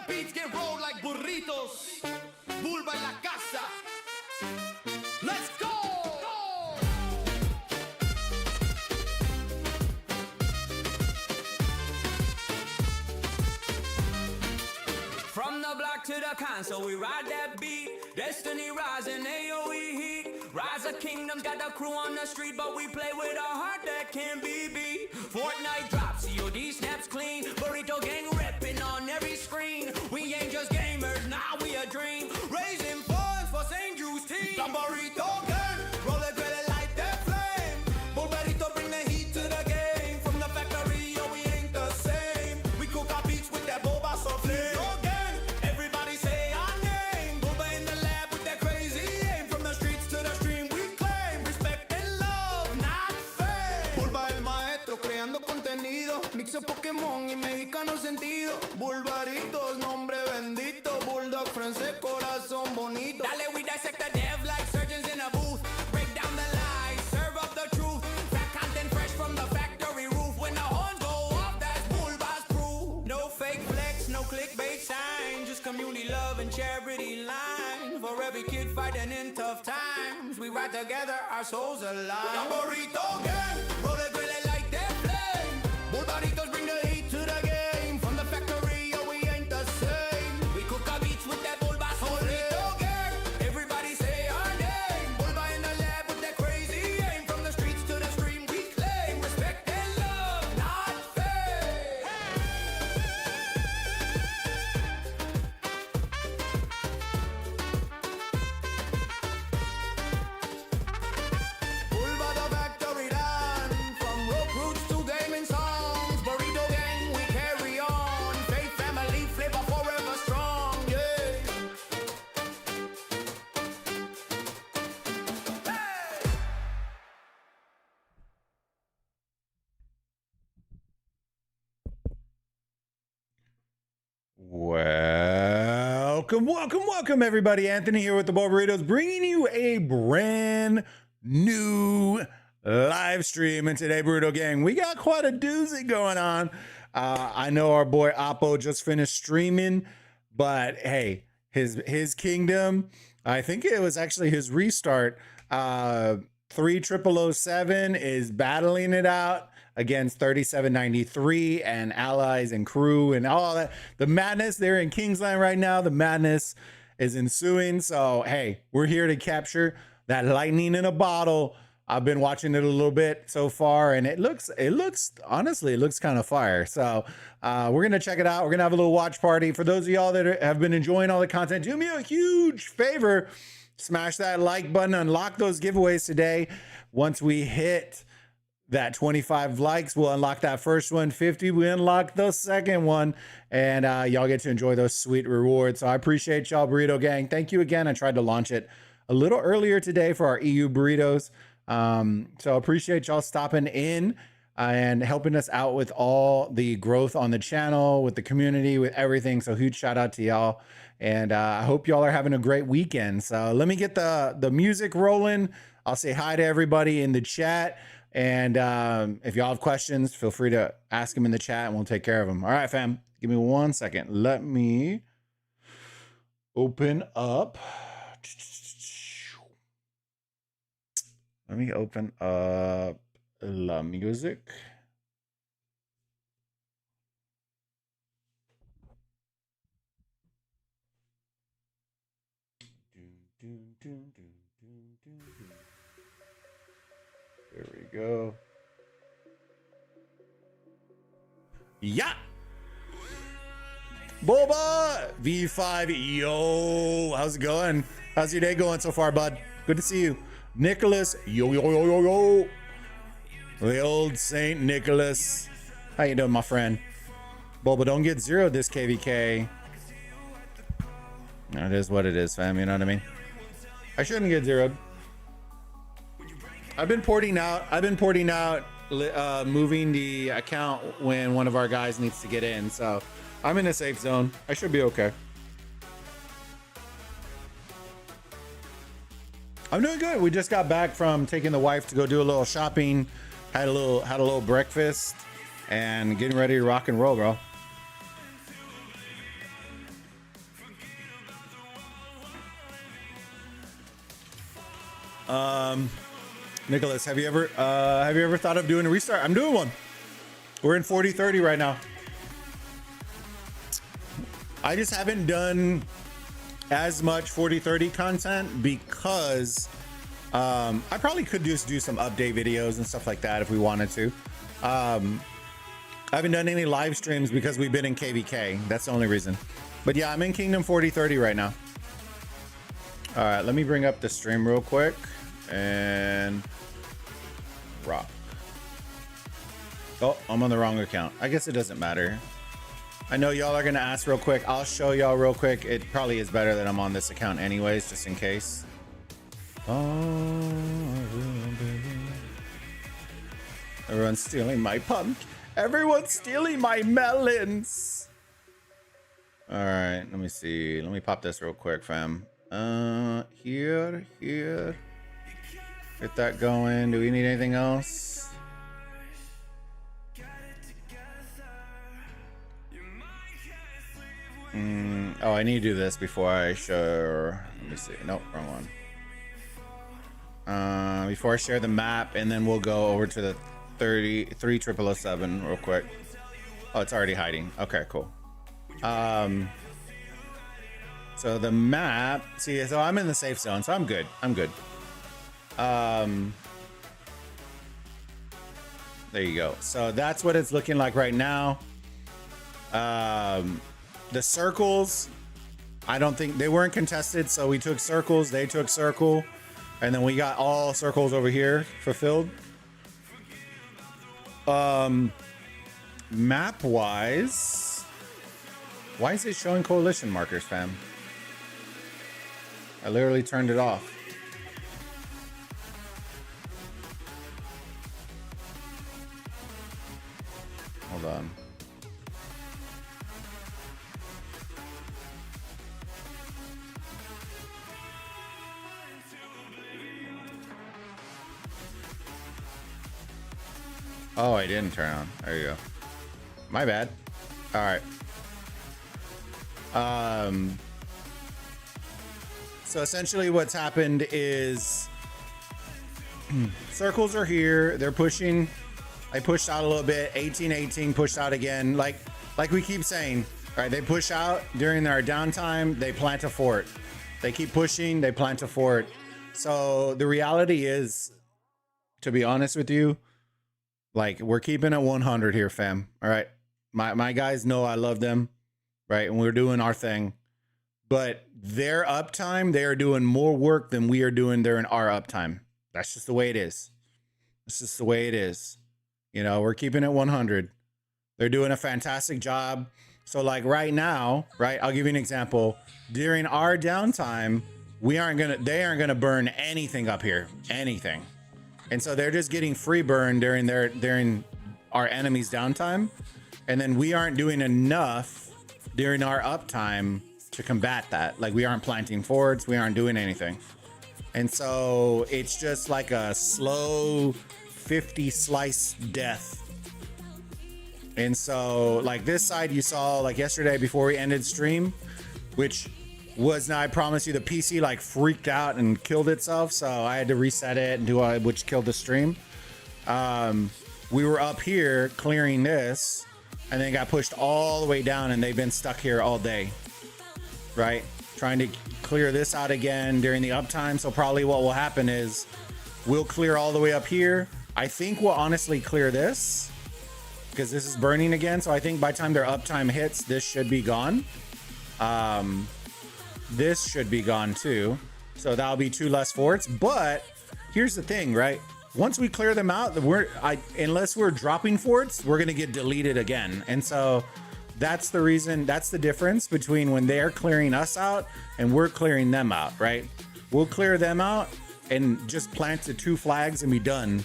beats get rolled like burritos. Bulba en la casa. Let's go! From the block to the console, we ride that beat. Destiny rising, AOE heat. Rise of kingdoms, got the crew on the street, but we play with a heart that can't be beat. Fortnite drops, COD snaps clean. Burrito gang ripping on every screen. We ain't just gamers, now we a dream. Raising funds for St. Drew's team. The Burrito gang, roll it, grill it, light that flame. Bulbaritos bring the heat to the game. From the factory, yo, we ain't the same. We cook our beats with that boba so flame. Mixo Pokémon y mexicano sentido. Bulbaritos, nombre bendito. Bulldog francés, corazón bonito. Dale, we dissect the dev like surgeons in a booth. Break down the lies, serve up the truth. Fat content fresh from the factory roof. When the horns go off, that's Bulba's crew. No fake flex, no clickbait sign. Just community love and charity line. For every kid fighting in tough times, we ride together, our souls alive. The Burrito gang, roll it, grill it, like that flame. Bulbaritos bring the heat to the game. From the factory, yo, we ain't the same. We cook our beats with that Bulba Burrito gang. Everybody say our name. Bulba in the lab with that crazy aim. From the streets to the stream, we claim respect and love, not fame. Bulba the factory done. From rope roots to gaming songs. Burrito gang, we carry on. Faith, family, flavor forever strong. Yeah. Welcome, everybody. Anthony here with the Bulbaritos, bringing you a brand new live stream. And today, Burrito Gang, we got quite a doozy going on. I know our boy Oppo just finished streaming, but hey, his kingdom, I think it was actually his restart. 3007 is battling it out against 3793 and allies and crew and all that. The madness, they're in Kingsland right now. The madness is ensuing. So, hey, we're here to capture that lightning in a bottle. I've been watching it a little bit so far, and it looks honestly, it looks kind of fire. So we're going to check it out. We're going to have a little watch party. For those of y'all that have been enjoying all the content, do me a huge favor. Smash that like button, unlock those giveaways today. Once we hit that 25 likes, we'll unlock that first one. 50, we unlock the second one, and y'all get to enjoy those sweet rewards. So I appreciate y'all, Burrito Gang. Thank you again. I tried to launch it a little earlier today for our EU burritos. So appreciate y'all stopping in and helping us out with all the growth on the channel, with the community, with everything. So huge shout out to y'all. And I hope y'all are having a great weekend. So let me get the music rolling. I'll say hi to everybody in the chat. And if y'all have questions, feel free to ask them in the chat and we'll take care of them. All right, fam. Give me 1 second. Let me open up. Let me open up La Music. There we go. Yeah. Boba V5. Yo, how's it going? How's your day going so far, bud? Good to see you. Nicholas, yo. The old Saint Nicholas. How you doing, my friend? Boba, don't get zero this KVK. It is what it is, fam. You know what I mean? I shouldn't get zeroed. I've been porting out, moving the account when one of our guys needs to get in. So I'm in a safe zone. I should be okay. I'm doing good. We just got back from taking the wife to go do a little shopping. Had a little breakfast and getting ready to rock and roll, bro. Nicholas, have you ever thought of doing a restart? I'm doing one. We're in 40-30 right now. I just haven't done as much 40-30 content because I probably could just do some update videos and stuff like that if we wanted to. I haven't done any live streams because we've been in KVK. That's the only reason. But yeah, I'm in Kingdom 40-30 right now. All right, let me bring up the stream real quick and rock. Oh, I'm on the wrong account. I guess it doesn't matter. I know y'all are gonna ask real quick. I'll show y'all real quick. It probably is better that I'm on this account anyways, just in case. Everyone's stealing my pumpkin. Everyone's stealing my melons. All right, let me see. Let me pop this real quick, fam. Here. Get that going. Do we need anything else? Oh, I need to do this before I share. Let me see. Nope, wrong one. Before I share the map, and then we'll go over to the 33007 real quick. Oh, it's already hiding. Okay, cool. So the map. See, so I'm in the safe zone, so I'm good. There you go. So that's what it's looking like right now. The circles, I don't think they weren't contested, so we took circles, they took circle, and then we got all circles over here fulfilled. Map wise, why is it showing coalition markers, fam? I literally turned it off. Hold on. Oh, I didn't turn on. There you go. My bad. All right. So essentially what's happened is circles are here. They're pushing. I pushed out a little bit. 18-18 pushed out again. Like we keep saying, right? They push out during their downtime. They plant a fort. They keep pushing. They plant a fort. So the reality is, to be honest with you, like, we're keeping it 100 here, fam. All right. My guys know I love them, right? And we're doing our thing. But their uptime, they are doing more work than we are doing during our uptime. That's just the way it is. It's just the way it is. You know, we're keeping it 100. They're doing a fantastic job. So like right now, right? I'll give you an example. During our downtime, they aren't gonna burn anything up here. Anything. And so they're just getting free burn during our enemy's downtime. And then we aren't doing enough during our uptime to combat that. Like, we aren't planting forts, we aren't doing anything. And so it's just like a slow 50 slice death. And so like this side you saw like yesterday before we ended stream, which was, now I promise you, the PC like freaked out and killed itself, so I had to reset it and do which killed the stream. We were up here clearing this, and then got pushed all the way down, and they've been stuck here all day, right? Trying to clear this out again during the uptime. So probably what will happen is we'll clear all the way up here. I think we'll honestly clear this because this is burning again. So I think by the time their uptime hits, this should be gone. This should be gone too. So that'll be 2 less forts. But here's the thing, right? Once we clear them out, unless we're dropping forts, we're going to get deleted again. And so that's the reason, that's the difference between when they're clearing us out and we're clearing them out, right? We'll clear them out and just plant the 2 flags and be done.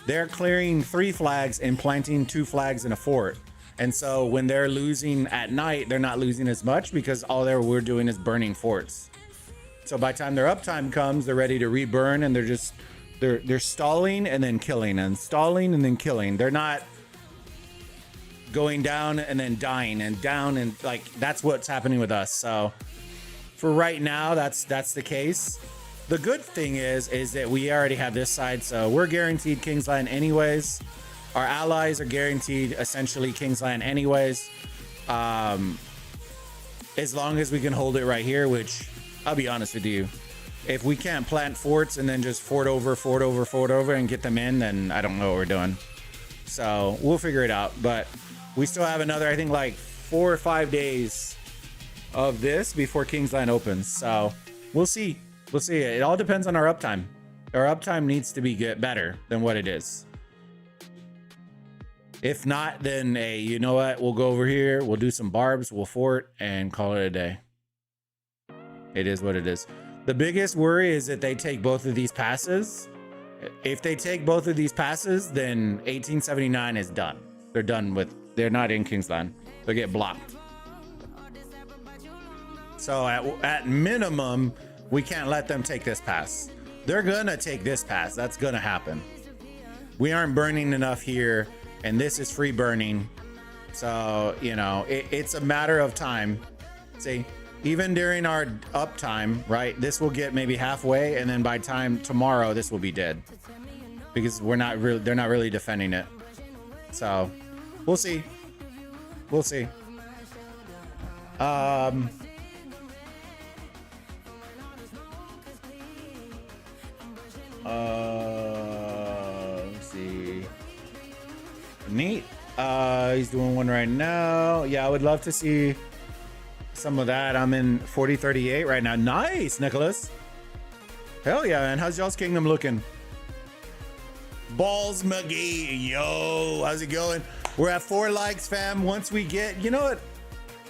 They're clearing 3 flags and planting 2 flags in a fort. And so when they're losing at night, they're not losing as much because all we're doing is burning forts. So by the time their uptime comes, they're ready to reburn, and they're stalling and then killing, and stalling and then killing. They're not going down and then dying and down, and like that's what's happening with us. So for right now, that's the case. The good thing is that we already have this side, so we're guaranteed Kingsland anyways. Our allies are guaranteed essentially Kingsland anyways. As long as we can hold it right here, which I'll be honest with you, if we can't plant forts and then just fort over and get them in, then I don't know what we're doing. So we'll figure it out. But we still have another, I think, like 4 or 5 days of this before Kingsland opens. So we'll see. We'll see. It all depends on our uptime. Our uptime needs to be better than what it is. If not, then hey, you know what? We'll go over here. We'll do some barbs. We'll fort and call it a day. It is what it is. The biggest worry is that they take both of these passes. If they take both of these passes, then 1879 is done. They're done with. They're not in Kingsland. They get blocked. So at minimum, we can't let them take this pass. They're gonna take this pass. That's gonna happen. We aren't burning enough here. And this is free burning. So, you know, it's a matter of time. See, even during our uptime, right? This will get maybe halfway. And then by time tomorrow, this will be dead. Because they're not really defending it. So we'll see. We'll see. Let's see. Neat. He's doing one right now. Yeah, I would love to see some of that. I'm in 4038 right now. Nice, Nicholas. Hell yeah, man. How's y'all's kingdom looking? Balls McGee. Yo, how's it going? We're at 4 likes, fam. Once we get, you know what?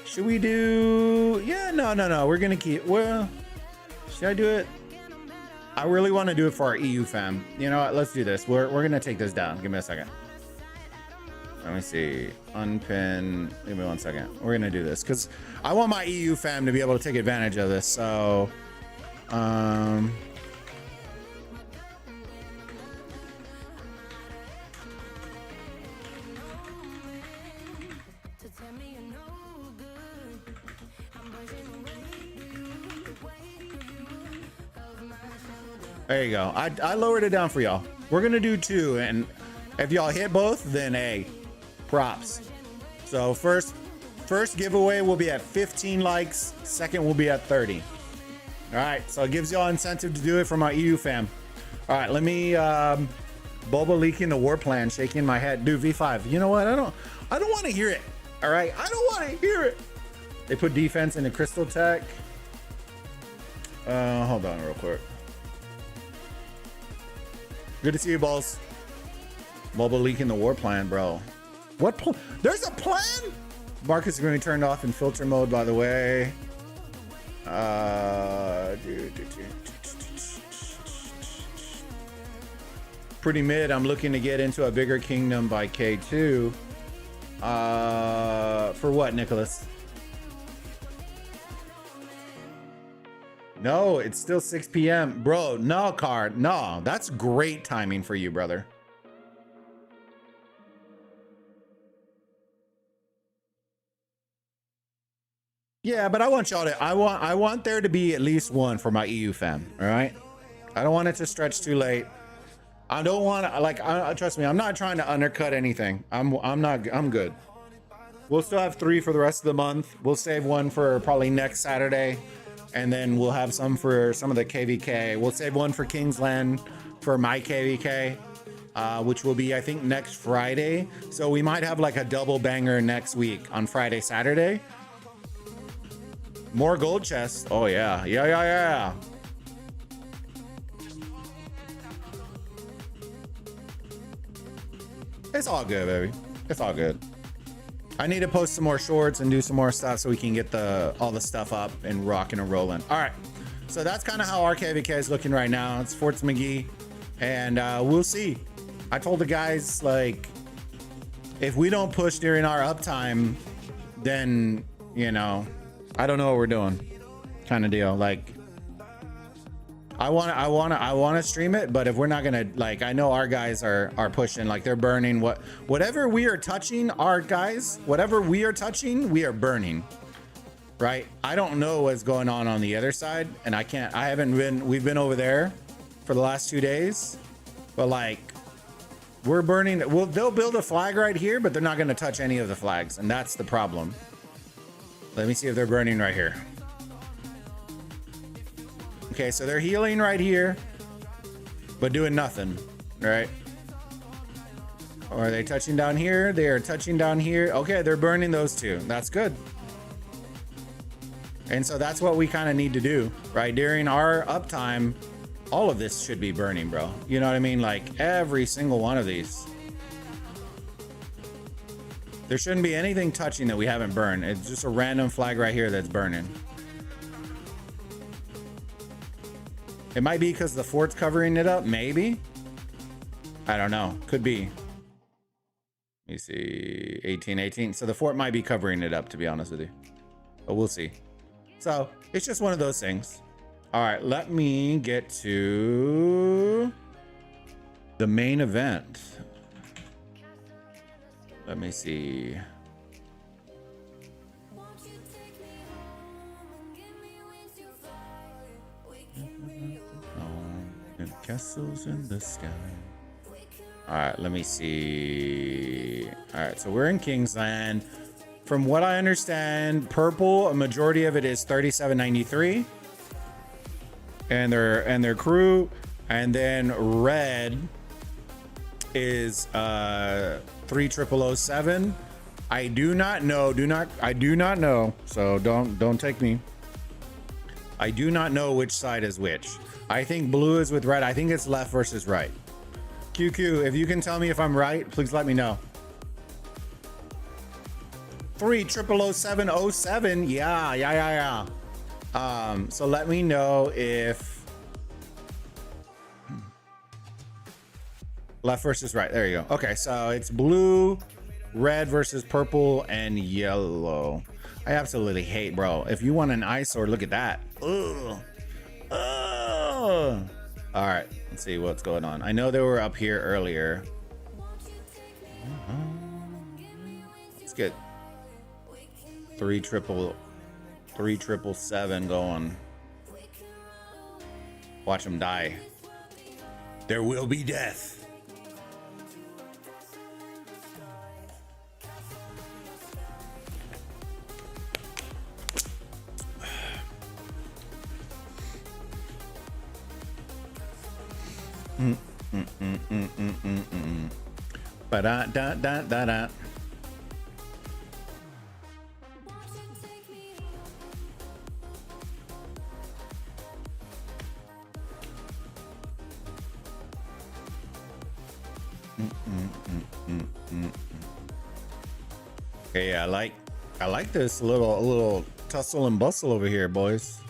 Should we do? Yeah, no. We're gonna keep. Well, should I do it? I really want to do it for our EU fam. You know what? Let's do this. We're gonna take this down. Give me a second. Let me see. Unpin. Give me 1 second. We're gonna do this because I want my EU fam to be able to take advantage of this. So, there you go. I lowered it down for y'all. We're gonna do 2, and if y'all hit both, then hey, props. So first giveaway will be at 15 likes. Second will be at 30. All right, so it gives y'all incentive to do it for my EU fam. All right, let me Boba leaking the war plan, shaking my head. Dude, V5. You know what? I don't want to hear it. All right, I don't want to hear it. They put defense into Crystal Tech. Hold on real quick. Good to see you, balls. Boba leaking the war plan, bro. What? There's a plan? Marcus is going to be turned off in filter mode, by the way. Pretty mid. I'm looking to get into a bigger kingdom by K2. For what, Nicholas? No, it's still 6 p.m. Bro, no, Card. No, that's great timing for you, brother. Yeah, but I want y'all to, I want there to be at least one for my EU fam, all right? I don't want it to stretch too late. I don't want to, like, trust me, I'm not trying to undercut anything. I'm good. We'll still have 3 for the rest of the month. We'll save one for probably next Saturday, and then we'll have some for some of the KVK. We'll save one for Kingsland for my KVK, which will be, I think, next Friday. So we might have like a double banger next week on Friday, Saturday. More gold chests. Oh yeah. It's all good, baby. It's all good. I need to post some more shorts and do some more stuff so we can get all the stuff up and rocking and rolling. All right. So that's kind of how our KVK is looking right now. It's Forts McGee, and we'll see. I told the guys, like, if we don't push during our uptime, then, you know, I don't know what we're doing, kind of deal. Like, I want to stream it, but if we're not gonna, like, I know our guys are pushing, like, they're burning whatever we are touching. Our guys, whatever we are touching, we are burning, right? I don't know what's going on the other side, and I haven't been, we've been over there for the last 2 days, but like we're burning, well, they'll build a flag right here, but they're not going to touch any of the flags, and that's the problem. Let me see if they're burning right here. Okay, so they're healing right here, but doing nothing, right? Or are they touching down here? They are touching down here. Okay, they're burning those two. That's good. And so that's what we kind of need to do, right? During our uptime, all of this should be burning, bro. You know what I mean? Like every single one of these. There shouldn't be anything touching that we haven't burned. It's just a random flag right here that's burning. It might be because the fort's covering it up, maybe. I don't know. Could be. Let me see. 18. So the fort might be covering it up, to be honest with you. But we'll see. So it's just one of those things. All right, let me get to the main event. Let me see. Castles in the sky. All right, let me see. All right, so we're in Kingsland. From what I understand, purple, a majority of it is 3793, and their crew, and then red is 3007. I do not know. So don't take me. I do not know which side is which. I think blue is with red. I think it's left versus right. QQ, if you can tell me if I'm right, please let me know. 300707. Yeah. So let me know if left versus right. There you go. Okay, so it's blue, red versus purple, and yellow. I absolutely hate, bro. If you want an ice sword, look at that. Ugh. Ugh. All right, let's see what's going on. I know they were up here earlier. Let's get 3777 going. Watch them die. There will be death. Ba-da-da-da-da-da. Okay, I like this little tussle and bustle over here, boys.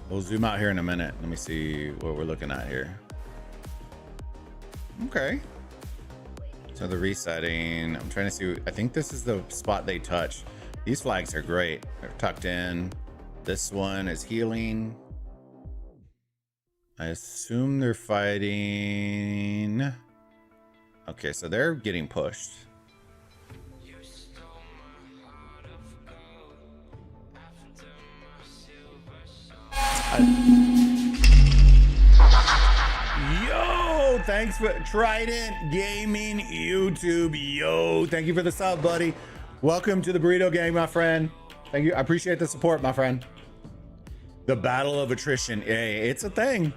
We'll zoom out here in a minute. Let me see what we're looking at here. Okay. So the resetting, I'm trying to see, I think this is the spot they touch. These flags are great. They're tucked in. This one is healing. I assume they're fighting. Okay, so they're getting pushed. Yo, thanks for Trident Gaming YouTube. Yo, thank you for the sub, buddy. Welcome to the Burrito Gang, my friend. Thank you. I appreciate the support, my friend. The battle of attrition. Hey, it's a thing.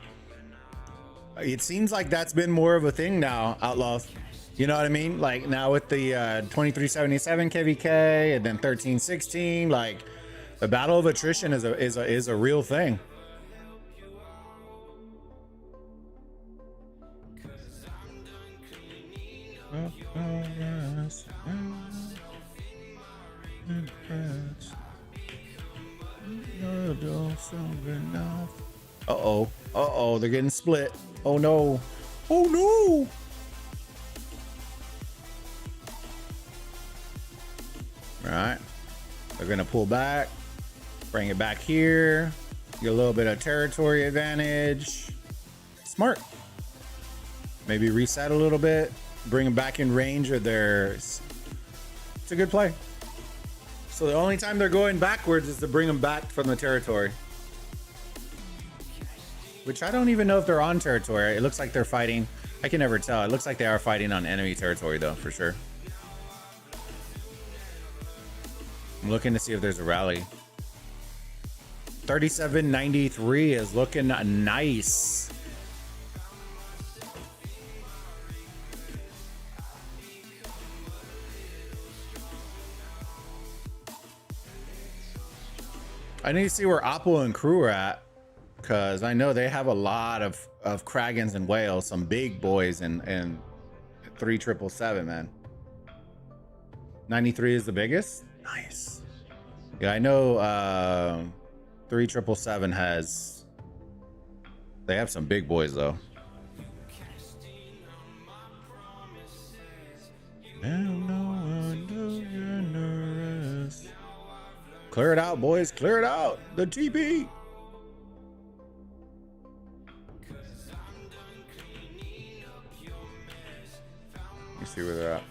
It seems like that's been more of a thing now, Outlaws. You know what I mean? Like now with the 2377 KVK and then 1316, like the battle of attrition is a real thing. Uh-oh, they're getting split. Oh no. Oh no. All right, they're gonna pull back, bring it back here, get a little bit of territory advantage. Smart. Maybe reset a little bit, bring them back in range of their. It's a good play. So the only time they're going backwards is to bring them back from the territory. Which I don't even know if they're on territory. It looks like they're fighting. I can never tell. It looks like they are fighting on enemy territory though, for sure. I'm looking to see if there's a rally. 3793 is looking nice. I need to see where Apple and crew are at, because I know they have a lot of Kragans and whales, some big boys, and 3777, man. 93 is the biggest. Nice. Yeah, I know 3777 has, they have some big boys though. Clear it out, boys. Clear it out. The TP. You see where they're at.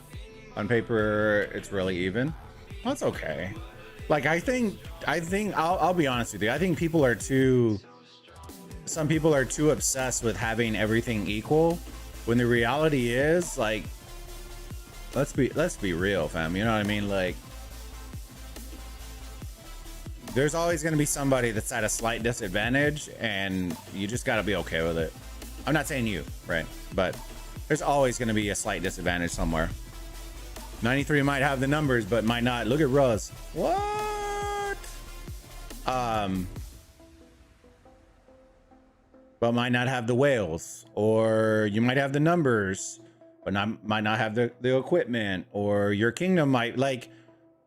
On paper, it's really even. That's okay. Like, I think I'll be honest with you. I think some people are too obsessed with having everything equal, when the reality is, like, let's be real, fam. You know what I mean? Like, there's always going to be somebody that's at a slight disadvantage, and you just got to be okay with it. I'm not saying you, right? But there's always going to be a slight disadvantage somewhere. 93 might have the numbers, but might not. Look at Ruz. What? But might not have the whales, or you might have the numbers, but might not have the equipment, or your kingdom might, like,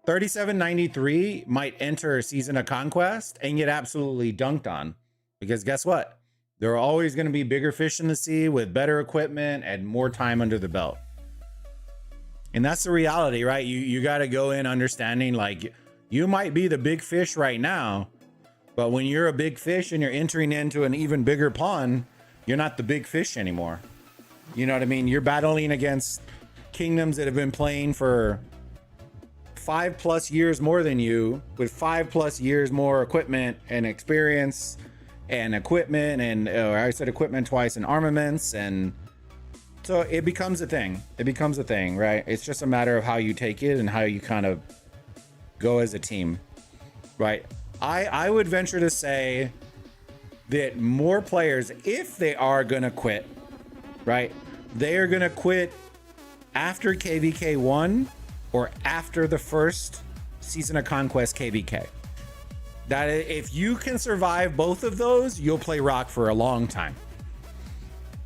3793 might enter a season of conquest and get absolutely dunked on, because guess what? There are always going to be bigger fish in the sea with better equipment and more time under the belt. And that's the reality, right? You got to go in understanding, like, you might be the big fish right now, but when you're a big fish and you're entering into an even bigger pond, you're not the big fish anymore. You know what I mean? You're battling against kingdoms that have been playing for 5+ years more than you, with 5+ years more equipment and experience and equipment, and I said equipment twice, and armaments, and so it becomes a thing. It becomes a thing, right? It's just a matter of how you take it and how you kind of go as a team, right? I would venture to say that more players, if they are gonna quit, right, they are gonna quit after KVK 1 or after the first season of conquest KVK. That if you can survive both of those, you'll play Rock for a long time,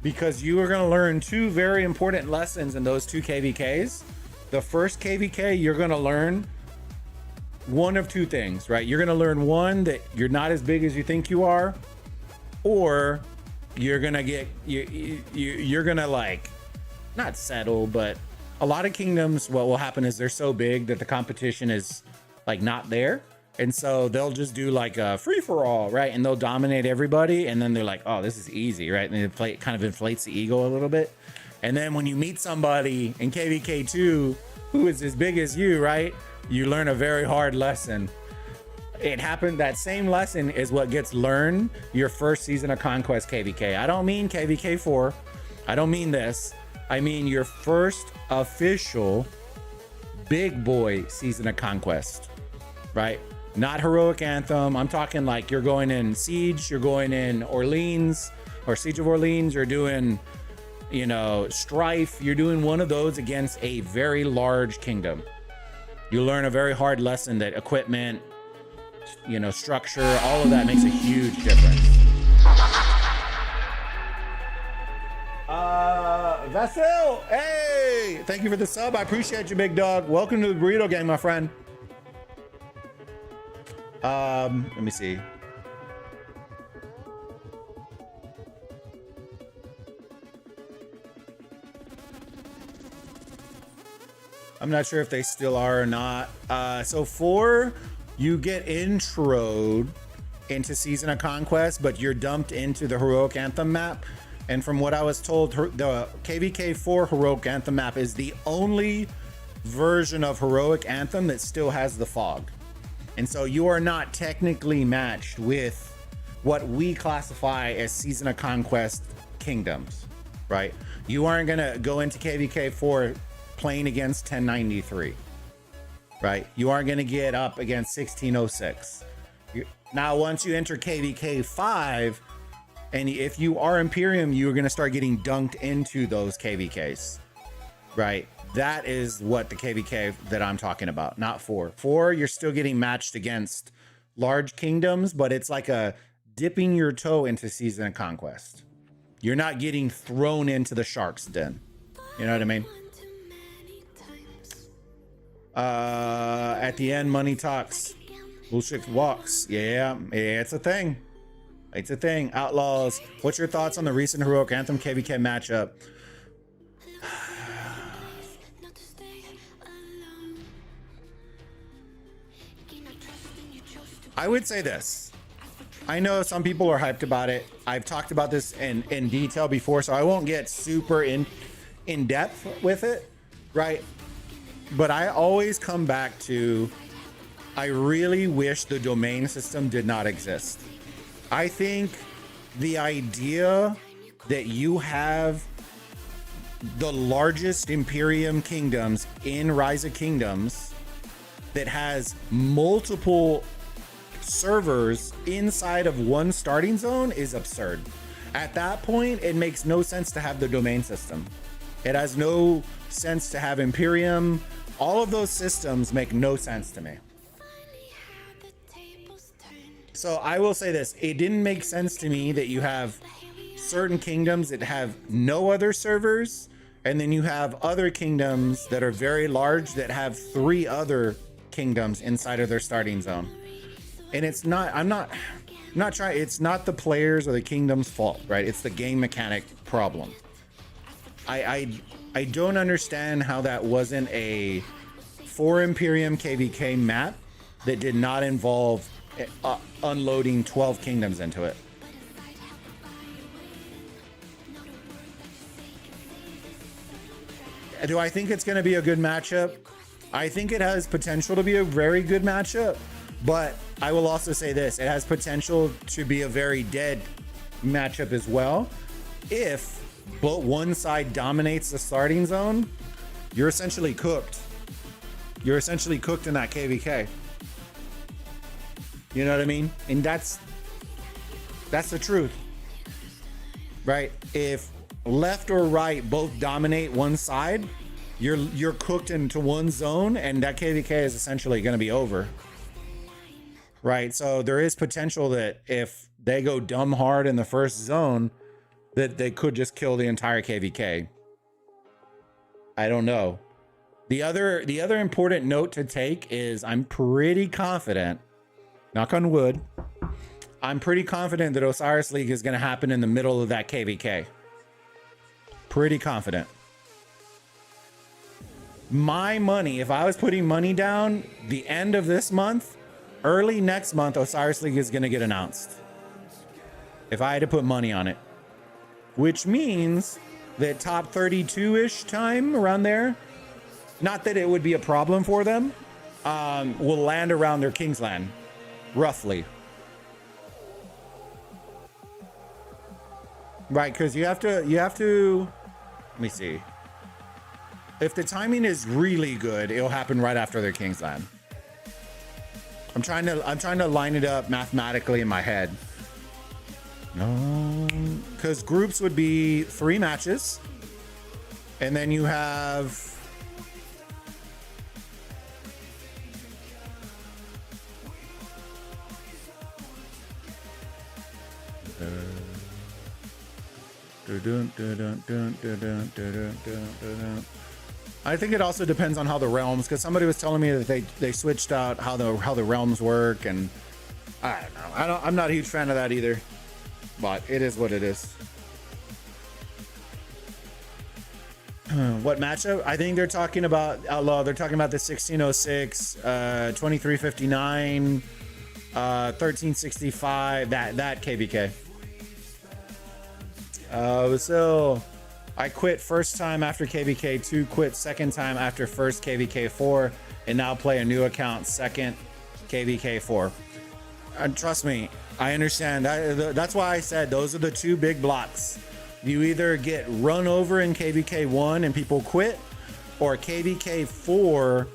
because you are going to learn two very important lessons in those two KVKs. The first KVK, you're going to learn one of two things, right? You're going to learn, one, that you're not as big as you think you are, or you're going to get you're going to, like, not settle, but a lot of kingdoms, what will happen is they're so big that the competition is, like, not there. And so they'll just do, like, a free-for-all, right? And they'll dominate everybody. And then they're like, oh, this is easy, right? And it kind of inflates the ego a little bit. And then when you meet somebody in KVK2 who is as big as you, right, you learn a very hard lesson. It happened, that same lesson is what gets learned your first season of Conquest KVK. I don't mean KVK4. I don't mean this. I mean your first official big boy season of Conquest, right? Not Heroic Anthem. I'm talking like you're going in Siege, you're going in Orleans, or Siege of Orleans, you're doing, you know, Strife. You're doing one of those against a very large kingdom. You learn a very hard lesson that equipment, you know, structure, all of that makes a huge difference. Vasil, hey, thank you for the sub. I appreciate you, big dog. Welcome to the Burrito Gang, my friend. Let me see. I'm not sure if they still are or not. So 4, you get introed into Season of Conquest, but you're dumped into the Heroic Anthem map. And from what I was told, the KVK4 Heroic Anthem map is the only version of Heroic Anthem that still has the fog. And so you are not technically matched with what we classify as Season of Conquest kingdoms, right? You aren't gonna go into KVK 4 playing against 1093, right? You aren't gonna get up against 1606. Now, once you enter KVK 5, and if you are Imperium, you're gonna start getting dunked into those KVKs, right? That is what the KVK that I'm talking about, not 4. 4, you're still getting matched against large kingdoms, but it's like a dipping your toe into Season of Conquest. You're not getting thrown into the shark's den. You know what I mean? At the end, money talks. Bullshit walks. Yeah, it's a thing. It's a thing. Outlaws, what's your thoughts on the recent Heroic Anthem KVK matchup? I would say this. I know some people are hyped about it. I've talked about this in detail before, so I won't get super in depth with it, right? But I always come back to, I really wish the domain system did not exist. I think the idea that you have the largest Imperium kingdoms in Rise of Kingdoms that has multiple servers inside of one starting zone is absurd. At that point, it makes no sense to have the domain system. It has no sense to have Imperium. All of those systems make no sense to me. So I will say this, it didn't make sense to me that you have certain kingdoms that have no other servers, and then you have other kingdoms that are very large that have 3 other kingdoms inside of their starting zone. And it's not, I'm not trying, it's not the players or the kingdom's fault, right? It's the game mechanic problem. I don't understand how that wasn't a 4 Imperium KVK map that did not involve unloading 12 kingdoms into it. Do I think it's going to be a good matchup? I think it has potential to be a very good matchup, but I will also say this, it has potential to be a very dead matchup as well. If but one side dominates the starting zone, you're essentially cooked. You're essentially cooked in that KVK. You know what I mean? And that's the truth, right? If left or right both dominate one side, you're cooked into one zone, and that KVK is essentially going to be over, right? So there is potential that if they go dumb hard in the first zone, that they could just kill the entire KVK. I don't know. The other important note to take is I'm pretty confident, knock on wood, I'm pretty confident that Osiris League is going to happen in the middle of that KVK. Pretty confident. My money, if I was putting money down, the end of this month, early next month, Osiris League is going to get announced. If I had to put money on it. Which means that top 32-ish time around there, not that it would be a problem for them, will land around their KINGSLAND, roughly. Right, because you have to, let me see. If the timing is really good, it'll happen right after their KINGSLAND. I'm trying to line it up mathematically in my head. No, because groups would be 3 matches, and then you have I think it also depends on how the realms, because somebody was telling me that they switched out how the realms work, and I don't know. I'm not a huge fan of that either. But it is what it is. What matchup? I think they're talking about Outlaw. They're talking about the 1606, 2359, 1365. That KVK. So I quit first time after KVK 2, quit second time after first KVK 4, and now play a new account second KVK4. And trust me, I understand. That's why I said those are the two big blocks. You either get run over in KVK1 and people quit, or KVK4,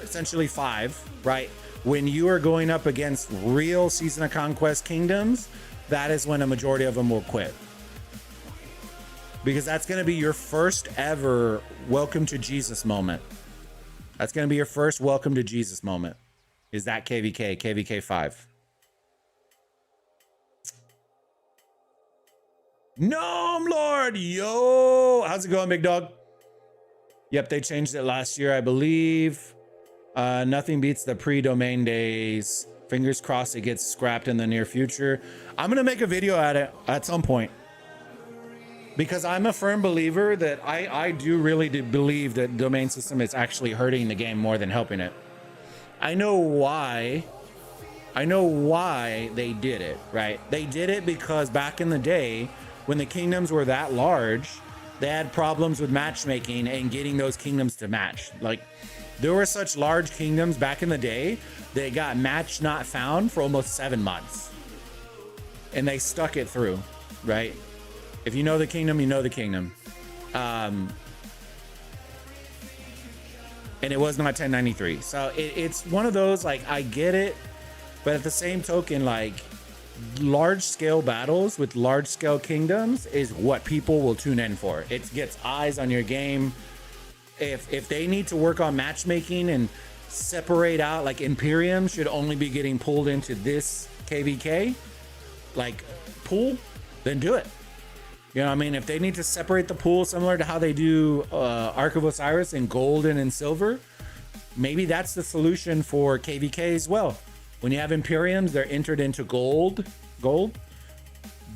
essentially 5, right? When you are going up against real Season of Conquest kingdoms, that is when a majority of them will quit. Because that's going to be your first ever welcome to Jesus moment. That's going to be your first welcome to Jesus moment. Is that KVK5. Gnome Lord, yo, how's it going, big dog? Yep, they changed it last year, I believe. Nothing beats the pre-domain days. Fingers crossed it gets scrapped in the near future. I'm gonna make a video at it at some point, because I'm a firm believer that I do really believe that domain system is actually hurting the game more than helping it. I know why they did it, right? They did it because back in the day, when the kingdoms were that large, they had problems with matchmaking and getting those kingdoms to match. Like, there were such large kingdoms back in the day, they got match not found for almost 7 months. And they stuck it through, right? If you know the kingdom, you know the kingdom. And it was not 1093. So it's one of those, like, I get it, but at the same token, like, large scale battles with large scale kingdoms is what people will tune in for. It gets eyes on your game. If they need to work on matchmaking and separate out, like, Imperium should only be getting pulled into this KVK like pool, then do it. You know what I mean? If they need to separate the pool similar to how they do Ark of Osiris in gold and in silver, maybe that's the solution for KVK as well. When you have Imperiums, they're entered into gold.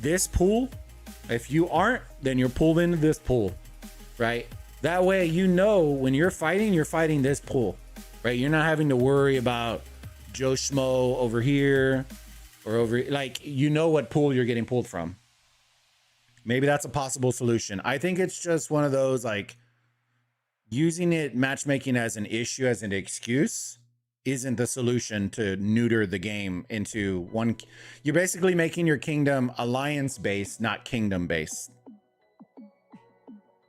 This pool, if you aren't, then you're pulled into this pool, right? That way, you know, when you're fighting this pool, right? You're not having to worry about Joe Schmo over here or over, like, you know what pool you're getting pulled from. Maybe that's a possible solution. I think it's just one of those, like, using it matchmaking as an issue, as an excuse, isn't the solution to neuter the game into one. You're basically making your kingdom alliance based, not kingdom based,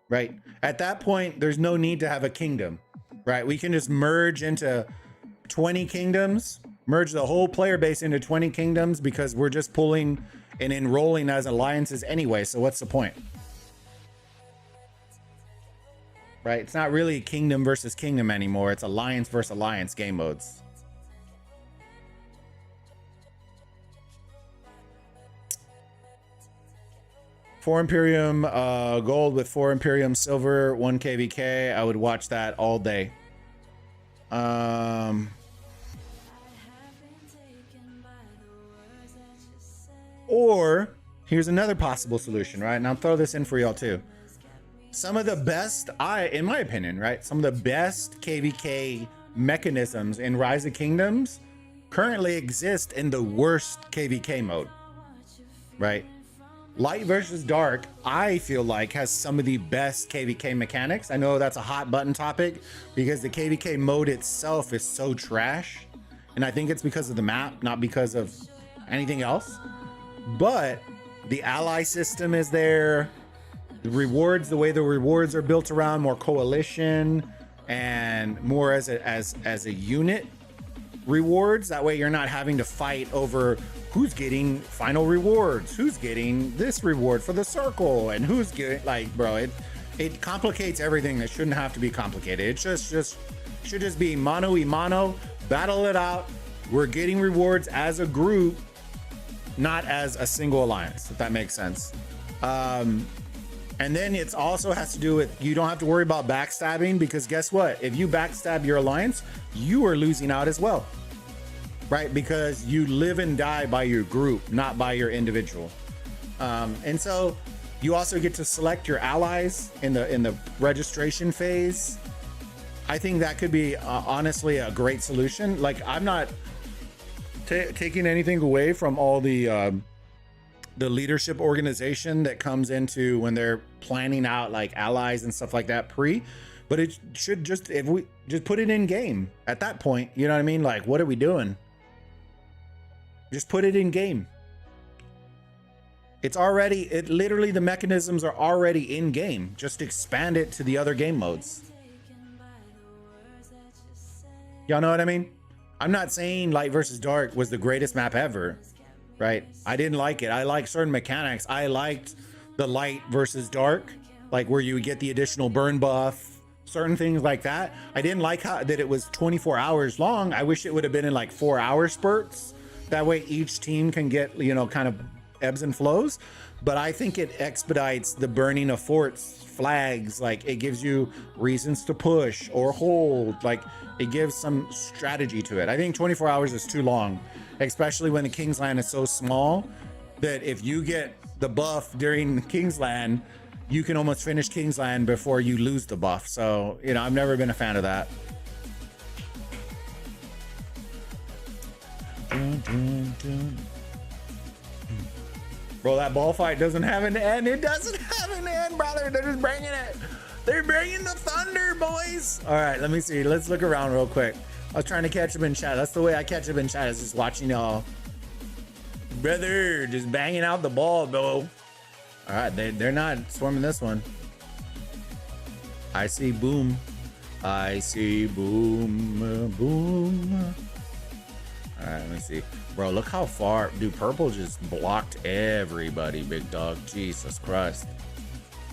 right? At that point, there's no need to have a kingdom, right? We can just merge into 20 kingdoms, merge the whole player base into 20 kingdoms, because we're just pulling and enrolling as alliances anyway. So what's the point? Right? It's not really kingdom versus kingdom anymore. It's alliance versus alliance game modes. Four Imperium gold with 4 Imperium silver, 1 KVK. I would watch that all day. Or here's another possible solution, right? And I'll throw this in for y'all too. Some of the best, in my opinion, right? Some of the best KVK mechanisms in Rise of Kingdoms currently exist in the worst KVK mode, right? Light versus Dark, I feel like, has some of the best KVK mechanics. I know that's a hot button topic because the KVK mode itself is so trash. And I think it's because of the map, not because of anything else. But the ally system is there. The rewards, the way the rewards are built around more coalition and more as a unit rewards. That way you're not having to fight over who's getting final rewards, who's getting this reward for the circle, and who's getting, like, bro, it complicates everything that shouldn't have to be complicated. It just should just be mano y mano, battle it out. We're getting rewards as a group, not as a single alliance, if that makes sense. And then it also has to do with, you don't have to worry about backstabbing, because guess what? If you backstab your alliance, you are losing out as well, right? Because you live and die by your group, not by your individual. And so you also get to select your allies in the registration phase. I think that could be honestly a great solution. Like, I'm not taking anything away from all the leadership organization that comes into when they're planning out, like, allies and stuff like that but it should just, if we just put it in game at that point, you know what I mean? Like, what are we doing? Just put it in game. It's already, it literally, the mechanisms are already in game. Just expand it to the other game modes. Y'all know what I mean? I'm not saying Light versus Dark was the greatest map ever, right? I didn't like it. I like certain mechanics. I liked the Light versus Dark, like where you would get the additional burn buff, certain things like that. I didn't like how that it was 24 hours long. I wish it would have been in like 4-hour spurts. That way each team can get, you know, kind of ebbs and flows. But I think it expedites the burning of forts, flags. Like it gives you reasons to push or hold. Like it gives some strategy to it. I think 24 hours is too long, especially when the Kingsland is so small that if you get the buff during Kingsland, you can almost finish Kingsland before you lose the buff. So, you know, I've never been a fan of that. Bro, that ball fight doesn't have an end. It doesn't have an end, brother. They're just bringing it. They're bringing the thunder, boys. All right, let me see. Let's look around real quick. I was trying to catch up in chat. That's the way I catch up in chat, is just watching y'all. Brother, just banging out the ball, bro. All right, they're not swarming this one. I see boom. I see boom, boom. All right, let me see. Bro, look how far. Dude, purple just blocked everybody, big dog. Jesus Christ.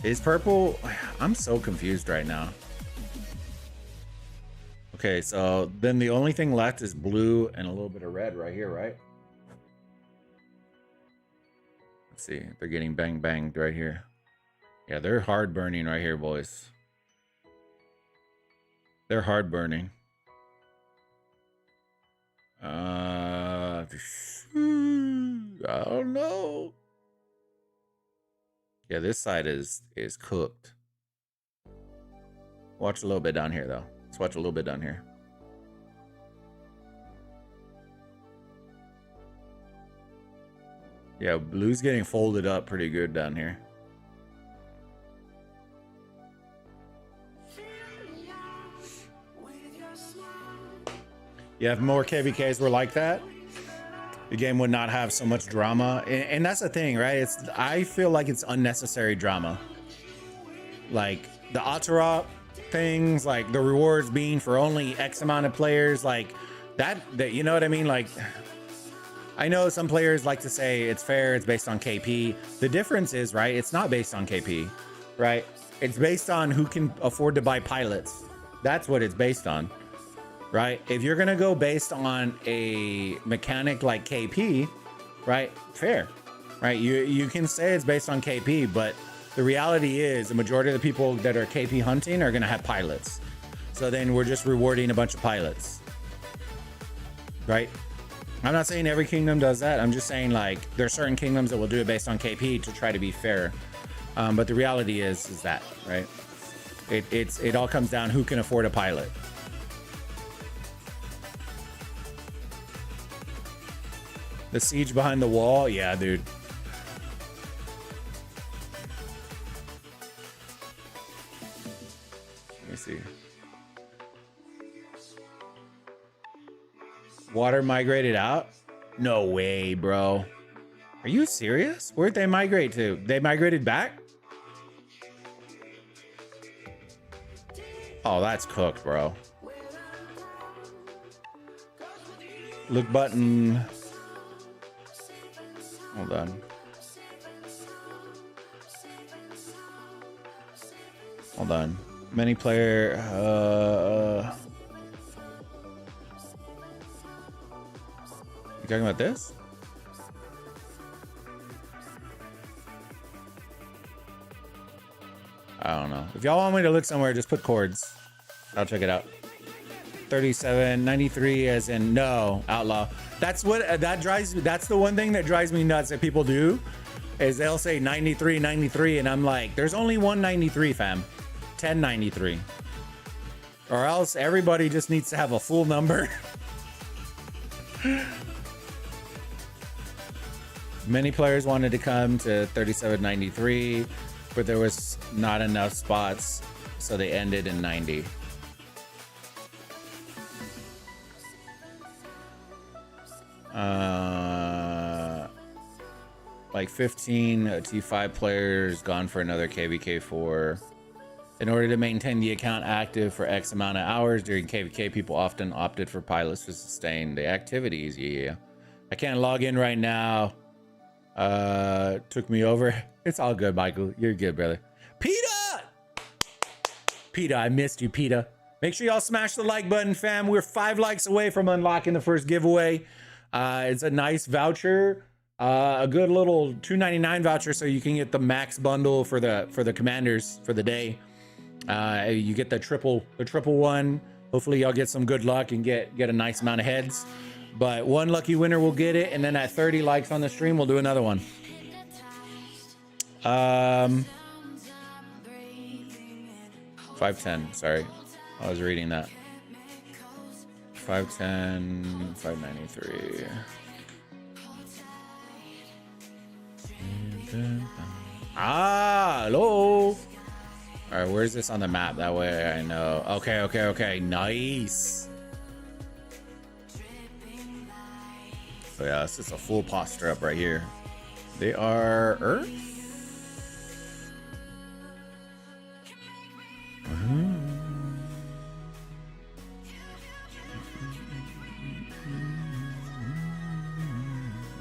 Is purple... I'm so confused right now. Okay, so then the only thing left is blue and a little bit of red right here, right? Let's see. They're getting banged right here. Yeah, they're hard burning right here, boys. They're hard burning. I don't know. Yeah, this side is cooked. Watch a little bit down here, though. Let's watch a little bit down here. Yeah, blue's getting folded up pretty good down here. Yeah, if more KVKs were like that, the game would not have so much drama. And that's the thing, right? I feel like it's unnecessary drama. Like the Atara things, like the rewards being for only X amount of players, like that, you know what I mean? Like, I know some players like to say it's fair, it's based on KP. The difference is, right, it's not based on KP, right? It's based on who can afford to buy pilots. That's what it's based on. Right? If you're going to go based on a mechanic like KP, right? Fair, right? You can say it's based on KP, but the reality is the majority of the people that are KP hunting are going to have pilots. So then we're just rewarding a bunch of pilots, right? I'm not saying every kingdom does that. I'm just saying, like, there are certain kingdoms that will do it based on KP to try to be fair. But the reality is that, right? It all comes down who can afford a pilot. The siege behind the wall? Yeah, dude. Let me see. Water migrated out? No way, bro. Are you serious? Where'd they migrate to? They migrated back? Oh, that's cooked, bro. Look button. Hold on. Hold on. Many player. You talking about this? I don't know. If y'all want me to look somewhere, just put chords. I'll check it out. 3793 as in no, outlaw. That's what that drives me. That's the one thing that drives me nuts that people do is they'll say 93 and I'm like, there's only one 93, fam. 1093. Or else everybody just needs to have a full number. Many players wanted to come to 3793, but there was not enough spots, so they ended in 90. like 15 T5 players gone for another KVK4. In order to maintain the account active for X amount of hours during KVK, people often opted for pilots to sustain the activities. Yeah. I can't log in right now. Took me over. It's all good, Michael. You're good, brother. PETA! PETA, I missed you, PETA. Make sure y'all smash the like button, fam. We're 5 likes away from unlocking the first giveaway. It's a nice voucher. A good little $2.99 voucher, so you can get the max bundle for the commanders for the day. You get the triple one. Hopefully y'all get some good luck and get a nice amount of heads. But one lucky winner will get it, and then at 30 likes on the stream, we'll do another one. 510. Sorry, I was reading that. 510, 593. Hello. All right, where's this on the map? That way I know. Okay. Nice. So yeah, this is a full posture up right here. They are Earth.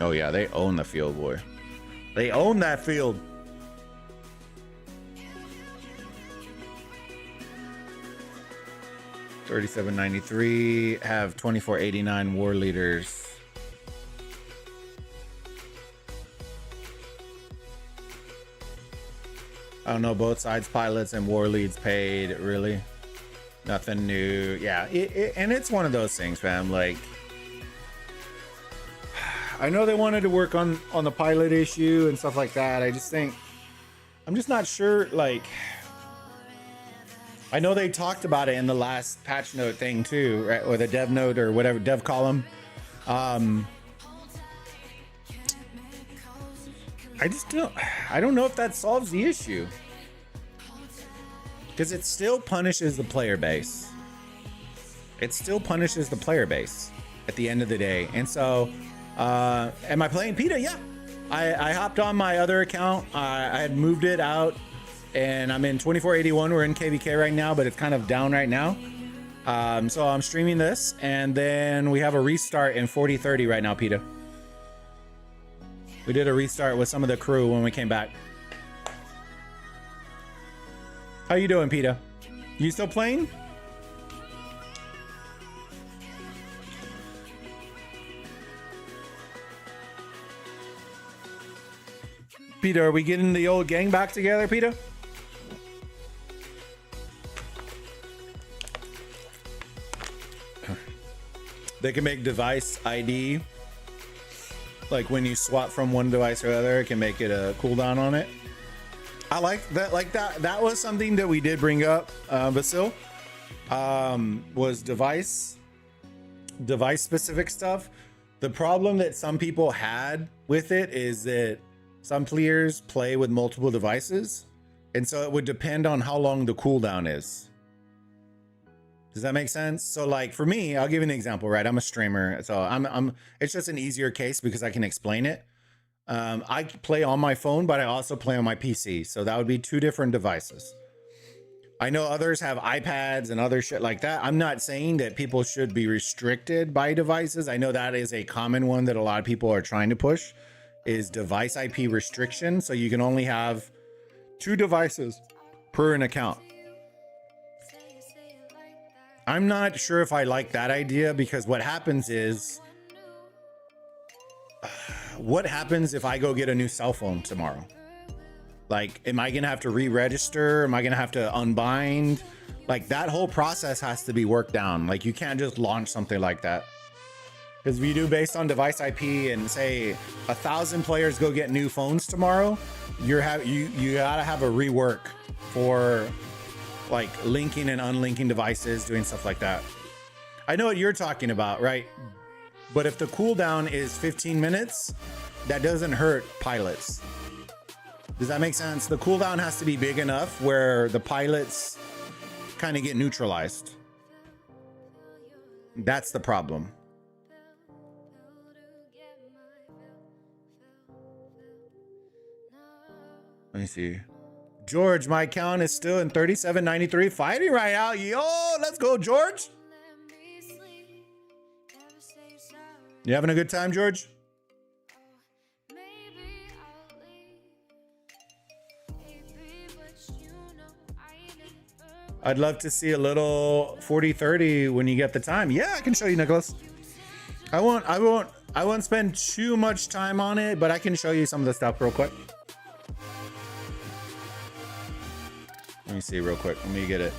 Oh yeah, they own the field, boy. They own that field. $37.93 have 24.89 war leaders. I don't know, both sides, pilots and war leads paid, really. Nothing new. Yeah, and it's one of those things, fam. Like, I know they wanted to work on the pilot issue and stuff like that. I just think, I'm just not sure, like, I know they talked about it in the last patch note thing too, right? Or the dev note or whatever, dev column. I don't know if that solves the issue, because it still punishes the player base. It still punishes the player base at the end of the day. And so, am I playing PETA? Yeah. I hopped on my other account. I had moved it out, and I'm in 2481. We're in KVK right now, but it's kind of down right now. So I'm streaming this, and then we have a restart in 4030 right now, PETA. We did a restart with some of the crew when we came back. How you doing, PETA? You still playing? PETA, are we getting the old gang back together, PETA? They can make device ID. Like when you swap from one device to the other, it can make it a cooldown on it. I like that. Like that was something that we did bring up, Vasil. Was device specific stuff. The problem that some people had with it is that some players play with multiple devices, and so it would depend on how long the cooldown is. Does that make sense? So like for me, I'll give you an example, right? I'm a streamer, so it's just an easier case because I can explain it. I play on my phone, but I also play on my PC. So that would be two different devices. I know others have iPads and other shit like that. I'm not saying that people should be restricted by devices. I know that is a common one that a lot of people are trying to push, is device IP restriction. So you can only have 2 devices per an account. I'm not sure if I like that idea, because what happens is, what happens if I go get a new cell phone tomorrow? Like, am I gonna have to re-register? Am I gonna have to unbind? Like, that whole process has to be worked down. Like, you can't just launch something like that. Because if you do based on device IP and say 1,000 players go get new phones tomorrow, you gotta have a rework for like linking and unlinking devices, doing stuff like that. I know what you're talking about, right? But if the cooldown is 15 minutes, that doesn't hurt pilots. Does that make sense? The cooldown has to be big enough where the pilots kind of get neutralized. That's the problem. Let me see. George, my account is still in 3793 fighting right now. Yo, let's go, George. You having a good time, George? I'd love to see a little 40-30 when you get the time. Yeah, I can show you, Nicholas. I won't spend too much time on it, but I can show you some of the stuff real quick. Let me see real quick. Let me get it.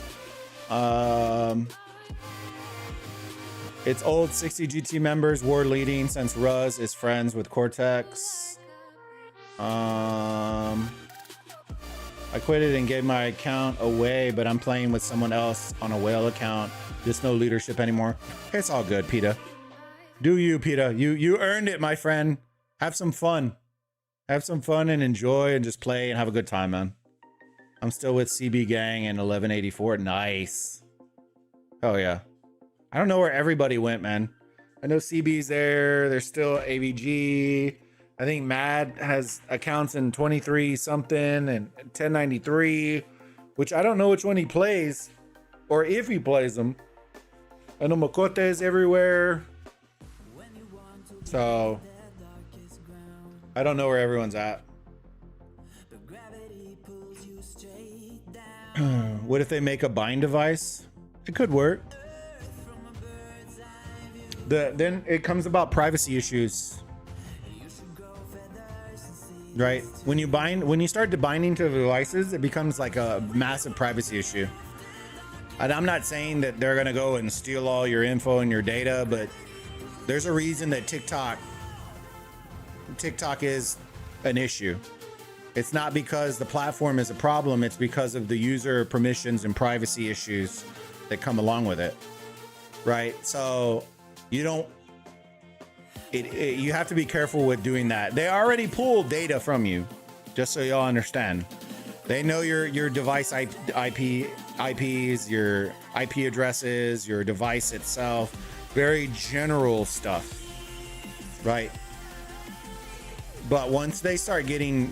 It's old 60 GT members war leading since Ruz is friends with Cortex. I quit it and gave my account away, but I'm playing with someone else on a whale account. Just no leadership anymore. It's all good, Peta. Do you, Peta? You earned it, my friend. Have some fun. Have some fun and enjoy and just play and have a good time, man. I'm still with CB Gang and 1184. Nice. Oh yeah. I don't know where everybody went, man. I know CB's there. There's still AVG. I think Mad has accounts in 23 something and 1093, which I don't know which one he plays or if he plays them. I know Makote is everywhere. So I don't know where everyone's at. What if they make a bind device? It could work. Then it comes about privacy issues. Right? When you start binding to devices, it becomes like a massive privacy issue. And I'm not saying that they're gonna go and steal all your info and your data, but there's a reason that TikTok is an issue. It's not because the platform is a problem, it's because of the user permissions and privacy issues that come along with it. Right? So you have to be careful with doing that. They already pull data from you, just so y'all understand. They know your device IPs, your IP addresses, your device itself, very general stuff, right? But once they start getting,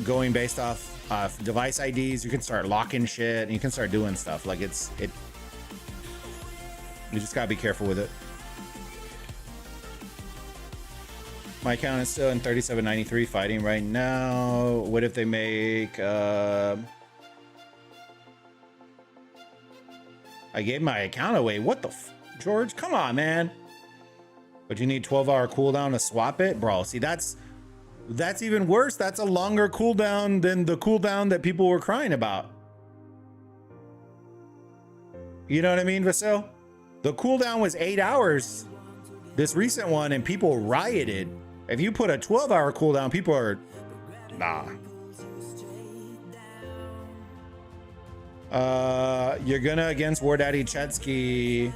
going based off device IDs, you can start locking shit and you can start doing stuff. Like you just gotta be careful with it. My account is still in 3793 fighting right now. What if they make I gave my account away. What the George? Come on, man. But you need 12-hour cooldown to swap it? Bro, see, that's even worse. That's a longer cooldown than the cooldown that people were crying about. You know what I mean, Vasil? The cooldown was 8 hours. This recent one, and people rioted. If you put a 12-hour cooldown, people are, nah. You're gonna against War Daddy Chetsky.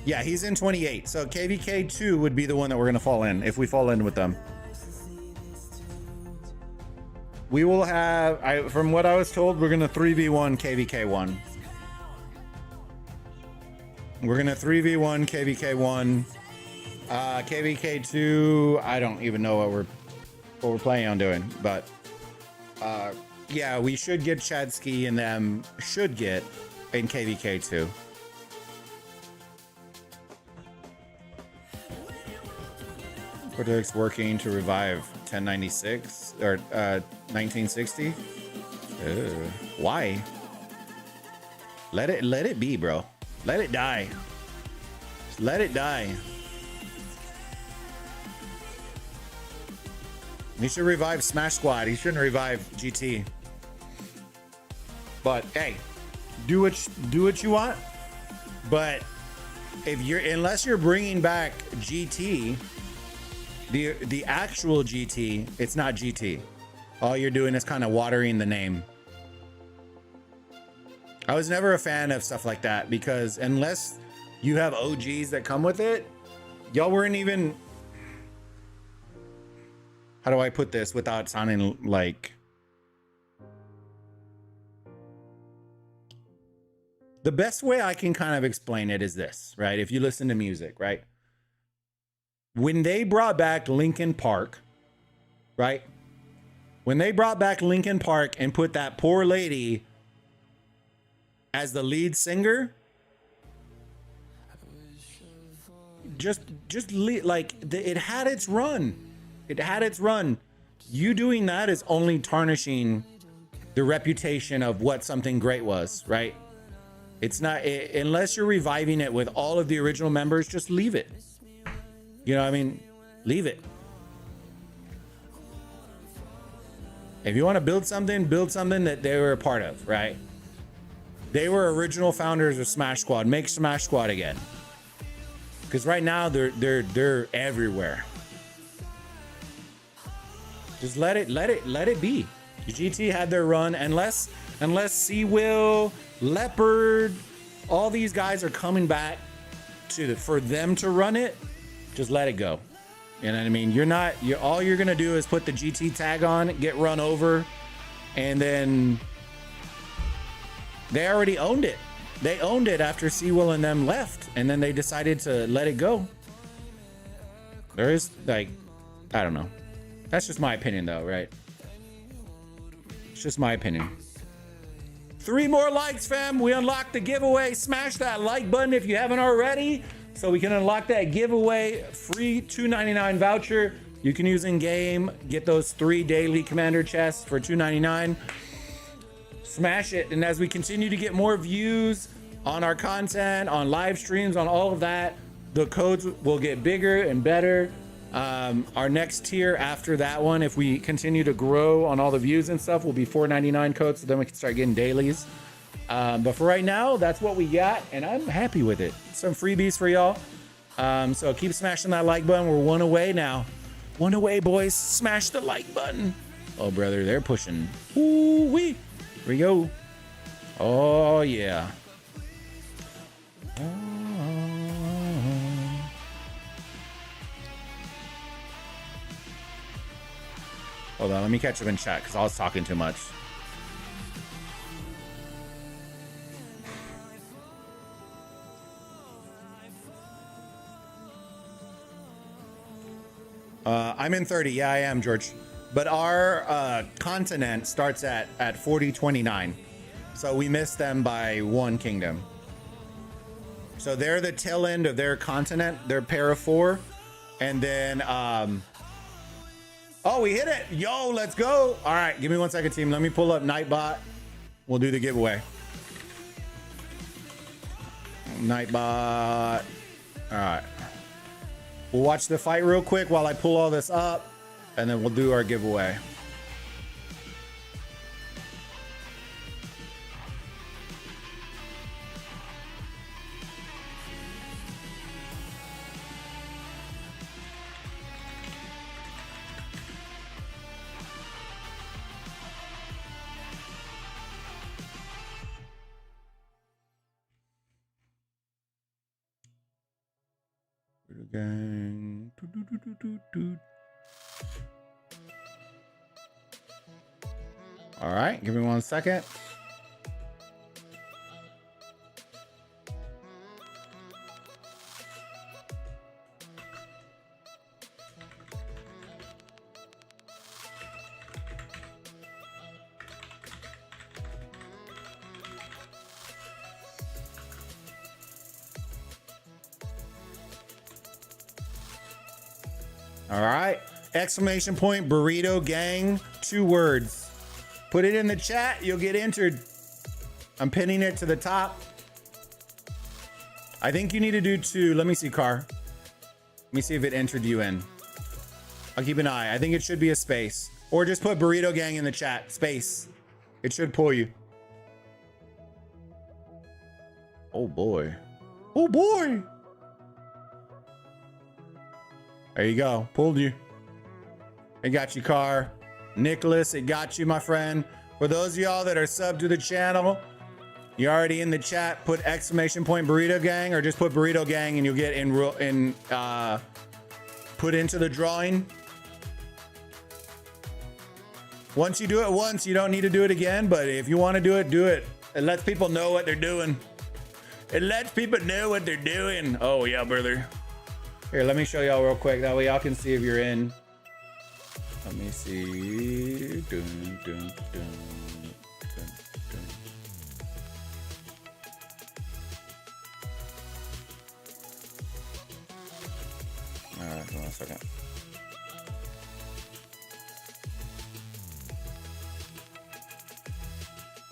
Yeah, he's in 28. So KVK 2 would be the one that we're gonna fall in if we fall in with them. We will have, from what I was told, we're gonna 3v1 KVK 1. We're gonna 3v1 KVK 1. KVK 2, I don't even know what we're planning on doing, but yeah, we should get Chadsky and them should get in KVK 2. Cortex working to revive 1096 or 1960. Why? Let it be, bro. Let it die. Just let it die. He should revive Smash Squad. He shouldn't revive GT. But hey, do what you want. But unless you're bringing back GT, the actual GT, it's not GT. All you're doing is kind of watering the name. I was never a fan of stuff like that because unless you have OGs that come with it, y'all weren't even. How do I put this without sounding like... The best way I can kind of explain it is this, right? If you listen to music, right? When they brought back Linkin Park, right? When they brought back Linkin Park and put that poor lady as the lead singer, it had its run. It had its run. You doing that is only tarnishing the reputation of what something great was, right? It's not, unless you're reviving it with all of the original members, just leave it. You know what I mean? Leave it. If you want to build something that they were a part of, right? They were original founders of Smash Squad. Make Smash Squad again. Because right now they're everywhere. Just let it be. GT had their run, unless Seawill, Leopard, all these guys are coming back for them to run it. Just let it go. You know what I mean? All you're gonna do is put the GT tag on, get run over, and then they already owned it. They owned it after Seawill and them left, and then they decided to let it go. There is, like, I don't know. That's just my opinion though, right? It's just my opinion. 3 more likes, fam. We unlocked the giveaway. Smash that like button if you haven't already, so we can unlock that giveaway. Free $2.99 voucher. You can use in game. Get those 3 daily commander chests for $2.99. Smash it. And as we continue to get more views on our content, on live streams, on all of that, the codes will get bigger and better. Our next tier after that one, if we continue to grow on all the views and stuff, will be $4.99 codes, so then we can start getting dailies. But for right now, that's what we got, and I'm happy with it. Some freebies for y'all. So keep smashing that like button. We're 1 away now. 1 away, boys. Smash the like button. Oh, brother, they're pushing. Ooh-wee. Here we go. Oh, yeah. Hold on, let me catch up in chat because I was talking too much. I'm in 30. Yeah, I am, George. But our continent starts at 4029. So we missed them by 1 kingdom. So they're the tail end of their continent. They're pair of 4. And then... oh, we hit it. Yo, let's go. All right, give me 1 second, team. Let me pull up Nightbot. We'll do the giveaway. Nightbot. All right. We'll watch the fight real quick while I pull all this up, and then we'll do our giveaway. Gang. All right, give me 1 second. All right, exclamation point burrito gang, 2 words. Put it in the chat, you'll get entered. I'm pinning it to the top. I think you need to do 2. Let me see, Car. Let me see if it entered you in. I'll keep an eye. I think it should be a space, or just put burrito gang in the chat, space. It should pull you. Oh boy. Oh boy. There you go. Pulled you. It got you, Car. Nicholas, it got you, my friend. For those of y'all that are subbed to the channel, you're already in the chat. Put exclamation point burrito gang, or just put burrito gang, and you'll get put into the drawing. Once you do it once, you don't need to do it again. But if you want to do it, do it. It lets people know what they're doing. It lets people know what they're doing. Oh yeah, brother. Here, let me show y'all real quick. That way y'all can see if you're in. Let me see. Dun, dun, dun, dun, dun. All right, hold on a second.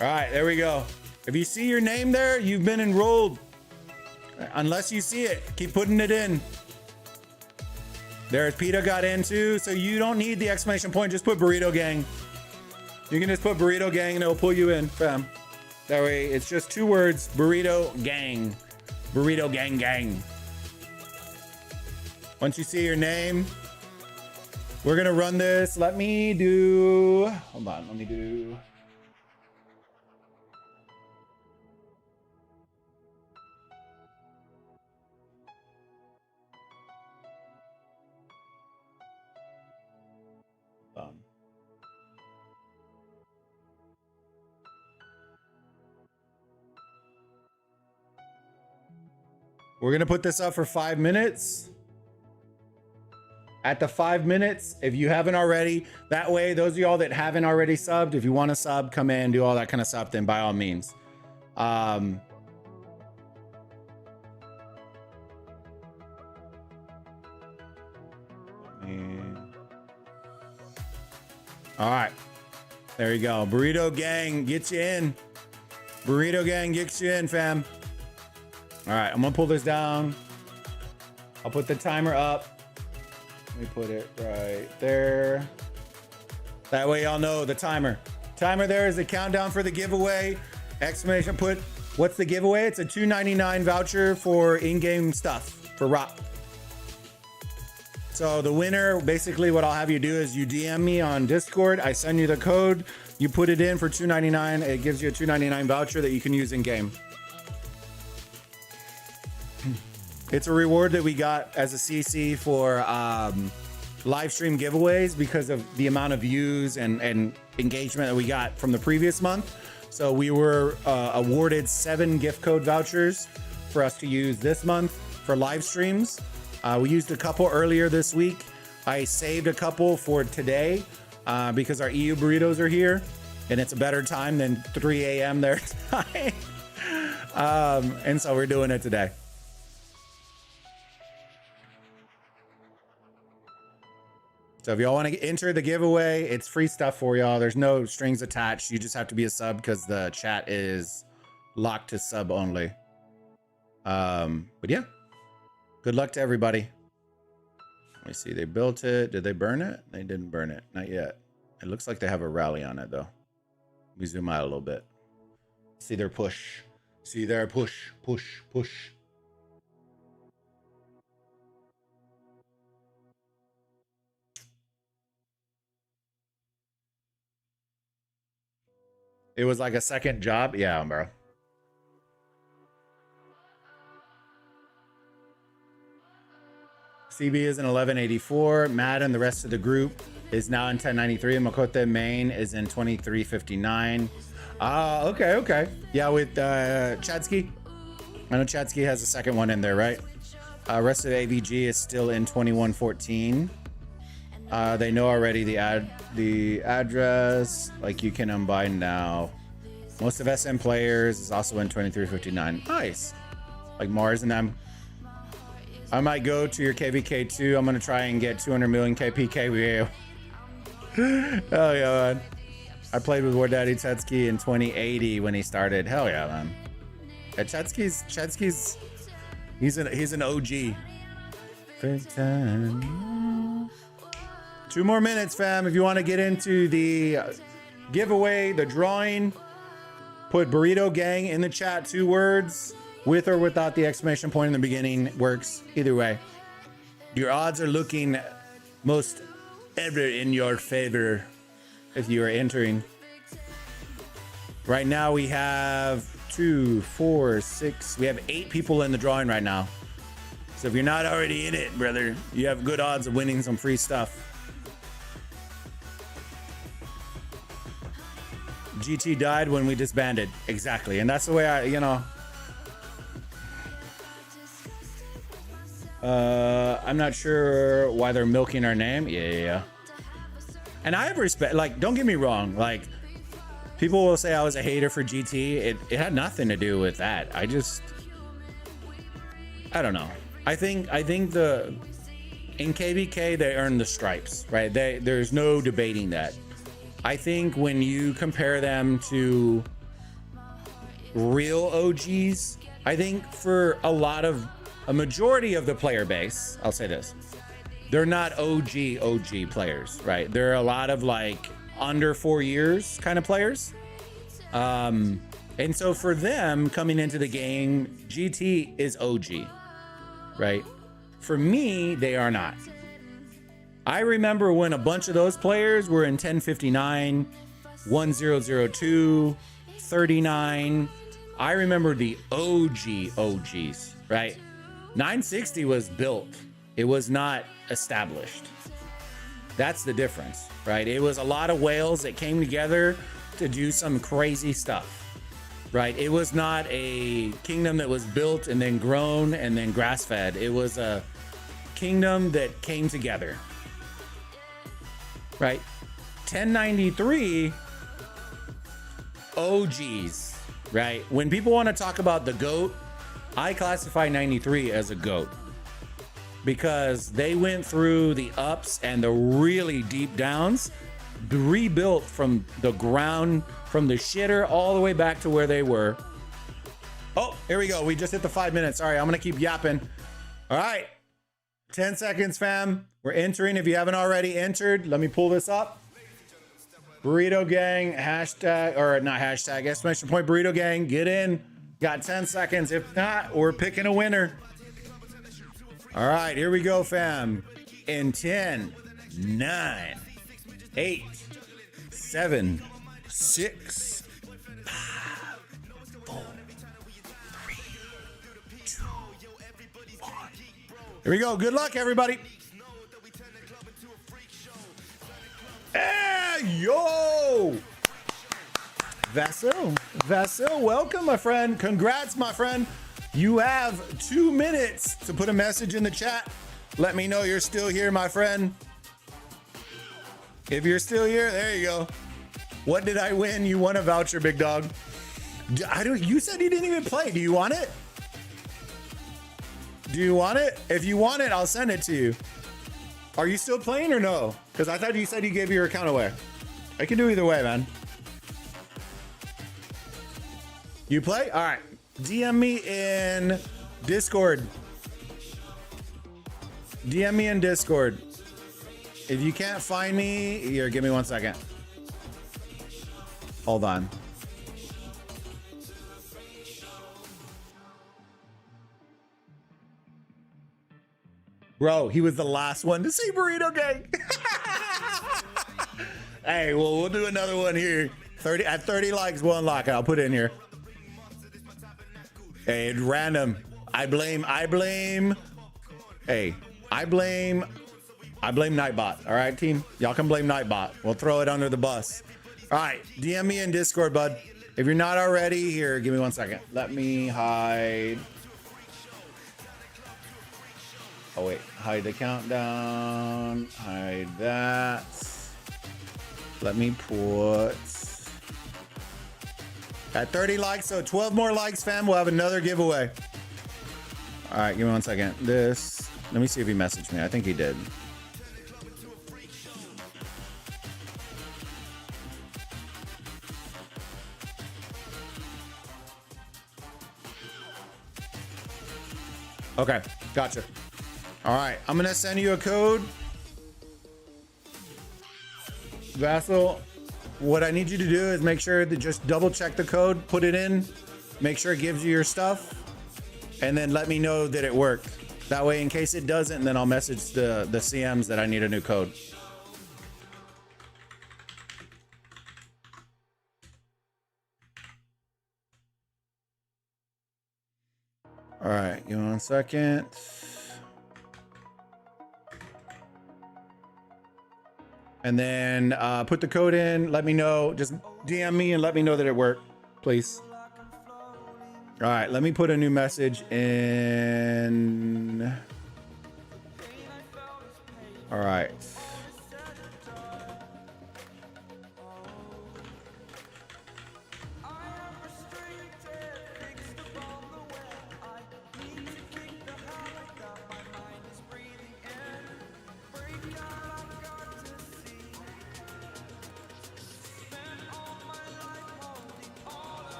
All right, there we go. If you see your name there, you've been enrolled. Unless you see it, keep putting it in. There's PETA got in too, so you don't need the exclamation point. Just put Burrito Gang. You can just put Burrito Gang and it'll pull you in, fam. That way, it's just 2 words, Burrito Gang. Burrito Gang Gang. Once you see your name, we're gonna run this. Let me do. We're gonna put this up for 5 minutes. At the 5 minutes, if you haven't already, that way, those of y'all that haven't already subbed, if you want to sub, come in, do all that kind of stuff, then by all means. All right, there you go. Burrito Gang, get you in. Burrito Gang gets you in, fam. All right, I'm gonna pull this down. I'll put the timer up. Let me put it right there. That way y'all know the timer. Timer there is the countdown for the giveaway. Exclamation put, what's the giveaway? It's a $2.99 voucher for in-game stuff for Rock. So the winner, basically what I'll have you do is you DM me on Discord. I send you the code. You put it in for $2.99. It gives you a $2.99 voucher that you can use in game. It's a reward that we got as a CC for live stream giveaways because of the amount of views and engagement that we got from the previous month. So we were awarded 7 gift code vouchers for us to use this month for live streams. We used a couple earlier this week. I saved a couple for today because our EU burritos are here and it's a better time than 3 a.m. their time. And so we're doing it today. So if y'all want to enter the giveaway, it's free stuff for y'all. There's no strings attached. You just have to be a sub because the chat is locked to sub only. But yeah, good luck to everybody. Let me see. They built it. Did they burn it? They didn't burn it. Not yet. It looks like they have a rally on it though. Let me zoom out a little bit. See their push. See their push, push, push. It was like a second job. Yeah, bro. CB is in 1184. Matt and the rest of the group is now in 1093. And Makote main is in 2359. Okay. Yeah, with Chadsky. I know Chadsky has a second one in there, right? Rest of AVG is still in 2114. They know already the address. Like you can unbind now. Most of SM players is also in 2359. Nice. Like Mars and them. I might go to your KVK too. I'm gonna try and get 200 million KPK. Hell yeah, man. I played with War Daddy Chetsky in 2080 when he started. Hell yeah, man. Yeah, Chetsky's he's an OG. 2 more minutes, fam. If you want to get into the giveaway, the drawing, put Burrito Gang in the chat. 2 words, with or without the exclamation point in the beginning. Works either way. Your odds are looking most ever in your favor if you are entering. Right now we have 2, 4, 6. We have 8 people in the drawing right now. So if you're not already in it, brother, you have good odds of winning some free stuff. GT died when we disbanded. Exactly. And that's the way I'm not sure why they're milking our name. Yeah. And I have respect, like, don't get me wrong, like, people will say I was a hater for GT. It had nothing to do with that. I don't know. I think in KVK they earned the stripes, right? There's no debating that. I think when you compare them to real OGs, I think for a majority of the player base, I'll say this, they're not OG players, right? There are a lot of like under 4 years kind of players. And so for them coming into the game, GT is OG, right? For me, they are not. I remember when a bunch of those players were in 1059, 1002, 39. I remember the OGs, right? 960 was built. It was not established. That's the difference, right? It was a lot of whales that came together to do some crazy stuff, right? It was not a kingdom that was built and then grown and then grass-fed. It was a kingdom that came together, right? 1093 OGs, right? When people want to talk about the GOAT, I classify 93 as a GOAT because they went through the ups and the really deep downs, rebuilt from the ground, from the shitter all the way back to where they were. Oh, here we go. We just hit the 5 minutes. Sorry, I'm going to keep yapping. All right. 10 seconds, fam. We're entering. If you haven't already entered, let me pull this up. Burrito Gang, hashtag, or not hashtag, exclamation point Burrito Gang. Get in. Got 10 seconds. If not, we're picking a winner. All right, here we go, fam. In 10, 9, 8, 7, 6, 5, 4, 3, 2, 1. Here we go. Good luck, everybody. Hey, yo! Vasil, welcome, my friend. Congrats, my friend. You have 2 minutes to put a message in the chat. Let me know you're still here, my friend. If you're still here, there you go. What did I win? You won a voucher, big dog. You said you didn't even play. Do you want it? Do you want it? If you want it, I'll send it to you. Are you still playing or no? Because I thought you said you gave your account away. I can do either way, man. You play? All right. DM me in Discord. DM me in Discord. If you can't find me, here, give me 1 second. Hold on. Bro, he was the last one to see Burrito Gang. Hey, well, we'll do another one here. 30 likes, we'll unlock it. I'll put it in here. Hey, it's random. I blame Nightbot. All right, team? Y'all can blame Nightbot. We'll throw it under the bus. All right, DM me in Discord, bud. If you're not already here, give me 1 second. Let me hide. Oh, wait. Hide the countdown. Hide that. Let me put... At 30 likes, so 12 more likes, fam. We'll have another giveaway. All right, give me 1 second. This... Let me see if he messaged me. I think he did. Okay, gotcha. All right, I'm gonna send you a code. Vassal, what I need you to do is make sure to just double check the code, put it in, make sure it gives you your stuff, and then let me know that it worked. That way, in case it doesn't, then I'll message the CMs that I need a new code. All right, give me 1 second. And then put the code in, let me know, just DM me and let me know that it worked, please. All right, let me put a new message in. All right.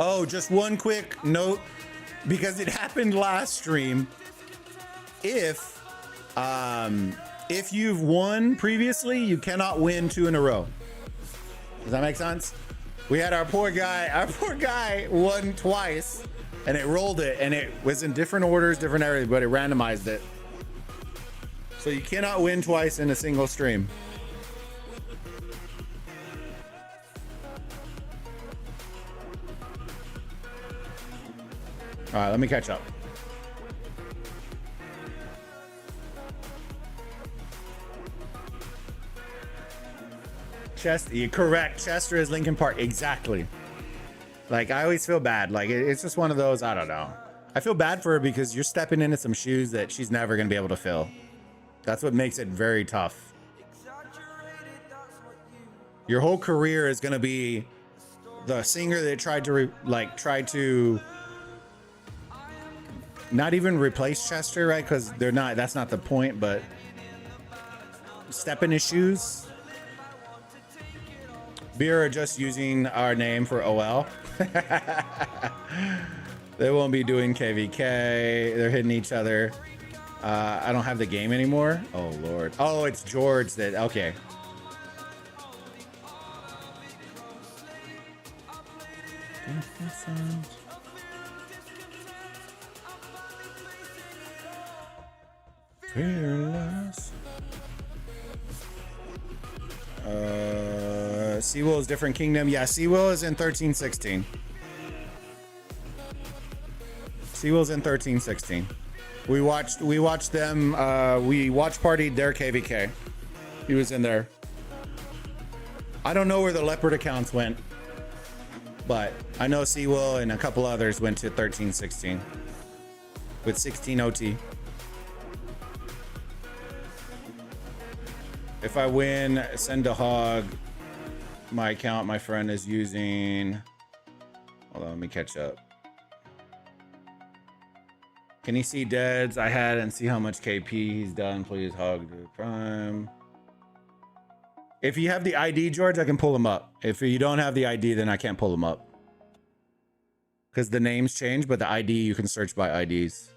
Oh, just one quick note, because it happened last stream. If you've won previously, you cannot win 2 in a row. Does that make sense? We had our poor guy won twice, and it rolled it, and it was in different orders, different areas, but it randomized it. So you cannot win twice in a single stream. All right, let me catch up. You're correct. Chester is Lincoln Park. Exactly. Like, I always feel bad. Like, it's just one of those, I don't know. I feel bad for her because you're stepping into some shoes that she's never going to be able to fill. That's what makes it very tough. Your whole career is going to be the singer that tried to not even replace Chester, right? Because they're not, that's not the point, but step in his shoes. Beer are just using our name for OL. They won't be doing KVK. They're hitting each other. I don't have the game anymore. Oh, Lord. Oh, it's George that, okay. Fearless. Seawell is different kingdom. Yeah, Seawell is in 1316. Seawell's in 1316. We watched them. We watch partied their KVK. He was in there. I don't know where the leopard accounts went, but I know Seawell and a couple others went to 1316 with 16 OT. If I win, send a hog. My account my friend is using. Hold on, let me catch up. Can he see deads I had and see how much KP he's done? Please hog the prime. If you have the ID, George, I can pull him up. If you don't have the ID, then I can't pull him up. Because the names change, but the ID, you can search by IDs.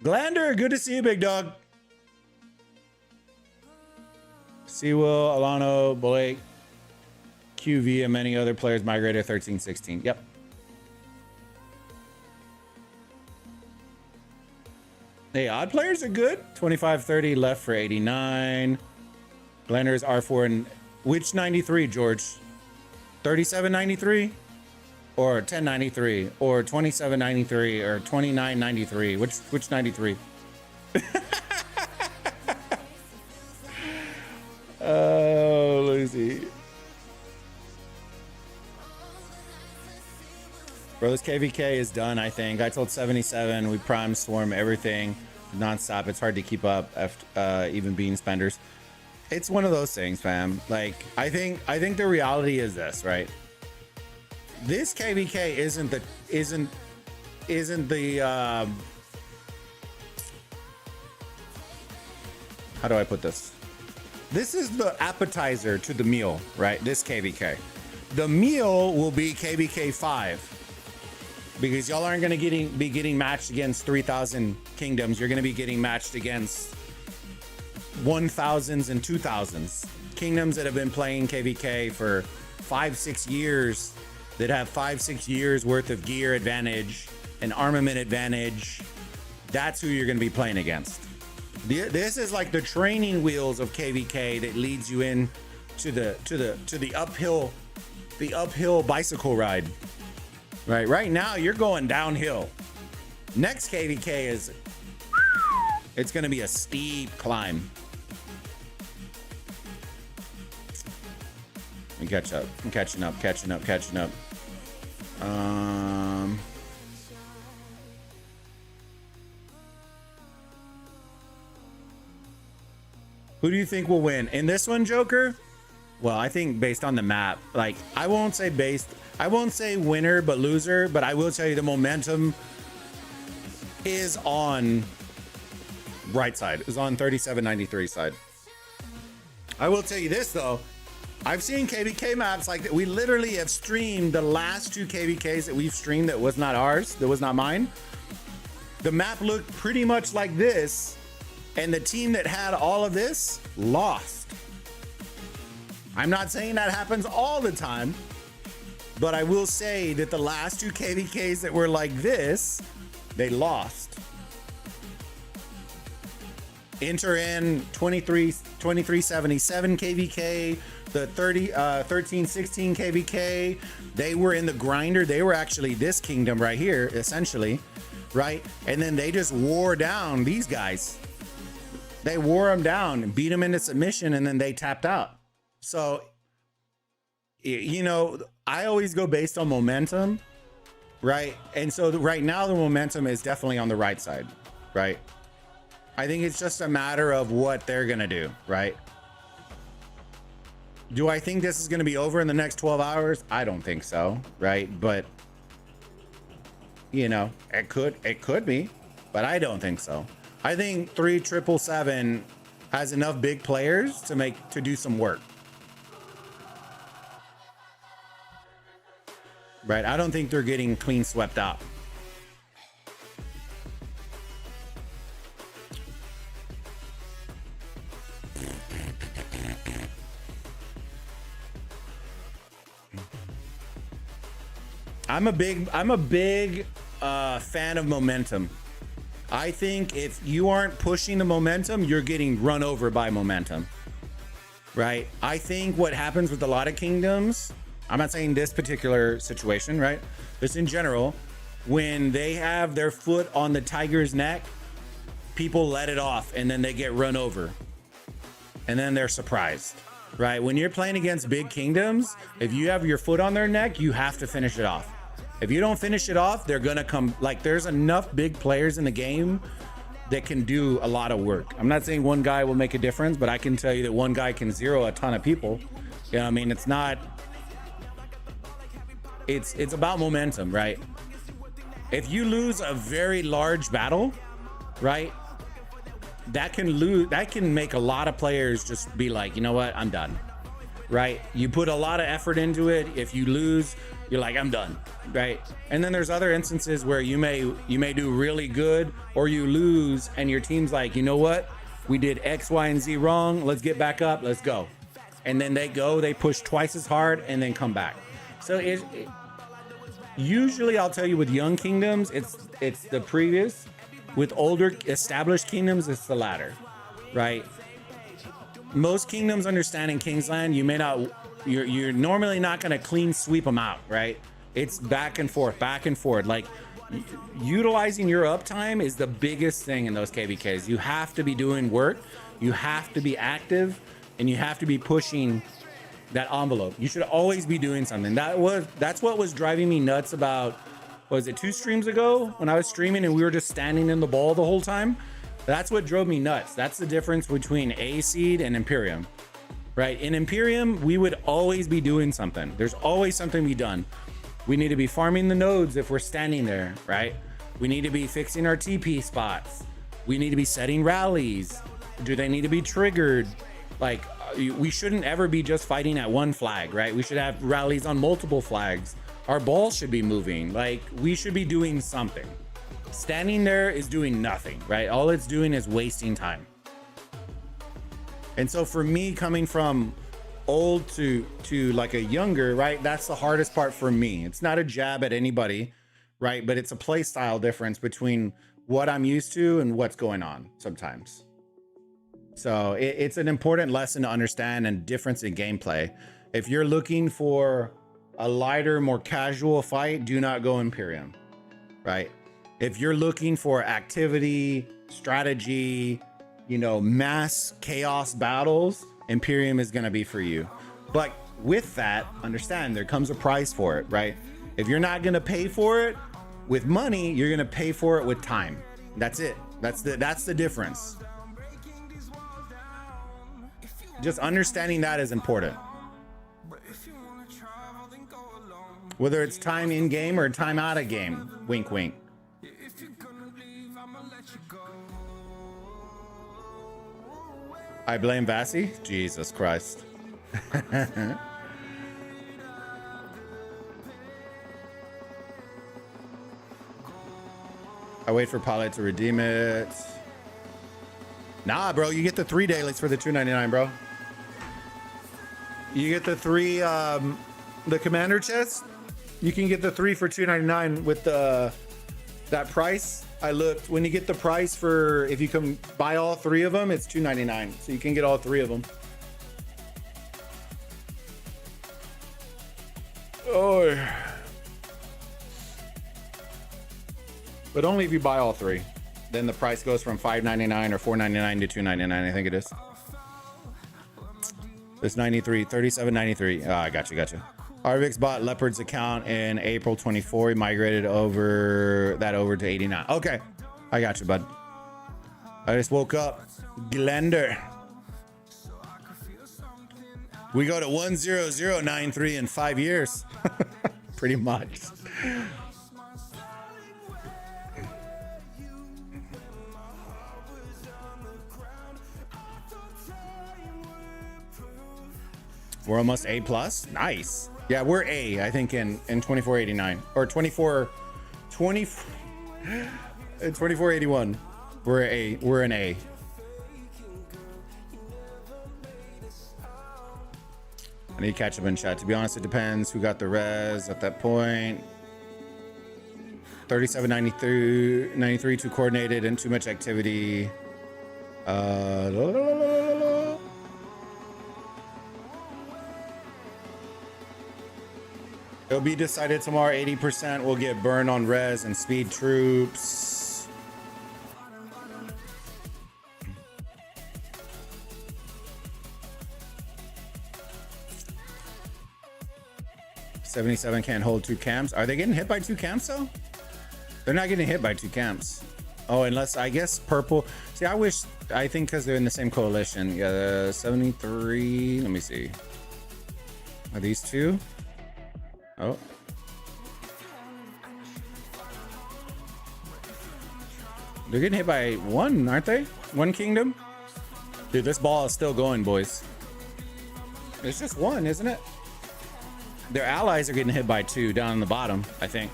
Glander, good to see you, big dog. Sewell, Alano, Blake, QV, and many other players migrated 1316. Yep. Hey, odd players are good. 2530 left for 89. Glender's R4 and which 93, George? 3793 or 1093 or 2793 or 2993? Which 93? Oh, Lucy. Bro, this KVK is done, I think. I told 77 we prime swarm everything nonstop. It's hard to keep up after, even being spenders. It's one of those things, fam. Like, I think the reality is this, right? This KVK isn't the how do I put this? This is the appetizer to the meal, right? This KVK. The meal will be KVK 5 because y'all aren't going to be getting matched against 3,000 kingdoms. You're going to be getting matched against 1,000s and 2,000s. Kingdoms that have been playing KVK for 5-6 years, that have 5-6 years worth of gear advantage and armament advantage. That's who you're going to be playing against. This is like the training wheels of KVK that leads you in to the uphill bicycle ride. Right now you're going downhill. Next KVK it's going to be a steep climb. Let me catch up. I'm catching up. Who do you think will win in this one, Joker? Well, I think based on the map, like I won't say winner but loser, but I will tell you the momentum is on right side, is on 3793 side. I will tell you this though, I've seen KVK maps like that. We literally have streamed the last 2 KVKs that we've streamed that was not ours, that was not mine. The map looked pretty much like this, and the team that had all of this lost. I'm not saying that happens all the time, but I will say that the last 2 KVKs that were like this, they lost. Enter in 2377 KVK, the 1316 KVK. They were in the grinder. They were actually this kingdom right here, essentially, right? And then they just wore down these guys. They wore them down and beat them into submission, and then they tapped out. So, you know, I always go based on momentum, right? And so right now the momentum is definitely on the right side, right? I think it's just a matter of what they're going to do, right? Do I think this is going to be over in the next 12 hours? I don't think so, right? But, you know, it could be, but I don't think so. I think 3777 has enough big players to do some work. Right? I don't think they're getting clean swept out. I'm a big fan of momentum. I think if you aren't pushing the momentum, you're getting run over by momentum, right? I think what happens with a lot of kingdoms, I'm not saying this particular situation, right? Just in general, when they have their foot on the tiger's neck, people let it off and then they get run over. And then they're surprised, right? When you're playing against big kingdoms, if you have your foot on their neck, you have to finish it off. If you don't finish it off, they're gonna come. Like, there's enough big players in the game that can do a lot of work. I'm not saying one guy will make a difference, but I can tell you that one guy can zero a ton of people. You know what I mean? It's not, it's about momentum, right? If you lose a very large battle, right, that can make a lot of players just be like, you know what, I'm done, right? You put a lot of effort into it. If you lose, you're like, I'm done, right? And then there's other instances where you may do really good, or you lose and your team's like, you know what, we did X, Y, and Z wrong, let's get back up, let's go. And then they push twice as hard and then come back. So usually, I'll tell you, with young kingdoms, it's the previous. With older established kingdoms, it's the latter, right? Most kingdoms understand in Kingsland, you're normally not going to clean sweep them out, right? It's back and forth. Like, utilizing your uptime is the biggest thing in those KVKs. You have to be doing work, you have to be active, and you have to be pushing that envelope. You should always be doing something. That's what was driving me nuts about, was it 2 streams ago when I was streaming and we were just standing in the ball the whole time? That's what drove me nuts. That's the difference between A Seed and Imperium, right? In Imperium, we would always be doing something. There's always something to be done. We need to be farming the nodes if we're standing there, right? We need to be fixing our TP spots. We need to be setting rallies. Do they need to be triggered? Like, we shouldn't ever be just fighting at one flag, right? We should have rallies on multiple flags. Our ball should be moving. Like, we should be doing something. Standing there is doing nothing, right? All it's doing is wasting time. And so for me, coming from old to like a younger, right, that's the hardest part for me. It's not a jab at anybody, right? But it's a play style difference between what I'm used to and what's going on sometimes. So it's an important lesson to understand, and difference in gameplay. If you're looking for a lighter, more casual fight, do not go Imperium, right? If you're looking for activity, strategy, you know, mass chaos battles, Imperium is going to be for you. But with that, understand there comes a price for it, right? If you're not going to pay for it with money, you're going to pay for it with time. That's it. That's the difference. Just understanding that is important. Whether it's time in game or time out of game, wink, wink. I blame Vasi? Jesus Christ. I wait for Pilot to redeem it. Nah, bro, you get the 3 dailies for the $2.99, bro. You get the 3, the commander chest. You can get the 3 for $2.99 with that price. I looked, when you get the price for, if you can buy all 3 of them, it's $2.99. So you can get all 3 of them. Oh, but only if you buy all 3. Then the price goes from $5.99 or $4.99 to $2.99, I think it is. It's 93, 37.93. Oh, I got you. Arvix bought Leopard's account in April 24. He migrated over to 89. Okay, I got you, bud. I just woke up. Glender. We go to 10093 in 5 years. Pretty much. We're almost A plus. Nice. Yeah, we're A, I think, in 2489 or 2481. We're A. We're an A. I need to catch up in chat. To be honest, it depends who got the res at that point. 3793, too coordinated and too much activity. It'll be decided tomorrow. 80% will get burned on res and speed troops. $77 can't hold 2 camps. Are they getting hit by 2 camps though? They're not getting hit by 2 camps. Oh, unless, I guess purple. See, I think because they're in the same coalition. Yeah, 73. Let me see. Are these 2? Oh. They're getting hit by 1, aren't they? 1 kingdom? Dude, this ball is still going, boys. It's just 1, isn't it? Their allies are getting hit by 2 down on the bottom, I think.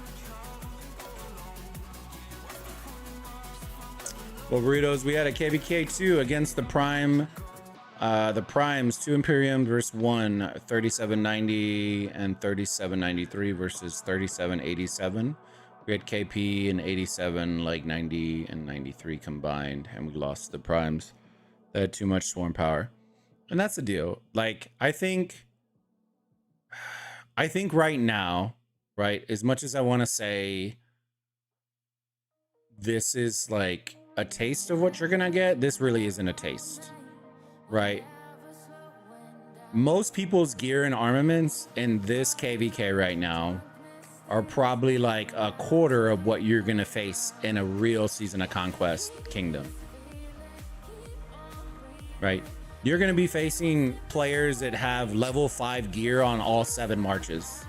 Well, Burritos, we had a KVK 2 against the Prime. The Primes, 2 Imperium versus 1, 3790 and 3793 versus 3787. We had KP and 87, like 90 and 93 combined, and we lost the Primes. They had too much swarm power. And that's the deal. Like, I think right now, right, as much as I want to say this is like a taste of what you're gonna get, this really isn't a taste. Right, most people's gear and armaments in this KVK right now are probably like a quarter of what you're gonna face in a real Season of Conquest kingdom. Right, you're gonna be facing players that have level 5 gear on all 7 marches.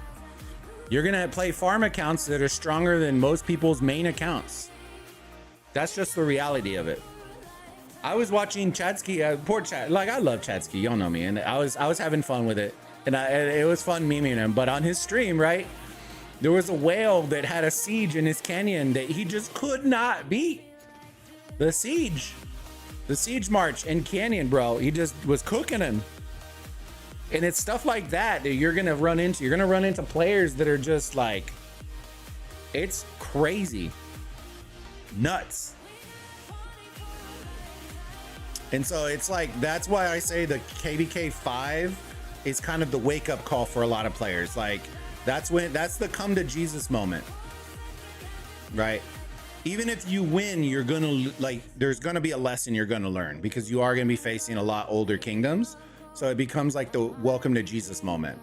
You're gonna play farm accounts that are stronger than most people's main accounts. That's just the reality of it. I was watching Chadsky, poor Chad, like I love Chadsky, y'all know me, and I was having fun with it, and it was fun memeing him. But on his stream, right, there was a whale that had a siege in his canyon that he just could not beat. The siege march in canyon, bro. He just was cooking him. And it's stuff like that you're gonna run into. You're gonna run into players that are just like, it's crazy, nuts. And so it's like, that's why I say the KVK 5 is kind of the wake up call for a lot of players. Like, that's the come to Jesus moment, right? Even if you win, you're gonna, like, there's gonna be a lesson you're gonna learn, because you are gonna be facing a lot older kingdoms. So it becomes like the welcome to Jesus moment.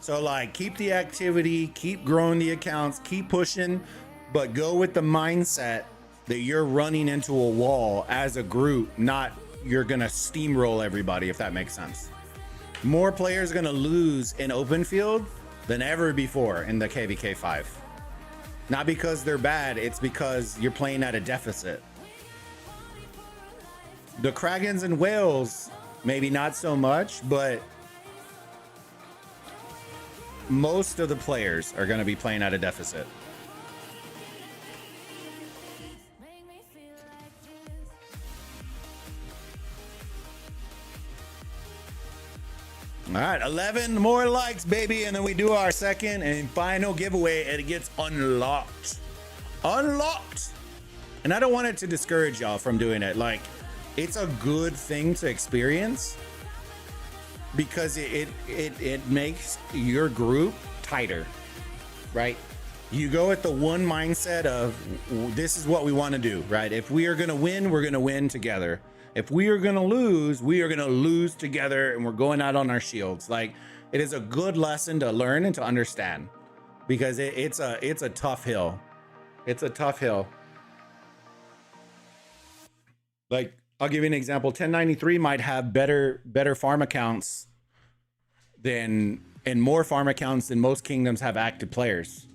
So like, keep the activity, keep growing the accounts, keep pushing, but go with the mindset that you're running into a wall as a group, not you're gonna steamroll everybody, if that makes sense. More players are gonna lose in open field than ever before in the KVK 5. Not because they're bad, it's because you're playing at a deficit. The Kragans and Whales maybe not so much, but most of the players are going to be playing at a deficit. All right, 11 more likes, baby, and then we do our second and final giveaway, and it gets unlocked. Unlocked! And I don't want it to discourage y'all from doing it. Like, it's a good thing to experience because it makes your group tighter, right? You go with the one mindset of this is what we want to do, right? If we are going to win, we're going to win together. If we are going to lose, we are going to lose together, and we're going out on our shields. Like, it is a good lesson to learn and to understand because it's a tough hill. It's a tough hill. Like, I'll give you an example. 1093 might have better farm accounts and more farm accounts than most kingdoms have active players.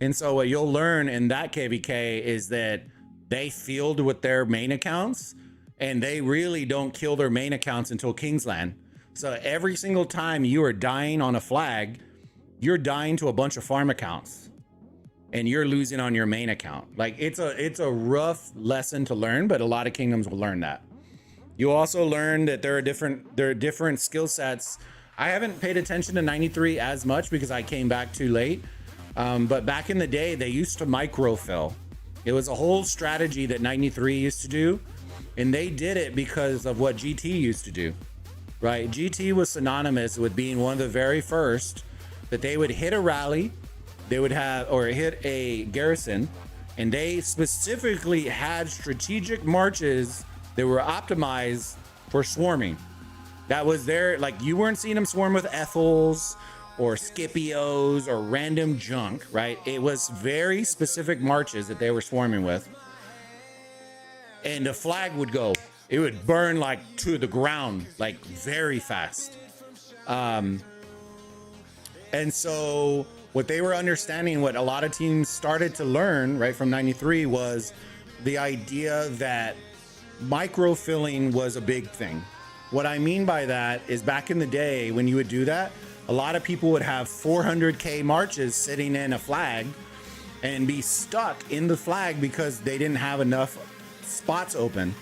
And so what you'll learn in that KVK is that they field with their main accounts, and they really don't kill their main accounts until Kingsland. So every single time you are dying on a flag, you're dying to a bunch of farm accounts and you're losing on your main account. Like, it's a rough lesson to learn, but a lot of kingdoms will learn that. You also learn that there are different skill sets. I haven't paid attention to 93 as much because I came back too late. But back in the day, they used to microfill. It was a whole strategy that 93 used to do. And they did it because of what GT used to do, right? GT was synonymous with being one of the very first that they would hit a rally, they would have, or hit a garrison, and they specifically had strategic marches that were optimized for swarming. That was their, like, you weren't seeing them swarm with Ethels or Scipios or random junk, right? It was very specific marches that they were swarming with. And the flag would go, it would burn like to the ground, like very fast. And so what they were understanding, what a lot of teams started to learn right from 93 was the idea that microfilling was a big thing. What I mean by that is back in the day when you would do that, a lot of people would have 400K marches sitting in a flag and be stuck in the flag because they didn't have enough spots open.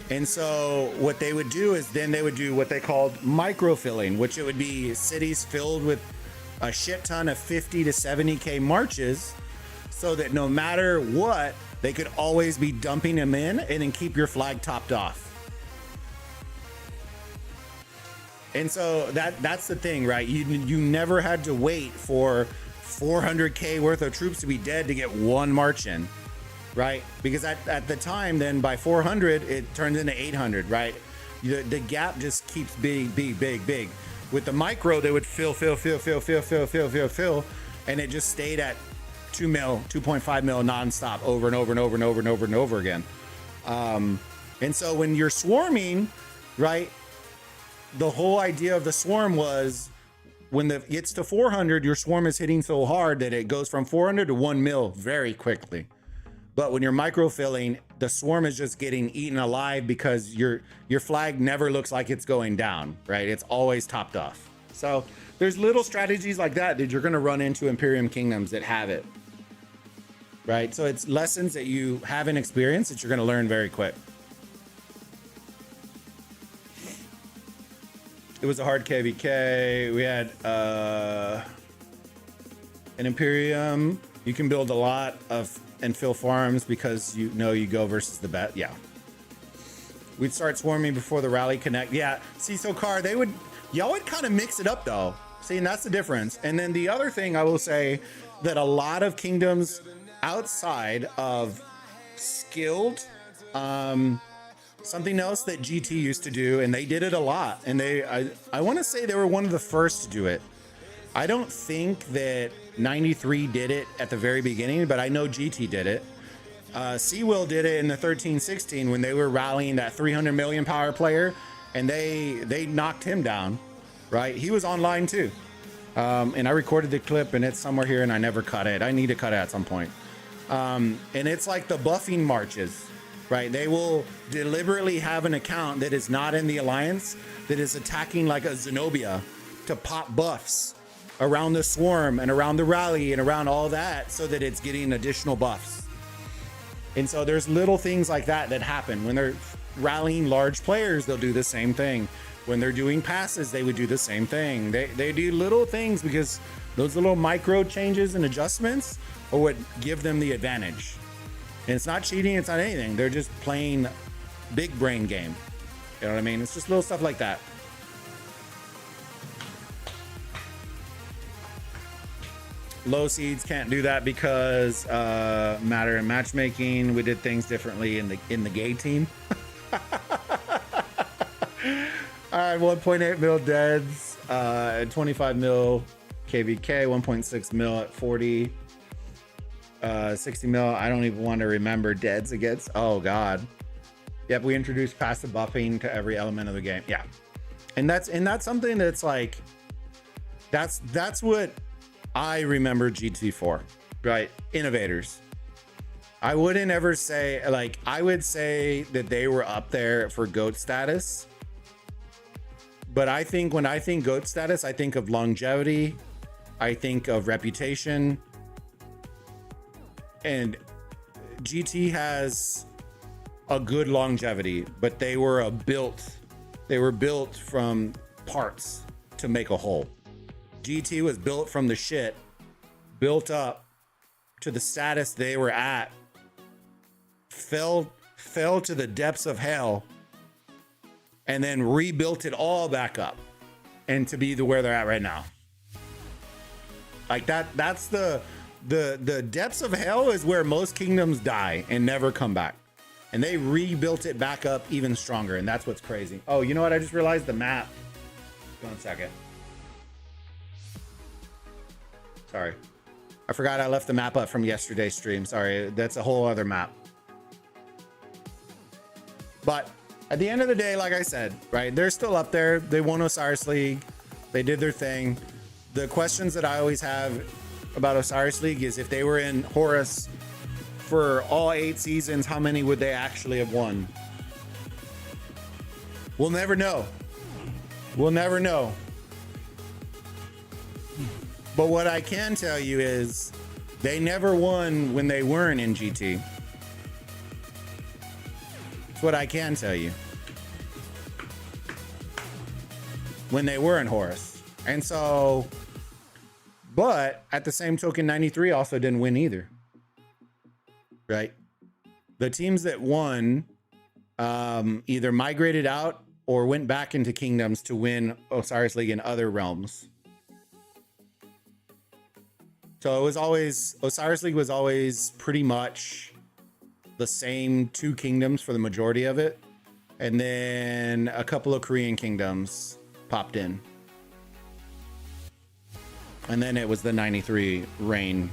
And so what they would do is then they would do what they called microfilling, which it would be cities filled with a shit ton of 50 to 70K marches so that no matter what, they could always be dumping them in and then keep your flag topped off. And so that's the thing, right? You never had to wait for 400K worth of troops to be dead to get one march in. Right? Because at the time, then by 400, it turns into 800, right? The gap just keeps being big. With the micro, they would fill, and it just stayed at 2 mil, 2.5 mil nonstop over and over again. And so when you're swarming, right, the whole idea of the swarm was when it gets to 400, your swarm is hitting so hard that it goes from 400 to 1 mil very quickly. But when you're microfilling, the swarm is just getting eaten alive because your flag never looks like it's going down, right? It's always topped off. So there's little strategies like that you're going to run into Imperium kingdoms that have it, right? So it's lessons that you haven't experienced that you're going to learn very quick. It was a hard KVK. We had an Imperium. You can build a lot of and fill farms because you know you go versus the bet. Yeah. We'd start swarming before the rally connect. Yeah. See, so Car, y'all would kind of mix it up though. See, and that's the difference. And then the other thing I will say that a lot of kingdoms outside of skilled, something else that GT used to do, and they did it a lot. And I want to say they were one of the first to do it. I don't think that 93 did it at the very beginning, but I know GT did it. Seawill did it in the 13-16 when they were rallying that 300 million power player, and they knocked him down, right? He was online too. And I recorded the clip, and it's somewhere here, and I never cut it. I need to cut it at some point. And it's like the buffing marches. right? They will deliberately have an account that is not in the alliance that is attacking like a Zenobia to pop buffs around the swarm and around the rally and around all that so that it's getting additional buffs. And so there's little things like that that happen. When they're rallying large players, they'll do the same thing. When they're doing passes, they would do the same thing. They do little things because those little micro changes and adjustments are what give them the advantage. And it's not cheating, it's not anything. They're just playing big brain game. You know what I mean? It's just little stuff like that. Low seeds can't do that because matter in matchmaking. We did things differently in the gay team. All right, 1.8 mil deads, 25 mil KVK, 1.6 mil at 40, 60 mil. I don't even want to remember deads against. Oh God. Yep, we introduced passive buffing to every element of the game. Yeah, and that's something that's like, that's what I remember GT for, right? Innovators. I wouldn't ever say, like, I would say that they were up there for GOAT status. But I think when I think GOAT status, I think of longevity. I think of reputation. And GT has a good longevity, but they were built from parts to make a whole. GT was built from the shit, built up to the status they were at, fell to the depths of hell, and then rebuilt it all back up and to be where they're at right now. Like that's the depths of hell is where most kingdoms die and never come back. And they rebuilt it back up even stronger, and that's what's crazy. Oh, you know what? I just realized the map. Hold on a second. Sorry. I forgot I left the map up from yesterday's stream. Sorry, that's a whole other map. But at the end of the day, like I said, right, they're still up there. They won Osiris League. They did their thing. The questions that I always have about Osiris League is if they were in Horus for all 8 seasons, how many would they actually have won? We'll never know. We'll never know. But what I can tell you is they never won when they weren't in GT. That's what I can tell you. When they were in Horus. And so, but at the same token, 93 also didn't win either. Right? The teams that won either migrated out or went back into kingdoms to win Osiris League in other realms. So it was always, Osiris League was always pretty much the same 2 kingdoms for the majority of it. And then a couple of Korean kingdoms popped in. And then it was the 93 reign.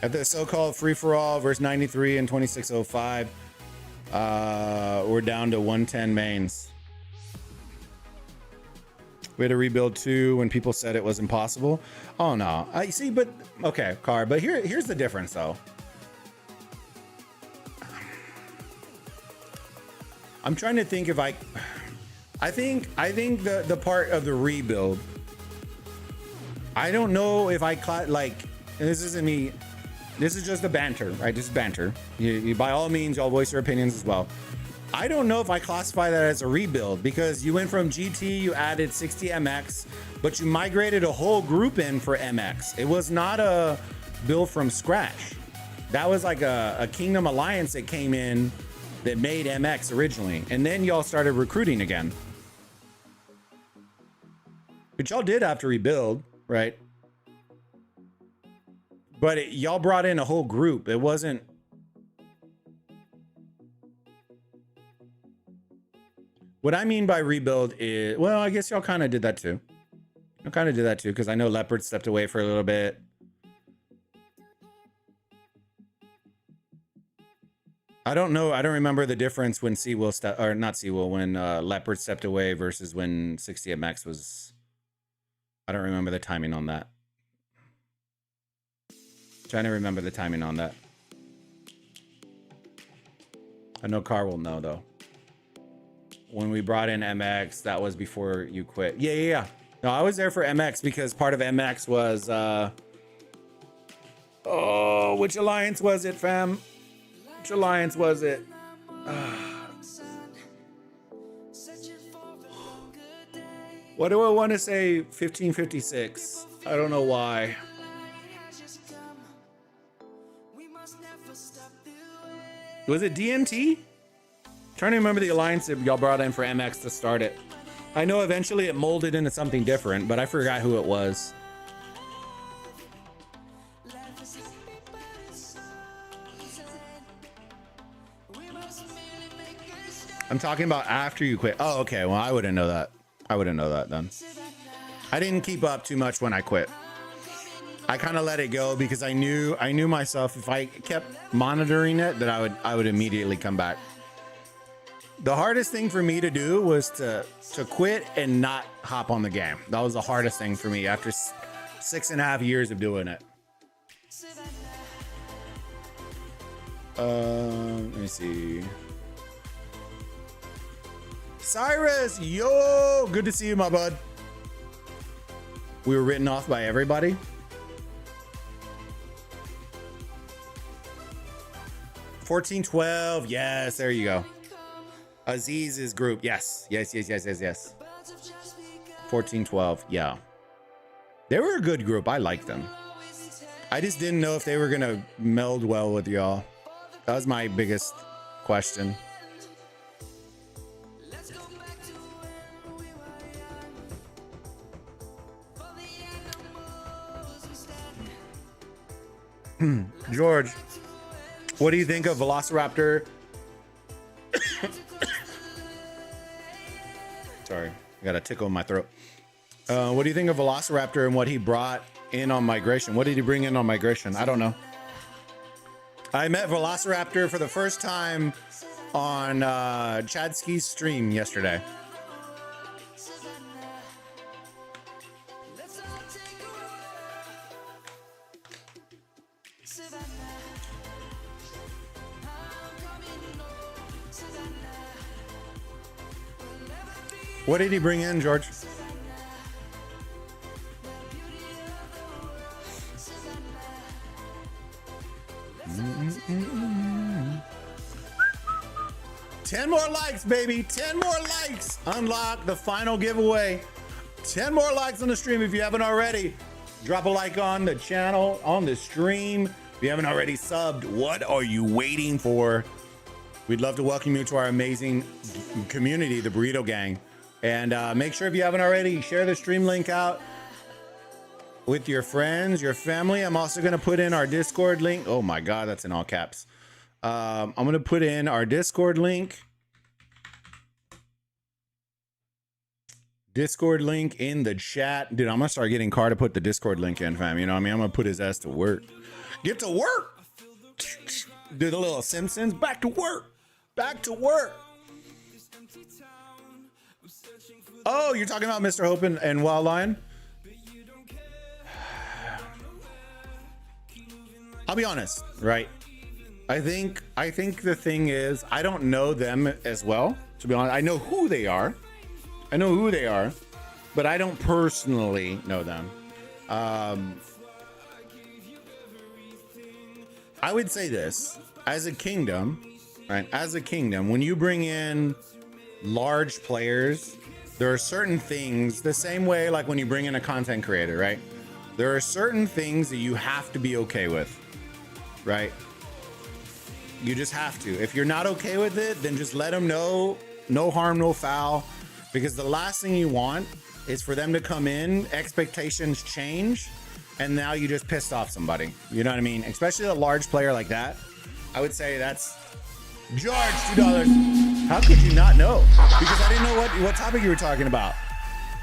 At the so-called free-for-all versus 93 and 2605, we're down to 110 mains. We had to rebuild 2 when people said it was impossible. Oh no, I see, but okay, Car. But here's the difference, though. I'm trying to think if I think the part of the rebuild. I don't know if I like. And this isn't me. This is just a banter, right? This is banter. You by all means, y'all voice your opinions as well. I don't know if I classify that as a rebuild because you went from GT, you added 60 MX, but you migrated a whole group in for MX. It was not a build from scratch. That was like a Kingdom Alliance that came in that made MX originally. And then y'all started recruiting again. But y'all did have to rebuild, right? But y'all brought in a whole group. It wasn't... What I mean by rebuild is, well, I guess y'all kind of did that too. Y'all kind of did that too, because I know Leopard stepped away for a little bit. I don't know. I don't remember the difference when when Leopard stepped away versus when 60MX was. I don't remember the timing on that. Trying to remember the timing on that. I know Car will know though. When we brought in MX, that was before you quit. Yeah. No, I was there for MX because part of MX was oh, which alliance was it, fam? Which alliance was it? What do I want to say? 1556. I don't know why. Was it DMT? Trying to remember the alliance that y'all brought in for MX to start it. I know eventually it molded into something different, but I forgot who it was. I'm talking about after you quit. Oh, okay. Well, I wouldn't know that. I wouldn't know that then. I didn't keep up too much when I quit. I kind of let it go because I knew myself. If I kept monitoring it, that I would immediately come back. The hardest thing for me to do was to quit and not hop on the game. That was the hardest thing for me after 6.5 years of doing it. Let me see. Cyrus, yo, good to see you, my bud. We were written off by everybody. $14.12. Yes, there you go. Aziz's group. Yes. $14.12. Yeah. They were a good group. I liked them. I just didn't know if they were going to meld well with y'all. That was my biggest question. George, what do you think of Velociraptor? Sorry, I got a tickle in my throat. What do you think of Velociraptor and what he brought in on migration? What did he bring in on migration? I don't know. I met Velociraptor for the first time on Chadski's stream yesterday. What did he bring in, George? Mm-mm-mm. 10 more likes, baby. 10 more likes. Unlock the final giveaway. 10 more likes on the stream if you haven't already. Drop a like on the channel, on the stream. If you haven't already subbed, what are you waiting for? We'd love to welcome you to our amazing community, the Burrito Gang. And make sure if you haven't already, share the stream link out with your friends, your family. I'm also going to put in our Discord link. Oh my God, that's in all caps. I'm going to put in our Discord link. Discord link in the chat. Dude, I'm going to start getting Car to put the Discord link in, fam. You know what I mean? I'm going to put his ass to work. Get to work. Do the little Simpsons. Back to work. Back to work. Oh, you're talking about Mr. Hope and Wild Lion? I'll be honest, right? I think the thing is, I don't know them as well, to be honest. I know who they are. But I don't personally know them. I would say this, as a kingdom, right? As a kingdom, when you bring in large players, there are certain things, the same way like when you bring in a content creator, right? There are certain things that you have to be okay with, right? You just have to. If you're not okay with it, then just let them know, no harm, no foul, because the last thing you want is for them to come in, expectations change, and now you just pissed off somebody. You know what I mean? Especially a large player like that. I would say that's George, $2. How could you not know? Because I didn't know what topic you were talking about.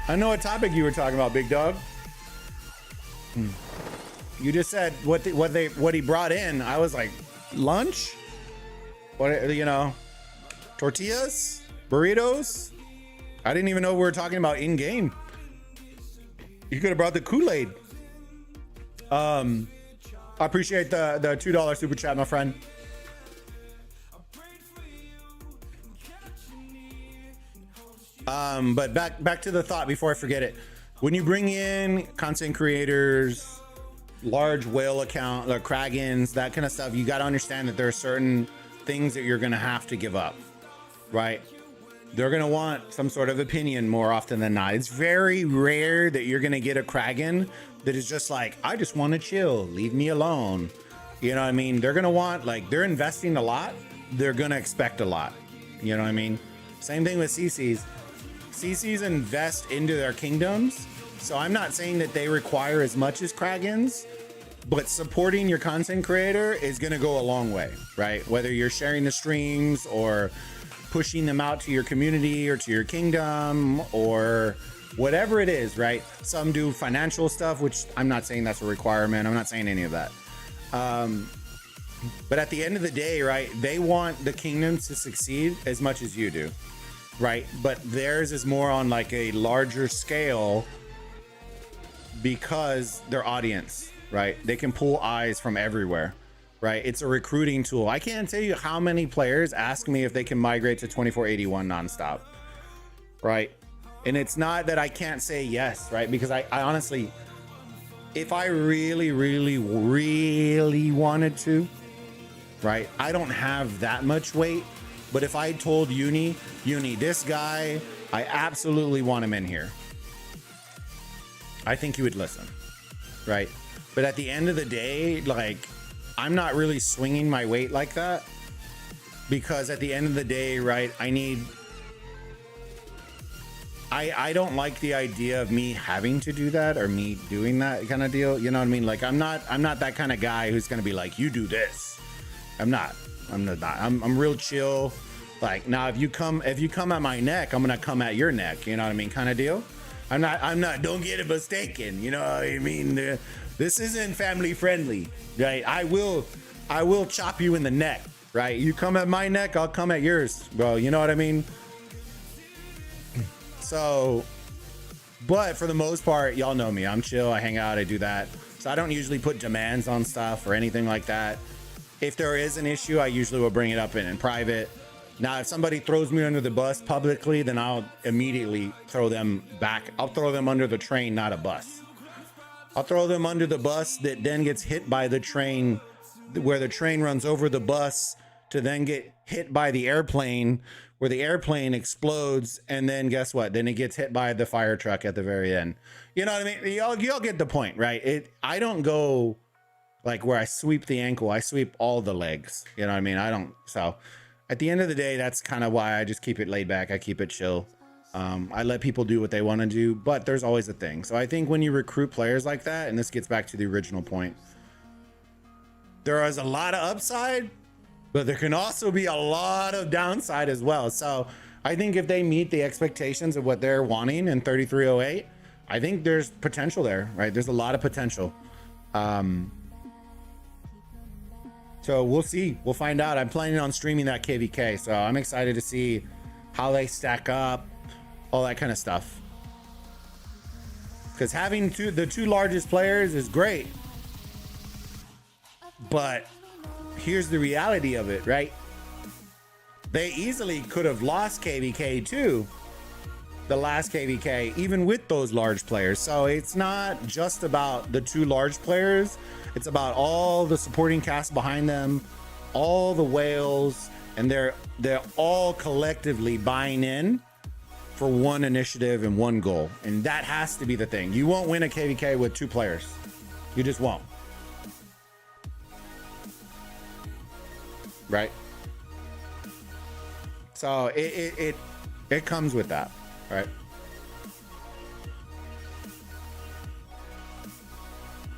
I know what topic you were talking about, big dog. You just said what he brought in. I was like, lunch? What, you know, tortillas, burritos? I didn't even know we were talking about in game. You could have brought the Kool-Aid. I appreciate the $2 super chat, my friend. But back to the thought before I forget it. When you bring in content creators, large whale account, or Kragans, that kind of stuff, you got to understand that there are certain things that you're going to have to give up, right? They're going to want some sort of opinion more often than not. It's very rare that you're going to get a Kragan that is just like, I just want to chill, leave me alone. You know what I mean? They're going to want, like, they're investing a lot. They're going to expect a lot. You know what I mean? Same thing with CCs. CCs invest into their kingdoms. So I'm not saying that they require as much as Kragans, but supporting your content creator is going to go a long way, right? Whether you're sharing the streams or pushing them out to your community or to your kingdom or whatever it is, right? Some do financial stuff, which I'm not saying that's a requirement. I'm not saying any of that. But at the end of the day, right, they want the kingdoms to succeed as much as you do, right? But theirs is more on like a larger scale because their audience, right? They can pull eyes from everywhere, right? It's a recruiting tool. I can't tell you how many players ask me if they can migrate to 2481 nonstop, right? And it's not that I can't say yes, right? Because I honestly, if I really wanted to, right? I don't have that much weight, but if I told Uni, this guy, I absolutely want him in here, I think you would listen, right? But at the end of the day, like, I'm not really swinging my weight like that, because at the end of the day, right, I don't like the idea of me having to do that or me doing that kind of deal. You know what I mean? Like, I'm not that kind of guy who's going to be like, you do this. I'm real chill. Like, now if you come at my neck, I'm going to come at your neck. You know what I mean? Kind of deal. I'm not, don't get it mistaken. You know what I mean? This isn't family friendly, right? I will chop you in the neck, right? You come at my neck, I'll come at yours, bro. You know what I mean? So, but for the most part, y'all know me. I'm chill. I hang out. I do that. So I don't usually put demands on stuff or anything like that. If there is an issue, I usually will bring it up in private. Now, if somebody throws me under the bus publicly, then I'll immediately throw them back. I'll throw them under the train, not a bus. I'll throw them under the bus that then gets hit by the train, where the train runs over the bus to then get hit by the airplane, where the airplane explodes, and then guess what? Then it gets hit by the fire truck at the very end. You know what I mean? Y'all get the point, right? I don't go like where I sweep the ankle. I sweep all the legs. You know what I mean? I don't. So at the end of the day, that's kind of why I just keep it laid back. I keep it chill. I let people do what they want to do, but there's always a thing. So I think when you recruit players like that, and this gets back to the original point, there is a lot of upside, but there can also be a lot of downside as well. So I think if they meet the expectations of what they're wanting in 3308, I think there's potential there, right? There's a lot of potential. So we'll see. We'll find out. I'm planning on streaming that KVK, so I'm excited to see how they stack up, all that kind of stuff. Because having the two largest players is great, but here's the reality of it, right? They easily could have lost KVK too, the last KVK, even with those large players. So it's not just about the two large players. It's about all the supporting cast behind them, all the whales, and they're all collectively buying in for one initiative and one goal. And that has to be the thing. You won't win a KVK with two players. You just won't. Right? So it comes with that, right?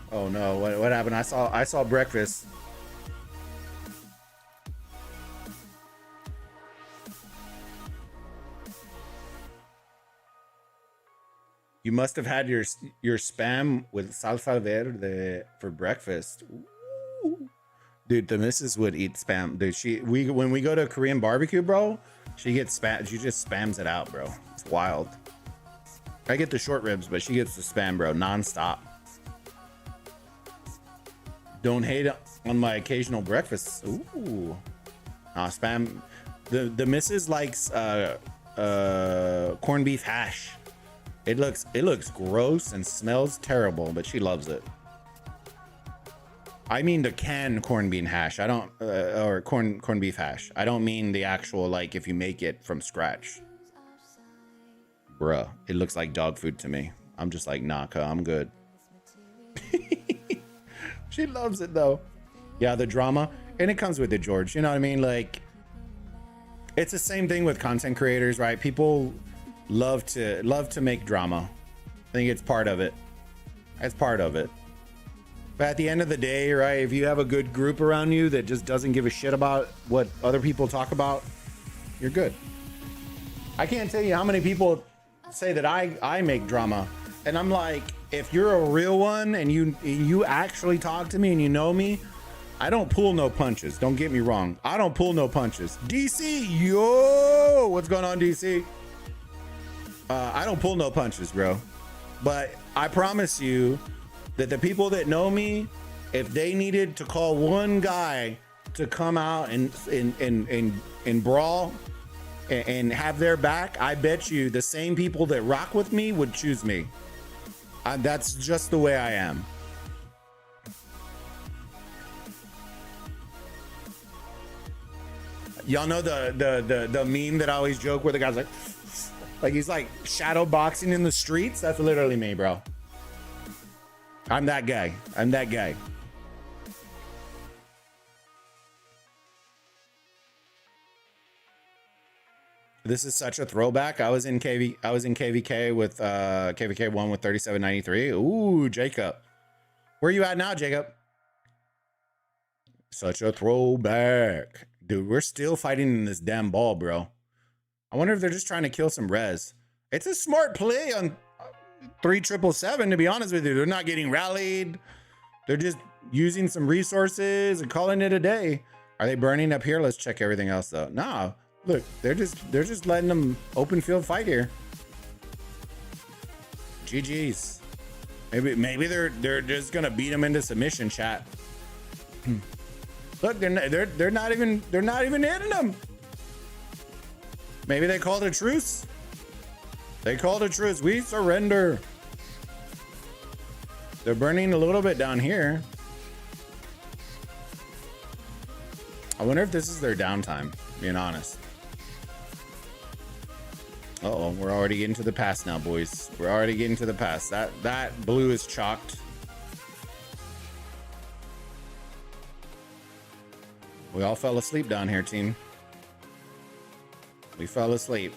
Oh no, what happened? I saw breakfast. You must have had your spam with salsa verde for breakfast. Ooh. Dude, the missus would eat spam. Dude, when we go to a Korean barbecue, bro, she gets spam. She just spams it out, bro. It's wild. I get the short ribs, but she gets the spam, bro, nonstop. Don't hate on my occasional breakfast. Ooh. Spam. The missus likes corned beef hash. It looks gross and smells terrible, but she loves it. I mean the canned corned beef hash. I don't or corned beef hash. I don't mean the actual, like, if you make it from scratch. Bruh, it looks like dog food to me. I'm just like, nah, I'm good. She loves it though. Yeah, the drama, and it comes with it, George. You know what I mean? Like, it's the same thing with content creators, right? People love to make drama. I think it's part of it. It's part of it. But at the end of the day, right, if you have a good group around you that just doesn't give a shit about what other people talk about, you're good. I can't tell you how many people say that I make drama, and I'm like, if you're a real one and you actually talk to me and you know me, I don't pull no punches. Don't get me wrong. I don't pull no punches. DC, yo, what's going on, DC? I don't pull no punches, bro. But I promise you that the people that know me, if they needed to call one guy to come out and brawl and have their back, I bet you the same people that rock with me would choose me. That's just the way I am. Y'all know the meme that I always joke where the guy's like he's like shadow boxing in the streets? That's literally me, bro. I'm that guy. I'm that guy. This is such a throwback. I was in KVK with KVK 1 with 3793. Ooh, Jacob. Where you at now, Jacob? Such a throwback. Dude, we're still fighting in this damn ball, bro. I wonder if they're just trying to kill some res. It's a smart play on 3777, to be honest with you. They're not getting rallied. They're just using some resources and calling it a day. Are they burning up here? Let's check everything else though. Nah, look, they're just letting them open field fight here. GG's. Maybe they're just gonna beat them into submission, chat. Look, they're not even hitting them. Maybe they called a truce. They called a truce. We surrender. They're burning a little bit down here. I wonder if this is their downtime, being honest. Uh-oh, we're already getting to the pass now, boys. We're already getting to the pass. That blue is chalked. We all fell asleep down here, team. We fell asleep.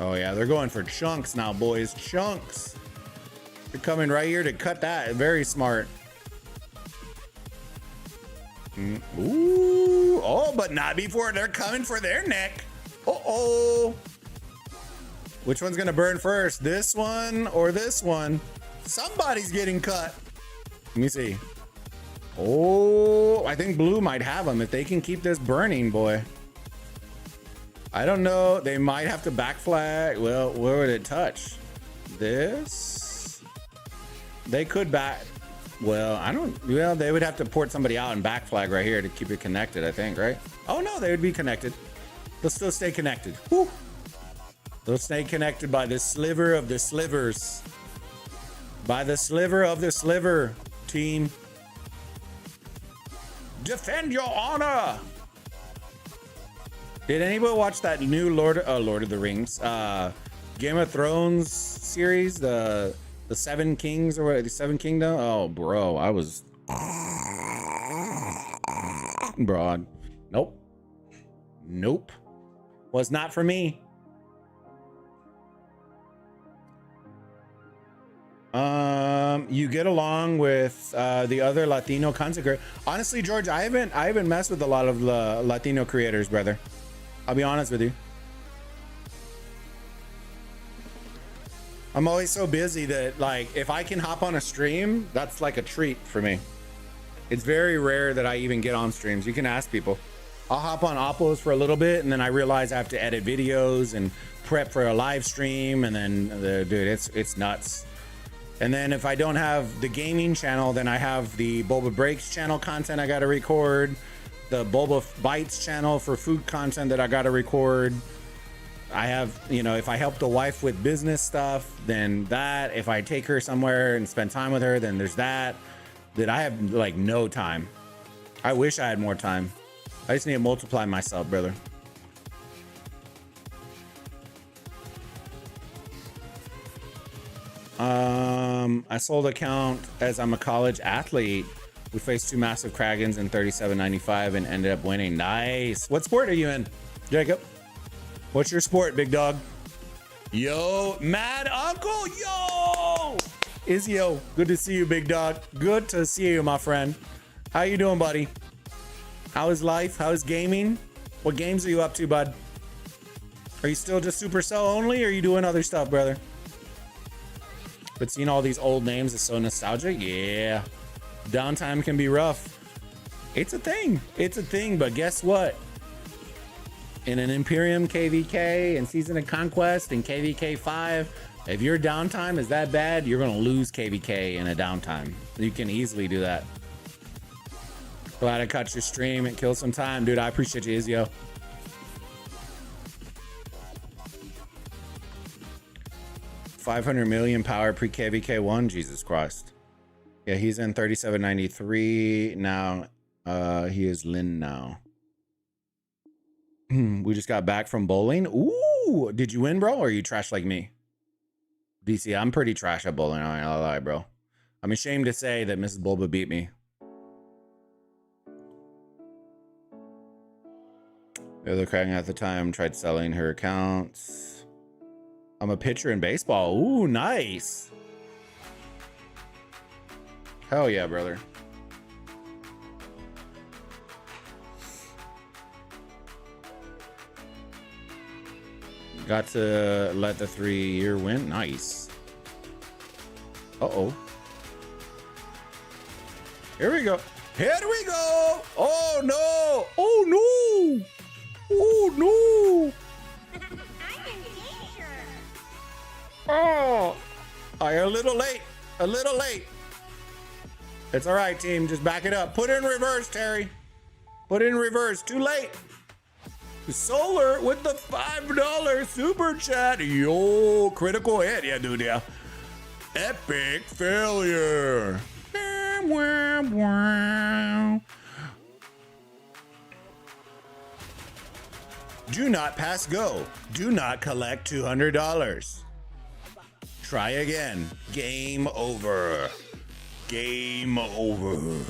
Oh yeah, they're going for chunks now, boys. Chunks. They're coming right here to cut that. Very smart. Ooh. Oh, but not before they're coming for their neck. Uh-oh. Which one's gonna burn first? This one or this one? Somebody's getting cut. Let me see. Oh, I think blue might have them if they can keep this burning, boy. I don't know. They might have to back flag. Well, where would it touch? This? They could back. Well, I don't. Well, they would have to port somebody out and back flag right here to keep it connected, I think, right? Oh, no, they would be connected. They'll still stay connected. Whew. They'll stay connected by the sliver of the slivers. By the sliver of the sliver, team. Defend your honor. Did anybody watch that new Lord of the Rings, Game of Thrones series, the Seven Kings or what, the Seven Kingdom? Oh, bro, I was broad. Nope. Was not for me. You get along with the other Latino content creators. Honestly, George, I haven't messed with a lot of Latino creators, brother. I'll be honest with you. I'm always so busy that, like, if I can hop on a stream, that's like a treat for me. It's very rare that I even get on streams. You can ask people. I'll hop on Oppos for a little bit, and then I realize I have to edit videos and prep for a live stream, and then dude, it's nuts. And then if I don't have the gaming channel, then I have the Boba Breaks channel content I gotta record, the Boba Bites channel for food content that I gotta record. I have, you know, if I help the wife with business stuff, then that. If I take her somewhere and spend time with her, then there's that. That I have like no time. I wish I had more time. I just need to multiply myself, brother. I sold account as I'm a college athlete. We faced 2 massive Kragans in 37.95 and ended up winning. Nice. What sport are you in, Jacob? What's your sport, big dog? Yo, Mad Uncle. Yo, Izio. Good to see you, big dog. Good to see you, my friend. How you doing, buddy? How is life? How is gaming? What games are you up to, bud? Are you still just Supercell only, or are you doing other stuff, brother? But seeing all these old names is so nostalgic. Yeah. Downtime can be rough. It's a thing. It's a thing, but guess what? In an Imperium KVK and Season of Conquest and KVK 5, if your downtime is that bad, you're going to lose KVK in a downtime. You can easily do that. Glad I caught your stream and killed some time. Dude, I appreciate you, Izio. $500 million power pre-KVK1. Jesus Christ. Yeah, he's in 37.93 now. He is Lin now. We just got back from bowling. Ooh, did you win, bro? Or are you trash like me? DC, I'm pretty trash at bowling. I ain't gonna lie, bro. I'm ashamed to say that Mrs. Bulba beat me. The other Kraken at the time tried selling her accounts. I'm a pitcher in baseball. Ooh, nice. Hell yeah, brother. Got to let the 3-year win. Nice. Uh-oh. Here we go. Here we go. Oh, no. Oh, no. Oh, no. I'm in danger. Oh, you're a little late. A little late. It's all right, team. Just back it up. Put it in reverse, Terry. Put it in reverse. Too late. Solar with the $5 super chat. Yo, critical hit. Yeah, dude, yeah. Epic failure. Do not pass go. Do not collect $200. Try again. Game over. Game over.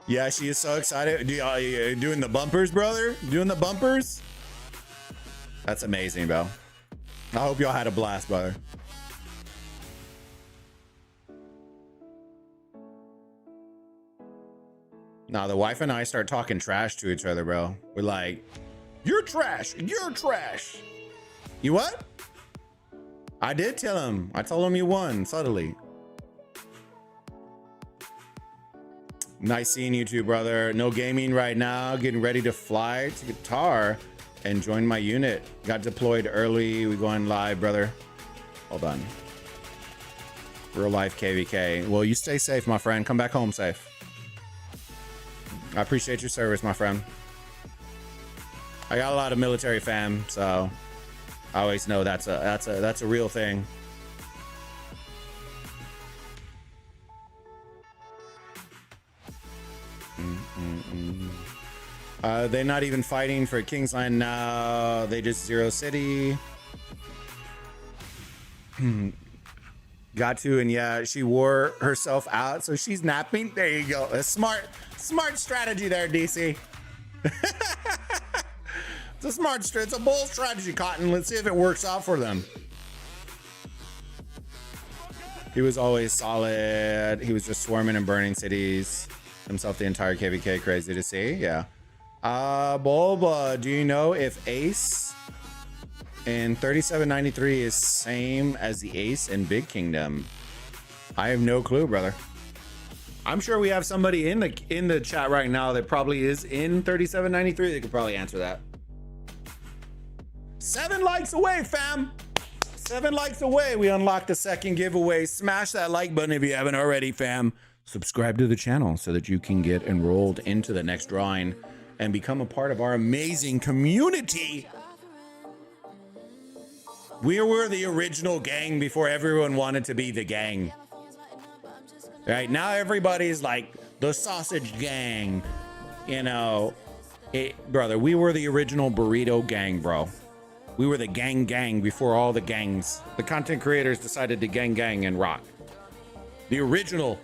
Yeah, she is so excited. Doing the bumpers, brother? Doing the bumpers? That's amazing, bro. I hope y'all had a blast, brother. Now, the wife and I start talking trash to each other, bro. We're like, you're trash. You're trash. You what? I did tell him. I told him you won, subtly. Nice seeing you too, brother. No gaming right now. Getting ready to fly to Qatar and join my unit. Got deployed early. We going live, brother. Hold on. Real life KVK. Well, you stay safe, my friend. Come back home safe. I appreciate your service, my friend. I got a lot of military fam, so I always know that's a real thing. They're not even fighting for Kingsland now. They just Zero City. Got to, and yeah, she wore herself out, so she's napping. There you go. A smart strategy there, DC. It's a bold strategy, Cotton. Let's see if it works out for them. He was always solid. He was just swarming and burning cities. Himself the entire KVK. Crazy to see. Yeah. Bulba, do you know if Ace And 3793 is same as the ace in Big Kingdom. I have no clue, brother. I'm sure we have somebody in the chat right now that probably is in 3793. They could probably answer that. 7 likes away, fam. 7 likes away. We unlocked the second giveaway. Smash that like button if you haven't already, fam. Subscribe to the channel so that you can get enrolled into the next drawing and become a part of our amazing community. We were the original gang before everyone wanted to be the gang. Right now, everybody's like the sausage gang. You know, brother, we were the original burrito gang, bro. We were the gang before all the gangs. The content creators decided to gang and rock. The original.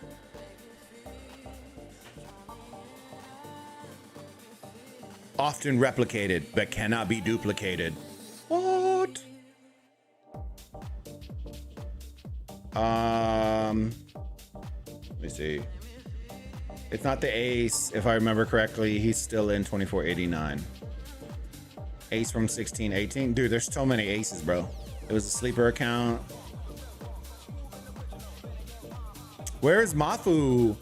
Often replicated, but cannot be duplicated. What? Let me see. It's not the ace, if I remember correctly. He's still in 2489. Ace from 1618. Dude, there's so many aces, bro. It was a sleeper account. Where is Mafu?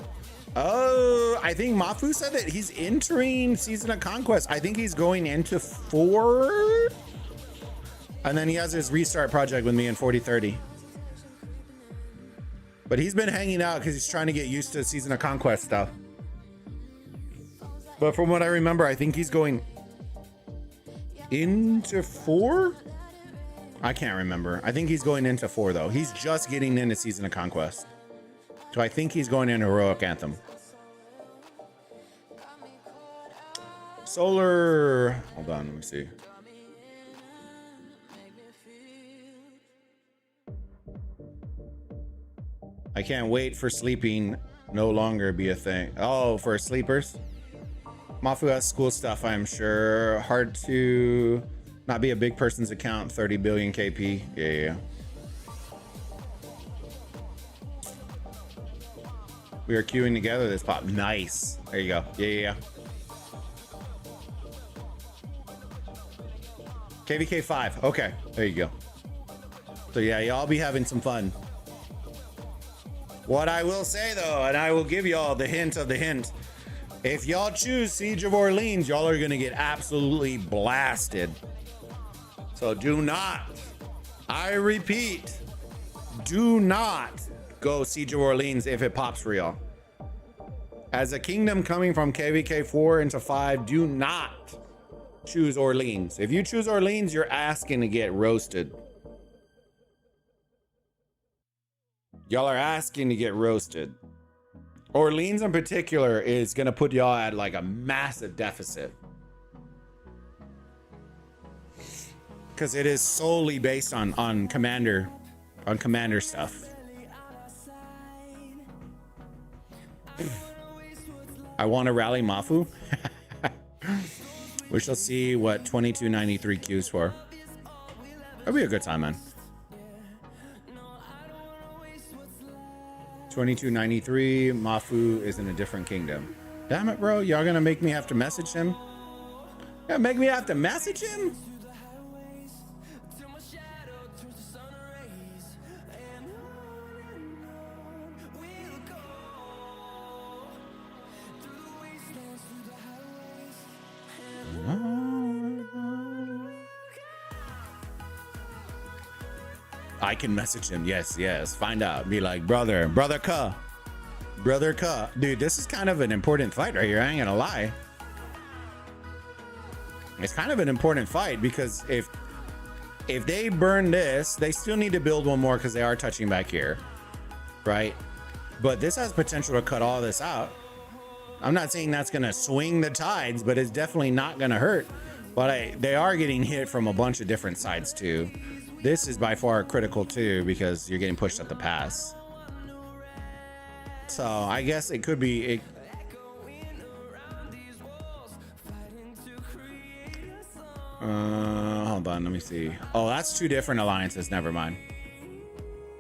Oh, I think Mafu said that he's entering Season of Conquest. I think he's going into 4. And then he has his restart project with me in 4030. But he's been hanging out because he's trying to get used to Season of Conquest stuff. But from what I remember, I think he's going into 4. I can't remember. I think he's going into 4 though. He's just getting into Season of Conquest. So I think he's going into Heroic Anthem. Solar. Hold on, let me see. I can't wait for sleeping no longer be a thing. Oh, for sleepers? Mafu has school stuff, I'm sure. Hard to not be a big person's account. 30 billion KP. Yeah. We are queuing together this pop. Nice. There you go. Yeah. KVK 5. Okay. There you go. So yeah, y'all be having some fun. What I will say though, and I will give y'all the hint of the hint. If y'all choose Siege of Orleans, y'all are gonna get absolutely blasted. So do not, I repeat, do not go Siege of Orleans if it pops for y'all. As a kingdom coming from KVK 4 into 5, do not choose Orleans. If you choose Orleans, you're asking to get roasted. Y'all are asking to get roasted. Orleans in particular is gonna put y'all at like a massive deficit. Because it is solely based on commander stuff. I want to rally Mafu. We shall see what 2293 queues for. That'll be a good time, man. 2293, Mafu is in a different kingdom. Damn it, bro. Y'all gonna make me have to message him? Yeah, make me have to message him? I can message him. Yes. Find out. Be like, brother Ka. Dude, this is kind of an important fight right here. I ain't gonna lie. It's kind of an important fight because if they burn this, they still need to build one more because they are touching back here, right? But this has potential to cut all this out. I'm not saying that's gonna swing the tides, but it's definitely not gonna hurt. But they are getting hit from a bunch of different sides too. This is by far critical too because you're getting pushed at the pass. So I guess it could be. Hold on, let me see. Oh, that's 2 different alliances. Never mind.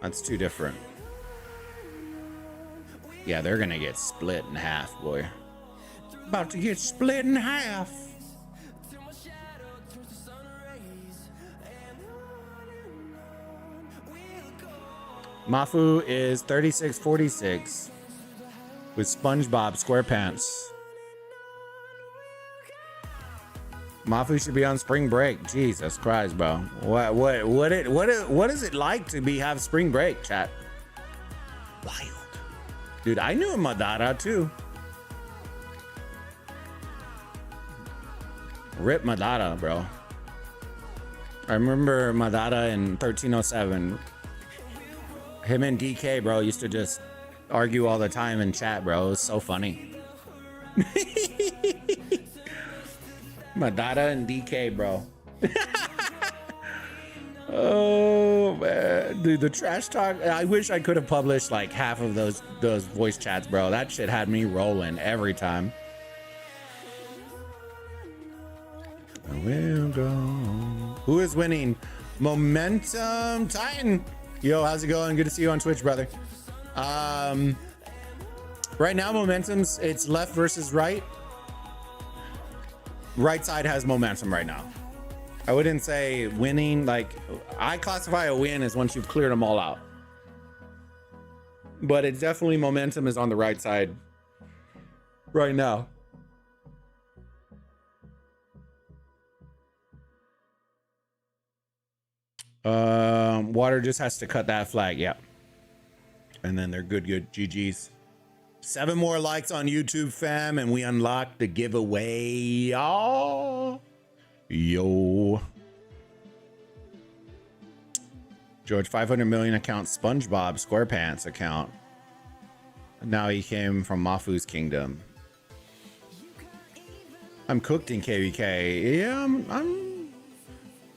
That's 2 different. Yeah, they're gonna get split in half, boy. About to get split in half. Mafu is 3646 with SpongeBob SquarePants. Mafu should be on spring break. Jesus Christ, bro. What is it like to have spring break, chat? Wild. Dude, I knew Madara too. Rip Madara, bro. I remember Madara in 1307. Him and DK, bro, used to just argue all the time in chat, bro. It was so funny. Madara and DK, bro. Oh man, dude, the trash talk. I wish I could have published like half of those voice chats, bro. That shit had me rolling every time. I will go. Who is winning? Momentum Titan. Yo, how's it going? Good to see you on Twitch, brother. Right now, momentum's it's left versus right. Right side has momentum right now. I wouldn't say winning. Like, I classify a win as once you've cleared them all out. But it's definitely momentum is on the right side right now. Water just has to cut that flag. Yep. And then they're good. GG's. 7 more likes on YouTube, fam, and we unlock the giveaway. Oh, yo. George, 500 million account, SpongeBob SquarePants account. Now he came from Mafu's kingdom. I'm cooked in KVK. Yeah,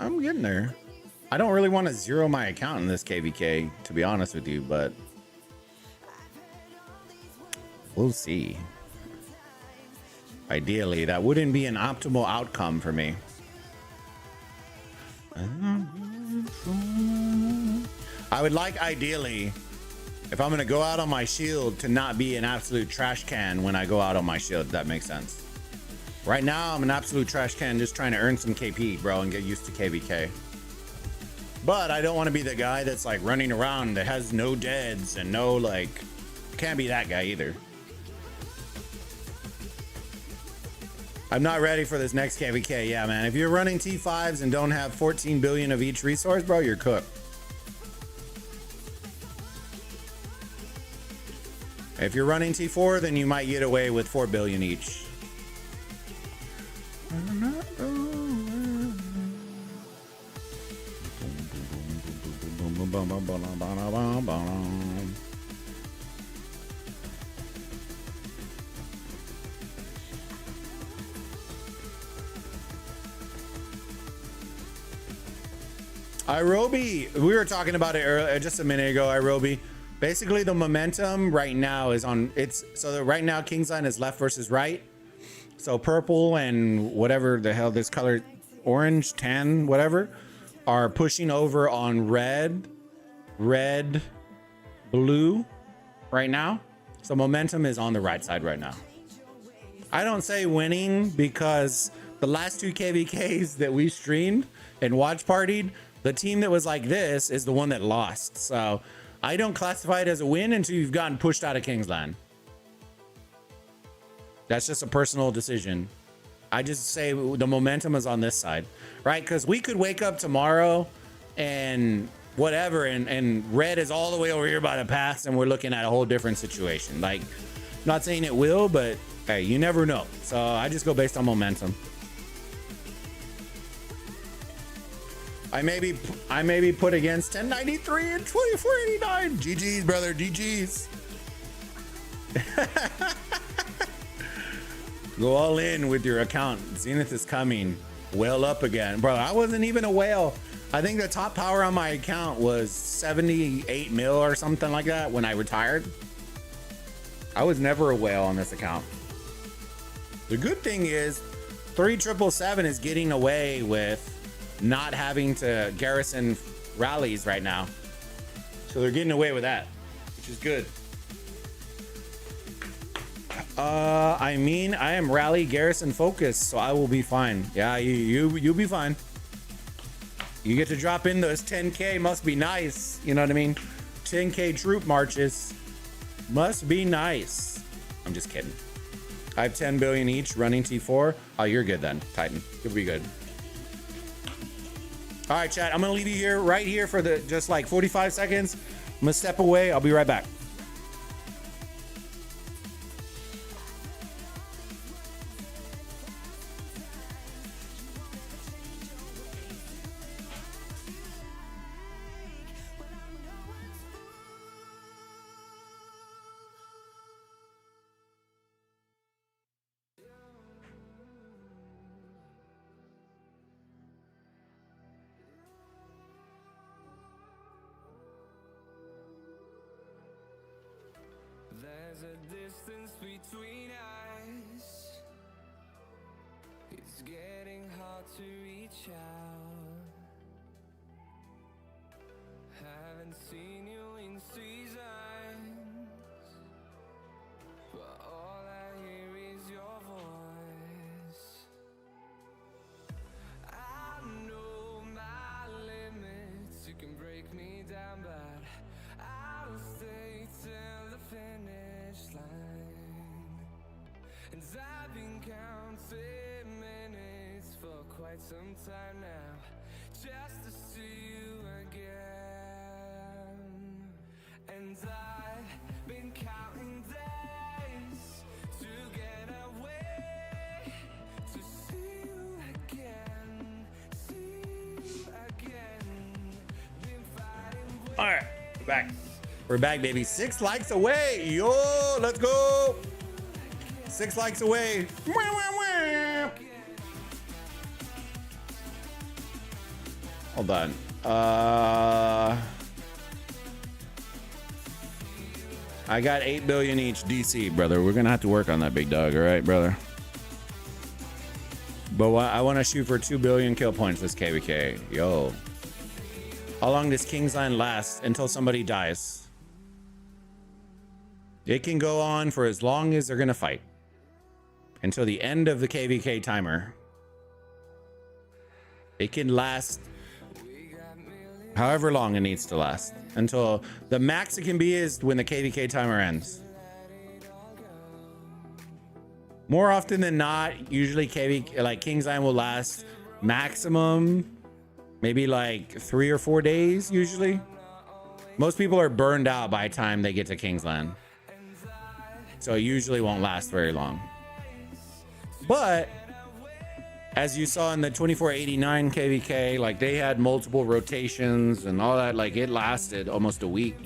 I'm getting there. I don't really want to zero my account in this KVK, to be honest with you, but we'll see. Ideally, that wouldn't be an optimal outcome for me. I would like, ideally, if I'm going to go out on my shield, to not be an absolute trash can when I go out on my shield, if that makes sense. Right now, I'm an absolute trash can just trying to earn some KP, bro, and get used to KVK. But I don't want to be the guy that's like running around that has no deads and no, like, can't be that guy either. I'm not ready for this next KVK. Yeah, man. If you're running T5s and don't have 14 billion of each resource, bro, you're cooked. If you're running T4, then you might get away with 4 billion each. Irobi, we were talking about it earlier, just a minute ago. Irobi, basically the momentum right now is on. Right now KINGSLAND is left versus right. So purple and whatever the hell this color, orange, tan, whatever, are pushing over on red, blue right now. So momentum is on the right side right now. I don't say winning because the last 2 KVKs that we streamed and watch partied, the team that was like this is the one that lost. So I don't classify it as a win until you've gotten pushed out of KINGSLAND. That's just a personal decision. I just say the momentum is on this side, right? Because we could wake up tomorrow and whatever, and red is all the way over here by the pass, and we're looking at a whole different situation. Like, not saying it will, but hey, you never know. So I just go based on momentum. I may be put against 1093 and 2489. GG's, brother. GG's. Go all in with your account. Zenith is coming. Whale up again. Bro, I wasn't even a whale. I think the top power on my account was 78 mil or something like that when I retired. I was never a whale on this account. The good thing is 3777 is getting away with not having to garrison rallies right now. So they're getting away with that, which is good. I mean, I am rally garrison focused, so I will be fine. Yeah, you'll be fine. You get to drop in those 10K, must be nice. You know what I mean? 10K troop marches. Must be nice. I'm just kidding. I have 10 billion each running T4. Oh, you're good then, Titan. You'll be good. All right, chat. I'm gonna leave you here, right here for the just like 45 seconds. I'm gonna step away. I'll be right back. There's a distance between us. It's getting hard to reach out. Haven't seen you in seasons, but all I hear is your voice. I know my limits. You can break me down, but I'll stay till the finish line. And I've been counting minutes for quite some time now, just to see you again. And I've been counting days to get away, to see you again, see you again. Been fighting with All right, we're back. We're back, baby. 6 likes away. Yo, let's go. 6 likes away. Wah, wah, wah. Hold on. I got 8 billion each DC, brother. We're gonna have to work on that, big dog. All right, brother. But I want to shoot for 2 billion kill points this KVK. Yo. How long does KINGSLAND last? Until somebody dies. It can go on for as long as they're gonna fight. Until the end of the KVK timer. It can last however long it needs to last. Until the max it can be is when the KVK timer ends. More often than not, usually KINGSLAND will last maximum maybe like 3 or 4 days usually. Most people are burned out by the time they get to KINGSLAND. So it usually won't last very long. But as you saw in the 2489 KVK, like they had multiple rotations and all that, like it lasted almost a week.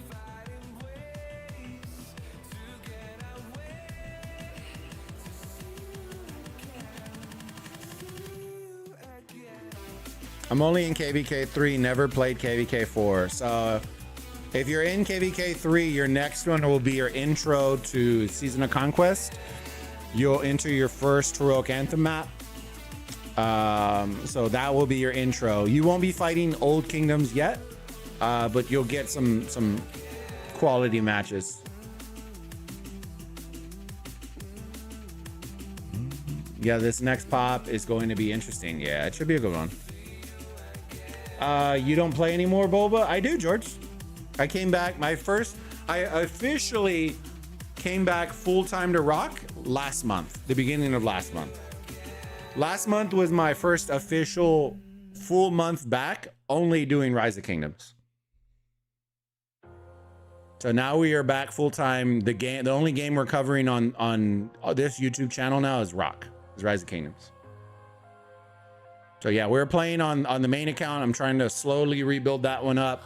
I'm only in KVK 3, never played KVK 4. So if you're in KVK 3, your next one will be your intro to Season of Conquest. You'll enter your first Heroic Anthem map. So that will be your intro. You won't be fighting old kingdoms yet, but you'll get some quality matches. Yeah, this next pop is going to be interesting. Yeah, it should be a good one. You don't play anymore, Boba? I do, George. I came back. I officially came back full-time to Rock last month, the beginning of last month. Last month was my first official full month back, only doing Rise of Kingdoms. So now we are back full-time. The only game we're covering on this YouTube channel now is Rock, is Rise of Kingdoms. So yeah, we're playing on the main account. I'm trying to slowly rebuild that one up,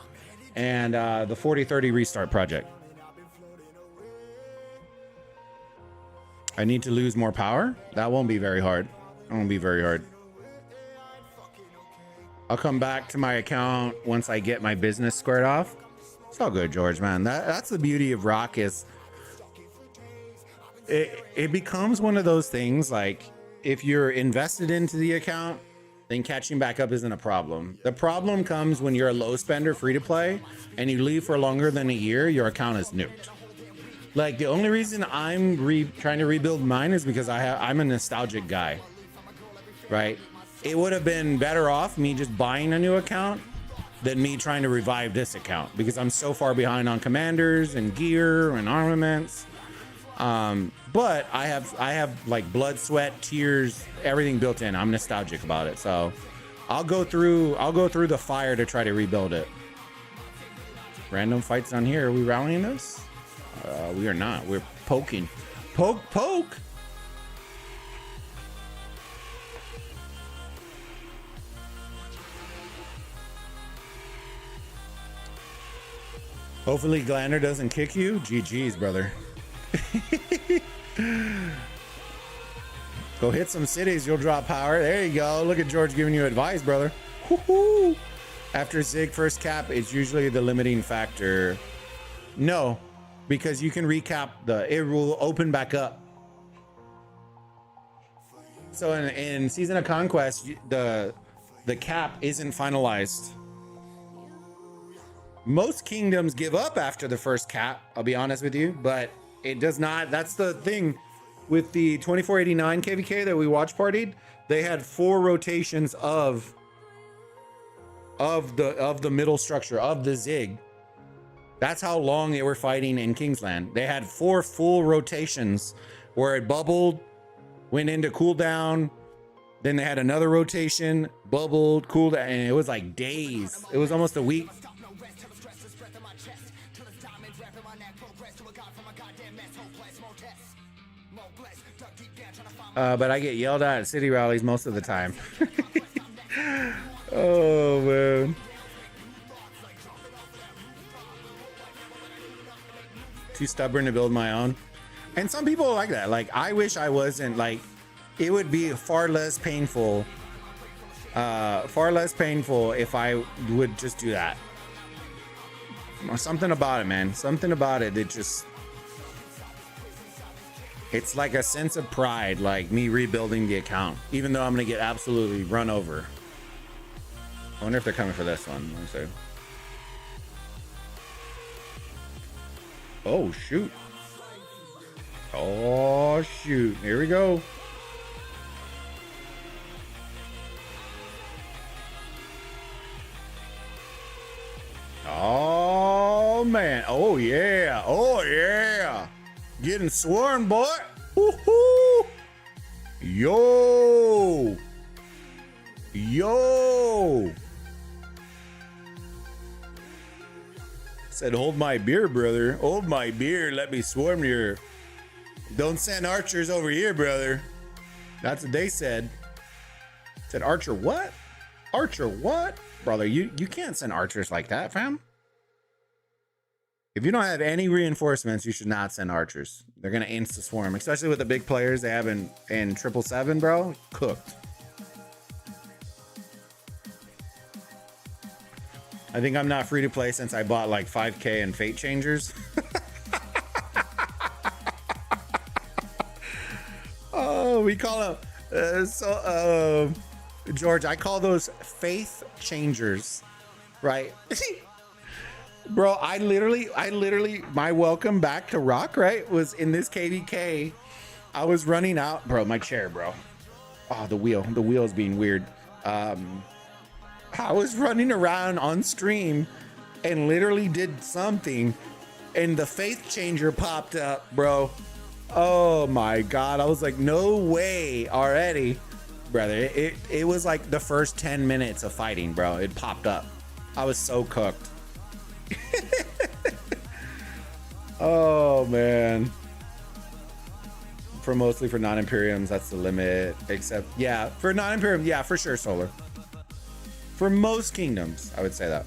and the 4030 restart project. I need to lose more power. That won't be very hard. It won't be very hard. I'll come back to my account once I get my business squared off. It's all good, George, man. That's the beauty of Rock, is it becomes one of those things, like if you're invested into the account, then catching back up isn't a problem. The problem comes when you're a low spender free to play and you leave for longer than a year, your account is nuked. Like the only reason I'm trying to rebuild mine is because I'm a nostalgic guy, right? It would have been better off me just buying a new account than me trying to revive this account because I'm so far behind on commanders and gear and armaments. But I have like blood, sweat, tears, everything built in. I'm nostalgic about it, so I'll go through the fire to try to rebuild it. Random fights down here. Are we rallying this? We are not. We're poking. Poke. Hopefully Glander doesn't kick you. GG's, brother. Go hit some cities, you'll drop power. There you go. Look at George giving you advice, brother. Woo-hoo. After Zig first cap, it's usually the limiting factor. No, because you can recap it will open back up. So in Season of Conquest, the cap isn't finalized. Most kingdoms give up after the first cap, I'll be honest with you, but it does not. That's the thing with the 2489 KVK that we watch partied. They had 4 rotations of the middle structure of the Zig. That's how long they were fighting in Kingsland. They had 4 full rotations where it bubbled, went into cooldown, then they had another rotation, bubbled, cooled, and it was like days. It was almost a week. But I get yelled at city rallies most of the time. Oh, man. Too stubborn to build my own. And some people are like that. Like, I wish I wasn't. Like, it would be far less painful. Far less painful if I would just do that. Something about it, man. Something about it. It just... It's like a sense of pride, like me rebuilding the account, even though I'm going to get absolutely run over. I wonder if they're coming for this one. Let me see. Oh, shoot. Oh, shoot. Here we go. Oh, man. Oh, yeah. Oh, yeah. Getting swarmed, boy. Woohoo! Yo! Yo! Said, hold my beer, brother. Hold my beer. Let me swarm here. Don't send archers over here, brother. That's what they said. Said, archer what? Archer what? Brother, you can't send archers like that, fam. If you don't have any reinforcements, you should not send archers. They're gonna insta swarm, especially with the big players they have in 777, bro. Cooked. I think I'm not free to play since I bought like 5K and fate changers. Oh, we call them George, I call those faith changers, right? Bro, I literally, my welcome back to Rock, right, was in this KVK. I was running out, bro, my chair, bro. Oh, the wheel is being weird. I was running around on stream and literally did something, and the faith changer popped up, bro. Oh my God, I was like, no way already, brother. It was like the first 10 minutes of fighting, bro. It popped up. I was so cooked. Oh man, mostly for non-imperiums, that's the limit. Except, yeah, for non-imperium, yeah, for sure, solar. For most kingdoms, I would say that.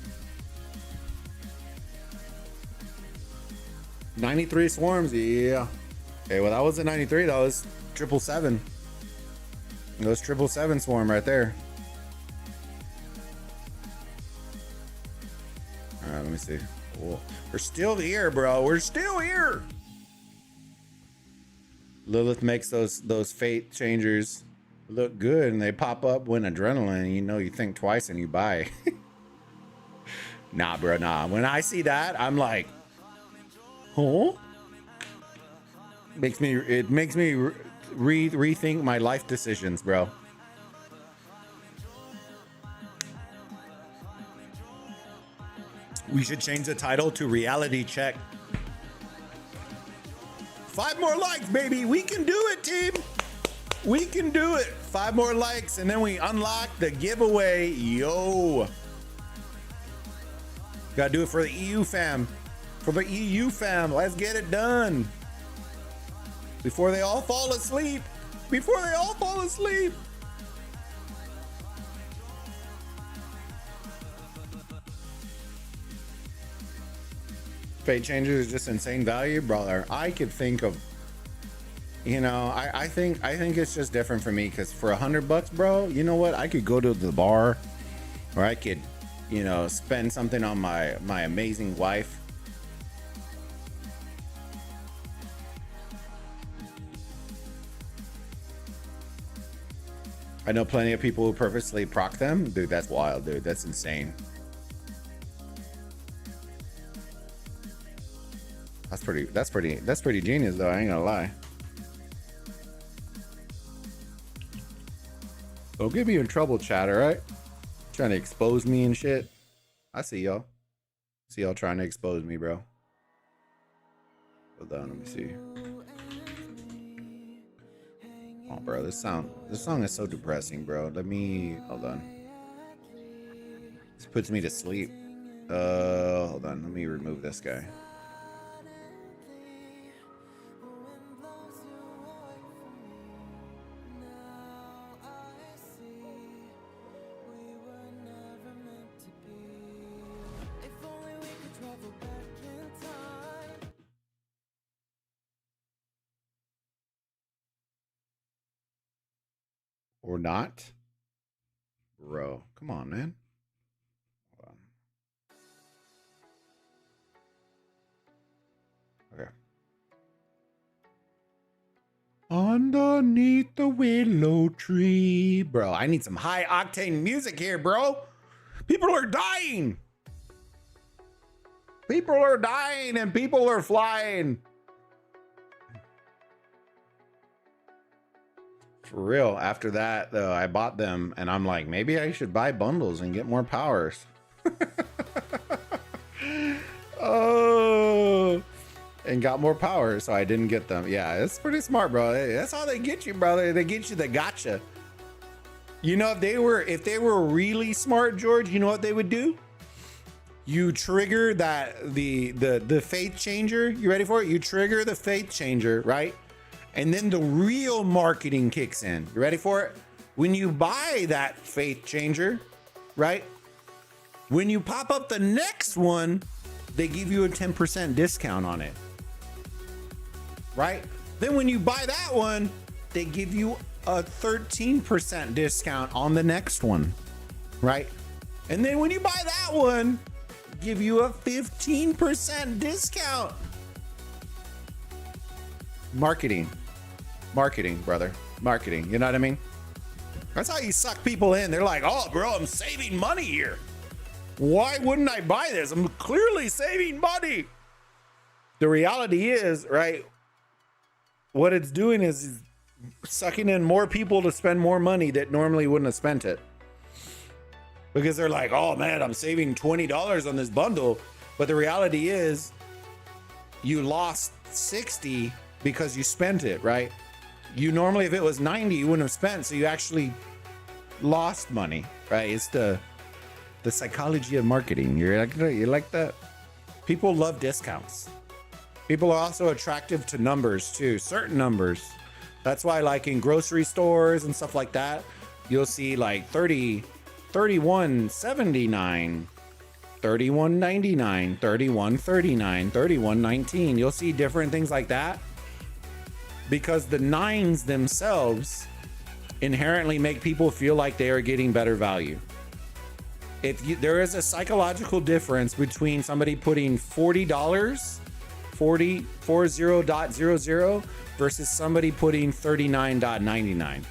93 swarms, yeah. Okay, well, that wasn't 93, that was 777. That was 777 swarm right there. All right, let me see. Cool. We're still here, bro. We're still here. Lilith makes those fate changers look good, and they pop up when adrenaline. You know, you think twice and you buy. Nah, bro, nah. When I see that, I'm like, huh? It makes me rethink my life decisions, bro. We should change the title to reality check. 5 more likes, baby. We can do it, team. We can do it. 5 more likes, and then we unlock the giveaway. Yo. Gotta do it for the EU fam. For the EU fam. Let's get it done. Before they all fall asleep. Before they all fall asleep. Fate changers is just insane value, brother. I could think of, you know, I think it's just different for me, because for $100, bro, you know what? I could go to the bar, or I could, you know, spend something on my amazing wife. I know plenty of people who purposely proc them. Dude, that's wild, dude. That's insane. That's pretty genius, though. I ain't gonna lie. Don't get me in trouble, chat, all right? Trying to expose me and shit. I see y'all. See y'all trying to expose me, bro. Hold on, let me see. Oh, bro, this song is so depressing, bro. Hold on. This puts me to sleep. Hold on, let me remove this guy. Or not? Bro, come on, man. Hold on. Okay. Underneath the willow tree. Bro, I need some high octane music here, bro. People are dying. People are dying and people are flying. For real, after that, though, I bought them and I'm like, maybe I should buy bundles and get more powers. Oh, and got more powers, so I didn't get them. Yeah, it's pretty smart, bro. That's how they get you, brother. They get you the gotcha. You know, if they were really smart, George, you know what they would do? You trigger that the faith changer. You ready for it? You trigger the faith changer, right? And then the real marketing kicks in. You ready for it? When you buy that faith changer, right? When you pop up the next one, they give you a 10% discount on it. Right? Then when you buy that one, they give you a 13% discount on the next one. Right? And then when you buy that one, give you a 15% discount. Marketing, brother. Marketing. You know what I mean? That's how you suck people in. They're like, oh, bro, I'm saving money here. Why wouldn't I buy this? I'm clearly saving money. The reality is, right, what it's doing is sucking in more people to spend more money that normally wouldn't have spent it. Because they're like, oh, man, I'm saving $20 on this bundle. But the reality is you lost 60 because you spent it, right? You normally, if it was 90, you wouldn't have spent. So you actually lost money, right? It's the psychology of marketing. You like that? People love discounts. People are also attractive to numbers too, certain numbers. That's why, like in grocery stores and stuff like that, you'll see like 30, 31.79, 31.99, 31.39, 31.19. You'll see different things like that because the nines themselves inherently make people feel like they are getting better value. There is a psychological difference between somebody putting $40, 40.00 versus somebody putting 39.99.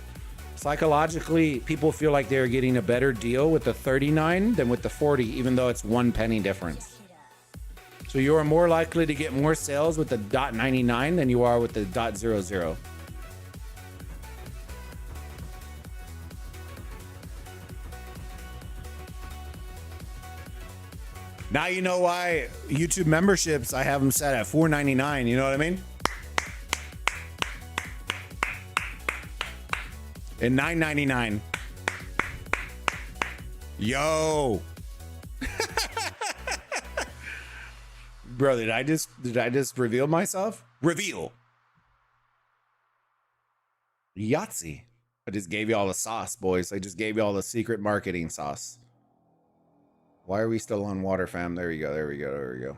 Psychologically, people feel like they're getting a better deal with the 39 than with the 40, even though it's 1 penny difference. So you are more likely to get more sales with the .99 than you are with the .00. Now you know why YouTube memberships, I have them set at $4.99. You know what I mean? And $9.99. Yo. Bro, did I just reveal myself? Reveal. Yahtzee. I just gave you all the sauce, boys. I just gave you all the secret marketing sauce. Why are we still on water, fam? There we go. There we go. There we go.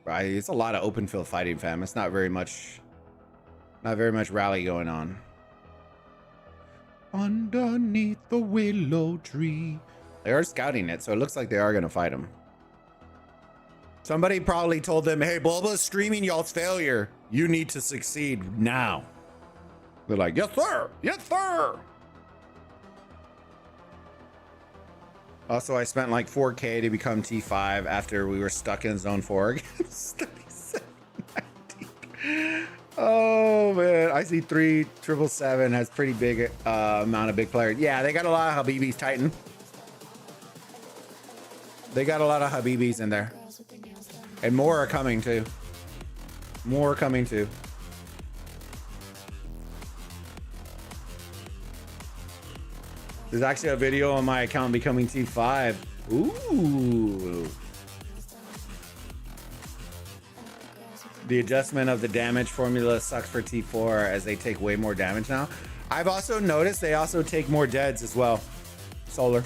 Right, it's a lot of open field fighting, fam. It's not very much rally going on. Underneath the willow tree. They are scouting it, so it looks like they are going to fight him. Somebody probably told them, hey, Bulba's streaming y'all's failure. You need to succeed now. They're like, yes, sir. Yes, sir. Also, I spent like 4K to become T5 after we were stuck in Zone 4 against 3790. Oh, man. I see 3777 has pretty big amount of big players. Yeah, they got a lot of Habibis, Titan. They got a lot of Habibis in there. And more are coming, too. More are coming, too. There's actually a video on my account becoming T5. Ooh. The adjustment of the damage formula sucks for T4 as they take way more damage now. I've also noticed they also take more deads as well. Solar.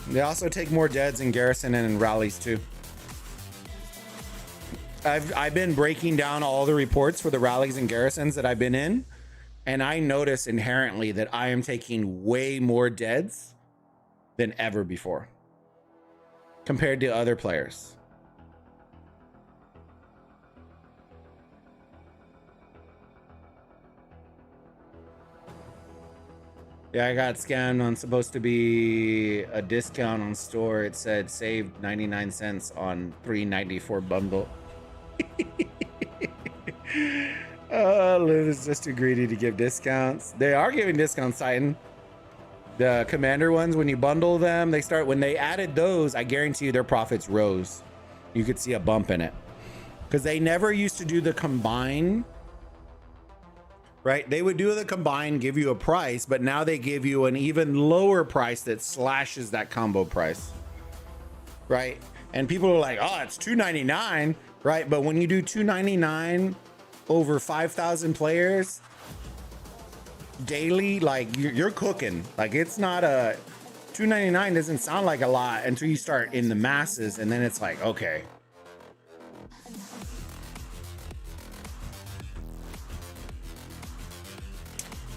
They also take more deads in Garrison and in rallies too. I've been breaking down all the reports for the rallies and garrisons that I've been in, and I notice inherently that I am taking way more deads than ever before compared to other players. Yeah, I got scammed on supposed to be a discount on store. It said saved 99 cents on $3.94 bundle. Liv is just too greedy to give discounts. They are giving discounts, Titan. The commander ones, when you bundle them, they start, when they added those, I guarantee you their profits rose. You could see a bump in it. Because they never used to do the combine. Right? They would do the combine, give you a price, but now they give you an even lower price that slashes that combo price. Right? And people are like, oh, it's $2.99, right? But when you do $2.99 over 5,000 players daily, like you're cooking. Like it's not a $2.99 doesn't sound like a lot until you start in the masses, and then it's like, okay.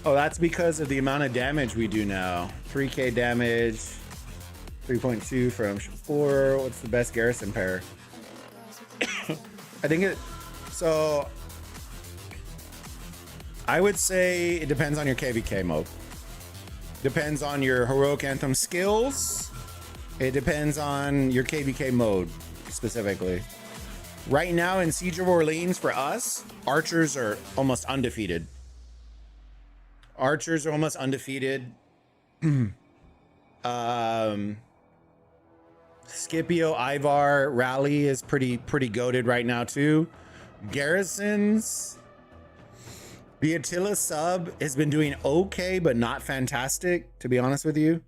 Oh, that's because of the amount of damage we do now. 3K damage, 3.2 from 4. What's the best garrison pair? I think it, so I would say it depends on your KVK mode. Depends on your heroic anthem skills. It depends on your KVK mode specifically. Right now in Siege of Orleans for us, archers are almost undefeated. Archers are almost undefeated. Scipio, Ivar, Rally is pretty goated right now too. Garrisons, the Attila sub has been doing okay, but not fantastic, to be honest with you.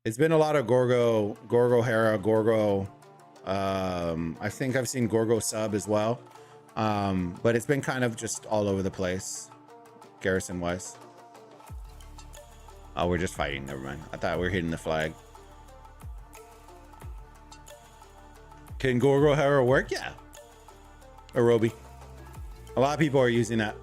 It's been a lot of Gorgo Hera, Gorgo. I think I've seen Gorgo sub as well. But it's been kind of just all over the place, garrison wise. Oh, we're just fighting. Never mind. I thought we were hitting the flag. Can Gorgo Hera work? Yeah. Arobi. A lot of people are using that.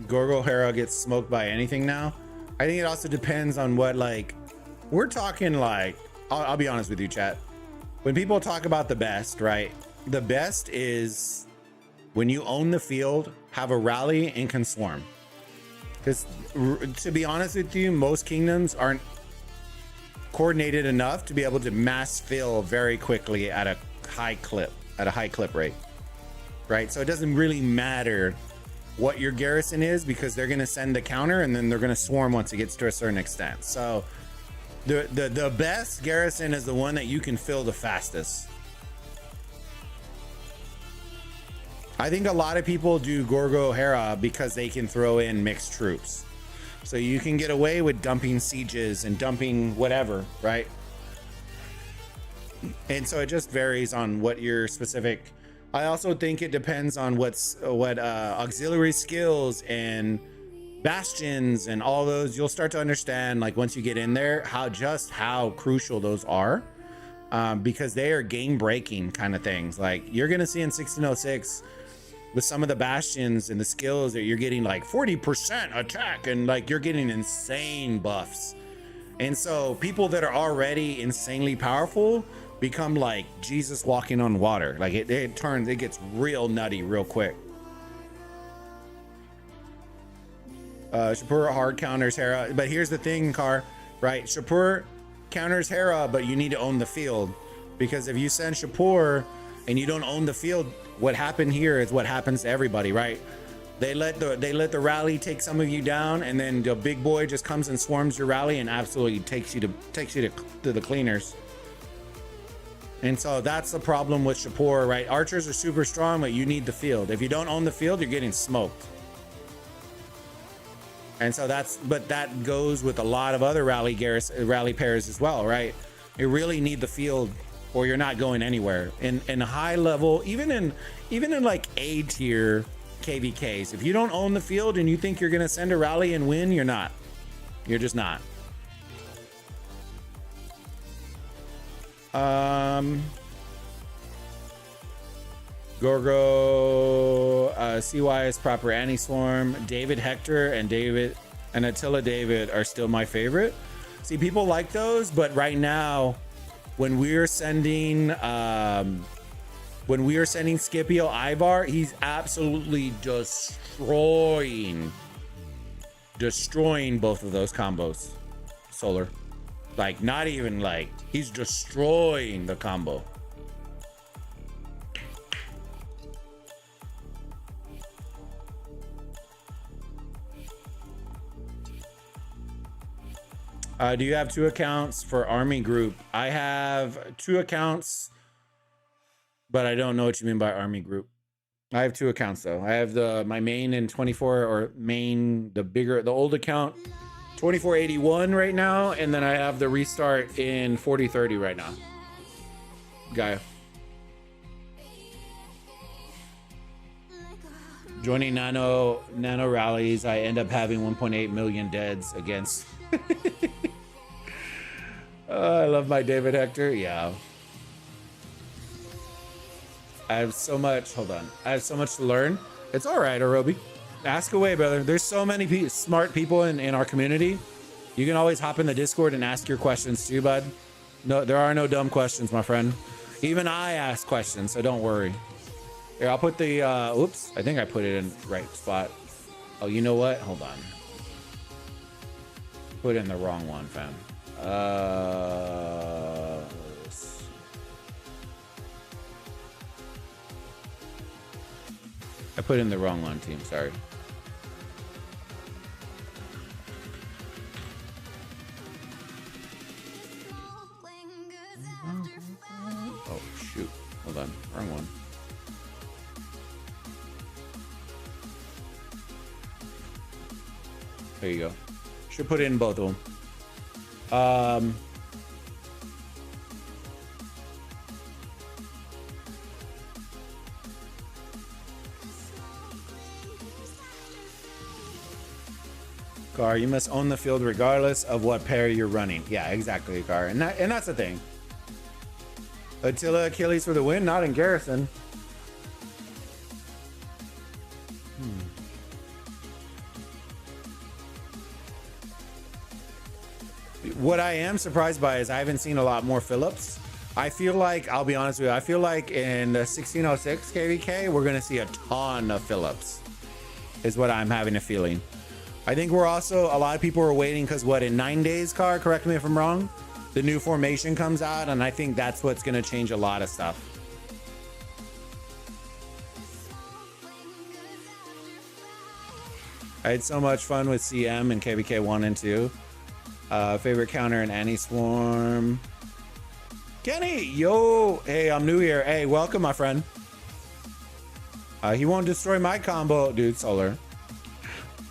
Gorgo Hera gets smoked by anything now. I think it also depends on what, like, we're talking like, I'll be honest with you, chat. When people talk about the best, right? The best is when you own the field, have a rally, and can swarm. Because to be honest with you, most kingdoms aren't coordinated enough to be able to mass fill very quickly at a high clip. at a high clip rate, right? So it doesn't really matter what your garrison is, because they're going to send the counter and then they're going to swarm once it gets to a certain extent. So the best garrison is the one that you can fill the fastest. I think a lot of people do Gorgo Hera because they can throw in mixed troops. So you can get away with dumping sieges and dumping whatever, right? And so it just varies on what your specific. I also think it depends on what auxiliary skills and bastions and all those. You'll start to understand, like, once you get in there, how crucial those are, because they are game breaking kind of things. Like, you're gonna see in 1606 with some of the bastions and the skills that you're getting like 40% attack, and like you're getting insane buffs. And so people that are already insanely powerful become like Jesus walking on water. Like it gets real nutty real quick. Shapur hard counters Hera, but here's the thing, Car, right? Shapur counters Hera, but you need to own the field, because if you send Shapur and you don't own the field, what happened here is what happens to everybody, right? They let the rally take some of you down, and then the big boy just comes and swarms your rally and absolutely takes you to the cleaners. And so that's the problem with Shapur, right? Archers are super strong, but you need the field. If you don't own the field, you're getting smoked. And so that goes with a lot of other rally pairs as well, right? You really need the field, or you're not going anywhere. In high level, even in like A tier KVKs, if you don't own the field and you think you're gonna send a rally and win, you're not. You're just not. Gorgo, CY is proper anti-swarm. David Hector and Attila David are still my favorite. See, people like those, but right now, when we are sending Scipio Ivar, he's absolutely destroying both of those combos. Solar, like, not even like, he's destroying the combo. Do you have 2 accounts for army group? I have 2 accounts, but I don't know what you mean by army group. I have 2 accounts though. I have my main in 24, or main, the old account 2481 right now, and then I have the restart in 4030 right now. Gaia. Joining nano rallies, I end up having 1.8 million deads against. I love my David Hector. Yeah. I have so much. Hold on. I have so much to learn. It's all right, Arobi. Ask away, brother. There's so many smart people in our community. You can always hop in the Discord and ask your questions too, bud. No, there are no dumb questions, my friend. Even I ask questions, so don't worry. Here, I'll put the, oops, I think I put it in the right spot. Oh, you know what? Hold on. Put in the wrong one, fam. I put in the wrong one, team. Sorry. Oh, shoot. Hold on. Wrong one. There you go. Should put in both of them. Car, you must own the field regardless of what pair you're running. Yeah, exactly, Car. And that's the thing. Attila Achilles for the win, not in Garrison. What I am surprised by is I haven't seen a lot more Phillips. I feel like, I'll be honest with you, I feel like in the 1606 KVK, we're going to see a ton of Phillips, is what I'm having a feeling. I think we're also, a lot of people are waiting because what, in 9 days, Car, correct me if I'm wrong, the new formation comes out, and I think that's what's going to change a lot of stuff. I had so much fun with CM and KVK 1 and 2. Favorite counter in Annie Swarm. Kenny, yo, hey, I'm new here. Hey, welcome, my friend. He won't destroy my combo, dude. Solar.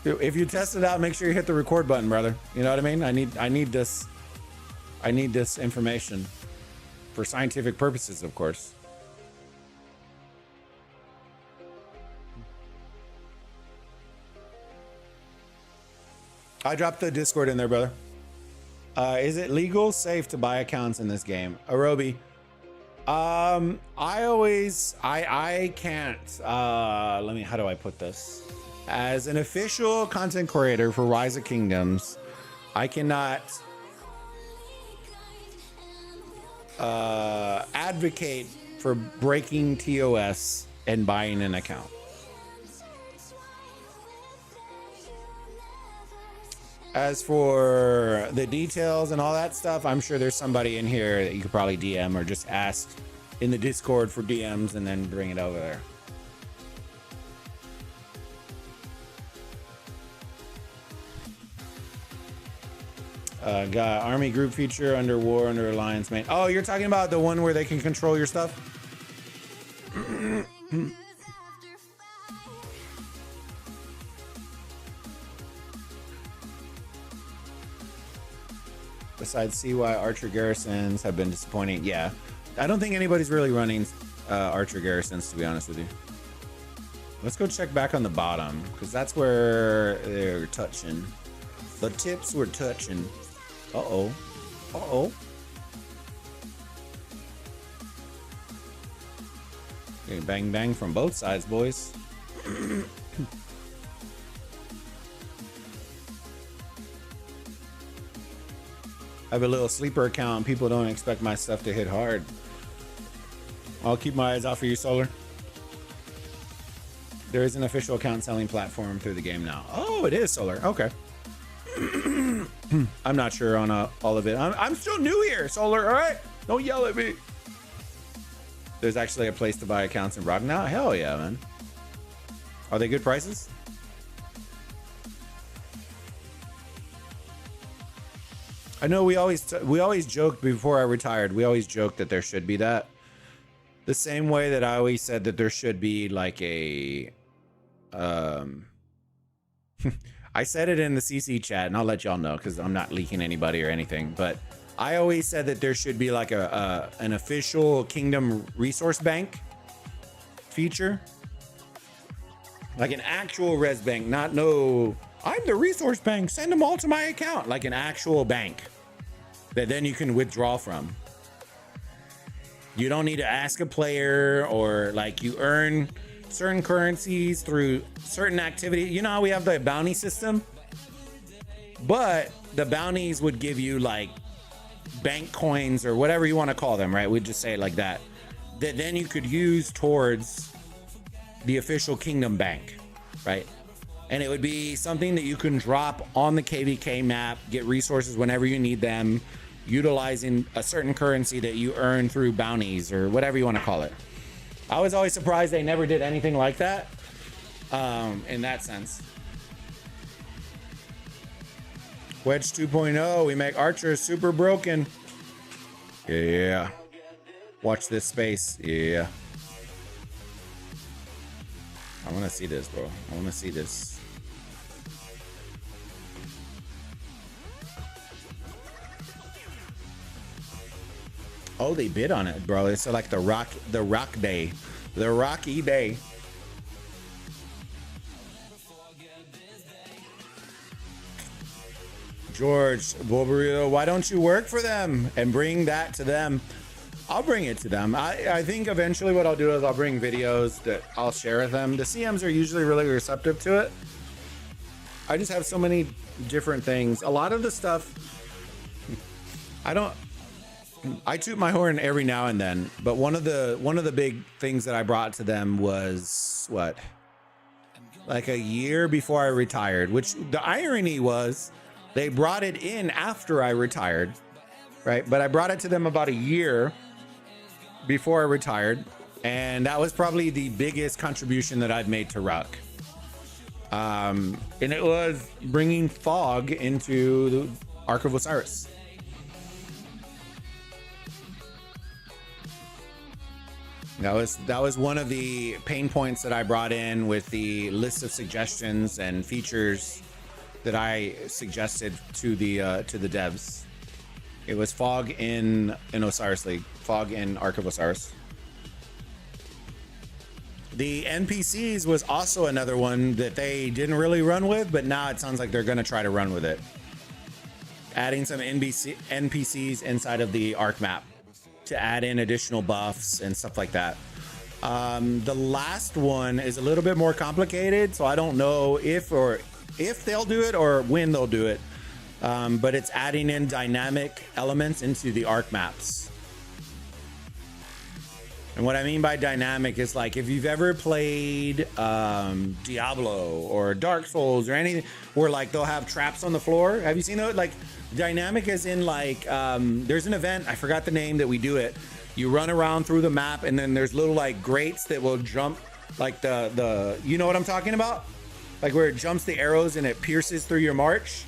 If you test it out, make sure you hit the record button, brother. You know what I mean? I need this information for scientific purposes, of course. I dropped the Discord in there, brother. Is it legal, safe to buy accounts in this game? Arobi. I can't, how do I put this? As an official content creator for Rise of Kingdoms, I cannot advocate for breaking TOS and buying an account. As for the details and all that stuff, I'm sure there's somebody in here that you could probably DM or just ask in the Discord for DMs and then bring it over there. Got army group feature under war, under alliance main. Oh, you're talking about the one where they can control your stuff? Besides CY, Archer garrisons have been disappointing. Yeah, I don't think anybody's really running Archer garrisons, to be honest with you. Let's go check back on the bottom, because that's where they're touching. The tips were touching. Uh-oh. Uh-oh. Okay, bang, bang from both sides, boys. I have a little sleeper account. People don't expect my stuff to hit hard. I'll keep my eyes out for you, Solar. There is an official account selling platform through the game now. Oh, it is, Solar. Okay. I'm not sure on all of it. I'm still new here, Solar. All right, don't yell at me. There's actually a place to buy accounts in Rock now. Hell yeah, man. Are they good prices? I know we always joked before I retired. We always joked that there should be that. The same way that I always said that there should be like a I said it in the CC chat, and I'll let y'all know because I'm not leaking anybody or anything. But I always said that there should be like an official Kingdom resource bank feature, like an actual res bank, not no. I'm the resource bank. Send them all to my account, like an actual bank that then you can withdraw from. You don't need to ask a player, or like you earn certain currencies through certain activity. You know how we have the bounty system, but the bounties would give you like bank coins or whatever you want to call them, right? We'd just say it like that, that then you could use towards the official Kingdom bank, right? And it would be something that you can drop on the KVK map, get resources whenever you need them, utilizing a certain currency that you earn through bounties or whatever you want to call it. I was always surprised they never did anything like that in that sense. Wedge 2.0, we make archers super broken. Yeah. Watch this space. Yeah. I want to see this, bro. I want to see this. Oh, they bid on it, bro. It's like the rock day, the rocky day. George, Bulbaritos, why don't you work for them and bring that to them? I'll bring it to them. I think eventually what I'll do is I'll bring videos that I'll share with them. The CMs are usually really receptive to it. I just have so many different things. A lot of the stuff, I toot my horn every now and then, but one of the big things that I brought to them was what? Like a year before I retired, which the irony was they brought it in after I retired, right? But I brought it to them about a year before I retired, and that was probably the biggest contribution that I've made to Ruck. And it was bringing fog into the Ark of Osiris. That was one of the pain points that I brought in with the list of suggestions and features that I suggested to the devs. It was fog in Osiris League, fog in Ark of Osiris. The NPCs was also another one that they didn't really run with, but now it sounds like they're going to try to run with it. Adding some NPCs inside of the Ark map to add in additional buffs and stuff like that. The last one is a little bit more complicated, so I don't know if they'll do it or when they'll do it. But it's adding in dynamic elements into the Ark maps. And what I mean by dynamic is like if you've ever played Diablo or Dark Souls or anything where like they'll have traps on the floor. Have you seen those? Like dynamic is in like there's an event, I forgot the name, that we do it. You run around through the map and then there's little like grates that will jump like the you know what I'm talking about? Like where it jumps the arrows and it pierces through your march.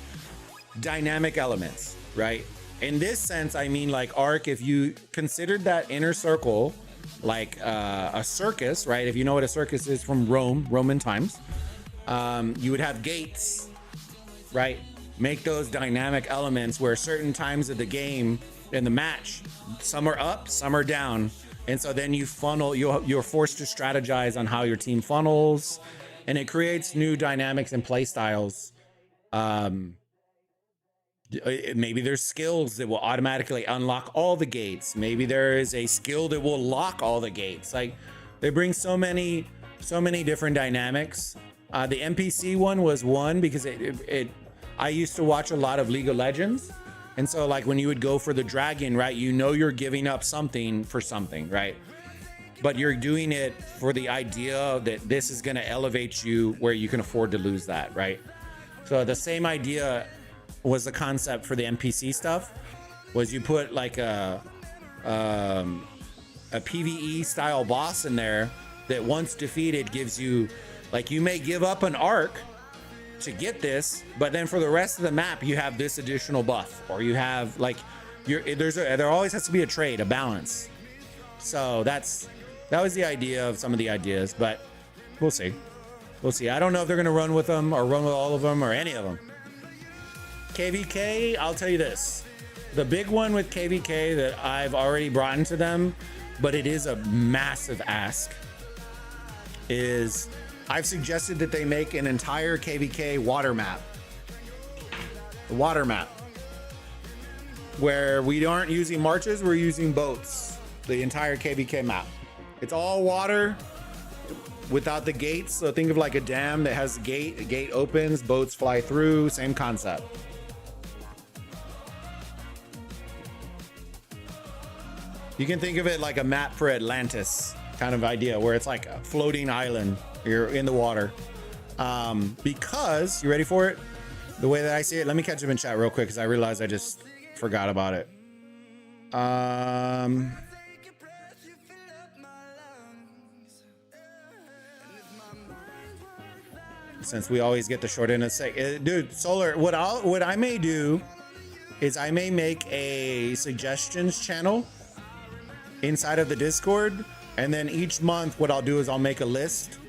Dynamic elements, right? In this sense, I mean like Ark, if you considered that inner circle like a circus, right? If you know what a circus is from Roman times, you would have gates, right? Make those dynamic elements where certain times of the game in the match, some are up, some are down. And so then you funnel, you're forced to strategize on how your team funnels, and it creates new dynamics and play styles. Maybe there's skills that will automatically unlock all the gates. Maybe there is a skill that will lock all the gates. Like they bring so many different dynamics. The NPC one was one because I used to watch a lot of League of Legends. And so like when you would go for the dragon, right, you know you're giving up something for something, right? But you're doing it for the idea that this is going to elevate you where you can afford to lose that, right? So the same idea was the concept for the NPC stuff, was you put like a PvE style boss in there that once defeated gives you, like, you may give up an arc to get this, but then for the rest of the map you have this additional buff, or you have like there always has to be a trade, a balance. So that was the idea of some of the ideas, but we'll see. I don't know if they're gonna run with them or run with all of them or any of them. KVK, I'll tell you this. The big one with KVK that I've already brought into them, but it is a massive ask, is I've suggested that they make an entire KVK water map. A water map. Where we aren't using marches, we're using boats. The entire KVK map. It's all water without the gates. So think of like a dam that has a gate opens, boats fly through, same concept. You can think of it like a map for Atlantis kind of idea, where it's like a floating island. You're in the water. Because, you ready for it? The way that I see it, let me catch up in chat real quick because I realized I just forgot about it. Since we always get the short end of the stick. Dude, Solar, what I may do is I may make a suggestions channel inside of the Discord, and then each month what I'll do is I'll make a list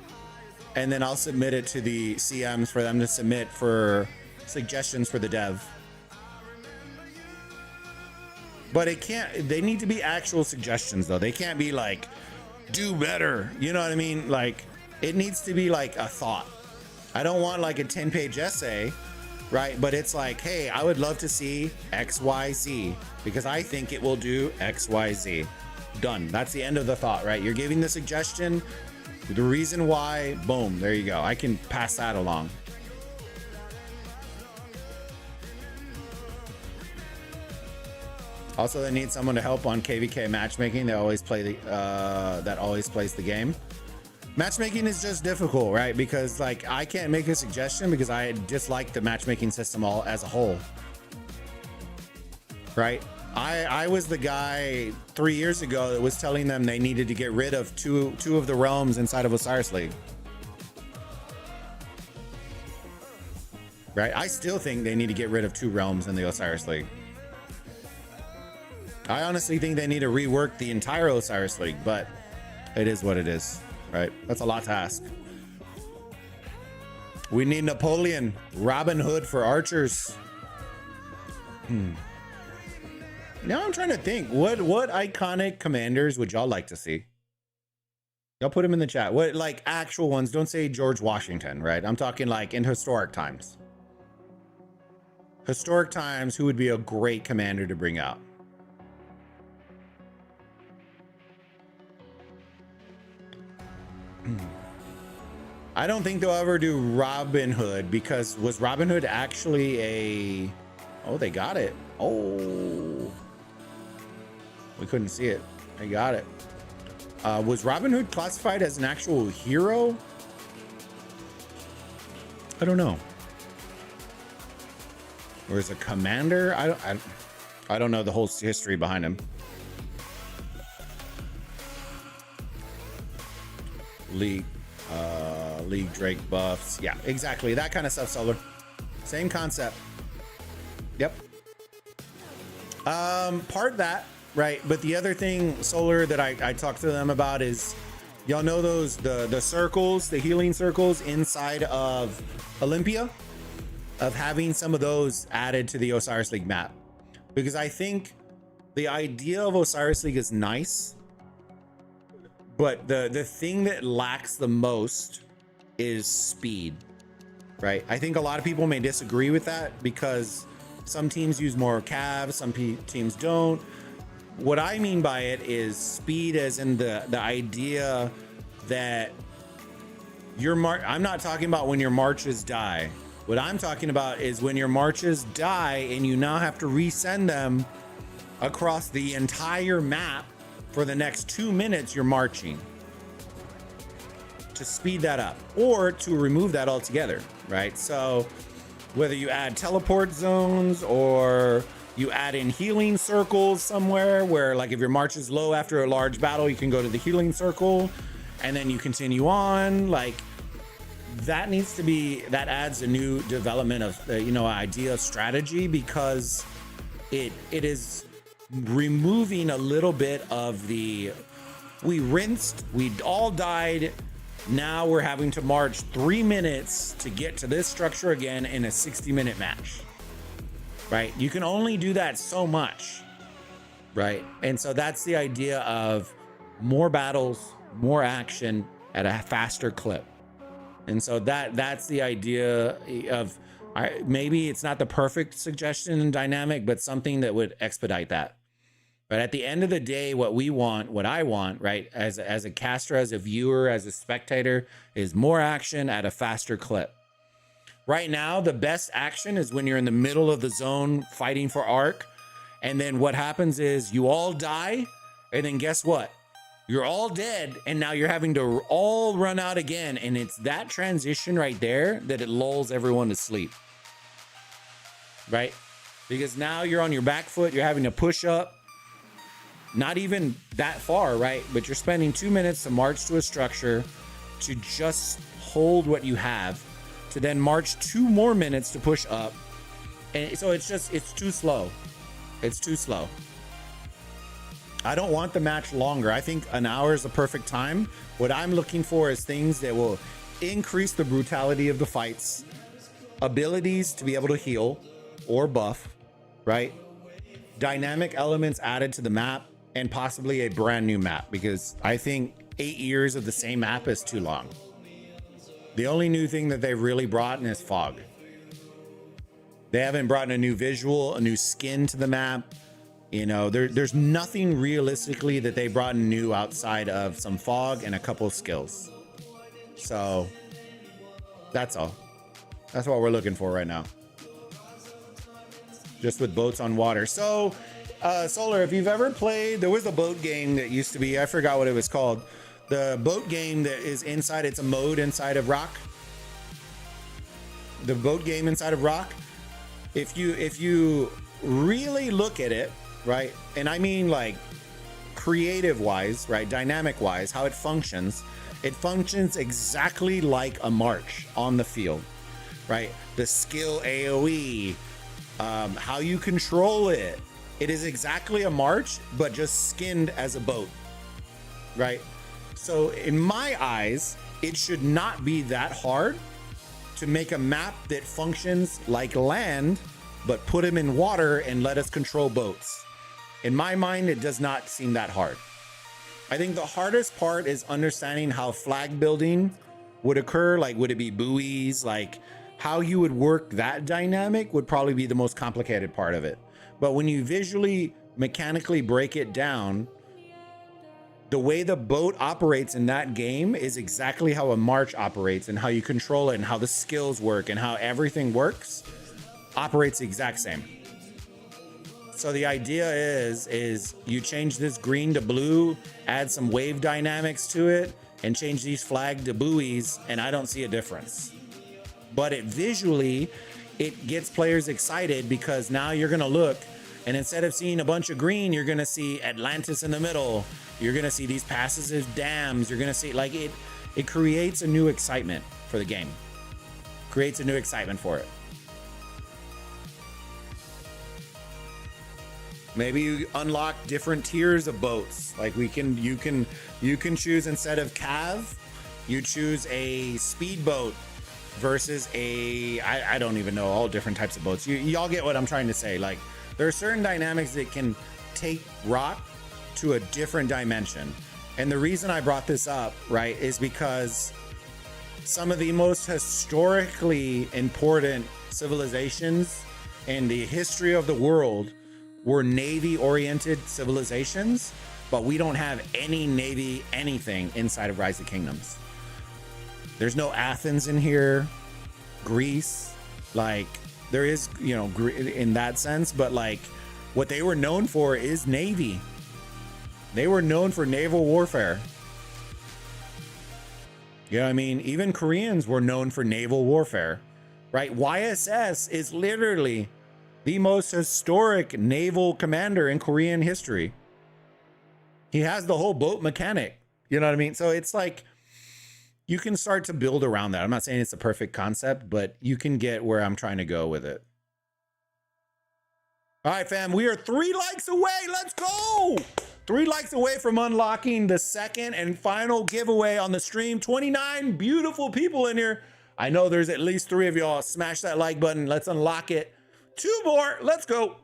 and then I'll submit it to the CMs for them to submit for suggestions for the dev. But they need to be actual suggestions though. They can't be like, do better. You know what I mean? Like, it needs to be like a thought. I don't want like a 10-page essay, right? But it's like, hey, I would love to see XYZ because I think it will do XYZ. Done. That's the end of the thought, right? You're giving the suggestion, the reason why, boom, there you go. I can pass that along. Also, they need someone to help on KVK matchmaking. They always play that always plays the game. Matchmaking is just difficult, right? Because like I can't make a suggestion because I dislike the matchmaking system all as a whole, right? I was the guy 3 years ago that was telling them they needed to get rid of two of the realms inside of Osiris League. right? I still think they need to get rid of 2 realms in the Osiris League. I honestly think they need to rework the entire Osiris League, but it is what it is, right? That's a lot to ask. We need Napoleon, Robin Hood for archers. Now I'm trying to think, what iconic commanders would y'all like to see? Y'all put them in the chat. What, like, actual ones? Don't say George Washington, right? I'm talking like in historic times. Historic times, who would be a great commander to bring out? I don't think they'll ever do Robin Hood, because was Robin Hood actually a... Oh, they got it. Oh. We couldn't see it. They got it. Was Robin Hood classified as an actual hero? I don't know. Or as a commander? I don't know the whole history behind him. League Drake buffs. Yeah, exactly. That kind of stuff, Solar. Same concept. Yep. Part that, right? But the other thing, Solar, that I talked to them about is, y'all know those, the circles, the healing circles inside of Olympia, of having some of those added to the Osiris League map. Because I think the idea of Osiris League is nice, but the thing that lacks the most is speed, right? I think a lot of people may disagree with that because some teams use more calves, some teams don't. What I mean by it is speed, as in the idea that I'm not talking about when your marches die. What I'm talking about is when your marches die and you now have to resend them across the entire map for the next 2 minutes you're marching. To speed that up or to remove that altogether, right? So whether you add teleport zones or you add in healing circles somewhere where, like, if your march is low after a large battle, you can go to the healing circle and then you continue on. Like, that needs to be, that adds a new development of idea of strategy, because it is removing a little bit of the, we rinsed, we all died, now we're having to march 3 minutes to get to this structure again in a 60-minute match, right? You can only do that so much, right? And so that's the idea of more battles, more action at a faster clip. And so that's the idea of, maybe it's not the perfect suggestion and dynamic, but something that would expedite that. But at the end of the day, what I want, right, as a caster, as a viewer, as a spectator, is more action at a faster clip. Right now, the best action is when you're in the middle of the zone fighting for Arc. And then what happens is you all die. And then guess what? You're all dead. And now you're having to all run out again. And it's that transition right there that it lulls everyone to sleep. Right? Because now you're on your back foot. You're having to push up. Not even that far, right? But you're spending 2 minutes to march to a structure, to just hold what you have, to then march 2 more minutes to push up. And so it's too slow. It's too slow. I don't want the match longer. I think an hour is the perfect time. What I'm looking for is things that will increase the brutality of the fights, abilities to be able to heal or buff, right? Dynamic elements added to the map, and possibly a brand new map, because I think 8 years of the same map is too long. The only new thing that they've really brought in is fog. They haven't brought in a new visual, a new skin to the map. There's nothing realistically that they brought in new outside of some fog and a couple of skills. So that's all. That's what we're looking for right now. Just with boats on water. So Solar, if you've ever played, there was a boat game that used to be, I forgot what it was called. The boat game that is inside, it's a mode inside of Rock. The boat game inside of Rock. If you really look at it, right? And I mean, like, creative wise, right? Dynamic wise, how it functions exactly like a march on the field. right? The skill AoE, how you control it. It is exactly a march, but just skinned as a boat, right? So in my eyes, it should not be that hard to make a map that functions like land, but put them in water and let us control boats. In my mind, it does not seem that hard. I think the hardest part is understanding how flag building would occur. Like, would it be buoys? Like, how you would work that dynamic would probably be the most complicated part of it. But when you visually, mechanically break it down, the way the boat operates in that game is exactly how a march operates, and how you control it and how the skills work and how everything works operates the exact same. So the idea is you change this green to blue, add some wave dynamics to it, and change these flag to buoys, and I don't see a difference. But it visually, it gets players excited because now you're gonna look, and instead of seeing a bunch of green, you're gonna see Atlantis in the middle. You're gonna see these passive dams. You're gonna see, like, it creates a new excitement for the game. Creates a new excitement for it. Maybe you unlock different tiers of boats. Like you can choose, instead of cav, you choose a speedboat versus I don't even know, all different types of boats. Y'all get what I'm trying to say. Like, there are certain dynamics that can take rock to a different dimension. And the reason I brought this up, right, is because some of the most historically important civilizations in the history of the world were Navy-oriented civilizations, but we don't have any Navy anything inside of Rise of Kingdoms. There's no Athens in here, Greece, like there is, you know, in that sense, but like what they were known for is Navy. They were known for naval warfare. You know what I mean? Even Koreans were known for naval warfare, right? YSS is literally the most historic naval commander in Korean history. He has the whole boat mechanic. You know what I mean? So it's like, you can start to build around that. I'm not saying it's a perfect concept, but you can get where I'm trying to go with it. All right, fam, we are 3 likes away. Let's go. 3 likes away from unlocking the second and final giveaway on the stream. 29 beautiful people in here. I know there's at least 3 of y'all. Smash that like button. Let's unlock it. 2 more. Let's go.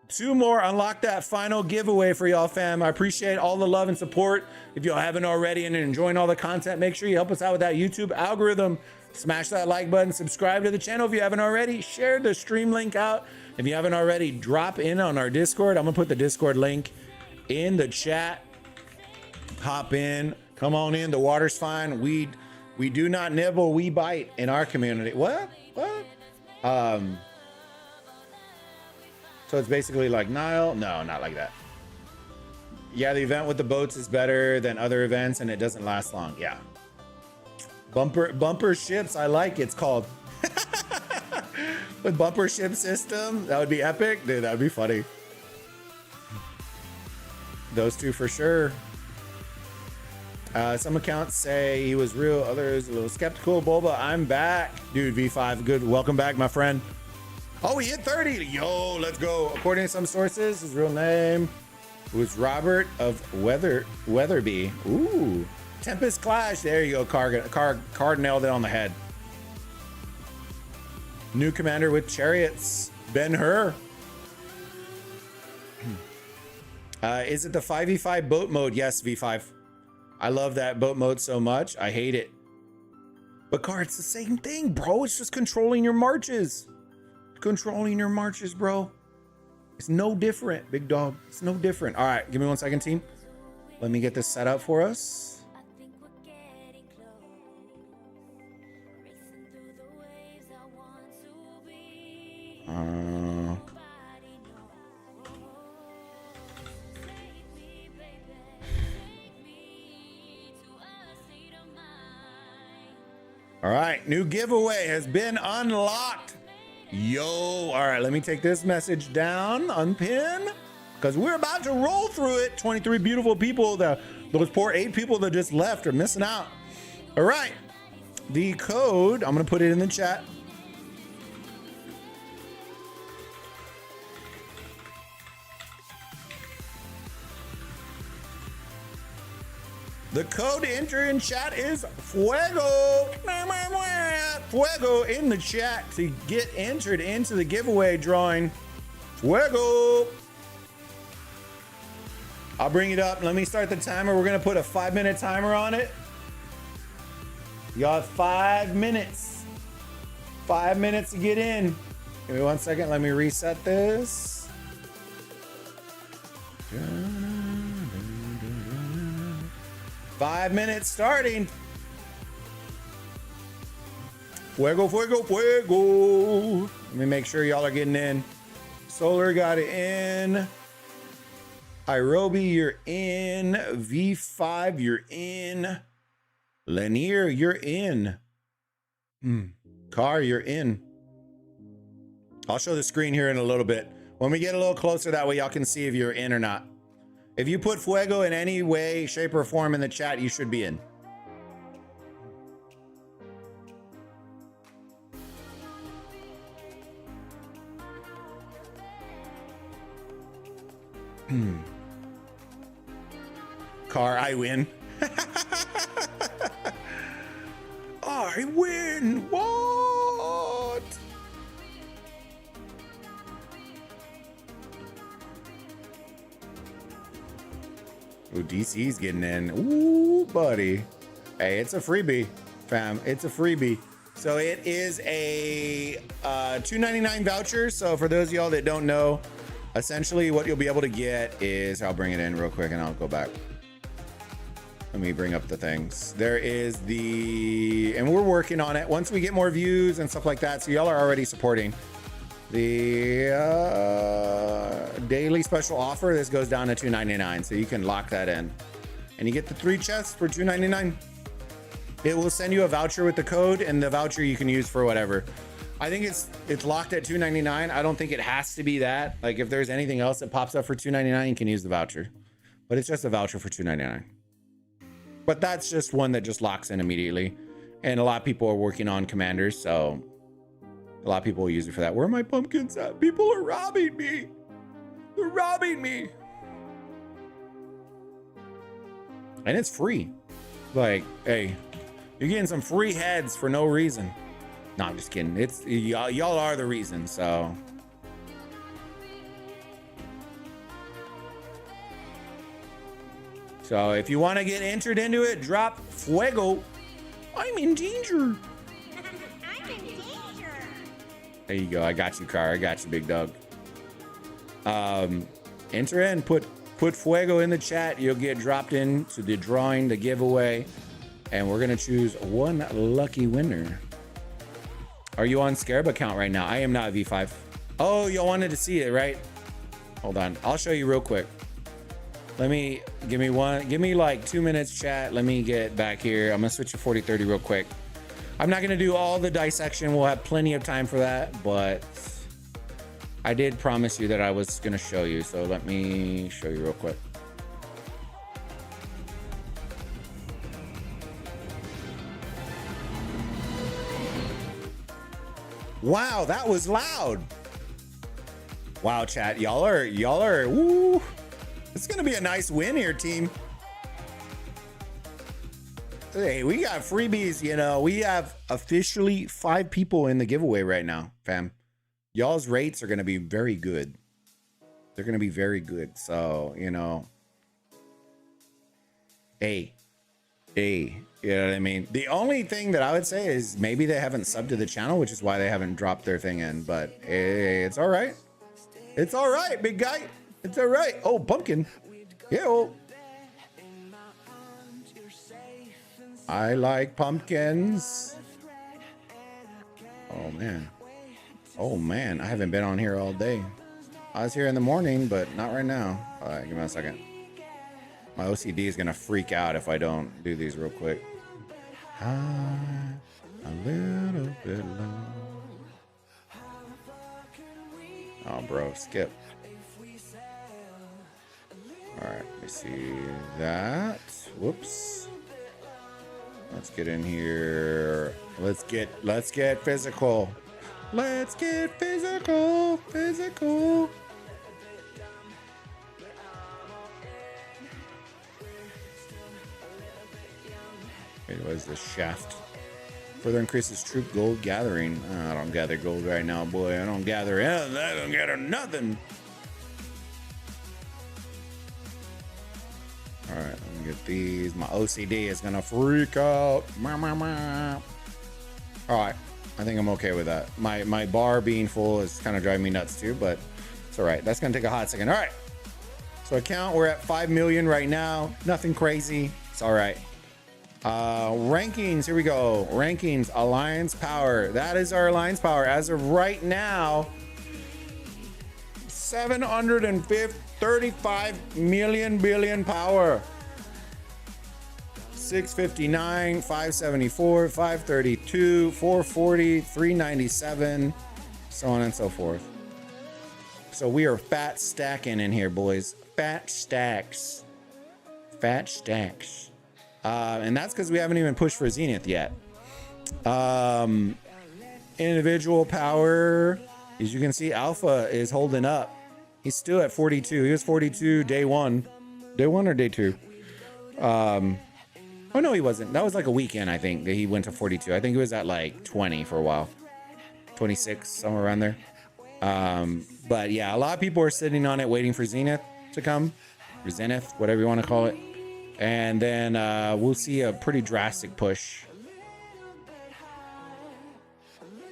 2 more. Unlock that final giveaway for y'all, fam. I appreciate all the love and support. If y'all haven't already and are enjoying all the content, make sure you help us out with that YouTube algorithm. Smash that like button. Subscribe to the channel if you haven't already. Share the stream link out. If you haven't already, drop in on our Discord. I'm going to put the Discord link in the chat. Hop in. Come on in. The water's fine. We do not nibble. We bite in our community. What? So it's basically like Nile. No, not like that. Yeah, the event with the boats is better than other events and it doesn't last long. Yeah. Bumper ships. I like it's called. With bumper ship system. That would be epic. Dude, that would be funny. Those 2 for sure. Some accounts say he was real. Others a little skeptical. Bulba, I'm back. Dude, V5. Good. Welcome back, my friend. Oh, he hit 30. Yo, let's go. According to some sources, his real name was Robert of Weatherby. Ooh. Tempest Clash. There you go. Card nailed it on the head. New commander with chariots. Ben-Hur. Is it the 5v5 boat mode? Yes, V5. I love that boat mode so much. I hate it. But Car, it's the same thing, bro. It's just controlling your marches. Controlling your marches, bro. It's no different, big dog. It's no different. All right, give me 1 second, team. Let me get this set up for us. All right, new giveaway has been unlocked. Yo, all right, let me take this message down, unpin, because we're about to roll through it. 23 beautiful people. Those poor 8 people that just left are missing out. All right, the code, I'm gonna put it in the chat. The code to enter in chat is Fuego. Fuego in the chat to get entered into the giveaway drawing. Fuego. I'll bring it up. Let me start the timer. We're going to put a 5-minute timer on it. Y'all have 5 minutes. 5 minutes to get in. Give me 1 second. Let me reset this. 5 minutes starting. Fuego, fuego, fuego. Let me make sure y'all are getting in. Solar got it in. Irobi, you're in. V5, you're in. Lanier, you're in. Car, you're in. I'll show the screen here in a little bit. When we get a little closer, that way y'all can see if you're in or not. If you put Fuego in any way, shape, or form in the chat, you should be in. Car, I win. I win. What? Ooh, DC's getting in. Ooh, buddy. Hey, it's a freebie, fam. It's a freebie. So it is a $2.99 voucher. So for those of y'all that don't know, essentially what you'll be able to get is, I'll bring it in real quick and I'll go back. Let me bring up the things. There is the, and we're working on it. Once we get more views and stuff like that, so y'all are already supporting the daily special offer. This goes down to $2.99, so you can lock that in. And you get the 3 chests for $2.99. It will send you a voucher with the code, and the voucher you can use for whatever. I think it's locked at $2.99. I don't think it has to be that. Like if there's anything else that pops up for $2.99, you can use the voucher. But it's just a voucher for $2.99. But that's just one that just locks in immediately. And a lot of people are working on commanders, so a lot of people will use it for that. Where are my pumpkins at? People are robbing me. They're robbing me. And it's free. Like, hey, you're getting some free heads for no reason. No, I'm just kidding. It's y'all are the reason, so. So if you want to get entered into it, drop Fuego. I'm in danger. I'm in danger. There you go. I got you, Car. I got you, big dog. Enter in, put Fuego in the chat. You'll get dropped into the drawing, the giveaway, and we're gonna choose one lucky winner. Are you on Scarab account right now? I am not V5. Oh, y'all wanted to see it, right? Hold on. I'll show you real quick. Give me like 2 minutes chat. Let me get back here. I'm gonna switch to 4030 real quick. I'm not gonna do all the dissection. We'll have plenty of time for that, but I did promise you that I was gonna show you. So let me show you real quick. Wow, that was loud. Wow, chat, y'all are, woo. It's gonna be a nice win here, team. Hey, we got freebies, you know. We have officially 5 people in the giveaway right now, fam. Y'all's rates are gonna be very good. They're gonna be very good. So, you know. Hey, you know what I mean? The only thing that I would say is maybe they haven't subbed to the channel, which is why they haven't dropped their thing in. But hey, it's all right. It's all right, big guy. It's all right. Oh, pumpkin. Yo. I like pumpkins. Oh, man. Oh, man. I haven't been on here all day. I was here in the morning, but not right now. All right, give me a second. My OCD is going to freak out if I don't do these real quick. High, a little bit low. Oh, bro, skip. All right, let me see that. Whoops. Let's get in here. Let's get physical. Let's get physical. Wait, what is this? Shaft. Further increases troop gold gathering. I don't gather gold right now, boy. I don't gather anything. I don't gather nothing. All right, let me get these. My OCD is gonna freak out. All right, I think I'm okay with that. My bar being full is kind of driving me nuts too, but it's all right. That's gonna take a hot second. All right, so account, we're at 5 million right now. Nothing crazy. It's all right. Rankings, here we go. Rankings, alliance power. That is our alliance power as of right now. 735 million billion power. 659, 574, 532, 440, 397, so on and so forth. So we are fat stacking in here, boys. Fat stacks. Fat stacks. And that's because we haven't even pushed for Zenith yet. Individual power, as you can see, Alpha is holding up. He's still at 42. He was 42 day one. Day one or day two? Oh no, he wasn't. That was like a weekend, I think, that he went to 42. I think he was at like 20 for a while. 26, somewhere around there. But yeah, a lot of people are sitting on it waiting for Zenith to come. Or Zenith, whatever you want to call it. And then we'll see a pretty drastic push.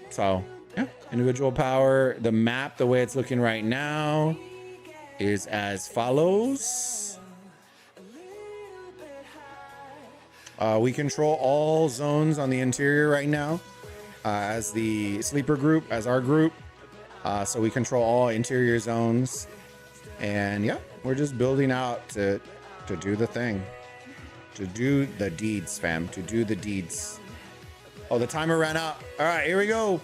So, yeah, individual power. The map, the way it's looking right now, is as follows. We control all zones on the interior right now as the sleeper group, as our group. So we control all interior zones. And yeah, we're just building out to do the thing. To do the deeds, fam. To do the deeds. Oh, the timer ran out. All right, here we go.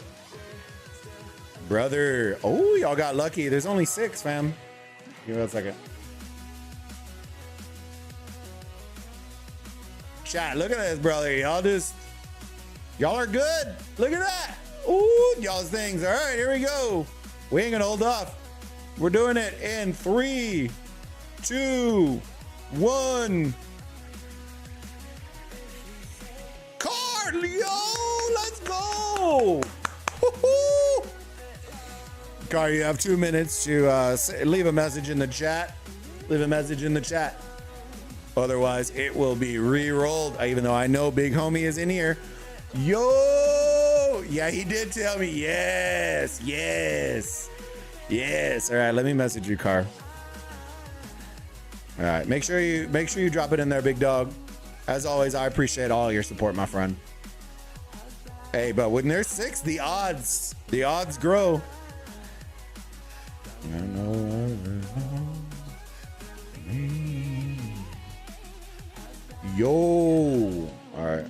Brother. Oh, y'all got lucky. There's only 6, fam. Give me a second. Chat, look at this, brother. Y'all are good. Look at that. Ooh, y'all's things. All right, here we go. We ain't gonna hold off. We're doing it in 3, 2, 1. Card, yo, let's go. Woo-hoo. Car, you have 2 minutes to leave a message in the chat. Leave a message in the chat. Otherwise, it will be re-rolled, even though I know Big Homie is in here. Yo! Yeah, he did tell me. Yes, yes, yes. All right, let me message you, Car. All right, make sure you drop it in there, big dog. As always, I appreciate all your support, my friend. Hey, but when there's 6, the odds grow. I know. Yo. All right.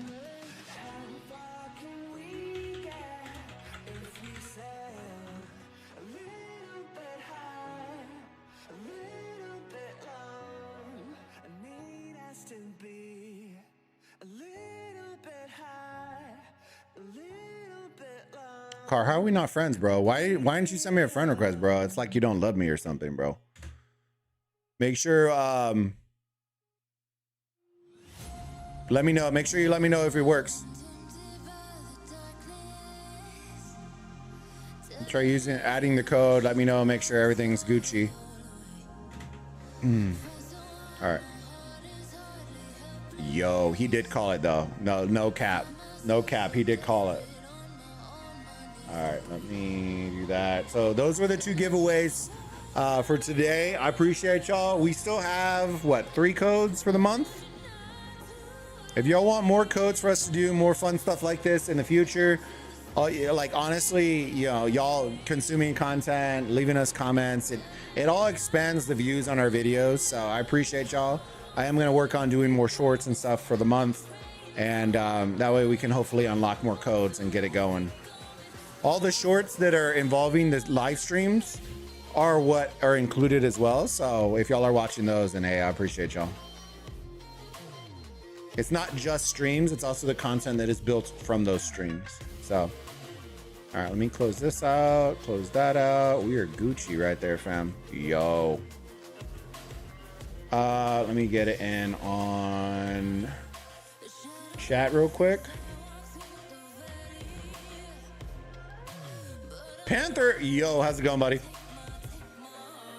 Car, how are we not friends, bro? Why didn't you send me a friend request, bro? It's like you don't love me or something, bro. Make sure, let me know. Make sure you let me know if it works. Try adding the code. Let me know. Make sure everything's Gucci. All right. Yo, he did call it though. No cap. No cap. He did call it. All right, let me do that. So those were the 2 giveaways for today. I appreciate y'all. We still have, what, 3 codes for the month? If y'all want more codes for us to do more fun stuff like this in the future, like honestly, you know, y'all consuming content, leaving us comments, it all expands the views on our videos. So I appreciate y'all. I am going to work on doing more shorts and stuff for the month. And that way we can hopefully unlock more codes and get it going. All the shorts that are involving the live streams are what are included as well. So if y'all are watching those, then hey, I appreciate y'all. It's not just streams, it's also the content that is built from those streams. So, all right, let me close this out, close that out. We are Gucci right there, fam. Yo. Let me get it in on chat real quick. Panther, yo, how's it going, buddy?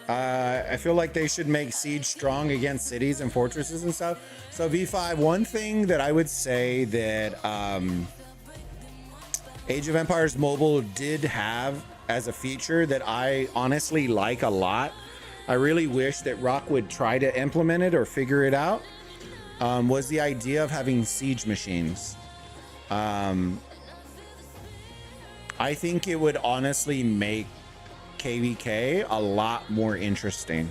I feel like they should make Siege strong against cities and fortresses and stuff. So V5, one thing that I would say that Age of Empires Mobile did have as a feature that I honestly like a lot. I really wish that Rock would try to implement it or figure it out. Was the idea of having siege machines. I think it would honestly make KVK a lot more interesting.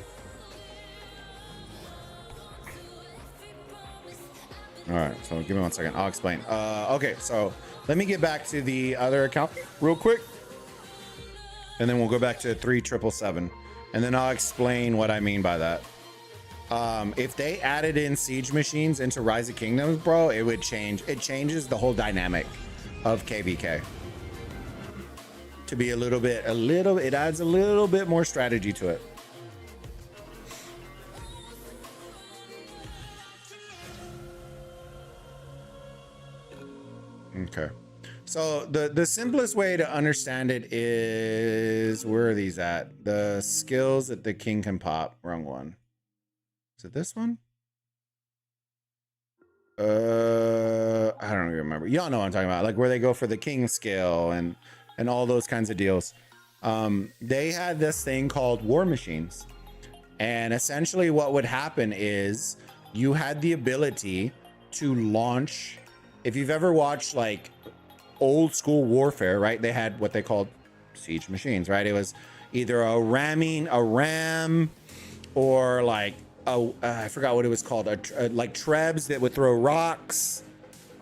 All right, so give me 1 second. I'll explain. Okay, so let me get back to the other account real quick, and then we'll go back to 3777, and then I'll explain what I mean by that. If they added in siege machines into Rise of Kingdoms, bro, it would change. It changes the whole dynamic of KVK. To be it adds a little bit more strategy to it. Okay. So the simplest way to understand it is, where are these at? The skills that the king can pop. Wrong one. Is it this one? I don't even remember. Y'all know what I'm talking about. Like where they go for the king skill and all those kinds of deals. They had this thing called war machines. And essentially what would happen is you had the ability to launch. If you've ever watched like old school warfare, right? They had what they called siege machines, right? It was either a ram, or like, I forgot what it was called. Like trebs that would throw rocks.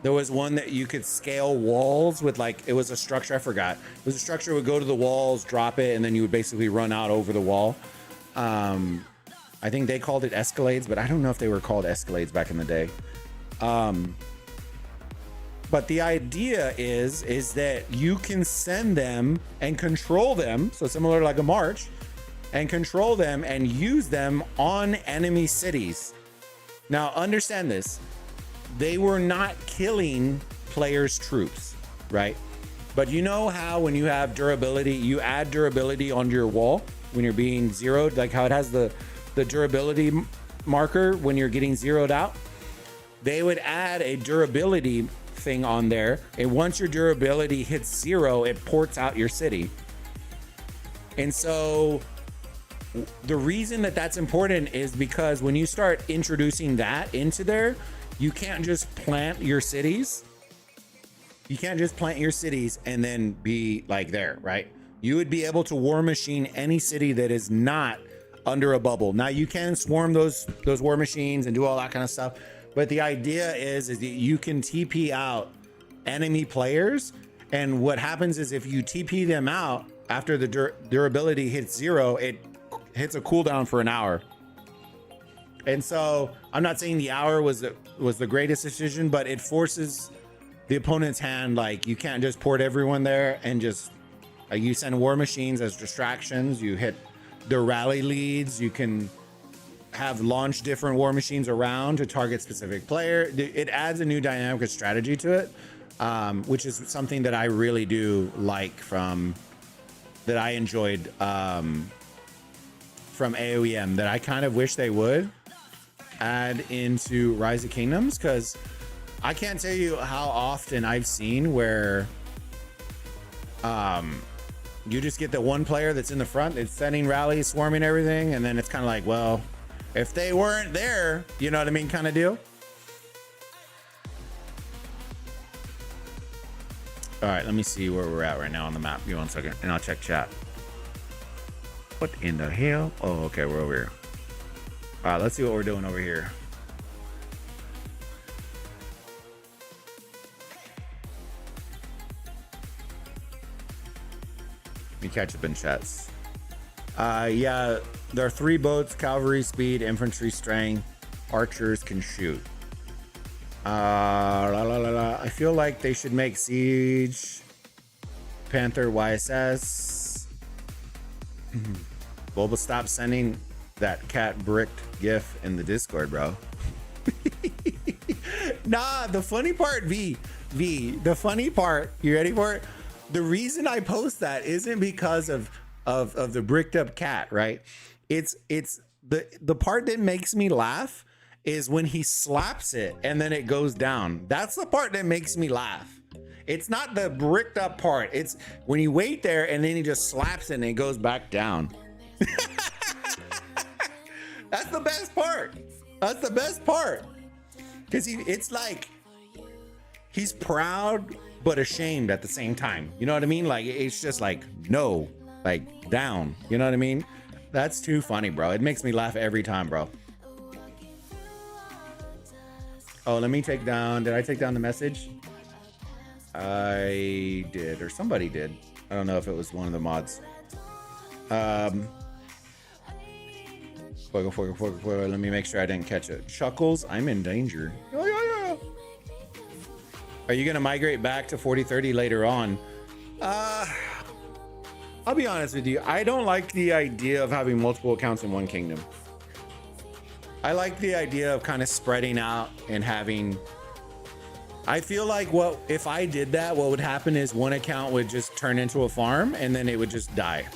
There was one that you could scale walls with, like, it was a structure, I forgot. It was a structure that would go to the walls, drop it, and then you would basically run out over the wall. I think they called it escalades, but I don't know if they were called escalades back in the day. But the idea is that you can send them and control them, so similar to like a march, and control them and use them on enemy cities. Now, understand this. They were not killing players' troops, right? But you know how when you have durability, you add durability onto your wall when you're being zeroed, like how it has the durability marker when you're getting zeroed out? They would add a durability thing on there, and once your durability hits 0, it ports out your city. And so the reason that that's important is because when you start introducing that into there, you can't just plant your cities. You can't just plant your cities and then be like there, right? You would be able to war machine any city that is not under a bubble. Now you can swarm those war machines and do all that kind of stuff, but the idea is that you can TP out enemy players, and what happens is if you TP them out after the durability hits 0, it hits a cooldown for an hour. And so I'm not saying the hour was the greatest decision, but it forces the opponent's hand. Like you can't just port everyone there and just you send war machines as distractions. You hit the rally leads. You can have launch different war machines around to target specific player. It adds a new dynamic of strategy to it, which is something that I really do like that I enjoyed from AOEM, that I kind of wish they would add into Rise of Kingdoms, because I can't tell you how often I've seen where you just get the one player that's in the front, it's sending rallies, swarming everything, and then it's kind of like, well, if they weren't there, you know what I mean, kind of deal. All right, let me see where we're at right now on the map. Give me 1 second, and I'll check chat. What in the hell? Oh, okay, we're over here. All right, let's see what we're doing over here. Let me catch up in chats. Yeah, there are 3 boats: cavalry, speed, infantry, strength. Archers can shoot. I feel like they should make siege Panther YSS. Bulba, stop sending that cat bricked gif in the Discord, bro. Nah, the funny part, the funny part, you ready for it? The reason I post that isn't because of the bricked up cat, right? It's the part that makes me laugh is when he slaps it and then it goes down. That's the part that makes me laugh. It's not the bricked up part. It's when you wait there and then he just slaps it and it goes back down. That's the best part. That's the best part. Because it's like he's proud but ashamed at the same time. You know what I mean? Like it's just like no, like down. You know what I mean? That's too funny, bro. It makes me laugh every time, bro. Oh, let me take down. Did I take down the message? I did, or somebody did. I don't know if it was one of the mods. Let me make sure I didn't catch it. Chuckles, I'm in danger. Are you gonna migrate back to 4030 later on? I'll be honest with you. I don't like the idea of having multiple accounts in one kingdom. I like the idea of kind of spreading out and having. I feel like what if I did that, what would happen is one account would just turn into a farm and then it would just die.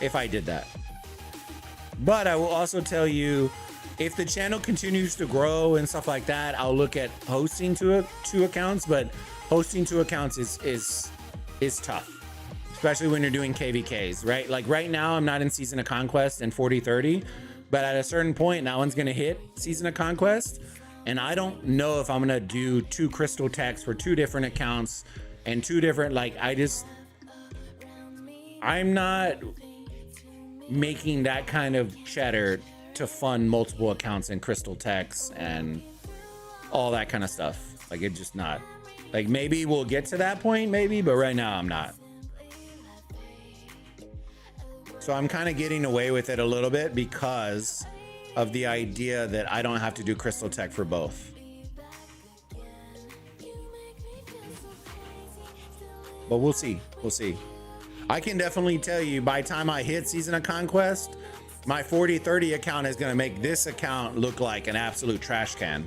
If I did that. But I will also tell you, if the channel continues to grow and stuff like that, I'll look at hosting two accounts, but hosting two accounts is tough. Especially when you're doing KVKs, right? Like right now, I'm not in Season of Conquest and 4030, but at a certain point, that one's gonna hit Season of Conquest. And I don't know if I'm gonna do 2 crystal techs for 2 different accounts and 2 different, like, I'm not making that kind of cheddar to fund multiple accounts in crystal techs and all that kind of stuff. Like, it's just not. Like, maybe we'll get to that point, maybe, but right now I'm not. So I'm kind of getting away with it a little bit because of the idea that I don't have to do crystal tech for both. But we'll see. We'll see. I can definitely tell you by the time I hit Season of Conquest, my 4030 account is going to make this account look like an absolute trash can.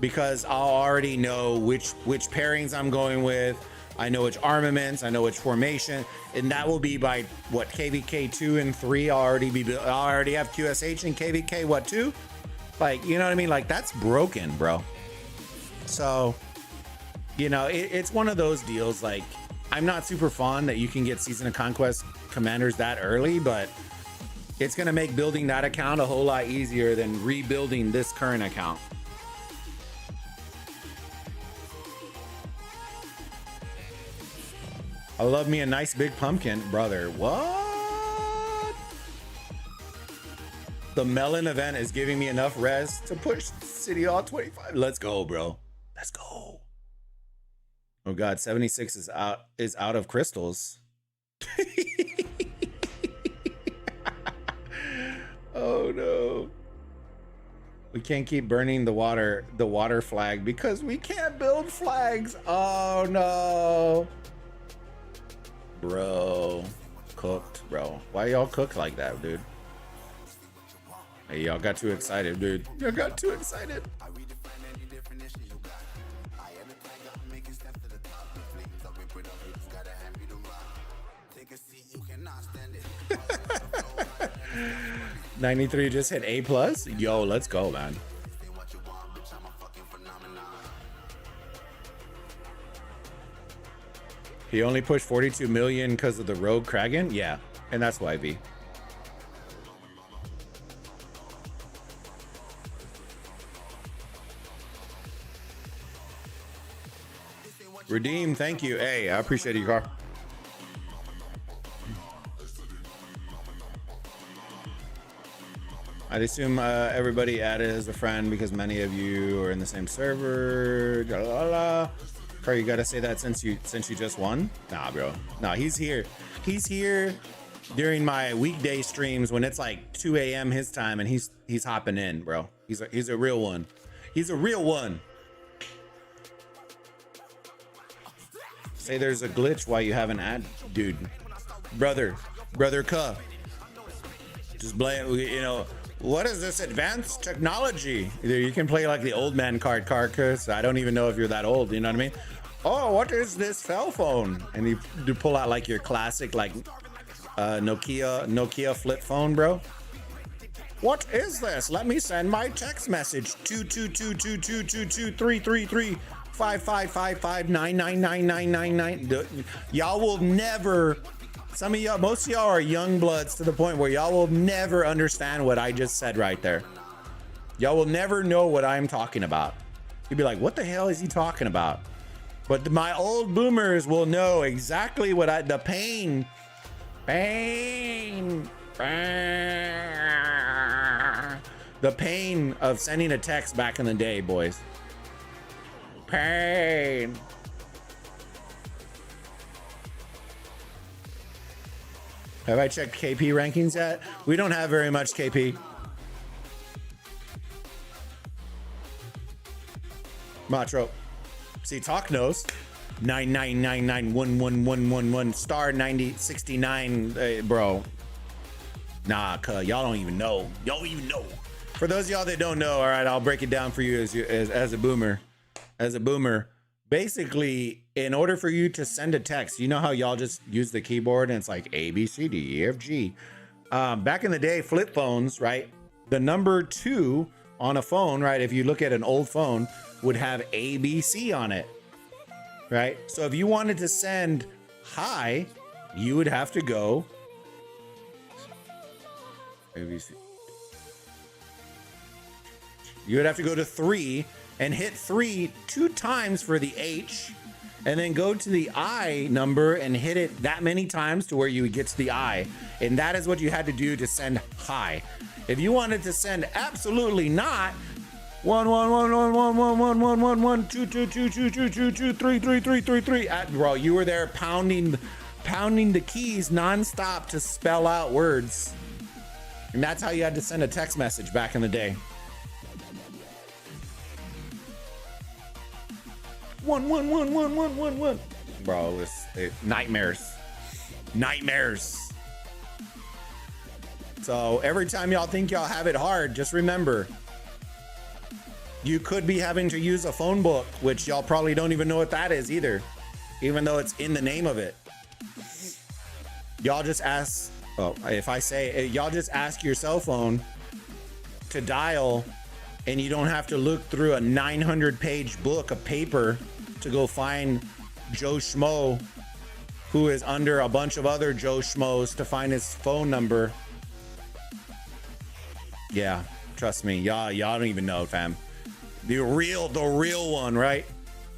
Because I'll already know which pairings I'm going with. I know which armaments, I know which formation, and that will be by what, KVK 2 and 3. I'll already have QSH and KVK what 2? Like, you know what I mean? Like, that's broken, bro. So, you know, it's one of those deals. Like, I'm not super fond that you can get Season of Conquest commanders that early, but it's gonna make building that account a whole lot easier than rebuilding this current account. I love me a nice big pumpkin, brother. What? The melon event is giving me enough res to push City Hall 25. Let's go, bro. Let's go. Oh God, 76 is out of crystals. Oh no. We can't keep burning the water flag because we can't build flags. Oh no. Bro, cooked, bro. Why y'all cook like that, dude? Hey, y'all got too excited, dude. Y'all got too excited. 93 just hit A+. Yo, let's go, man. He only pushed 42 million because of the Rogue Kragan? Yeah, and that's why, V. Redeem, thank you. Hey, I appreciate you, car. I'd assume everybody added as a friend because many of you are in the same server. Car, you gotta say that since you just won? Nah, bro. Nah, he's here. He's here during my weekday streams when it's like 2 a.m. his time, and he's hopping in, bro. He's a real one. He's a real one. Say there's a glitch while you haven't ad, dude. Brother, Cuh. Just blame, you know, What is this advanced technology? Either you can play like the old man card, Carcass. I don't even know if you're that old, you know what I mean? Oh, what is this cell phone? And you pull out like your classic like Nokia flip phone, bro. What is this? Let me send my text message. 2222223335555999999. Y'all will never, some of y'all, most of y'all are young bloods to the point where y'all will never understand what I just said right there. Y'all will never know what I'm talking about. You'd be like, what the hell is he talking about? But my old boomers will know exactly what the pain. The pain of sending a text back in the day, boys. Pain. Have I checked KP rankings yet? We don't have very much KP. Matro. See, Talk knows. 999911111 star 9069, bro. Nah, cuz y'all don't even know. Y'all even know. For those of y'all that don't know, all right, I'll break it down for you as a boomer. As a boomer, basically, in order for you to send a text, you know how y'all just use the keyboard and it's like A, B, C, D, E, F, G. Back in the day, flip phones, right? The number 2 on a phone, right? If you look at an old phone, would have A, B, C on it, right? So if you wanted to send hi, you would have to go A, B, C. You would have to go to 3 and hit 3 2 times for the H, and then go to the I number and hit it that many times to where you would get to the I. And that is what you had to do to send hi. If you wanted to send absolutely not, 111111112222222233333, bro, you were there pounding the keys nonstop to spell out words. And that's how you had to send a text message back in the day. 1111111. Bro, it nightmares. Nightmares. So every time y'all think y'all have it hard, just remember, you could be having to use a phone book, which y'all probably don't even know what that is either, even though it's in the name of it. Y'all just ask, oh, if I say, y'all just ask your cell phone to dial, and you don't have to look through a 900-page book of paper to go find Joe Schmo, who is under a bunch of other Joe Schmoes, to find his phone number. Yeah, trust me, y'all don't even know, fam. The real one, right?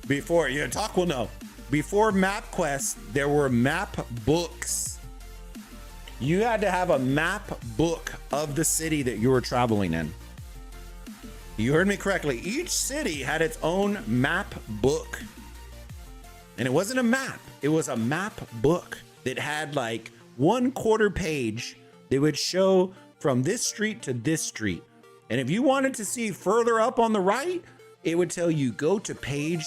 Before, Talk will know. Before MapQuest, there were map books. You had to have a map book of the city that you were traveling in. You heard me correctly. Each city had its own map book. And it wasn't a map. It was a map book that had like 1/4 page that would show from this street to this street. And if you wanted to see further up on the right, it would tell you go to page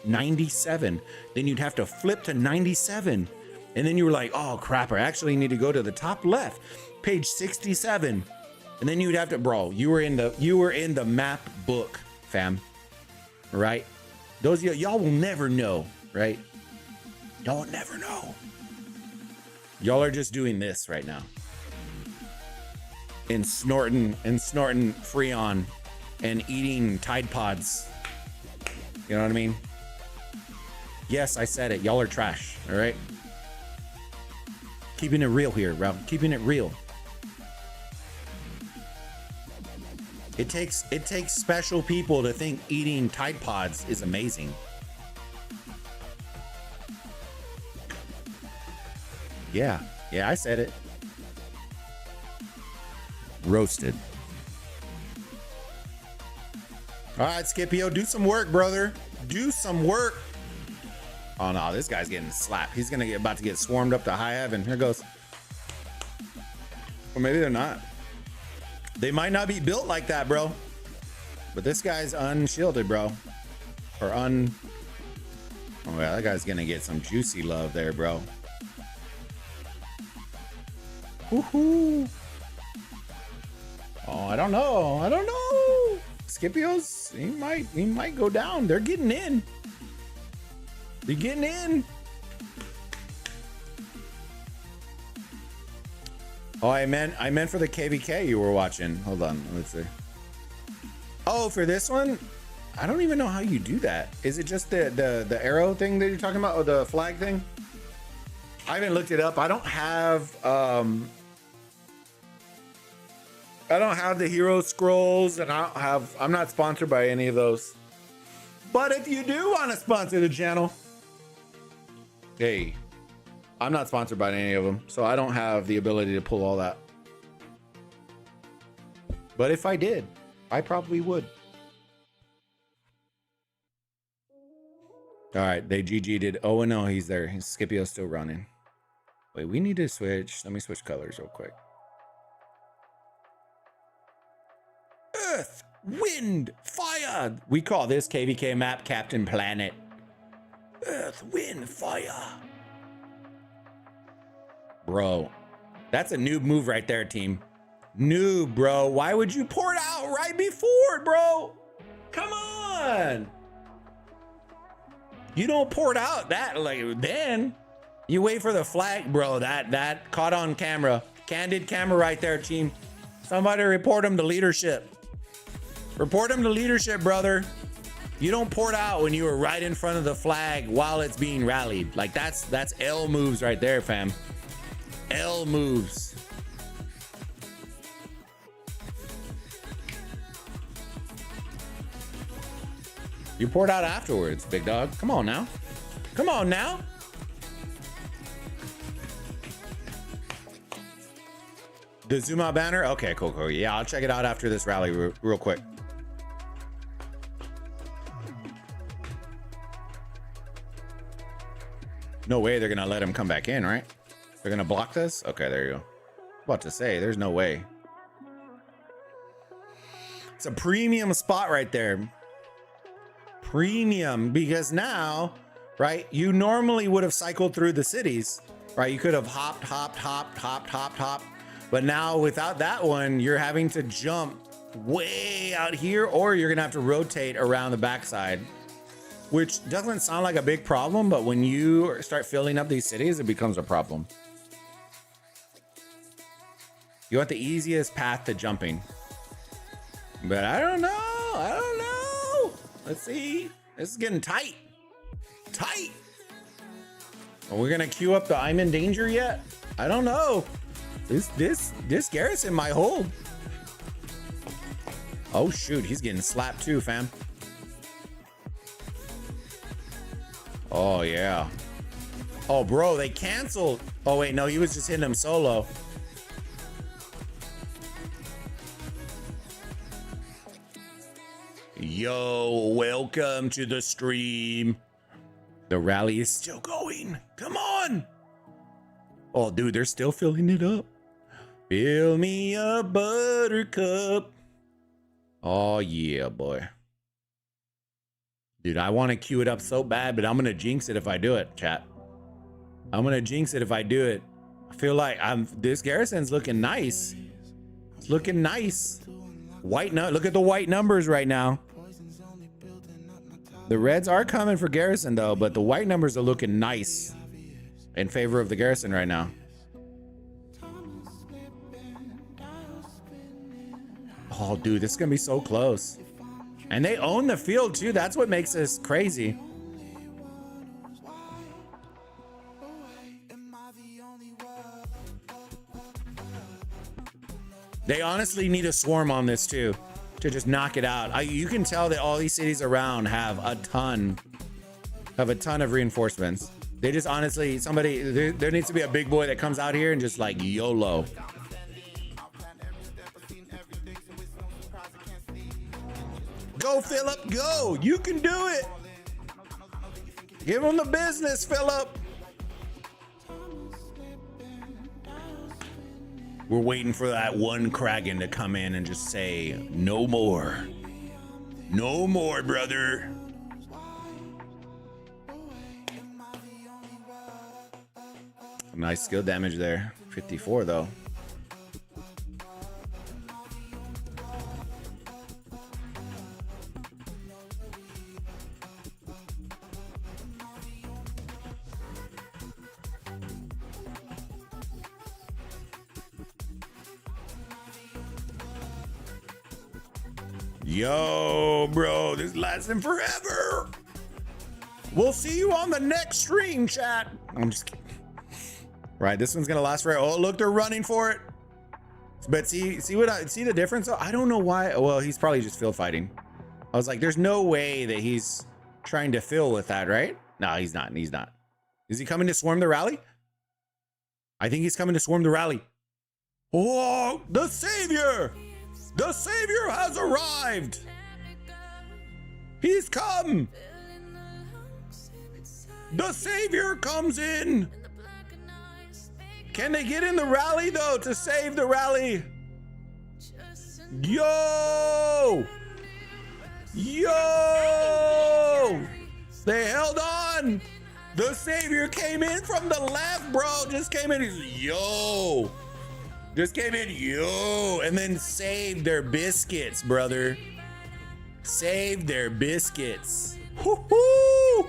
97. Then you'd have to flip to 97. And then you were like, oh crap, I actually need to go to the top left, page 67. And then you would have to, bro, you were in the map book, fam. Right? Those of y'all will never know, right? Y'all will never know. Y'all are just doing this right now. And snorting Freon and eating Tide Pods. You know what I mean? Yes, I said it. Y'all are trash, all right? Keeping it real here, bro. Keeping it real. It takes special people to think eating Tide Pods is amazing. Yeah, I said it. Roasted. All right, Scipio, do some work, brother. Do some work. Oh no, this guy's getting slapped. He's about to get swarmed up to high heaven. Here goes. Or maybe they're not. They might not be built like that, bro. But this guy's unshielded, bro. Oh yeah, that guy's gonna get some juicy love there, bro. Woohoo! Oh, I don't know. I don't know. Scipio's, he might go down. They're getting in. They're getting in. Oh, I meant for the KVK you were watching. Hold on, let's see. Oh, for this one, I don't even know how you do that. Is it just the arrow thing that you're talking about, or the flag thing? I haven't looked it up. I don't have the hero scrolls, and I'm not sponsored by any of those. But if you do want to sponsor the channel, hey, I'm not sponsored by any of them, so I don't have the ability to pull all that. But if I did, I probably would. All right, they GG'd it. Oh, no, he's there. Scipio's still running. Wait, we need to switch. Let me switch colors real quick. Earth, wind, fire. We call this KVK map Captain Planet. Earth, wind, fire. Bro, that's a noob move right there, team. Noob, bro. Why would you pour it out right before it, bro? Come on. You don't pour it out that like then. You wait for the flag, bro. That caught on camera. Candid camera right there, team. Somebody report him to leadership. Report him to leadership, brother. You don't pour it out when you were right in front of the flag while it's being rallied. Like that's L moves right there, fam. L moves. You poured out afterwards, big dog. Come on now. Come on now. The zoom out banner? Okay, cool. Yeah, I'll check it out after this rally real quick. No way they're gonna let him come back in, right? They're gonna block this? Okay, there you go. About to say, there's no way. It's a premium spot right there. Premium, because now, right, you normally would have cycled through the cities, right? You could have hopped. But now without that one, you're having to jump way out here, or you're gonna have to rotate around the backside, which doesn't sound like a big problem, but when you start filling up these cities, it becomes a problem. You want the easiest path to jumping. But I don't know. Let's see. This is getting tight. Are we gonna queue up the I'm in danger yet? I don't know. This garrison might hold. Oh shoot, he's getting slapped too, fam. Oh yeah. Oh bro, they canceled. Oh wait, no, he was just hitting him solo. Yo, welcome to the stream. The rally is still going. Come on. Oh, dude, they're still filling it up. Fill me a buttercup. Oh, yeah, boy. Dude, I want to queue it up so bad, but I'm going to jinx it if I do it, chat. I'm going to jinx it if I do it. I feel like this garrison's looking nice. It's looking nice. Look at the white numbers right now. The reds are coming for garrison though, but the white numbers are looking nice in favor of the garrison right now. Oh dude, this is gonna be so close. And they own the field too. That's what makes this crazy. They honestly need a swarm on this too, to just knock it out. You can tell that all these cities around have a ton of reinforcements. They just honestly, there needs to be a big boy that comes out here and just like YOLO. Go Philip, go! You can do it! Give him the business, Philip! We're waiting for that one Kragan to come in and just say, no more. No more, brother. Nice skill damage there. 54 though. Yo, bro, this is lasting forever. We'll see you on the next stream, chat. I'm just kidding. Right, this one's gonna last forever. Oh, look, they're running for it. But see the difference? I don't know why. Well, he's probably just field fighting. I was like, there's no way that he's trying to fill with that, right? No, he's not. He's not. Is he coming to swarm the rally? I think he's coming to swarm the rally. Oh, the savior! The savior has arrived! He's come! The savior comes in! Can they get in the rally though to save the rally? Yo! Yo! They held on! The savior came in from the left, bro. Just came in. Yo! Just came in, yo! And then saved their biscuits, brother. Saved their biscuits. Woo-hoo!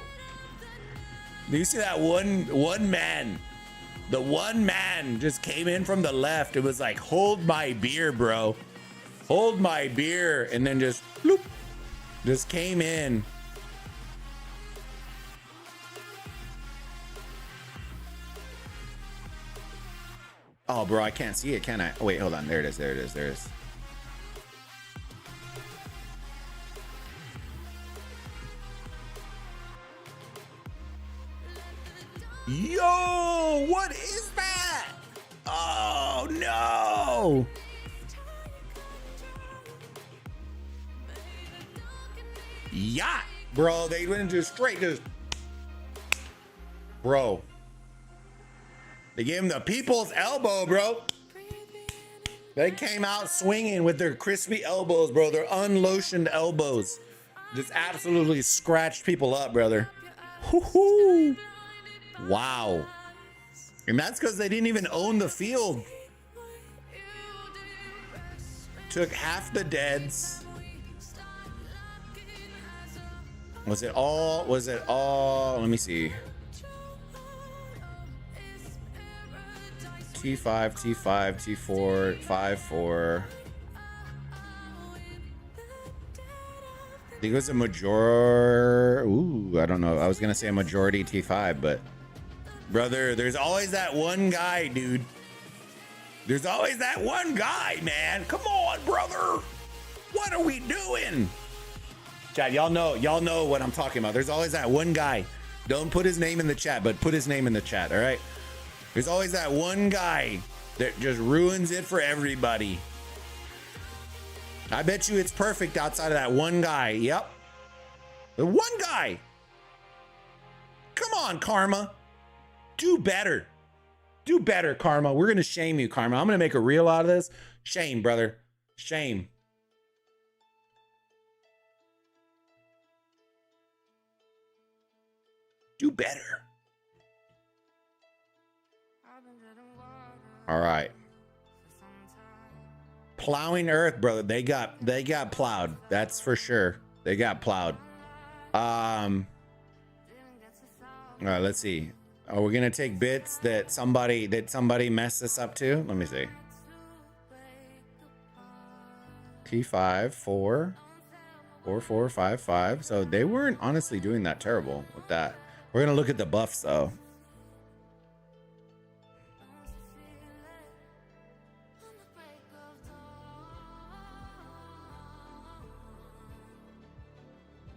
Do you see that one man? The one man just came in from the left. It was like, hold my beer, bro. Hold my beer. And then just, bloop, just came in. Oh, bro, I can't see it, can I? Oh, wait, hold on. There it is. There it is. There it is. Yo, what is that? Oh, no. Yacht, bro. They went into straight, just, bro. They gave him the people's elbow, bro. They came out swinging with their crispy elbows, bro. Their unlotioned elbows. Just absolutely scratched people up, brother. Woo-hoo. Wow. And that's because they didn't even own the field. Took half the deads. Was it all? Let me see. T5, T5, T4, 5-4. I think it was a major. Ooh, I don't know. I was gonna say a majority T5, but brother, there's always that one guy, dude. There's always that one guy, man. Come on, brother. What are we doing? Chat, y'all know what I'm talking about. There's always that one guy. Don't put his name in the chat, but put his name in the chat, all right? There's always that one guy that just ruins it for everybody. I bet you it's perfect outside of that one guy. Yep. The one guy. Come on, Karma. Do better. Do better, Karma. We're going to shame you, Karma. I'm going to make a reel out of this. Shame, brother. Shame. Do better. All right. Plowing earth, brother. They got plowed. That's for sure. They got plowed. All right, let's see. Are we gonna take bits that somebody messed this up to? Let me see. T5, 4, 4, 4, 5, 5. So they weren't honestly doing that terrible with that. We're gonna look at the buffs though.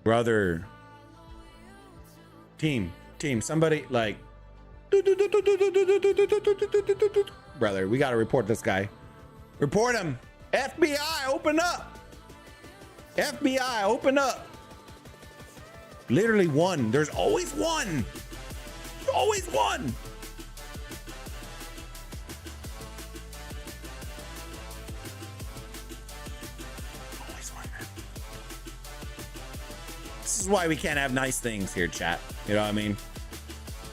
Brother. Team, somebody like. Brother, we gotta report this guy. Report him. FBI, open up. FBI, open up. Literally one. There's always one. There's always one. Always one, man. This is why we can't have nice things here, chat. You know what I mean?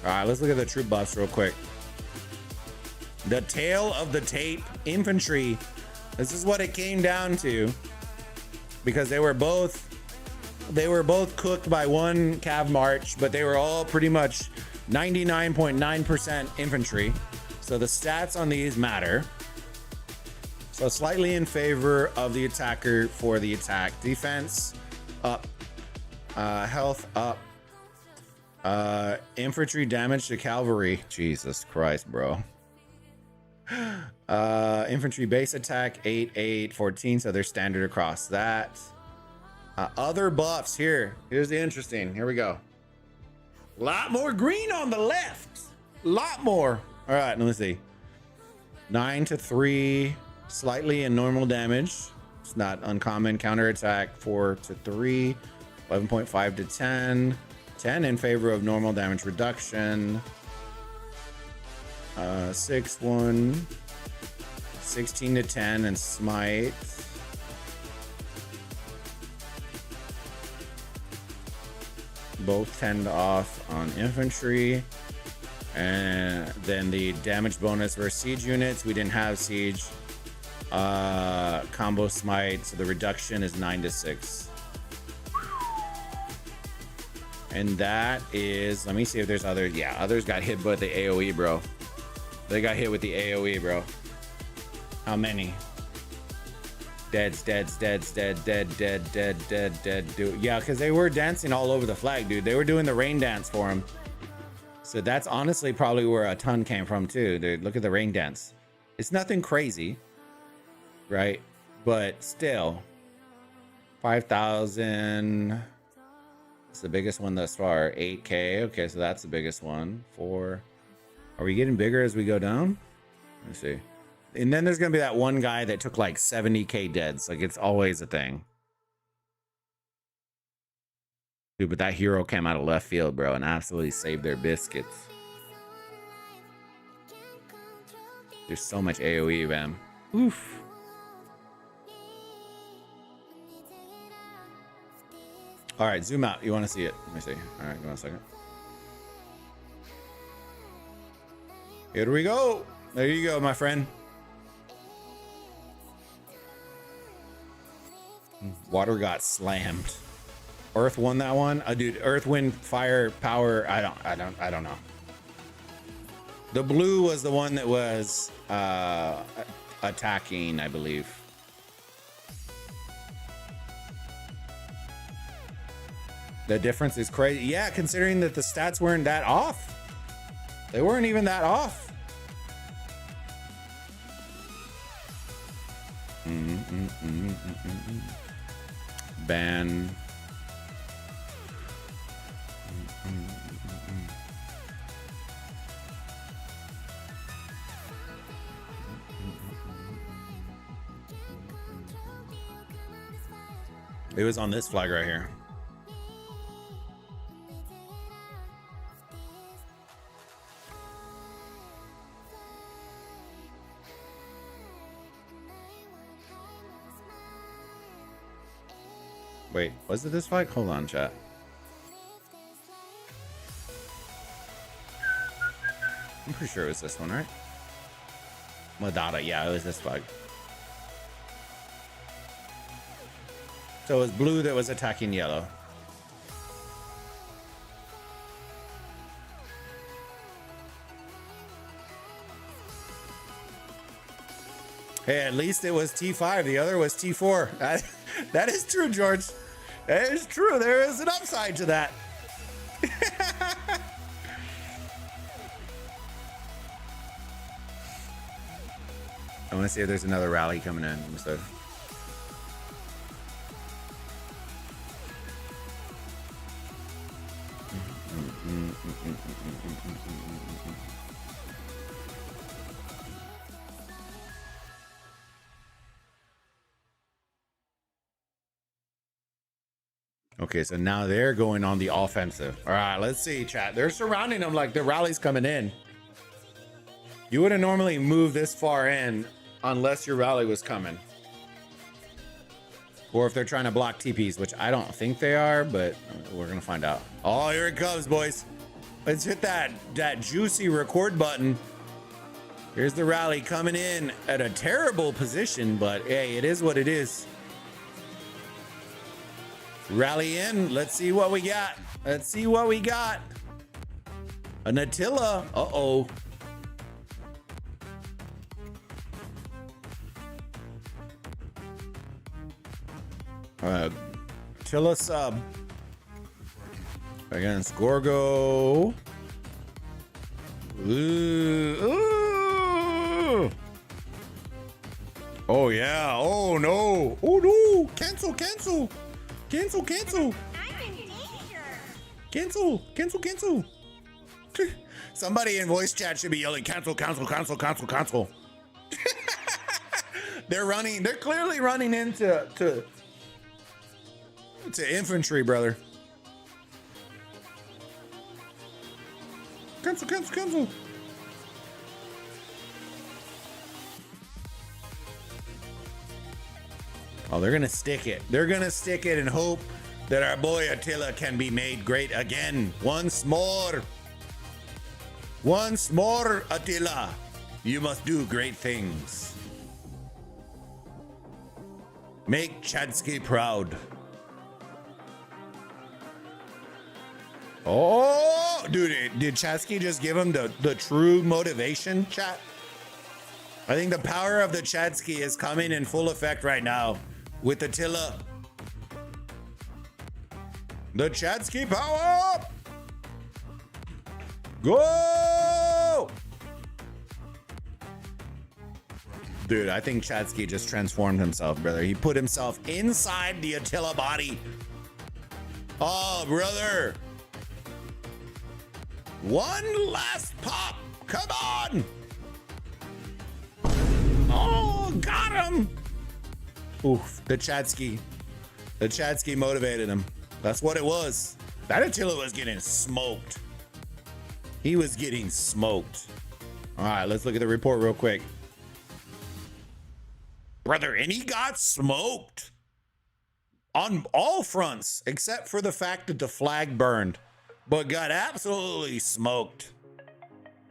All right, let's look at the troop buffs real quick. The tail of the tape infantry. This is what it came down to, because they were both cooked by one cav march, but they were all pretty much 99.9% infantry. So the stats on these matter. So slightly in favor of the attacker for the attack. Defense up. Health up. Infantry damage to cavalry. Jesus Christ, bro. Infantry base attack 8, 8, 14. So they're standard across that. Other buffs here. Here's the interesting. Here we go. A lot more green on the left. A lot more. All right, let me see. 9 to 3. Slightly in normal damage. It's not uncommon. Counterattack 4 to 3. 11.5 to 10. 10 in favor of normal damage reduction. 6, 1. 16 to 10 and smite. Both 10 off on infantry. And then the damage bonus for siege units. We didn't have siege. Combo smite. So the reduction is 9 to 6. And that is, let me see if there's other. Yeah, others got hit with the AoE, bro. They got hit with the AoE, bro. How many? Dead. Dude. Yeah, because they were dancing all over the flag, dude. They were doing the rain dance for him. So that's honestly probably where a ton came from too, dude. Look at the rain dance. It's nothing crazy, right? But still, 5,000. It's the biggest one thus far. 8K. Okay, so that's the biggest one. 4. Are we getting bigger as we go down? Let me see. And then there's gonna be that one guy that took like 70K deads. Like, it's always a thing. Dude, but that hero came out of left field, bro, and absolutely saved their biscuits. There's so much AoE, man. Oof. All right, zoom out. You want to see it? Let me see. All right, give me a second. Here we go. There you go, my friend. Water got slammed. Earth won that one. Dude, Earth, Wind, Fire, Power. I don't know. The blue was the one that was attacking, I believe. The difference is crazy. Yeah, considering that the stats weren't that off. They weren't even that off. Ban. It was on this flag right here. Wait, was it this flag? Hold on, chat. I'm pretty sure it was this one, right? Madada, yeah, it was this flag. So it was blue that was attacking yellow. Hey, at least it was T5. The other was T4. That is true, George. That is true. There is an upside to that. I want to see if there's another rally coming in instead. Okay, so now they're going on the offensive. All right, let's see, chat. They're surrounding them like the rally's coming in. You wouldn't normally move this far in unless your rally was coming. Or if they're trying to block TPs, which I don't think they are, but we're going to find out. Oh, here it comes, boys. Let's hit that juicy record button. Here's the rally coming in at a terrible position, but hey, it is what it is. Rally in. Let's see what we got. Let's see what we got. An Attila. Uh-oh. Attila sub against Gorgo. Ooh. Oh yeah. Oh no. Oh no. Cancel. I'm in danger. Cancel. Somebody in voice chat should be yelling cancel. They're clearly running into infantry, brother. Cancel. Oh, they're gonna stick it. They're gonna stick it and hope that our boy Attila can be made great again. Once more, Attila. You must do great things. Make Chadsky proud. Oh, dude, did Chadsky just give him the true motivation, chat? I think the power of the Chadsky is coming in full effect right now with Attila. The Chadsky power! Go! Dude, I think Chadsky just transformed himself, brother. He put himself inside the Attila body. Oh, brother. One last pop. Come on. Oh, got him. Oof, the Chadsky motivated him. That's what it was. That Attila was getting smoked. He was getting smoked. All right, let's look at the report real quick. Brother, and he got smoked on all fronts, except for the fact that the flag burned, but got absolutely smoked.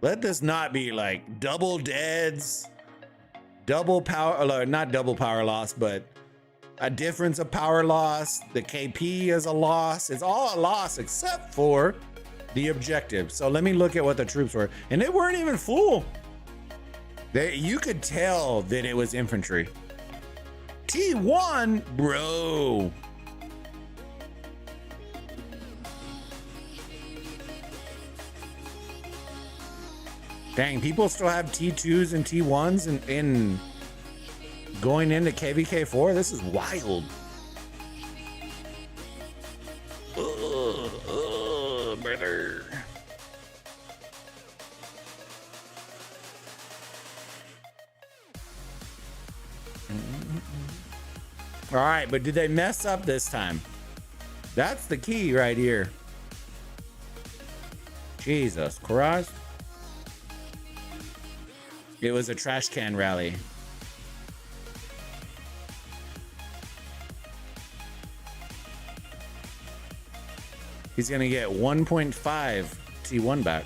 Let this not be like double deads, double power, not double power loss, but a difference of power loss. The KP is a loss. It's all a loss except for the objective. So let me look at what the troops were, and they weren't even full. You could tell that it was infantry. T1, bro. Dang, people still have T2s and T1s in going into KVK4. This is wild. Brother. All right, but did they mess up this time? That's the key right here. Jesus Christ. It was a trash can rally. He's gonna get 1.5 T1 back.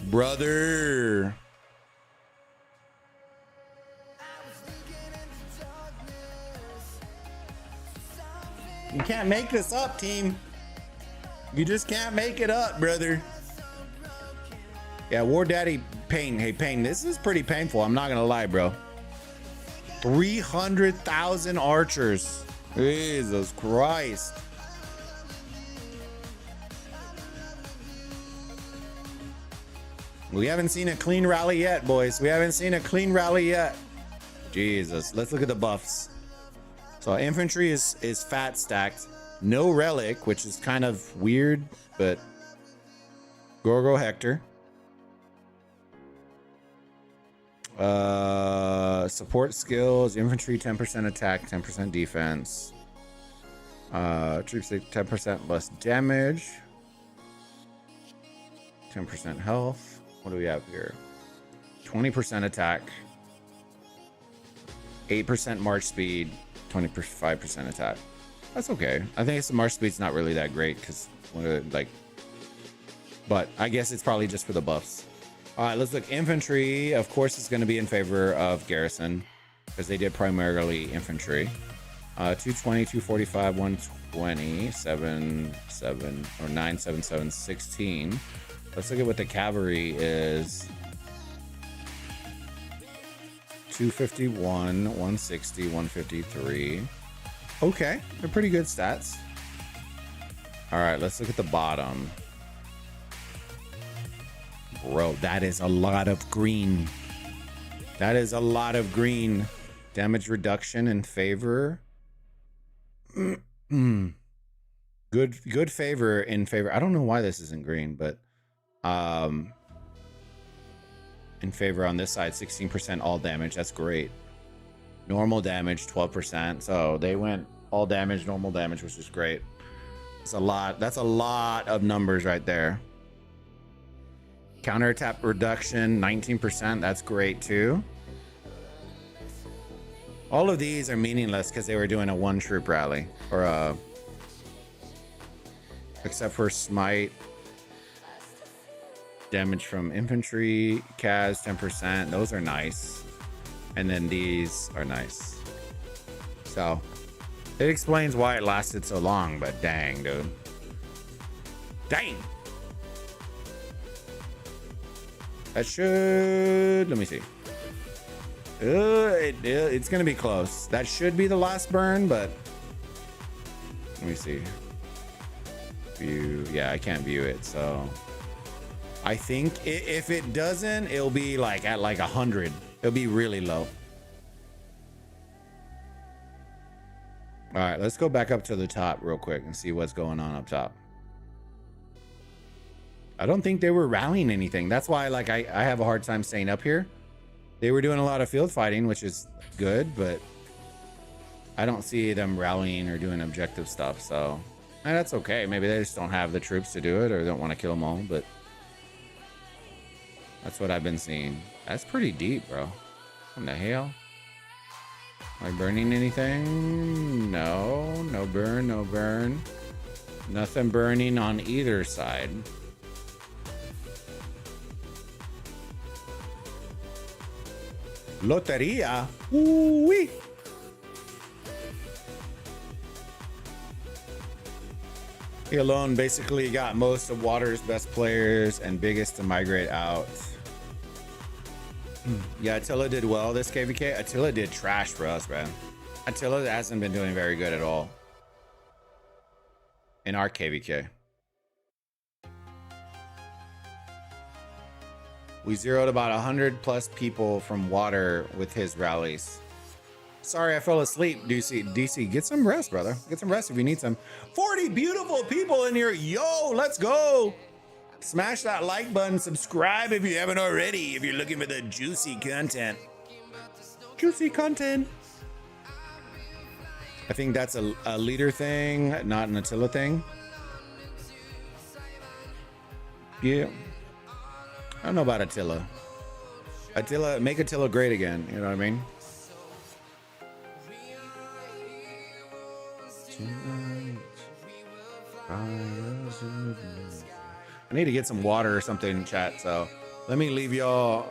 Brother. You can't make this up, team. You just can't make it up, brother. Yeah, War Daddy Pain. Hey, Pain, this is pretty painful. I'm not gonna lie, bro. 300,000 archers. Jesus Christ. We haven't seen a clean rally yet, boys. We haven't seen a clean rally yet. Jesus. Let's look at the buffs. So infantry is fat stacked. No relic, which is kind of weird, but Gorgo Hector. Support skills, infantry 10% attack, 10% defense. Troops take 10% less damage. 10% health. What do we have here? 20% attack. 8% march speed. 25% attack. That's okay. I think the march speed's not really that great because but I guess it's probably just for the buffs. All right, let's look. Infantry, of course, is going to be in favor of Garrison because they did primarily infantry. 220, 245, 120, 7, 7, or 9, 7, 7, 16. Let's look at what the cavalry is. 251, 160, 153. Okay, they're pretty good stats. All right, let's look at the bottom. Bro, that is a lot of green. That is a lot of green. Damage reduction in favor. Good favor in favor. I don't know why this isn't green, but in favor on this side, 16% all damage. That's great. Normal damage, 12%. So they went all damage, normal damage, which is great. It's a lot. That's a lot of numbers right there. Counter attack reduction, 19%. That's great too. All of these are meaningless because they were doing a one troop rally or a, except for smite. Damage from infantry, Kaz, 10%. Those are nice. And then these are nice. So it explains why it lasted so long, but dang, dude. Dang. That should, let me see. It's gonna be close. That should be the last burn, but let me see. View, yeah, I can't view it, so I think if it doesn't, it'll be like at like 100. It'll be really low. All right, let's go back up to the top real quick and see what's going on up top. I don't think they were rallying anything. That's why like I have a hard time staying up here. They were doing a lot of field fighting, which is good, but I don't see them rallying or doing objective stuff. So that's okay. Maybe they just don't have the troops to do it or don't want to kill them all, but that's what I've been seeing. That's pretty deep, bro. What the hell? Am I burning anything? No, no burn, no burn. Nothing burning on either side. Loteria. Ooh-wee. He alone basically got most of Water's best players and biggest to migrate out. Yeah, Attila did well this KVK. Attila did trash for us, man. Attila hasn't been doing very good at all in our KVK. We zeroed about 100 plus people from Water with his rallies. Sorry, I fell asleep, DC. Get some rest, brother. Get some rest if you need some. 40 beautiful people in here. Yo, let's go. Smash that like button. Subscribe if you haven't already. If you're looking for the juicy content. Juicy content. I think that's a leader thing, not an Attila thing. Yeah. I don't know about Attila. Make Attila great again. You know what I mean? I need to get some water or something in chat, so let me leave y'all.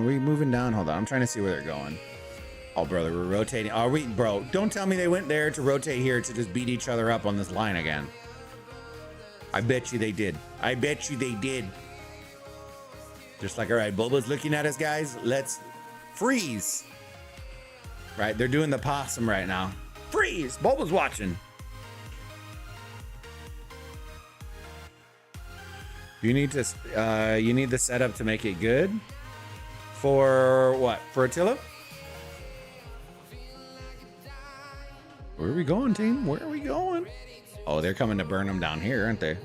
We moving down? Hold on, I'm trying to see where they're going. Oh, brother, we're rotating. Are we, bro? Don't tell me they went there to rotate here to just beat each other up on this line again. I bet you they did. I bet you they did. Just like, all right, Bulba's looking at us, guys. Let's freeze. Right, they're doing the possum right now. Freeze! Bulba's watching. You need the setup to make it good. For what? For Attila? Where are we going, team? Where are we going? Oh, they're coming to burn them down here, aren't they?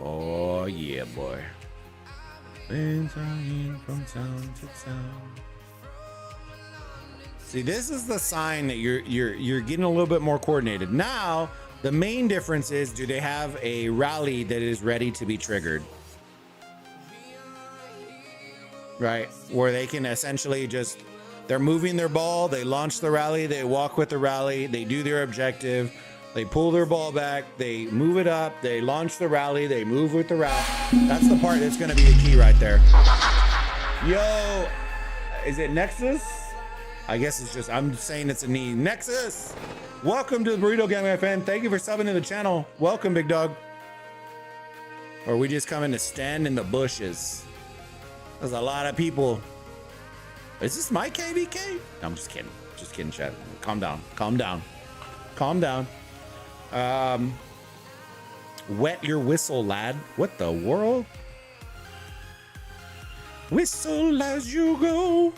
Oh yeah, boy. Been flying from town to town. See, this is the sign that you're getting a little bit more coordinated. Now, the main difference is, do they have a rally that is ready to be triggered? Right, where they can essentially just, they're moving their ball, they launch the rally, they walk with the rally, they do their objective, they pull their ball back, they move it up, they launch the rally, they move with the rally. That's the part that's going to be the key right there. Yo, is it Nexus? I guess it's just, I'm saying it's a knee. Nexus, welcome to the Burrito Gang, my friend. Thank you for subbing to the channel. Welcome, big dog. Or we just coming to stand in the bushes? There's a lot of people. Is this my KBK? No, I'm just kidding. Just kidding, chat. Calm down. Calm down. Calm down. Wet your whistle, lad. What the world? Whistle as you go.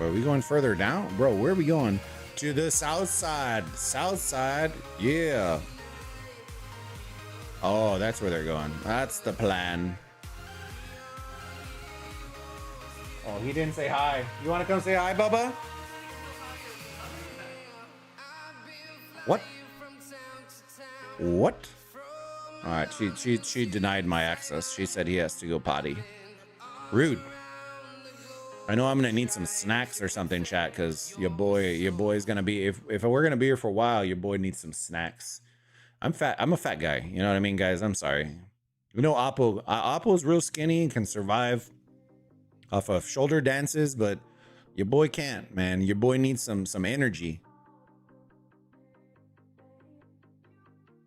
Are we going further down? Bro, where are we going? To the south side. South side. Yeah. Oh, that's where they're going. That's the plan. Oh, he didn't say hi. You want to come say hi, Bubba? What? What? All right, she denied my access. She said he has to go potty. Rude. I know I'm gonna need some snacks or something, chat, because your boy's gonna be, if we're gonna be here for a while, your boy needs some snacks. I'm fat. I'm a fat guy. You know what I mean, guys? I'm sorry. You know, Appo's real skinny and can survive off of shoulder dances, but your boy can't, man. Your boy needs some energy.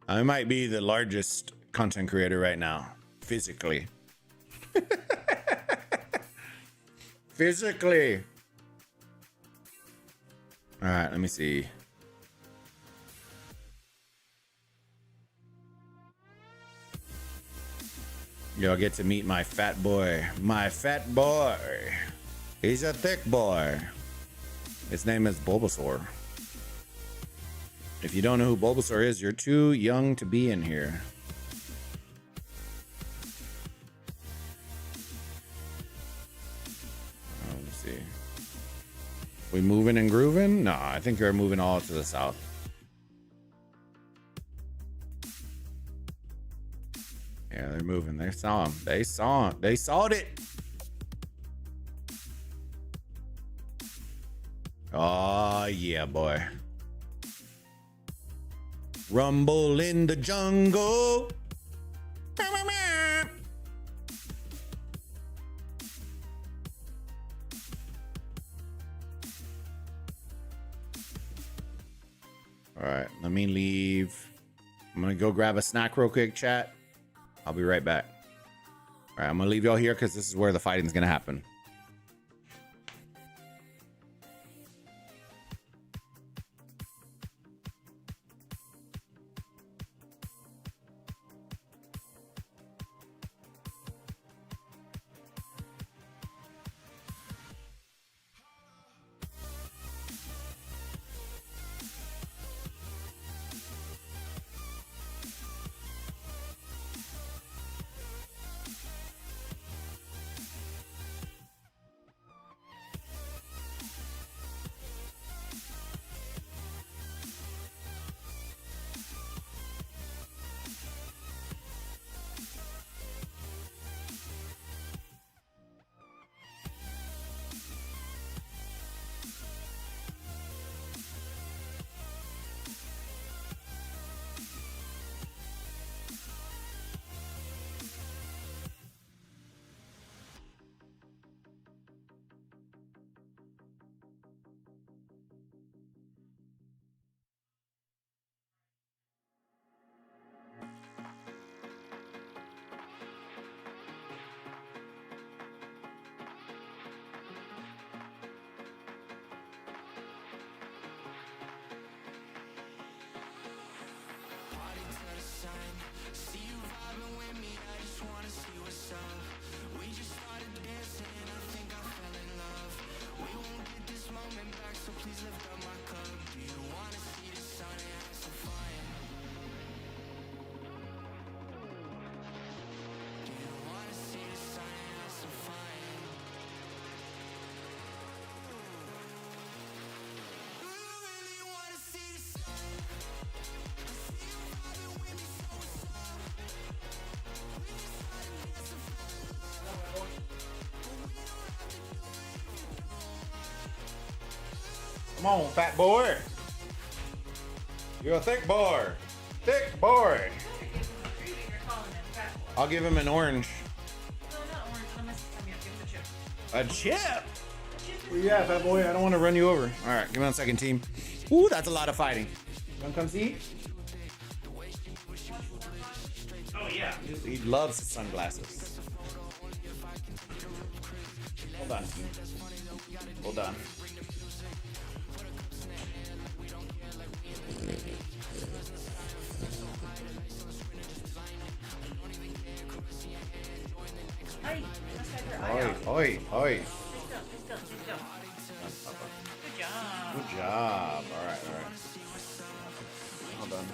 I might be the largest content creator right now, physically. Physically. All right, let me see. Y'all get to meet my fat boy. My fat boy. He's a thick boy. His name is Bulbasaur. If you don't know who Bulbasaur is, you're too young to be in here. Let me see. We moving and grooving? No, I think you're moving all to the south. Yeah, they're moving. They saw him. They saw him. They saw it. Oh, yeah, boy. Rumble in the jungle. All right, let me leave. I'm gonna go grab a snack real quick, chat. I'll be right back. All right, I'm gonna leave y'all here because this is where the fighting's gonna happen. Come on, fat boy. You're a thick boy. Thick boy. I'll give him an orange. No, not orange. Let me see. Give him a chip. A chip? A chip Where you at, fat boy? I don't want to run you over. All right, give me 1 second, team. Ooh, that's a lot of fighting. You want to come see? Oh, yeah. He loves his sunglasses. Hold on, team. Hold on. Oi, oi. Good job. All right. Hold on.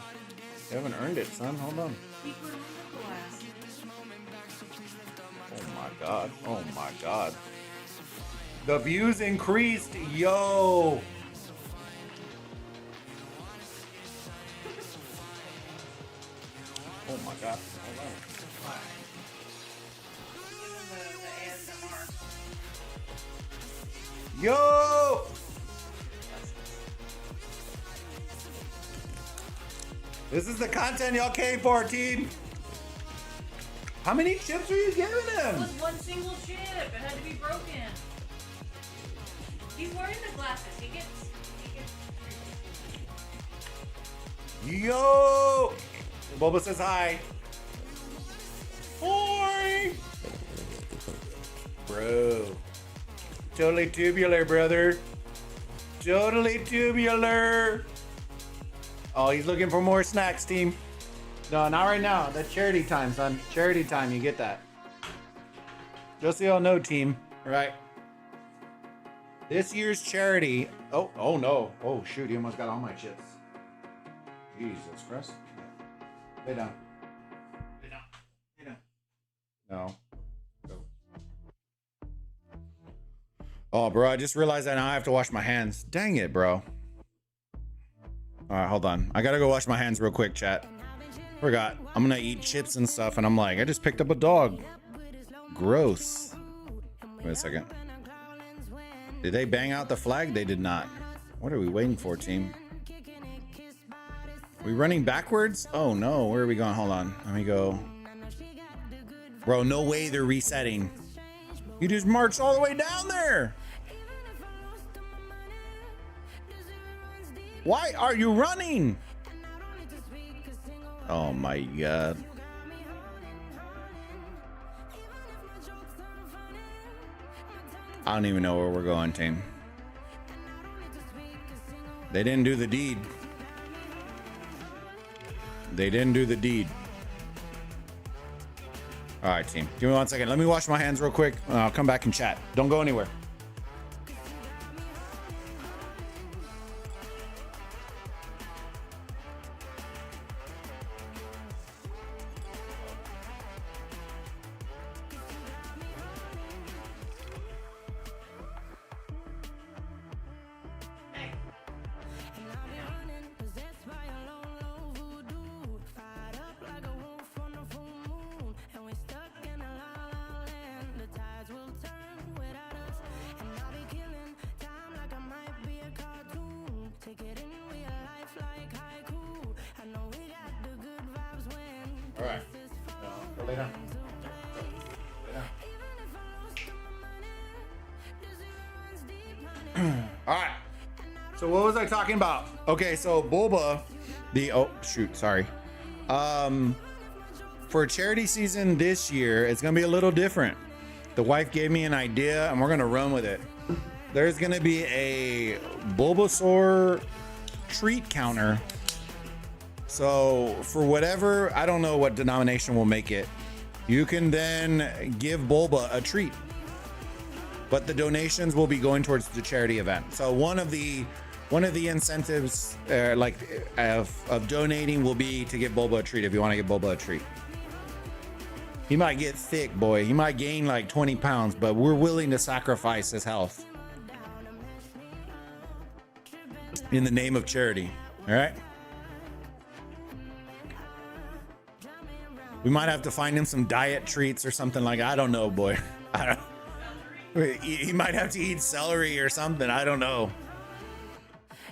You haven't earned it, son. Hold on. Oh my god. The views increased. Yo. Oh my god. Hold on. Yo! This is the content y'all came for, team. How many chips are you giving him? It was one single chip. It had to be broken. He's wearing the glasses. He gets. Yo! Boba says hi. Hi! Bro. Totally tubular, brother. Totally tubular. Oh, he's looking for more snacks, team. No, not right now. That's charity time, son. Charity time, you get that. Just so y'all know, team. All right. This year's charity. Oh no. Oh shoot, he almost got all my chips. Jesus Christ. Lay down. Lay down. Lay down. No. Go. Oh, bro, I just realized that now I have to wash my hands. Dang it, bro. All right, hold on. I gotta go wash my hands real quick, chat. Forgot. I'm gonna eat chips and stuff, and I'm like, I just picked up a dog. Gross. Wait a second. Did they bang out the flag? They did not. What are we waiting for, team? Are we running backwards? Oh no, where are we going? Hold on. Let me go. Bro, no way they're resetting. You just marched all the way down there. Why are you running? Oh my god. I don't even know where we're going, team. They didn't do the deed. They didn't do the deed. All right, team. Give me 1 second. Let me wash my hands real quick. I'll come back and chat. Don't go anywhere. All right. Go lay down. All right. So what was I talking about? Okay, so Bulba, oh shoot, sorry. For charity season this year, it's gonna be a little different. The wife gave me an idea, and we're gonna run with it. There's gonna be a Bulbasaur treat counter. So for whatever, I don't know what denomination will make it, you can then give Bulba a treat. But the donations will be going towards the charity event. So one of the incentives of donating will be to give Bulba a treat if you want to give Bulba a treat. He might get thick, boy. He might gain like 20 pounds, but we're willing to sacrifice his health in the name of charity. All right. We might have to find him some diet treats or something like, I don't know, boy. I don't. He might have to eat celery or something. I don't know.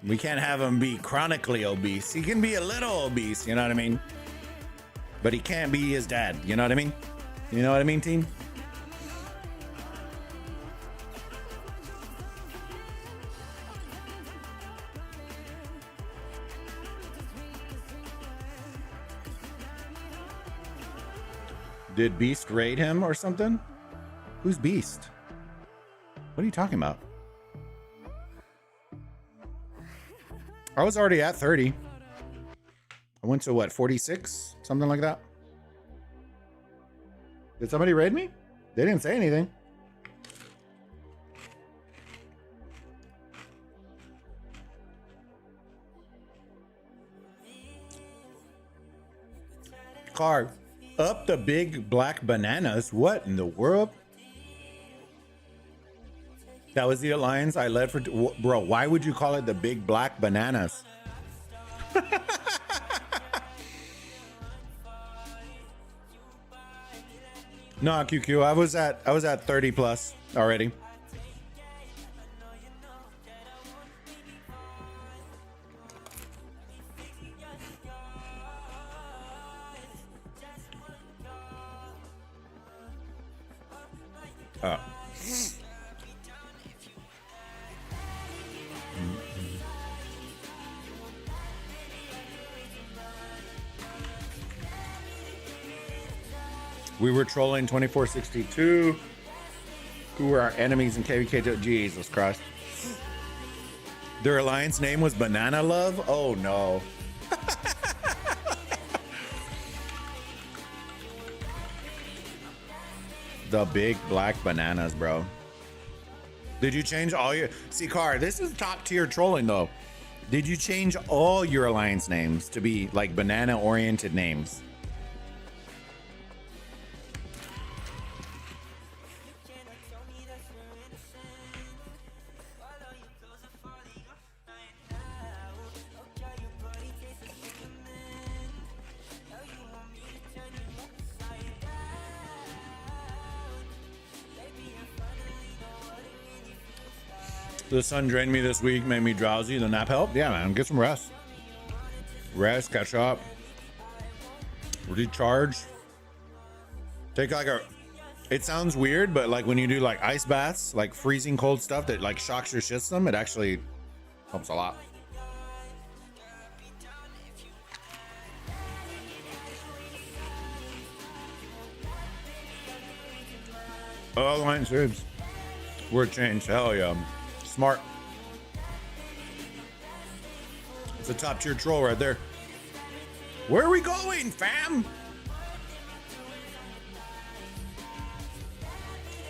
We can't have him be chronically obese. He can be a little obese, you know what I mean? But he can't be his dad, you know what I mean? You know what I mean, team? Did Beast raid him or something? Who's Beast? What are you talking about? I was already at 30. I went to what, 46? Something like that. Did somebody raid me? They didn't say anything. Car, up the big black bananas. What in the world? That was the alliance I led for. Bro, why would you call it the big black bananas? No, QQ. I was at 30 plus already. Oh. We were trolling 2462, who were our enemies in KVK. Jesus Christ. Their alliance name was Banana Love? Oh no. The big black bananas, bro. Did you change all your... See, Car, this is top tier trolling though. Did you change all your alliance names to be like banana oriented names? The sun drained me this week, made me drowsy. The nap helped? Yeah, man. Get some rest. Rest, catch up. Recharge. Take like a... It sounds weird, but like when you do like ice baths, like freezing cold stuff that like shocks your system, it actually helps a lot. Oh, line subs. Word change. Hell yeah. Smart. It's a top tier troll right there. Where are we going, fam?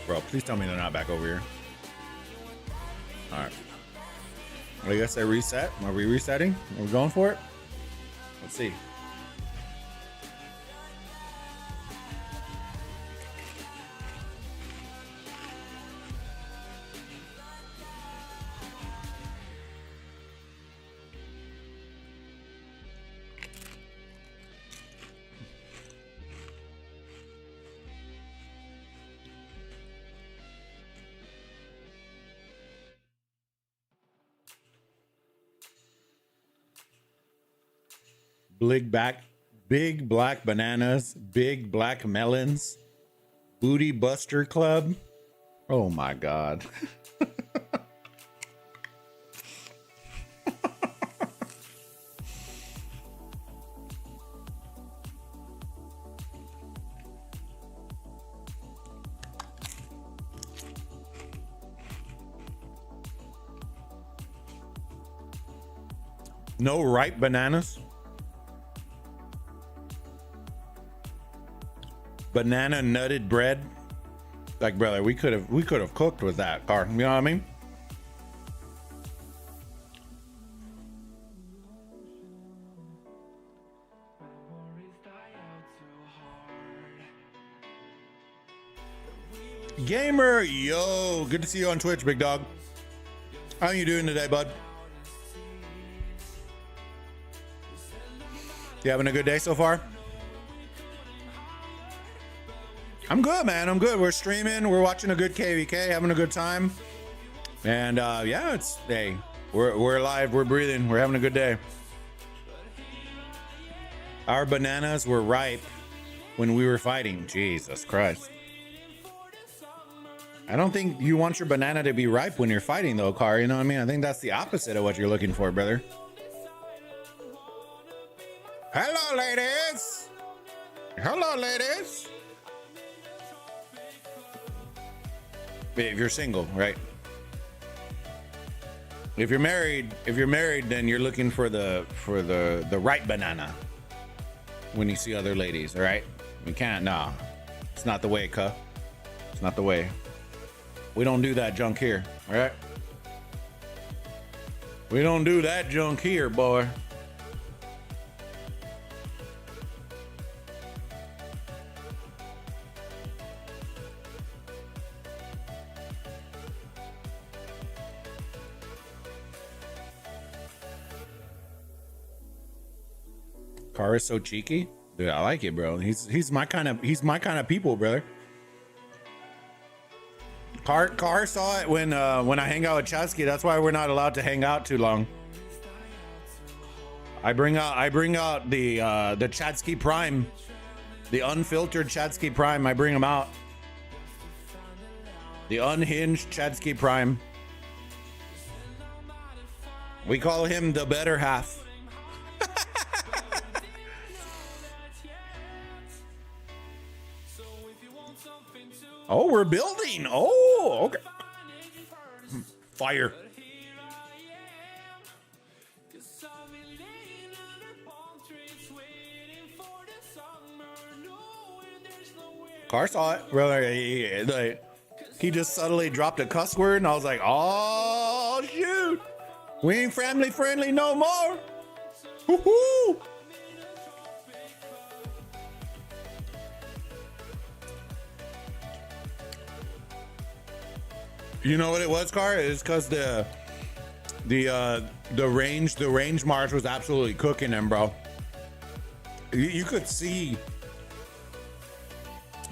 Bro, please tell me they're not back over here. All right. I guess I reset. Are we resetting? Are we going for it? Let's see. Big black bananas, big black melons, booty buster club. Oh my God. No ripe bananas. Banana nutted bread. Like, brother, we could have cooked with that, Car. You know what I mean? Gamer, yo, good to see you on Twitch, big dog. How you doing today, bud? You having a good day so far? I'm good, man. I'm good. We're streaming. We're watching a good KVK, having a good time. And yeah, it's hey, we're alive. We're breathing. We're having a good day. Our bananas were ripe when we were fighting. Jesus Christ. I don't think you want your banana to be ripe when you're fighting, though, Car. You know what I mean? I think that's the opposite of what you're looking for, brother. Hello, ladies. Hello, ladies. If you're single, right? If you're married, then you're looking for the right banana when you see other ladies, all right? You can't, nah. It's not the way, cuh. It's not the way. We don't do that junk here, all right? We don't do that junk here, boy. Car is so cheeky, dude. I like it, bro. He's my kind of people, brother. Car saw it when I hang out with Chatsky. That's why we're not allowed to hang out too long. I bring out the Chatsky Prime, the unfiltered Chatsky Prime. I bring him out. The unhinged Chatsky Prime. We call him the better half. Oh, we're building. Oh, okay. Fire. Car saw it. Brother, he just subtly dropped a cuss word, and I was like, oh, shoot. We ain't family friendly no more. Woo-hoo. You know what it was, Car? It's because the range march was absolutely cooking him, bro. You could see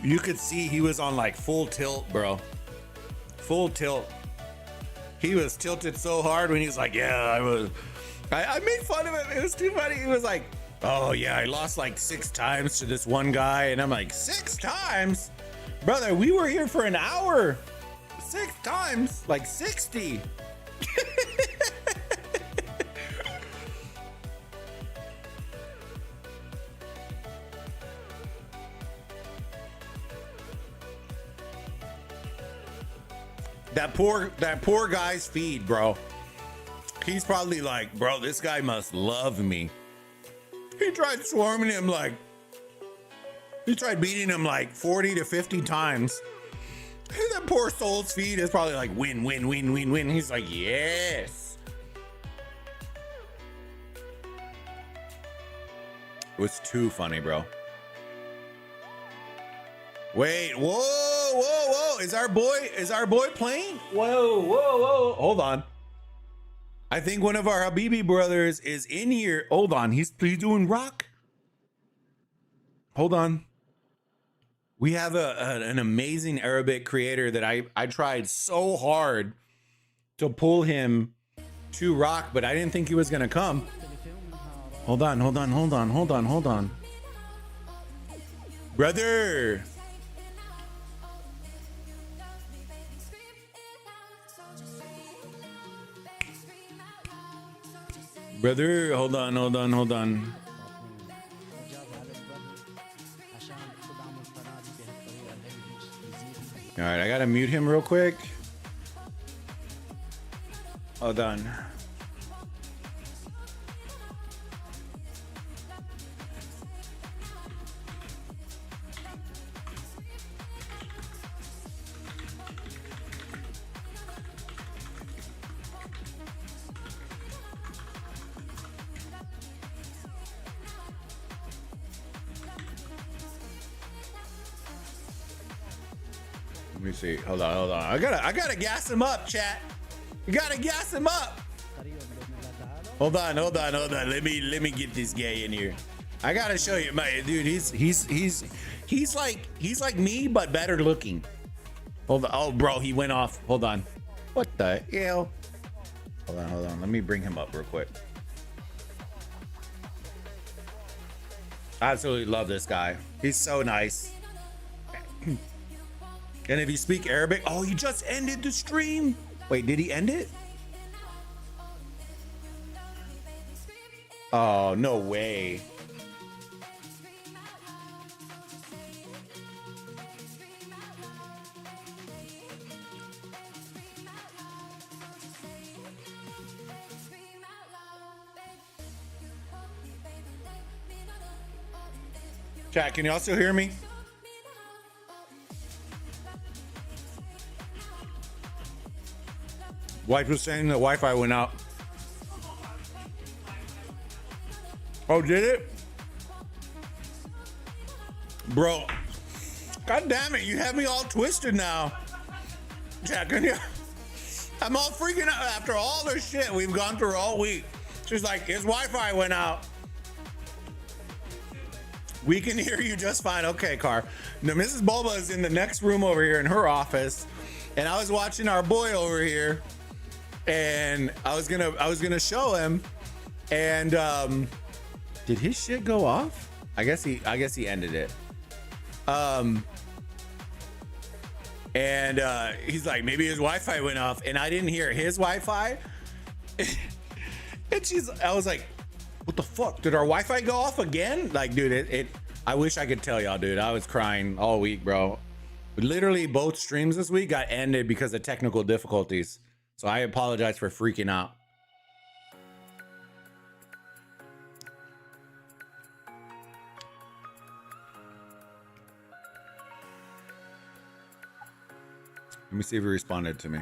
he was on like full tilt, bro. Full tilt. He was tilted so hard when he was like, yeah, I made fun of him. It was too funny. He was like, oh yeah, I lost like 6 times to this one guy. And I'm like, 6 times? Brother, we were here for an hour. 6 times, like 60. That poor guy's feed, bro. He's probably like, bro, this guy must love me. He tried swarming him like, he tried beating him like 40 to 50 times. That poor soul's feed is probably like win, win, win, win, win. He's like, yes. It was too funny, bro. Wait, whoa, whoa, whoa. Is our boy playing? Whoa, whoa, whoa. Hold on. I think one of our Habibi brothers is in here. Hold on. He's doing rock. Hold on. We have an amazing Arabic creator that I tried so hard to pull him to rock, but I didn't think he was gonna come. Hold on. Brother. Brother, hold on. All right, I gotta mute him real quick. Hold on. Let me see. Hold on. I gotta gas him up, chat. You gotta gas him up. Hold on. Let me get this guy in here. I gotta show you, my dude. He's like me, but better looking. Hold on. Oh, bro, he went off. Hold on. What the hell? Hold on. Let me bring him up real quick. I absolutely love this guy. He's so nice. And if you speak Arabic, oh, he just ended the stream. Wait, did he end it? Oh, no way. Chat, can you also hear me? Wife was saying the Wi-Fi went out. Oh, did it? Bro, god damn it, you have me all twisted now. Chat, can you? I'm all freaking out after all this shit we've gone through all week. She's like, his Wi-Fi went out. We can hear you just fine. Okay, Car. Now, Mrs. Bulba is in the next room over here in her office, and I was watching our boy over here, and I was gonna show him, and did his shit go off? I guess he ended it. And he's like, maybe his Wi-Fi went off, and I didn't hear his Wi-Fi. And I was like, what the fuck? Did our Wi-Fi go off again? Like, dude, I wish I could tell y'all, dude. I was crying all week, bro. But literally both streams this week got ended because of technical difficulties. So I apologize for freaking out. Let me see if he responded to me.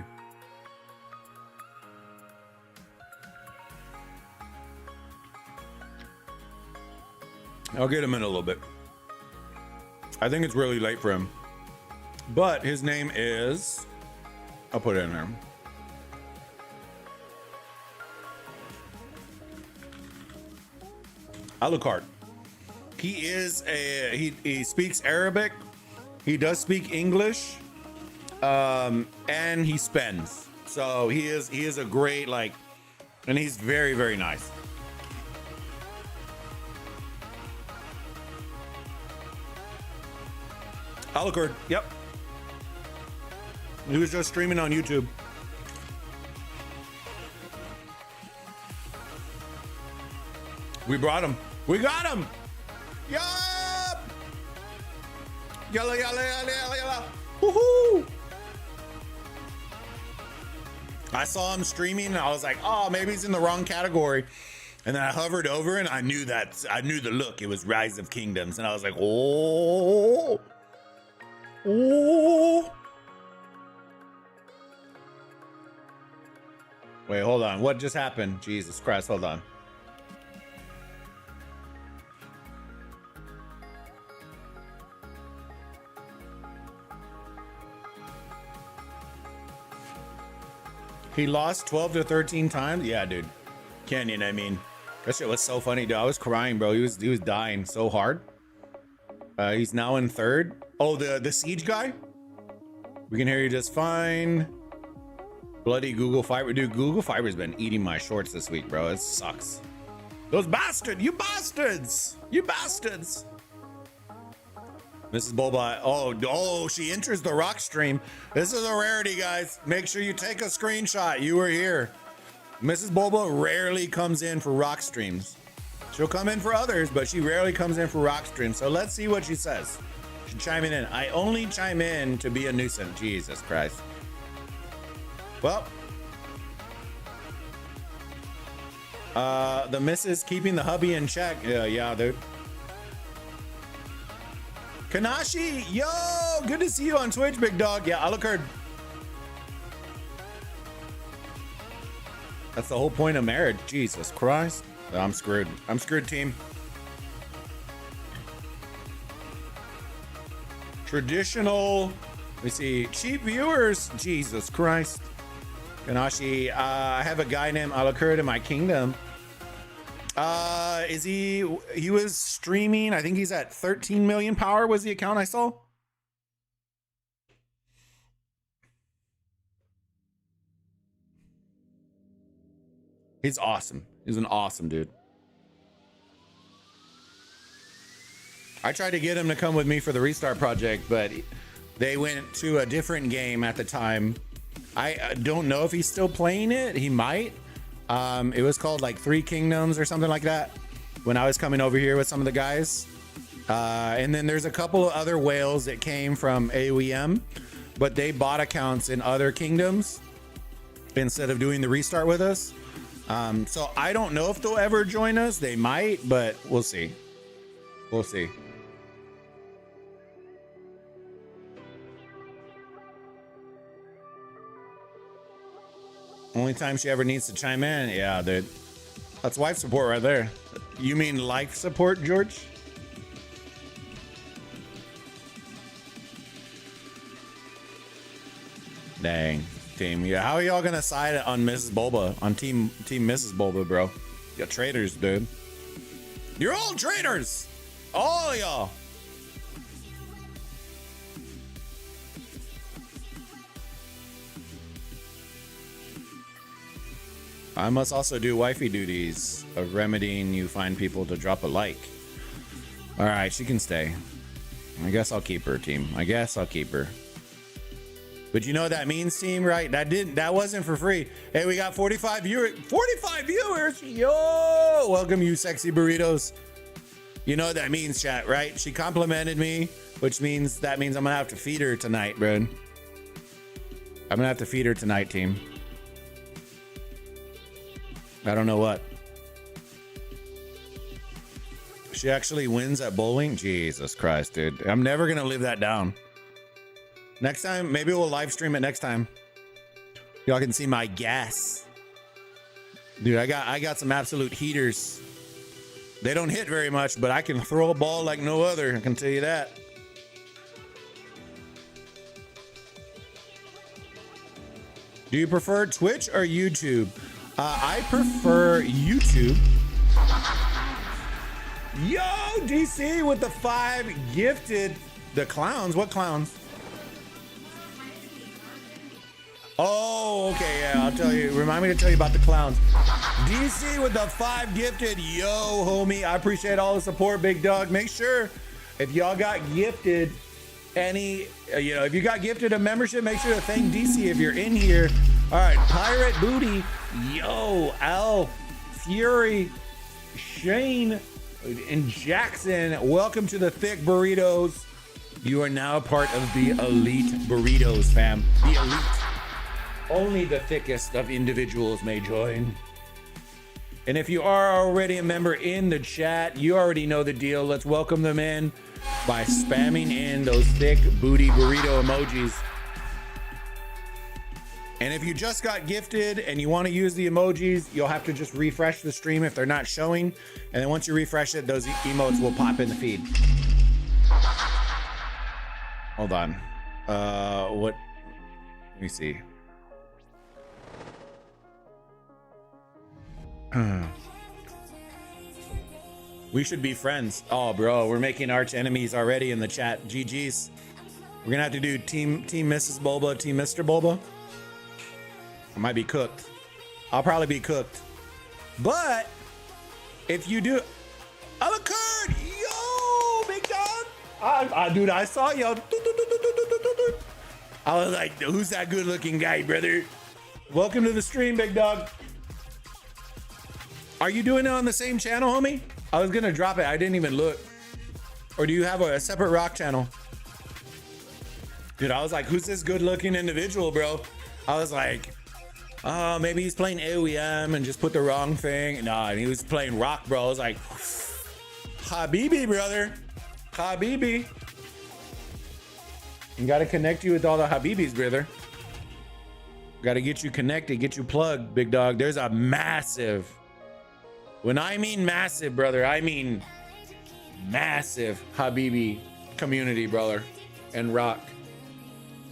I'll get him in a little bit. I think it's really late for him. But his name is... I'll put it in there. Alucard. He speaks Arabic. He does speak English. And he spends. So he is a great, like, and he's very, very nice. Alucard, yep. He was just streaming on YouTube. We brought him. We got him. Yup. Yalla, yalla, yalla, yalla, yalla. Woohoo. I saw him streaming and I was like, oh, maybe he's in the wrong category. And then I hovered over and I knew the look. It was Rise of Kingdoms. And I was like, oh. Oh. Wait, hold on. What just happened? Jesus Christ, hold on. He lost 12 to 13 times? Yeah, dude. Canyon, I mean. That shit was so funny, dude. I was crying, bro. He was dying so hard. He's now in third. Oh, the siege guy? We can hear you just fine. Bloody Google Fiber. Dude, Google Fiber's been eating my shorts this week, bro. It sucks. Those bastards! You bastards! You bastards! Mrs. Bulba. Oh, she enters the rock stream. This is a rarity, guys. Make sure you take a screenshot. You were here. Mrs. Bulba rarely comes in for rock streams. She'll come in for others, but she rarely comes in for rock streams. So let's see what she says. She's chiming in. I only chime in to be a nuisance. Jesus Christ. Well, the missus keeping the hubby in check. Yeah, dude. Kanashi, yo, good to see you on Twitch, big dog. Yeah, Alucard. That's the whole point of marriage. Jesus Christ. I'm screwed. I'm screwed, team. Traditional. Let me see. Cheap viewers. Jesus Christ. Kanashi, I have a guy named Alucard in my kingdom. He was streaming. I think he's at 13 million power was the account I saw. He's awesome. He's an awesome dude. I tried to get him to come with me for the restart project, but they went to a different game at the time. I don't know if he's still playing it. He might. It was called like 3 Kingdoms or something like that when I was coming over here with some of the guys. And then there's a couple of other whales that came from AOEM, but they bought accounts in other kingdoms instead of doing the restart with us. So I don't know if they'll ever join us. They might, but we'll see. We'll see. Only time she ever needs to chime in. Yeah, dude. That's wife support right there. You mean life support, George? Dang, team. Yeah, how are y'all gonna side on Mrs. Bulba? On team Mrs. Bulba, bro? You're traitors, dude. You're all traitors! All of y'all! I must also do wifey duties of remedying you find people to drop a like. All right, she can stay. I guess I'll keep her, team. I guess I'll keep her. But you know what that means, team, right? That wasn't for free. Hey, we got 45 viewers. 45 viewers! Yo! Welcome, you sexy burritos. You know what that means, chat, right? She complimented me, which means I'm gonna have to feed her tonight, bro. I'm gonna have to feed her tonight, team. I don't know what. She actually wins at bowling? Jesus Christ, dude. I'm never gonna live that down. Next time, maybe we'll live stream it next time. Y'all can see my gas. Dude, I got some absolute heaters. They don't hit very much, but I can throw a ball like no other, I can tell you that. Do you prefer Twitch or YouTube? I prefer YouTube. Yo, DC with the 5 gifted. The clowns? What clowns? Oh, okay, yeah, I'll tell you. Remind me to tell you about the clowns. DC with the 5 gifted. Yo, homie, I appreciate all the support, big dog. Make sure if y'all got gifted if you got gifted a membership, make sure to thank DC if you're in here. All right, Pirate Booty. Yo, Al, Fury, Shane, and Jackson. Welcome to the Thick Burritos. You are now part of the elite burritos, fam. The elite. Only the thickest of individuals may join. And if you are already a member in the chat, you already know the deal. Let's welcome them in by spamming in those thick booty burrito emojis. And if you just got gifted and you want to use the emojis, you'll have to just refresh the stream if they're not showing. And then once you refresh it, those emotes will pop in the feed. Hold on. Let me see. We should be friends. Oh, bro, we're making arch enemies already in the chat. GG's. We're gonna have to do team Mrs. Bulba, team Mr. Bulba. I might be cooked. I'll probably be cooked. But if you do, I'm a Kurd. Yo, big dog. Dude, I saw you. I was like, who's that good-looking guy, brother? Welcome to the stream, big dog. Are you doing it on the same channel, homie? I was gonna drop it. I didn't even look. Or do you have a separate rock channel? Dude, I was like, who's this good-looking individual, bro? I was like, oh, maybe he's playing AOEM and just put the wrong thing. Nah, he was playing rock, bro. I was like, Habibi, brother. Habibi. You gotta connect you with all the Habibis, brother. Gotta get you connected, get you plugged, big dog. There's a massive, when I mean massive, brother, I mean massive Habibi community, brother, and rock.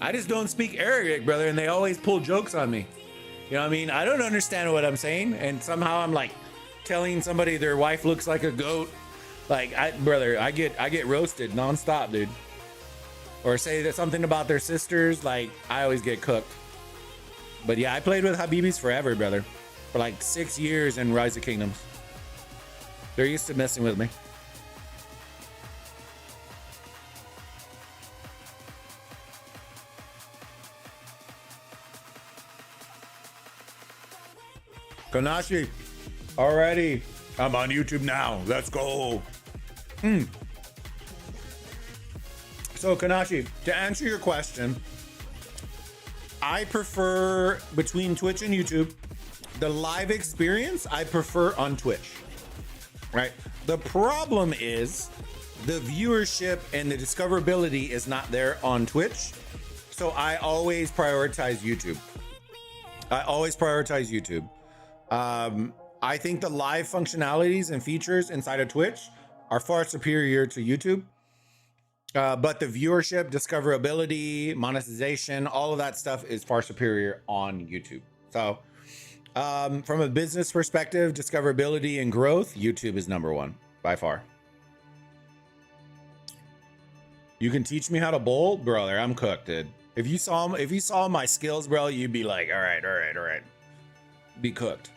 I just don't speak Arabic, brother, and they always pull jokes on me. You know what I mean? I don't understand what I'm saying, and somehow I'm like telling somebody their wife looks like a goat. Like, brother, I get roasted nonstop, dude. Or say that something about their sisters, like, I always get cooked. But yeah, I played with Habibis forever, brother. For like 6 years in Rise of Kingdoms. They're used to messing with me. Kanashi, alrighty. I'm on YouTube now. Let's go. So Kanashi, to answer your question, I prefer between Twitch and YouTube, the live experience I prefer on Twitch, right? The problem is the viewership and the discoverability is not there on Twitch. So I always prioritize YouTube. I always prioritize YouTube. I think the live functionalities and features inside of Twitch are far superior to YouTube. But the viewership, discoverability, monetization, all of that stuff is far superior on YouTube. So from a business perspective, discoverability and growth, YouTube is number one by far. You can teach me how to bowl, brother. I'm cooked, dude. If you saw my skills, bro, you'd be like, all right. Be cooked.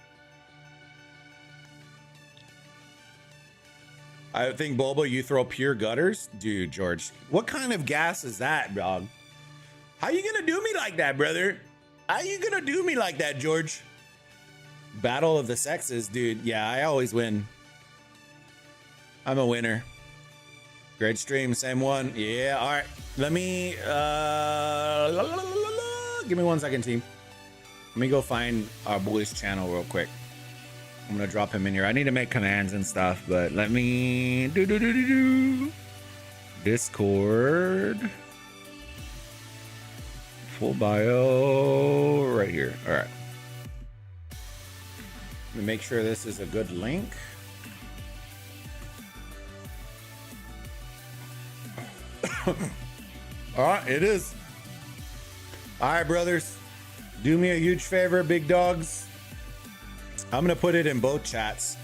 I think, Bulbo, you throw pure gutters? Dude, George, what kind of gas is that, dog? How you gonna do me like that, brother? How you gonna do me like that, George? Battle of the sexes, dude. Yeah, I always win. I'm a winner. Great stream, same one. Yeah, all right. Let me, give me 1 second, team. Let me go find our boy's channel real quick. I'm gonna drop him in here. I need to make commands and stuff, but let me Discord. Full bio right here. All right. Let me make sure this is a good link. All right, it is. All right, brothers. Do me a huge favor, big dogs. I'm gonna put it in both chats.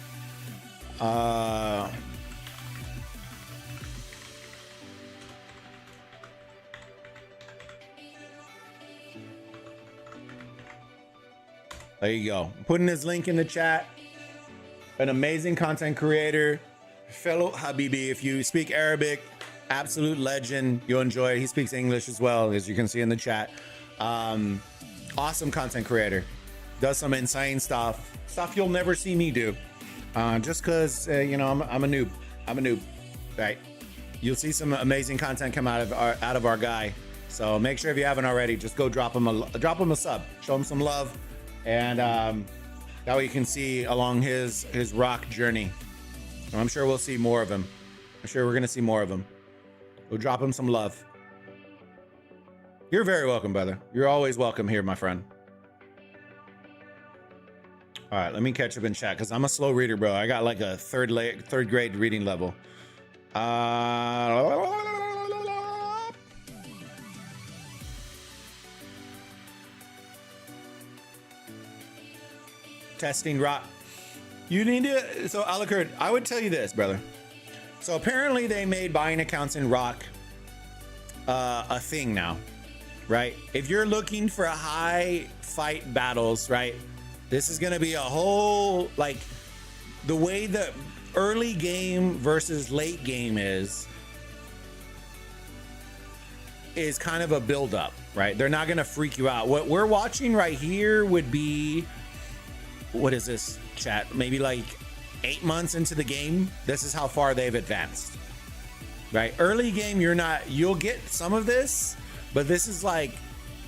There you go. I'm putting his link in the chat. An amazing content creator, fellow Habibi. If you speak Arabic, absolute legend. You'll enjoy it. He speaks English as well, as you can see in the chat. Awesome content creator. Does some insane stuff you'll never see me do. Just because you know, I'm a noob. Right? You'll see some amazing content come out of our guy. So make sure, if you haven't already, just go drop him a sub, show him some love, and that way you can see along his rock journey. And I'm sure we'll see more of him. I'm sure we're gonna see more of him. Go drop him some love. You're very welcome, brother. You're always welcome here, my friend. All right, let me catch up in chat because I'm a slow reader, bro. I got like a third grade reading level. Testing rock. You need to. So, Alucard, I would tell you this, brother. So apparently they made buying accounts in Rock a thing now, right? If you're looking for high fight battles, right? This is gonna be a whole, like, the way the early game versus late game is kind of a build up, right? They're not gonna freak you out. What we're watching right here would be, what is this, chat? Maybe like 8 months into the game. This is how far they've advanced, right? Early game, you'll get some of this, but this is like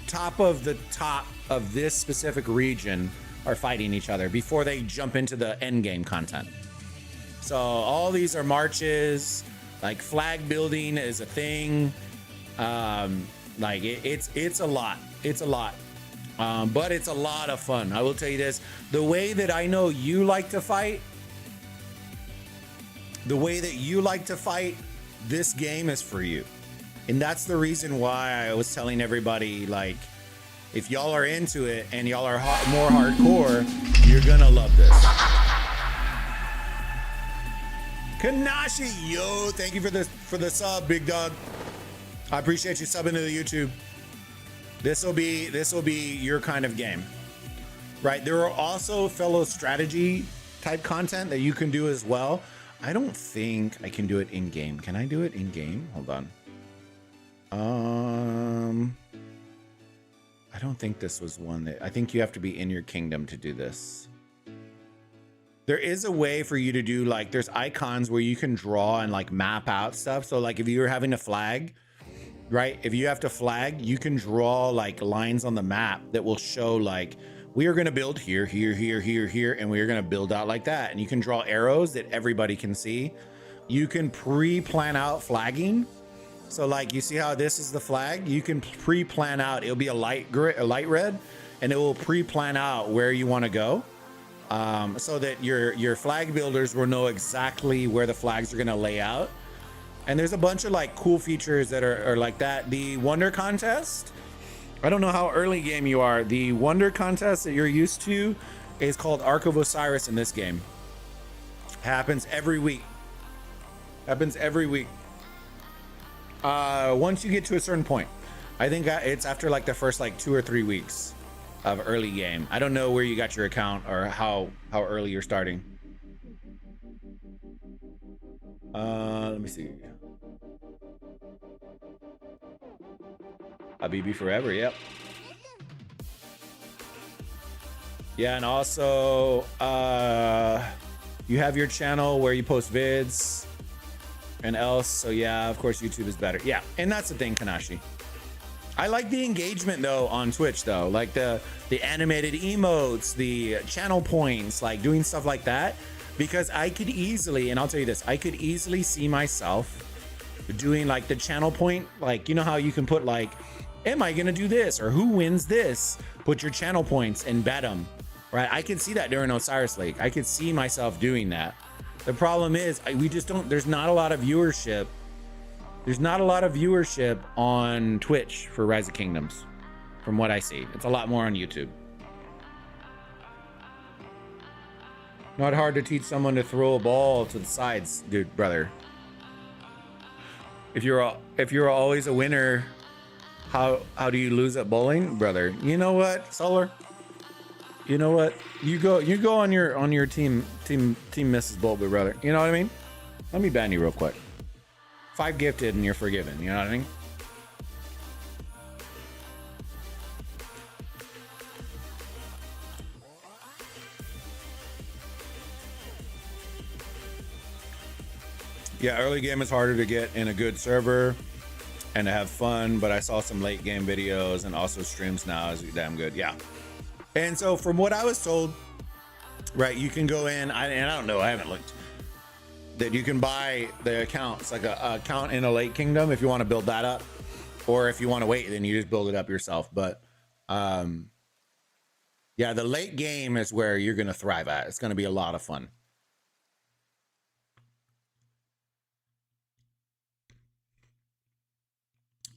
top of the top of this specific region are fighting each other before they jump into the end game content. So all these are marches, like flag building is a thing. Like it's a lot. It's a lot. But it's a lot of fun. I will tell you this, the way that I know you like to fight, this game is for you. And that's the reason why I was telling everybody, like, if y'all are into it and y'all are more hardcore, you're gonna love this. Kanashi, yo, thank you for the sub, big dog. I appreciate you subbing to the YouTube. This will be your kind of game, right? There are also fellow strategy type content that you can do as well. I don't think I can do it in game. Can I do it in game? Hold on. I don't think this was one that, I think you have to be in your kingdom to do this. There is a way for you to do, like, there's icons where you can draw and like map out stuff. So like if you're having a flag, right? If you have to flag, you can draw like lines on the map that will show like, we are going to build here, here, here, here, here, and we are going to build out like that. And you can draw arrows that everybody can see. You can pre-plan out flagging. So like, you see how this is the flag? You can pre-plan out, it'll be a light red, and it will pre-plan out where you want to go, so that your flag builders will know exactly where the flags are going to lay out. And there's a bunch of like cool features that are like that. The wonder contest, I don't know how early game you are. The wonder contest that you're used to is called Ark of Osiris in this game. Happens every week. Happens every week. Once you get to a certain point, I think it's after like the first like 2 or 3 weeks of early game. I don't know where you got your account or how early you're starting. Let me see. Habibi forever. Yep. Yeah, and also you have your channel where you post vids and else. So yeah, of course YouTube is better. Yeah, and that's the thing, Kanashi. I like the engagement though on Twitch though, like the animated emotes, the channel points, like doing stuff like that, because I could easily, and I'll tell you this, I could easily see myself doing like the channel point, like, you know how you can put like, am I gonna do this, or who wins this? Put your channel points and bet them, right? I can see that during Osiris League. I could see myself doing that. The problem is we just don't, there's not a lot of viewership. There's not a lot of viewership on Twitch for Rise of Kingdoms, from what I see. It's a lot more on YouTube. Not hard to teach someone to throw a ball to the sides, dude, brother. If you're always a winner, how do you lose at bowling, brother? You know what, Solar? You know what? You go on your team Mrs. Bulba, brother. You know what I mean? Let me ban you real quick. 5 gifted and you're forgiven. You know what I mean? Yeah, early game is harder to get in a good server and to have fun, but I saw some late game videos and also streams now is damn good. Yeah. And so from what I was told, right, you can go in, and I don't know, I haven't looked, that you can buy the accounts, like a account in a late kingdom if you want to build that up, or if you want to wait, then you just build it up yourself. But yeah, the late game is where you're going to thrive at. It's going to be a lot of fun.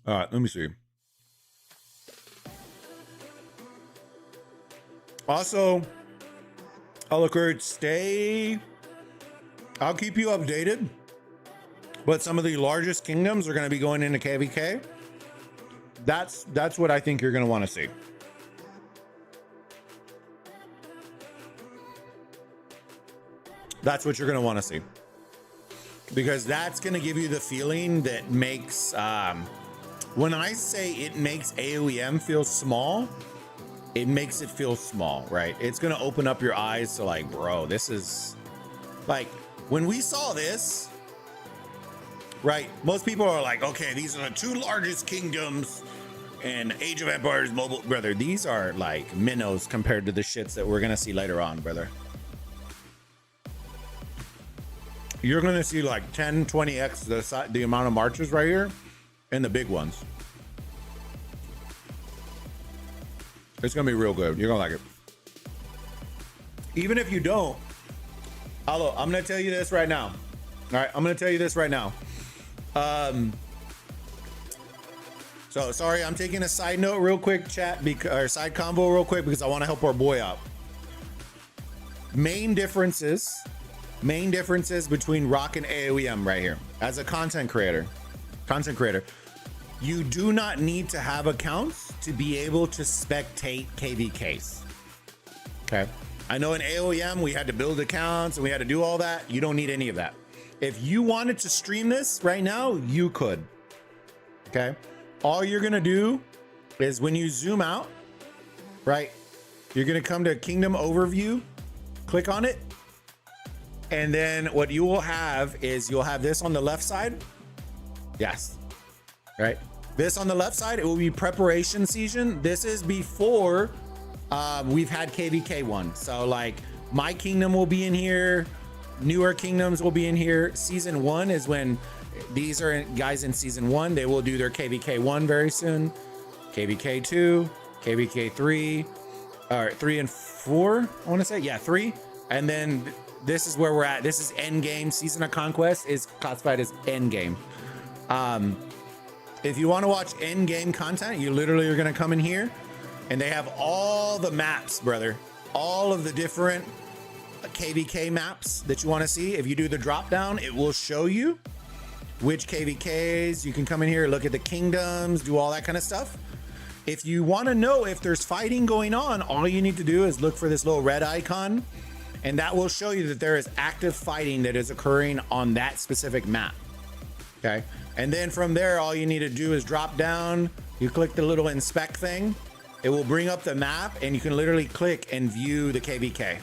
All right, let me see. Also, Alucard, I'll keep you updated, but some of the largest kingdoms are going to be going into KVK. That's what I think you're going to want to see. That's what you're going to want to see, because that's going to give you the feeling that makes, when I say it makes AOEM feel small, it makes it feel small, right? It's going to open up your eyes to like, bro, this is like, when we saw this, right? Most people are like, okay, these are the 2 largest kingdoms and Age of Empires mobile, brother. These are like minnows compared to the shits that we're going to see later on, brother. You're going to see like 10, 20x the amount of marches right here and the big ones. It's going to be real good. You're going to like it. Even if you don't, Hello, I'm going to tell you this right now. All right, I'm going to tell you this right now. So sorry, I'm taking a side note real quick, chat, or side combo real quick, because I want to help our boy out. Main differences between Rock and AOEM right here. As a content creator, you do not need to have accounts to be able to spectate KVKs. Okay. I know in AOEM we had to build accounts and we had to do all that. You don't need any of that. If you wanted to stream this right now, you could. Okay. All you're going to do is when you zoom out, right, you're going to come to Kingdom Overview, click on it. And then what you will have is you'll have this on the left side. Yes. Right. This on the left side, it will be preparation season. This is before we've had KVK 1. So like my kingdom will be in here. Newer kingdoms will be in here. Season 1 is when these are guys in season 1. They will do their KVK 1 very soon. KVK 2, KVK 3. All right, 3 and 4, I want to say. Yeah, 3. And then this is where we're at. This is end game. Season of Conquest is classified as end game. If you want to watch end game content, you literally are going to come in here and they have all the maps, brother. All of the different KVK maps that you want to see. If you do the drop down, it will show you which KVKs. You can come in here, look at the kingdoms, do all that kind of stuff. If you want to know if there's fighting going on, all you need to do is look for this little red icon, and that will show you that there is active fighting that is occurring on that specific map. Okay. And then from there, all you need to do is drop down. You click the little inspect thing. It will bring up the map and you can literally click and view the KVK.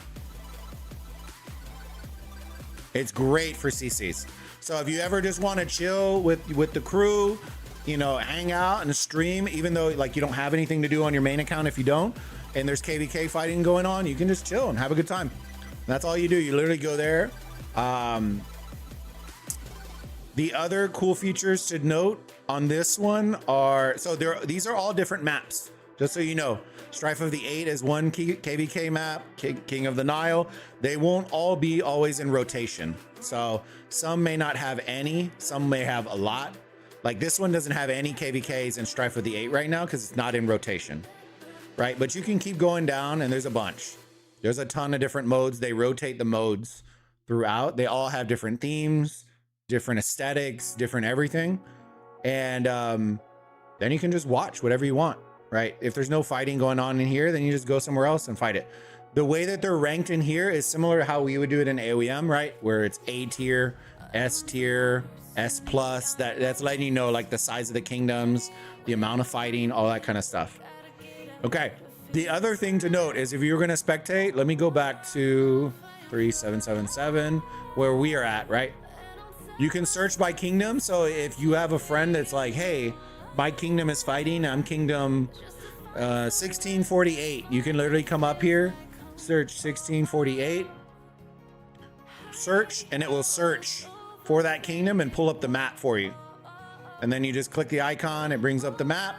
It's great for CCs. So if you ever just want to chill with the crew, you know, hang out and stream, even though like you don't have anything to do on your main account, if you don't, and there's KVK fighting going on, you can just chill and have a good time. And that's all you do. You literally go there. The other cool features to note on this one are, so these are all different maps, just so you know. Strife of the Eight is one KVK map, King of the Nile. They won't all be always in rotation. So some may not have any, some may have a lot. Like this one doesn't have any KVKs in Strife of the Eight right now because it's not in rotation, right? But you can keep going down and there's a bunch. There's a ton of different modes. They rotate the modes throughout. They all have different themes, different aesthetics, different everything. And then you can just watch whatever you want, right? If there's no fighting going on in here, then you just go somewhere else and fight it. The way that they're ranked in here is similar to how we would do it in AOEM, right? Where it's A tier, S tier, S plus. That's letting you know like the size of the kingdoms, the amount of fighting, all that kind of stuff. Okay. The other thing to note is if you're going to spectate, let me go back to 3777 where we are at, right? You can search by kingdom. So if you have a friend that's like, hey, my kingdom is fighting, I'm kingdom 1648, you can literally come up here, search 1648, search, and it will search for that kingdom and pull up the map for you. And then you just click the icon, it brings up the map,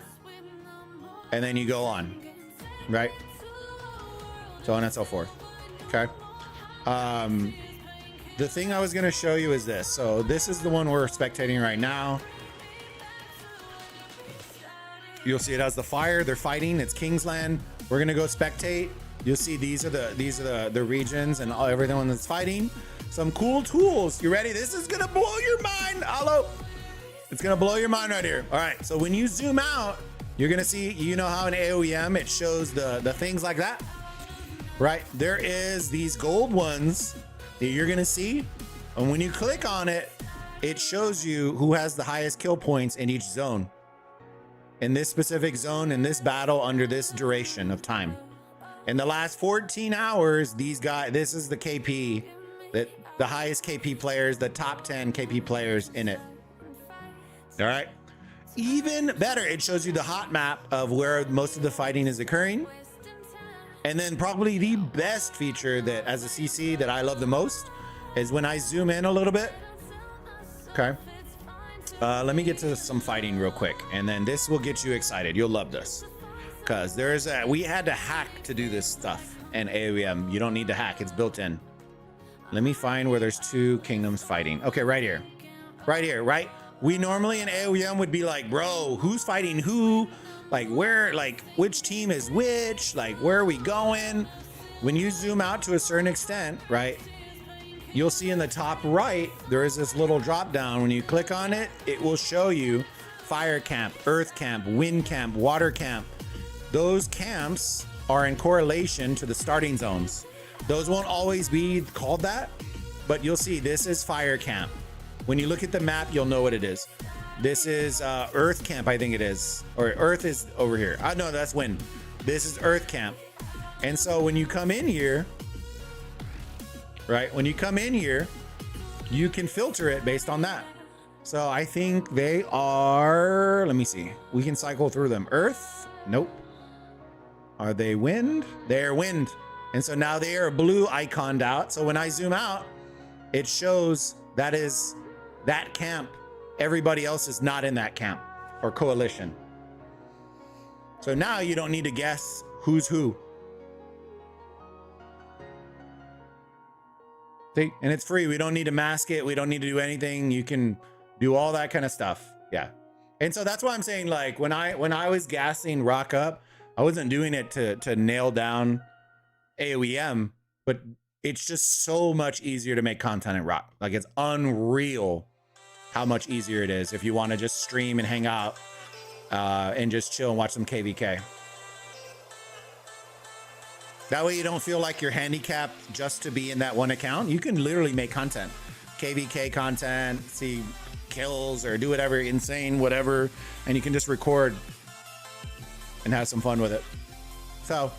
and then you go on, right? So on and so forth. Okay. The thing I was going to show you is this. So this is the one we're spectating right now. You'll see it has the fire. They're fighting. It's Kingsland. We're going to go spectate. You'll see these are the regions and everyone that's fighting. Some cool tools. You ready? This is going to blow your mind. Hello. It's going to blow your mind right here. All right. So when you zoom out, you're going to see, you know how in AOEM it shows the things like that, right? There is these gold ones that you're going to see. And when you click on it, it shows you who has the highest kill points in each zone. In this specific zone, in this battle, under this duration of time. In the last 14 hours, these guys, this is the KP, that the highest KP players, the top 10 KP players in it. All right. Even better, it shows you the hot map of where most of the fighting is occurring. And then probably the best feature that as a CC that I love the most is when I zoom in a little bit. Okay. Let me get to some fighting real quick, and then this will get you excited. You'll love this because we had to hack to do this stuff in AOEM. You don't need to hack, it's built in. Let me find where there's two kingdoms fighting. Okay, right here, right? We normally in AOEM would be like, bro, who's fighting who? Like where, like which team is which? Like where are we going? When you zoom out to a certain extent, right? You'll see in the top right, there is this little drop down. When you click on it, it will show you fire camp, earth camp, wind camp, water camp. Those camps are in correlation to the starting zones. Those won't always be called that, but you'll see this is fire camp. When you look at the map, you'll know what it is. This is earth camp, I think it is. Or earth is over here. No, that's wind. This is earth camp. And so when you come in here, right? When you come in here, you can filter it based on that. So I think they are, let me see. We can cycle through them. Earth? Nope. Are they wind? They're wind. And so now they are blue iconed out. So when I zoom out, it shows that is that camp. Everybody else is not in that camp or coalition. So now you don't need to guess who's who. See, and it's free. We don't need to mask it. We don't need to do anything. You can do all that kind of stuff. Yeah. And so that's why I'm saying, like, when I was gassing Rock up, I wasn't doing it to nail down AOEM, but it's just so much easier to make content in Rock. Like, it's unreal how much easier it is if you want to just stream and hang out and just chill and watch some KVK. That way you don't feel like you're handicapped just to be in that one account. You can literally make content, KVK content, see kills or do whatever, insane, whatever. And you can just record and have some fun with it. So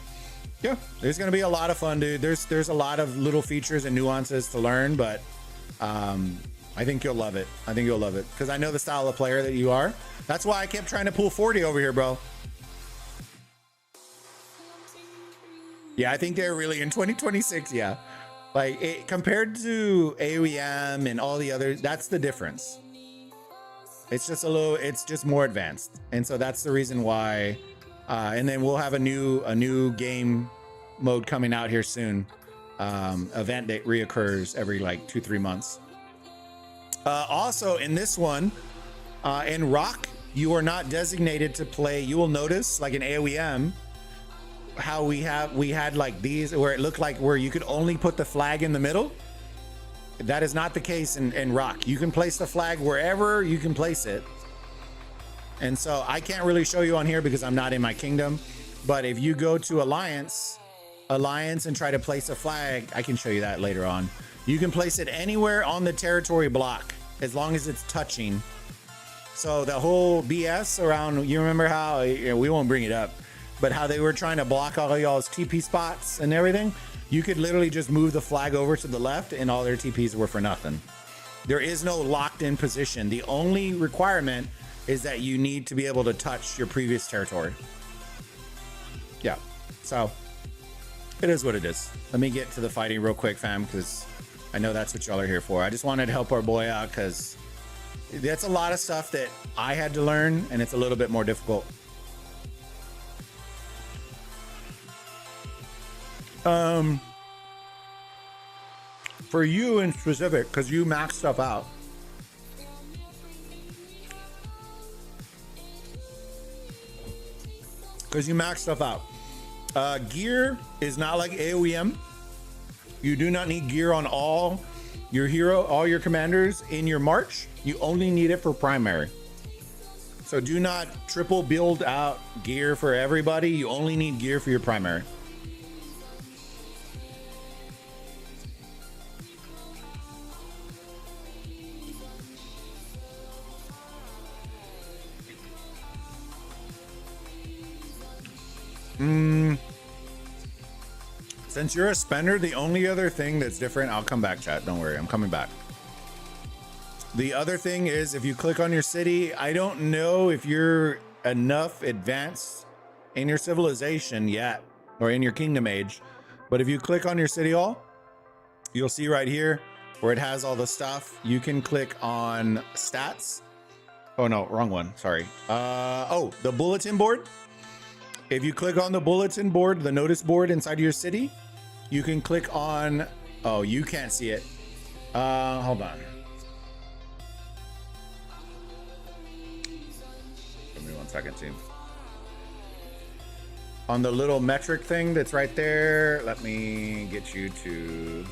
yeah, there's going to be a lot of fun, dude. There's a lot of little features and nuances to learn, but I think you'll love it. I think you'll love it because I know the style of player that you are. That's why I kept trying to pull 40 over here, bro. Yeah, I think they're really in 2026. Yeah, like compared to AOEM and all the others, that's the difference. It's just it's just more advanced, and so that's the reason why. And then we'll have a new game mode coming out here soon. Event that reoccurs every like 2-3 months. Also in this one, in Rock, you are not designated to play. You will notice, like in AOEM, how we had like these where it looked like where you could only put the flag in the middle. That is not the case in Rock. You can place the flag wherever you can place it. And so I can't really show you on here because I'm not in my kingdom. But if you go to Alliance and try to place a flag, I can show you that later on. You can place it anywhere on the territory block as long as it's touching. So the whole BS around, you remember how, we won't bring it up, but how they were trying to block all y'all's TP spots and everything? You could literally just move the flag over to the left and all their TPs were for nothing. There is no locked in position. The only requirement is that you need to be able to touch your previous territory. Yeah, so it is what it is. Let me get to the fighting real quick, fam, because I know that's what y'all are here for. I just wanted to help our boy out because that's a lot of stuff that I had to learn and it's a little bit more difficult. For you in specific, because you max stuff out. Gear is not like AOEM. You do not need gear on all your commanders in your march. You only need it for primary. So do not triple build out gear for everybody. You only need gear for your primary. Since you're a spender, the only other thing that's different, I'll come back, chat. Don't worry, I'm coming back. The other thing is if you click on your city, I don't know if you're enough advanced in your civilization yet or in your kingdom age, but if you click on your city hall, you'll see right here where it has all the stuff. You can click on stats. Oh no, wrong one. Sorry. Oh, the bulletin board. If you click on the bulletin board, the notice board inside your city, you can click on, oh, you can't see it. Hold on. Give me 1 second, team. On the little metric thing that's right there, let me get you to...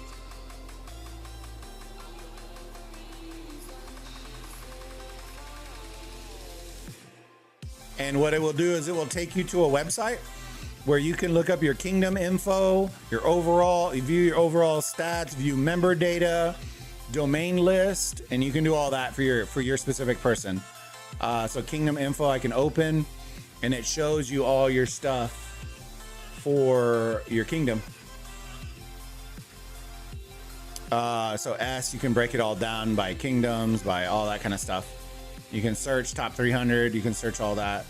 And what it will do is it will take you to a website where you can look up your kingdom info, your overall, view your overall stats, view member data, domain list, and you can do all that for your specific person. So kingdom info I can open, and it shows you all your stuff for your kingdom. So S, you can break it all down by kingdoms, by all that kind of stuff. You can search top 300. You can search all that.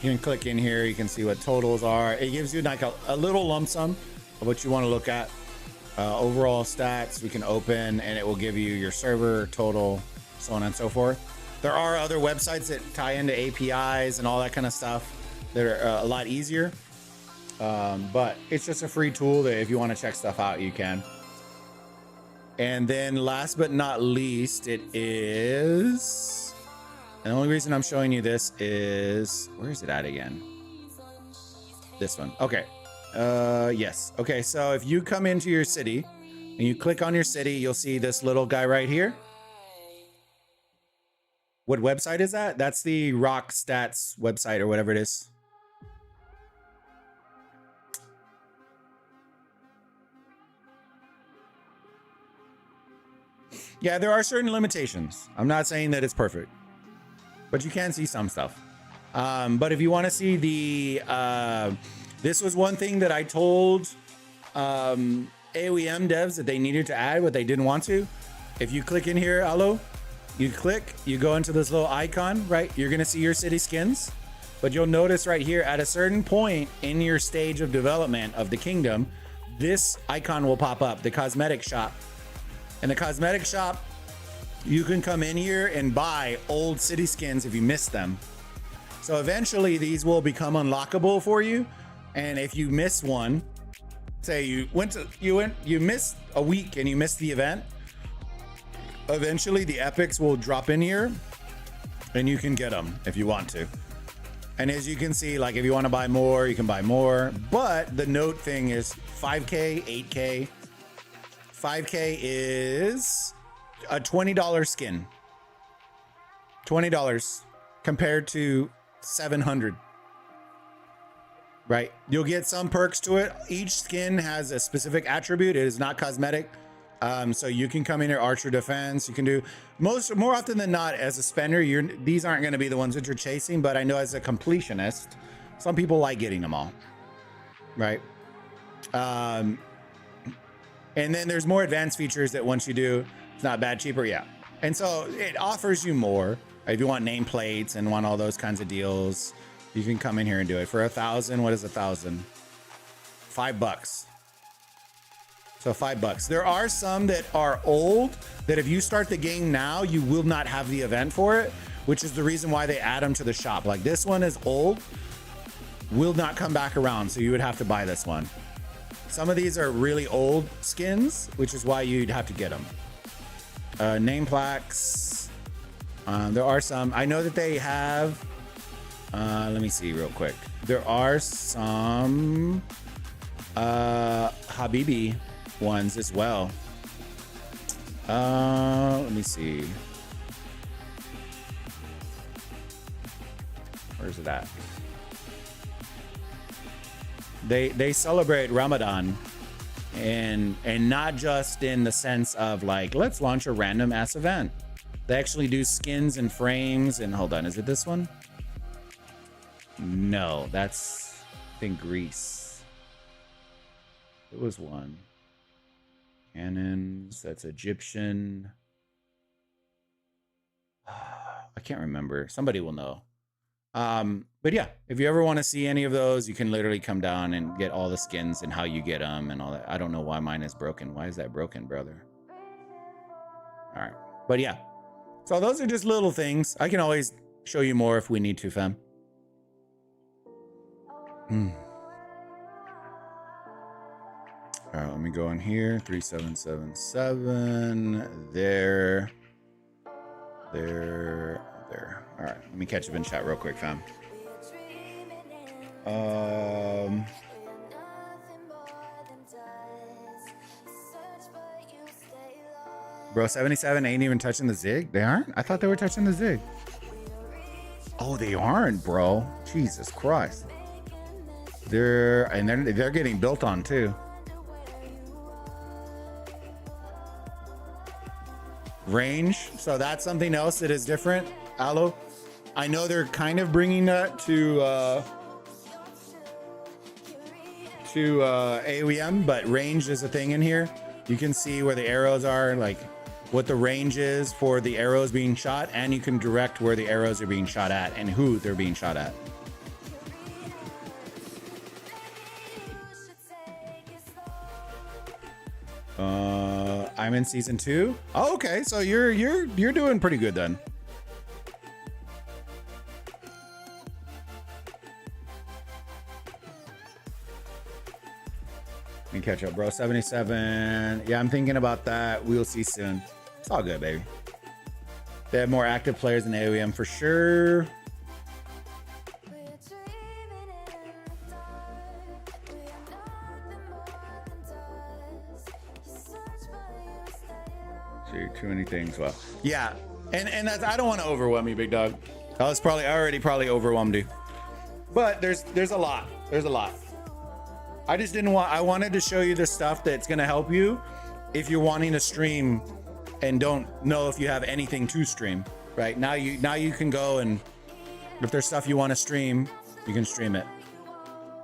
You can click in here. You can see what totals are. It gives you like a little lump sum of what you want to look at. Overall stats we can open, and it will give you your server total, so on and so forth. There are other websites that tie into APIs and all that kind of stuff that are a lot easier. But it's just a free tool that if you want to check stuff out, you can. And then last but not least, it is, and the only reason I'm showing you this is, where is it at again? This one. Okay. Yes. Okay. So if you come into your city and you click on your city, you'll see this little guy right here. What website is that? That's the Rock Stats website or whatever it is. Yeah, there are certain limitations. I'm not saying that it's perfect, but you can see some stuff. But if you want to see the, this was one thing that I told AOEM devs that they needed to add, what they didn't want to. If you click in here, Alo, you click, you go into this little icon, right? You're going to see your city skins, but you'll notice right here at a certain point in your stage of development of the kingdom, this icon will pop up, the cosmetic shop. In the cosmetic shop, you can come in here and buy old city skins if you missed them. So eventually these will become unlockable for you. And if you miss one, say you missed a week and you missed the event, eventually the epics will drop in here and you can get them if you want to. And as you can see, like if you want to buy more, you can buy more. But the note thing is 5K, 8K. 5K is a $20 skin. $20 compared to 700. Right? You'll get some perks to it. Each skin has a specific attribute. It is not cosmetic. So you can come in here, archer defense. You can do more often than not as a spender. These aren't going to be the ones that you're chasing, but I know as a completionist, some people like getting them all. Right? And then there's more advanced features that once you do, it's not bad, cheaper, yeah. And so it offers you more. If you want nameplates and want all those kinds of deals, you can come in here and do it. For 1,000, what is 1,000? $5. So $5. There are some that are old that if you start the game now, you will not have the event for it, which is the reason why they add them to the shop. Like this one is old, will not come back around, so you would have to buy this one. Some of these are really old skins, which is why you'd have to get them. Name plaques. There are some. I know that they have. Let me see real quick. There are some Habibi ones as well. Let me see. Where's it at? They celebrate Ramadan, and not just in the sense of like, let's launch a random ass event. They actually do skins and frames. And hold on, is it this one? No, that's I think Greece. It was one. Cannons. That's Egyptian. I can't remember. Somebody will know. But yeah, if you ever want to see any of those, you can literally come down and get all the skins and how you get them and all that. I don't know why mine is broken. Why is that broken, brother? All right. But yeah, so those are just little things. I can always show you more if we need to, fam. All right, let me go in here. 3777. There. All right, let me catch up in chat real quick, fam. Bro, 77 ain't even touching the zig. They aren't? I thought they were touching the zig. Oh, they aren't, bro. Jesus Christ. They're getting built on too. Range. So that's something else that is different. Aloe. I know they're kind of bringing that to AOEM, but range is a thing in here. You can see where the arrows are, like what the range is for the arrows being shot, and you can direct where the arrows are being shot at and who they're being shot at. I'm in season 2. Oh, okay, so you're doing pretty good then. Let me catch up, bro. 77. Yeah, I'm thinking about that. We'll see soon. It's all good, baby. They have more active players than AOEM for sure. See, too many things. Well, yeah, and that's, I don't want to overwhelm you, big dog. I was probably overwhelmed you, but there's a lot. There's a lot. I just didn't want. I wanted to show you the stuff that's gonna help you if you're wanting to stream and don't know if you have anything to stream. Right now, you can go, and if there's stuff you want to stream, you can stream it.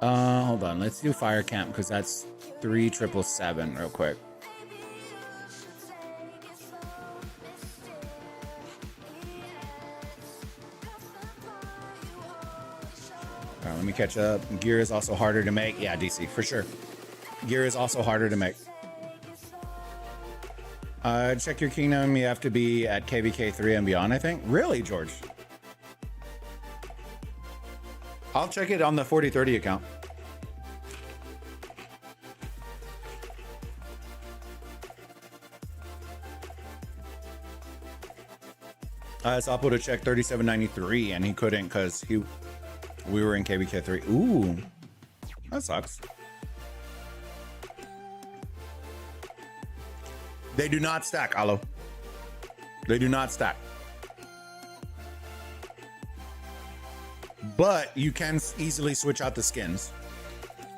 Hold on, let's do fire camp because that's 3777 real quick. All right, let me catch up. Gear is also harder to make. Yeah, DC for sure. Gear is also harder to make. Check your kingdom. You have to be at KVK 3 and beyond, I think. Really, George? I'll check it on the 4030 account. I asked Oppo to check 3793 and he couldn't because we were in KVK 3. Ooh, that sucks. They do not stack, Alo. They do not stack. But you can easily switch out the skins.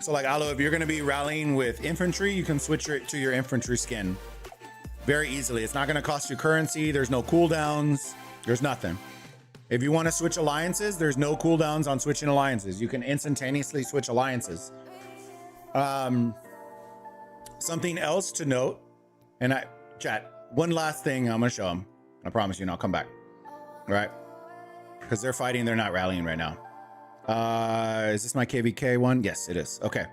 So like, Alo, if you're going to be rallying with infantry, you can switch it to your infantry skin very easily. It's not going to cost you currency. There's no cooldowns. There's nothing. If you want to switch alliances, there's no cooldowns on switching alliances. You can instantaneously switch alliances. Something else to note, and chat, one last thing I'm going to show them. I promise you, and I'll come back. All right? Because they're fighting, they're not rallying right now. Is this my KVK one? Yes, it is. Okay.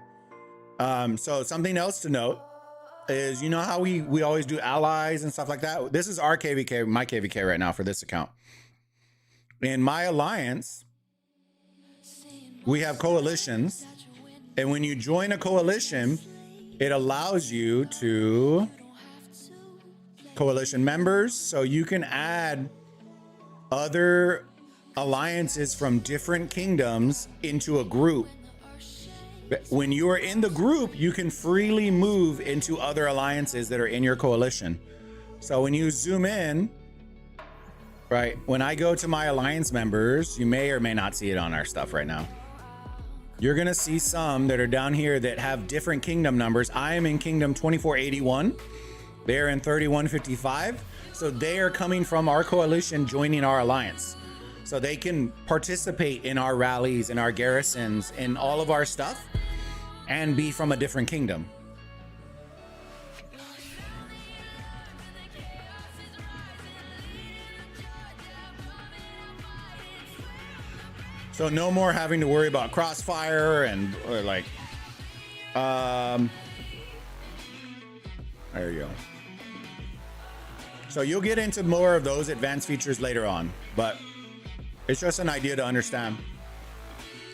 So something else to note is, you know how we always do allies and stuff like that? This is our KVK, my KVK right now for this account. In my alliance, we have coalitions. And when you join a coalition, it allows you to coalition members. So you can add other alliances from different kingdoms into a group. When you are in the group, you can freely move into other alliances that are in your coalition. So when you zoom in, right, when I go to my alliance members, you may or may not see it on our stuff right now. You're gonna see some that are down here that have different kingdom numbers. I am in kingdom 2481. They're in 3155. So they are coming from our coalition, joining our alliance. So they can participate in our rallies, in our garrisons, in all of our stuff, and be from a different kingdom. So no more having to worry about crossfire and like, there you go. So you'll get into more of those advanced features later on, but it's just an idea to understand.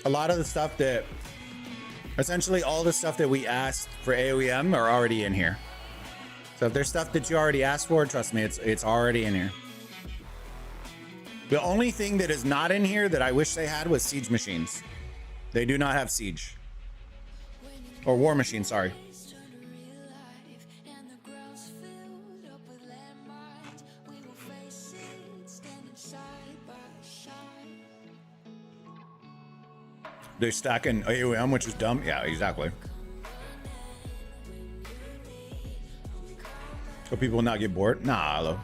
A lot of the stuff that, essentially all the stuff that we asked for AOEM are already in here. So if there's stuff that you already asked for, trust me, it's already in here. The only thing that is not in here that I wish they had was siege machines. They do not have siege. Or war machine, sorry. They stack in AOM, which is dumb. Yeah, exactly. So people will not get bored. Nah,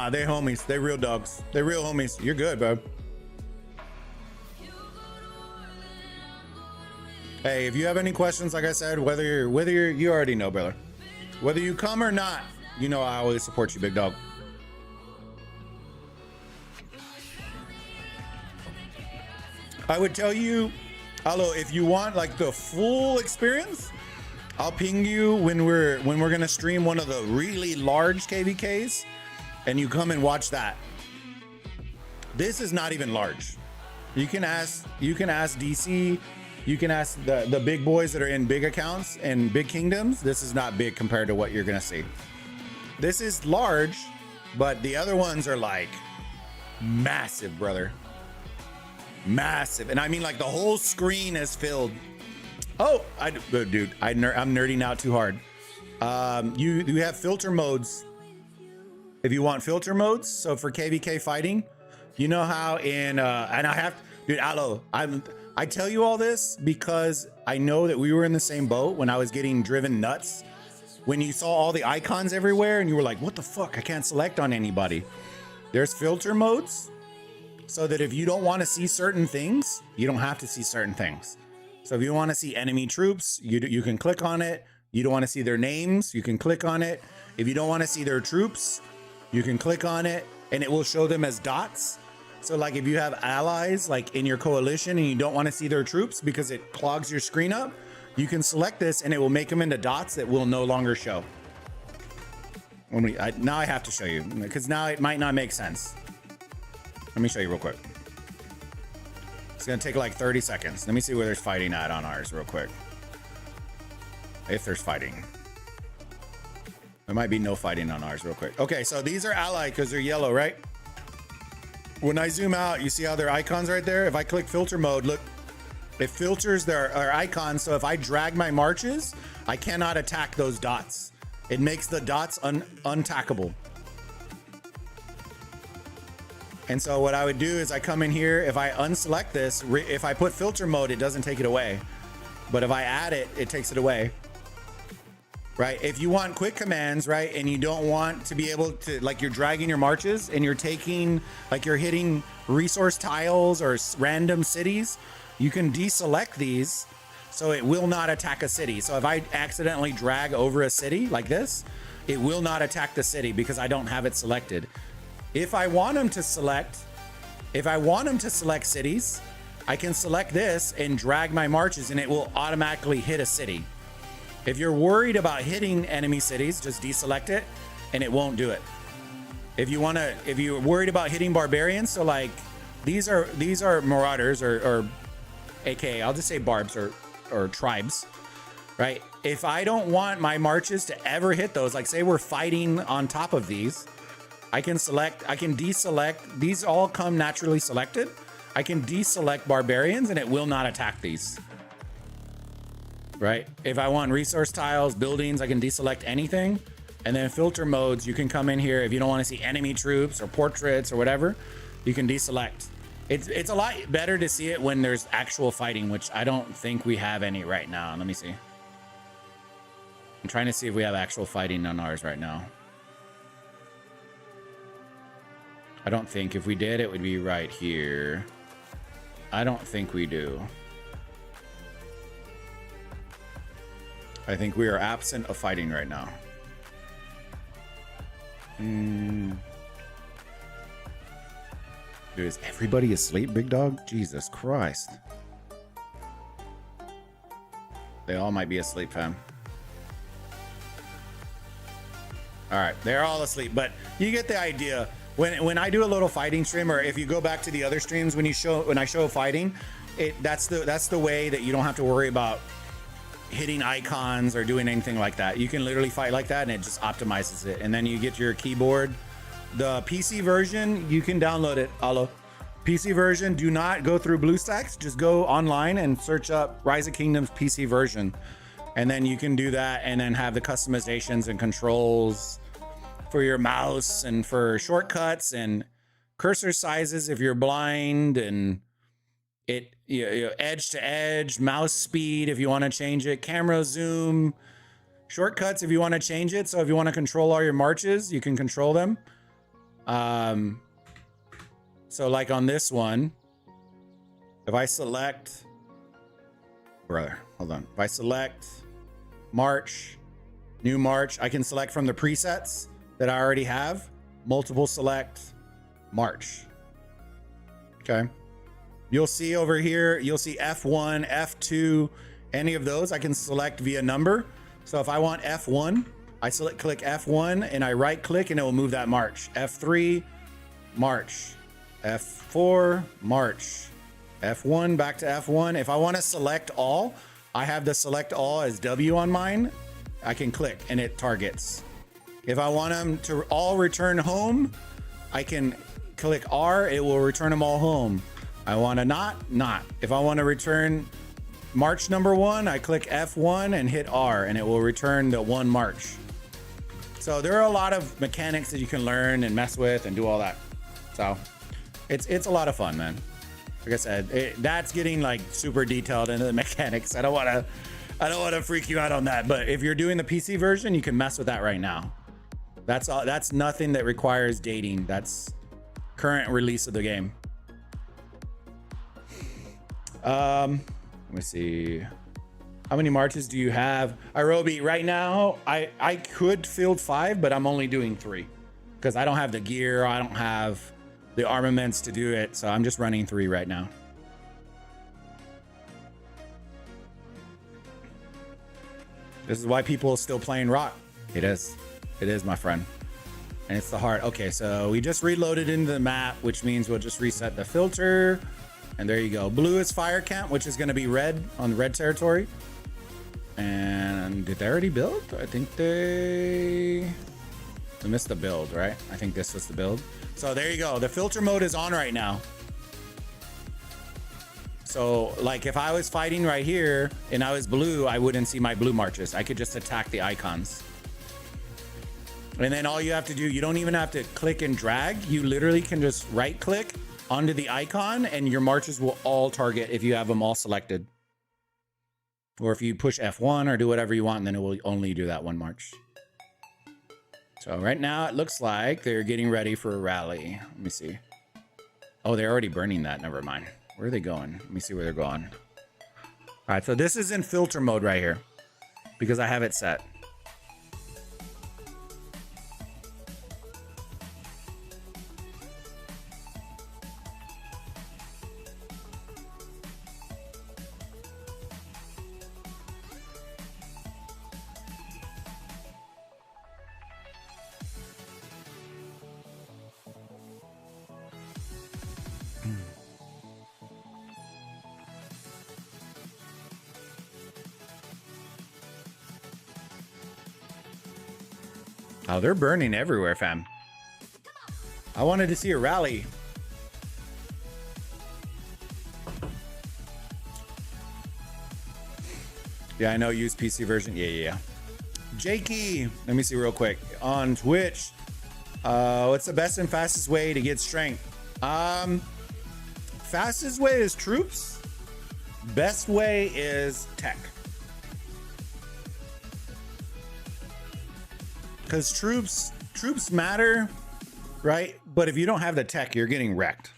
they homies. They real dogs. They real homies. You're good, bro. Hey, if you have any questions, like I said, whether you're, you already know, brother. Whether you come or not, you know I always support you, big dog. I would tell you, Alo, if you want like the full experience, I'll ping you when we're gonna stream one of the really large KVKs, and you come and watch that. This is not even large. You can ask DC. You can ask the big boys that are in big accounts and big kingdoms. This is not big compared to what you're gonna see. This is large, but the other ones are like massive, brother. Massive. And I mean like the whole screen is filled. Oh, dude, I'm nerding out too hard. You have filter modes. If you want filter modes, so for KVK fighting, you know how in and I have, dude, Alo, I tell you all this because I know that we were in the same boat when I was getting driven nuts. When you saw all the icons everywhere and you were like, what the fuck? I can't select on anybody. There's filter modes so that if you don't want to see certain things, you don't have to see certain things. So if you want to see enemy troops, you can click on it. You don't want to see their names, you can click on it. If you don't want to see their troops, you can click on it and it will show them as dots. So like if you have allies like in your coalition and you don't want to see their troops because it clogs your screen up, you can select this and it will make them into dots that will no longer show. Now I have to show you because now it might not make sense. Let me show you real quick. It's gonna take like 30 seconds. Let me see where there's fighting at on ours real quick. If there's fighting. There might be no fighting on ours real quick. Okay, so these are allied because they're yellow, right? When I zoom out, you see how their icons right there? If I click filter mode, look, it filters their icons. So if I drag my marches, I cannot attack those dots. It makes the dots untackable. And so what I would do is I come in here, if I unselect this, if I put filter mode, it doesn't take it away. But if I add it, it takes it away. Right? If you want quick commands, right, and you don't want to be able to, like you're dragging your marches and you're taking, like you're hitting resource tiles or random cities, you can deselect these so it will not attack a city. So if I accidentally drag over a city like this, it will not attack the city because I don't have it selected. If I want them to select cities, I can select this and drag my marches and it will automatically hit a city. If you're worried about hitting enemy cities, just deselect it and it won't do it. If you're worried about hitting barbarians, so like these are marauders or AKA, I'll just say barbs or tribes, right? If I don't want my marches to ever hit those, like say we're fighting on top of these, I can deselect, these all come naturally selected. I can deselect barbarians and it will not attack these. Right? If I want resource tiles, buildings, I can deselect anything. And then filter modes, you can come in here. If you don't want to see enemy troops or portraits or whatever, you can deselect. It's a lot better to see it when there's actual fighting, which I don't think we have any right now. Let me see. I'm trying to see if we have actual fighting on ours right now. I don't think. If we did, it would be right here. I don't think we do. I think we are absent of fighting right now. Dude, is everybody asleep, big dog? Jesus Christ. They all might be asleep, fam. All right, they're all asleep, but you get the idea. When I do a little fighting stream, or if you go back to the other streams when I show fighting, that's the way that you don't have to worry about hitting icons or doing anything like that. You can literally fight like that and it just optimizes it. And then you get your keyboard. The PC version, you can download it. Hello. PC version, do not go through BlueStacks. Just go online and search up Rise of Kingdoms PC version. And then you can do that and then have the customizations and controls for your mouse and for shortcuts and cursor sizes if you're blind, and edge to edge, mouse speed if you want to change it, camera zoom, shortcuts if you want to change it. So if you want to control all your marches, you can control them. So like on this one, if I select, hold on. If I select march, new march, I can select from the presets that I already have, multiple select, march. Okay. You'll see over here, you'll see F1, F2, any of those I can select via number. So if I want F1, I click F1 and I right click and it will move that march. F3, march. F4, march. F1 back to F1. If I want to select all, I have the select all as W on mine. I can click and it targets. If I want them to all return home, I can click R, it will return them all home. I want to not. If I want to return March number 1, I click F1 and hit R and it will return the 1 March. So there are a lot of mechanics that you can learn and mess with and do all that. So it's a lot of fun, man. Like I said, that's getting like super detailed into the mechanics. I don't want to freak you out on that, but if you're doing the PC version, you can mess with that right now. That's all. That's nothing that requires dating. That's current release of the game. Let me see. How many marches do you have? Irobi, right now, I could field 5, but I'm only doing 3 because I don't have the gear. I don't have the armaments to do it. So I'm just running 3 right now. This is why people are still playing rock. It is, my friend. And it's the heart. Okay, so we just reloaded into the map, which means we'll just reset the filter. And there you go. Blue is fire camp, which is going to be red on the red territory. And did they already build? I think they missed the build, right? I think this was the build. So there you go. The filter mode is on right now. So like if I was fighting right here and I was blue, I wouldn't see my blue marches. I could just attack the icons. And then all you have to do, you don't even have to click and drag. You literally can just right click onto the icon and your marches will all target if you have them all selected. Or if you push F1 or do whatever you want, then it will only do that 1 march. So right now it looks like they're getting ready for a rally. Let me see. Oh, they're already burning that. Never mind. Where are they going? Let me see where they're going. All right, so this is in filter mode right here because I have it set. Oh, they're burning everywhere, fam. I wanted to see a rally. Yeah, I know. Use PC version. Yeah. Jakey, let me see real quick. On Twitch, what's the best and fastest way to get strength? Fastest way is troops. Best way is tech. Because troops matter, right? But if you don't have the tech, you're getting wrecked.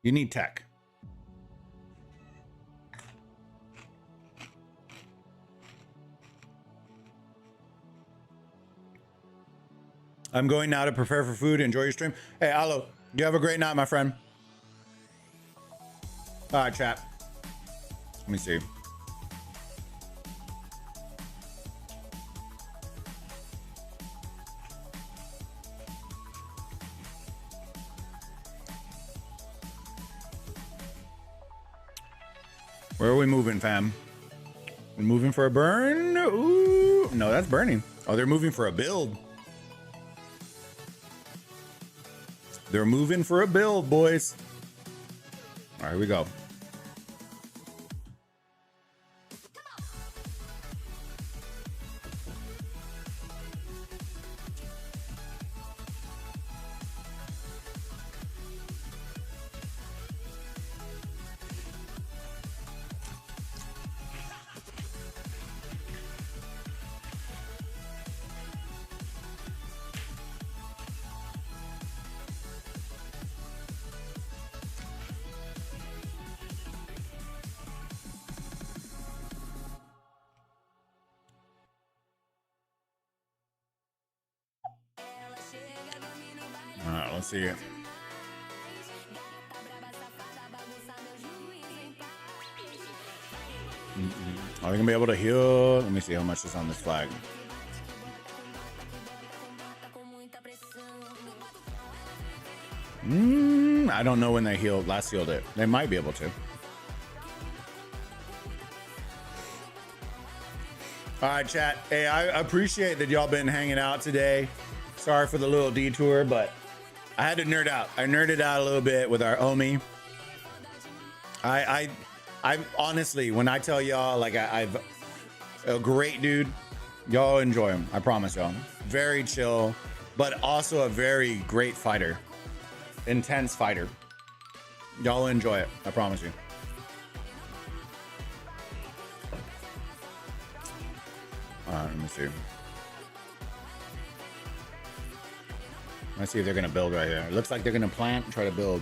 You need tech. I'm going now to prepare for food. Enjoy your stream. Hey, Alo, you have a great night, my friend. All right, chat. Let me see. Where are we moving, fam? We're moving for a burn? Ooh, no, that's burning. Oh, they're moving for a build. They're moving for a build, boys. All right, here we go. All right, let's see it. Are we gonna be able to heal? Let me see how much is on this flag. I don't know when they last healed it. They might be able to. All right, chat. Hey, I appreciate that y'all been hanging out today. Sorry for the little detour, but I had to nerd out. I nerded out a little bit with our Omi. I honestly, when I tell y'all, like I've a great dude, y'all enjoy him. I promise y'all. Very chill, but also a very great fighter, intense fighter. Y'all enjoy it. I promise you. Let me see. Let's see if they're gonna build right here. It looks like they're gonna plant and try to build.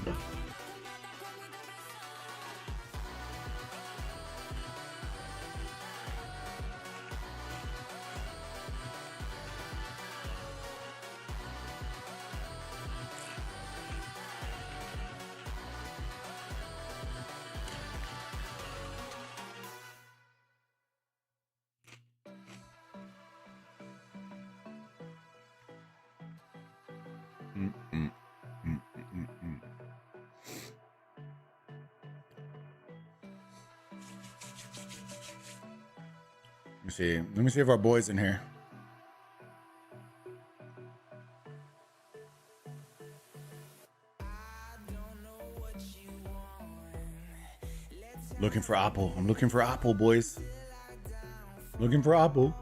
Let me see if our boy's in here. Looking for Apple. I'm looking for Apple, boys. Looking for Apple.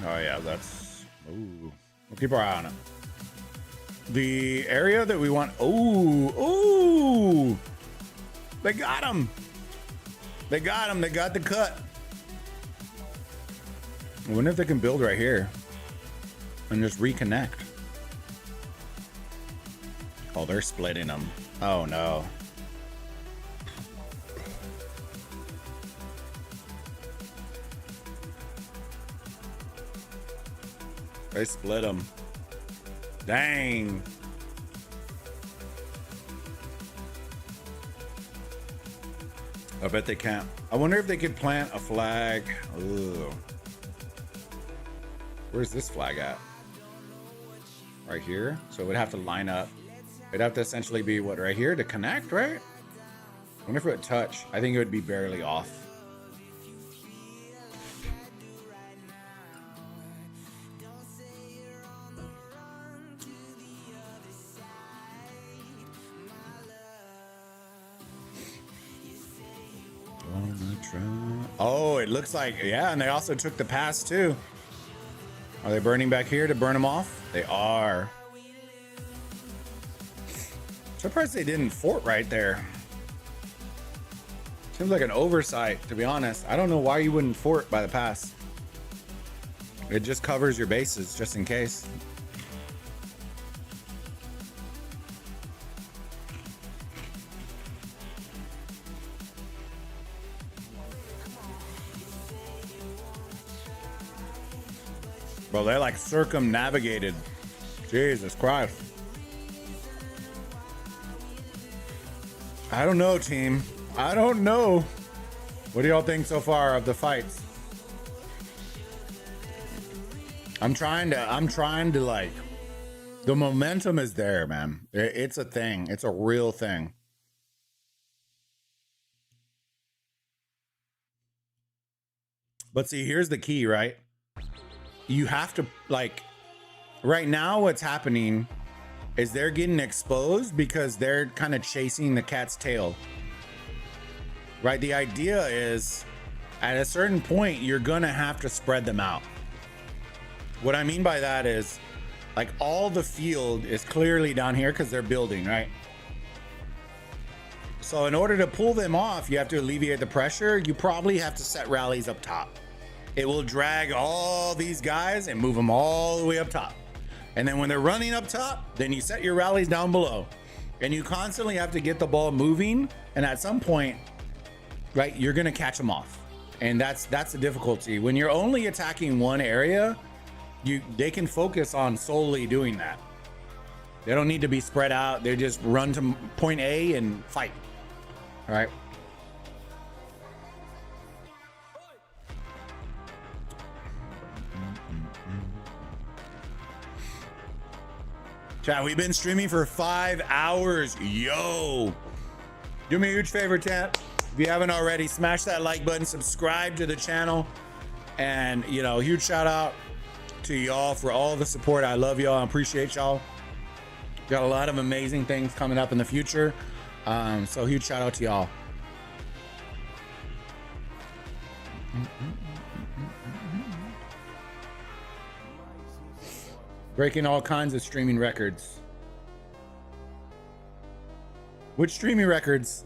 Oh yeah, that's. Ooh, we'll keep our eye on it. The area that we want. Ooh, they got him. They got him. They got the cut. I wonder if they can build right here and just reconnect. Oh, they're splitting them. Oh no. They split them. Dang. I bet they can't. I wonder if they could plant a flag. Ugh. Where's this flag at? Right here. So it would have to line up. It'd have to essentially be what, right here to connect, right? I wonder if it would touch. I think it would be barely off. Oh, it looks like, yeah, and they also took the pass too. Are they burning back here to burn them off? They are. Surprised they didn't fort right there. Seems like an oversight, to be honest. I don't know why you wouldn't fort by the pass. It just covers your bases, just in case. Bro, they like circumnavigated. Jesus Christ. I don't know, team. I don't know. What do y'all think so far of the fights? I'm trying to like, the momentum is there, man. It's a thing. It's a real thing. But see, here's the key, right? You have to, like, right now what's happening is they're getting exposed because they're kind of chasing the cat's tail. Right? The idea is at a certain point, you're going to have to spread them out. What I mean by that is, like, all the field is clearly down here because they're building, right? So in order to pull them off, you have to alleviate the pressure. You probably have to set rallies up top. It will drag all these guys and move them all the way up top. And then when they're running up top, then you set your rallies down below. And you constantly have to get the ball moving. And at some point, right, you're going to catch them off. And that's the difficulty. When you're only attacking one area, they can focus on solely doing that. They don't need to be spread out. They just run to point A and fight. All right. Chat, we've been streaming for 5 hours. Yo. Do me a huge favor, chat. If you haven't already, smash that like button, subscribe to the channel. And, you know, huge shout out to y'all for all the support. I love y'all. I appreciate y'all. Got a lot of amazing things coming up in the future. So huge shout out to y'all. Breaking all kinds of streaming records. Which streaming records?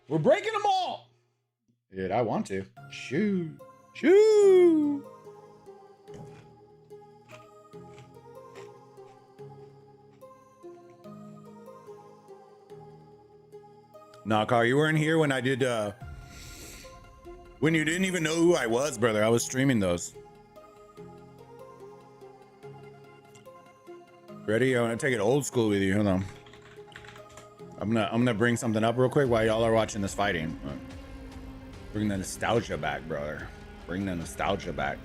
We're breaking them all. Dude, I want to. Shoo. Shoo. Nah, Carl, you weren't here when I did, when you didn't even know who I was, brother. I was streaming those. Ready? I want to take it old school with you. Hold on. I'm gonna bring something up real quick while y'all are watching this fighting. Bring the nostalgia back, brother. Bring the nostalgia back.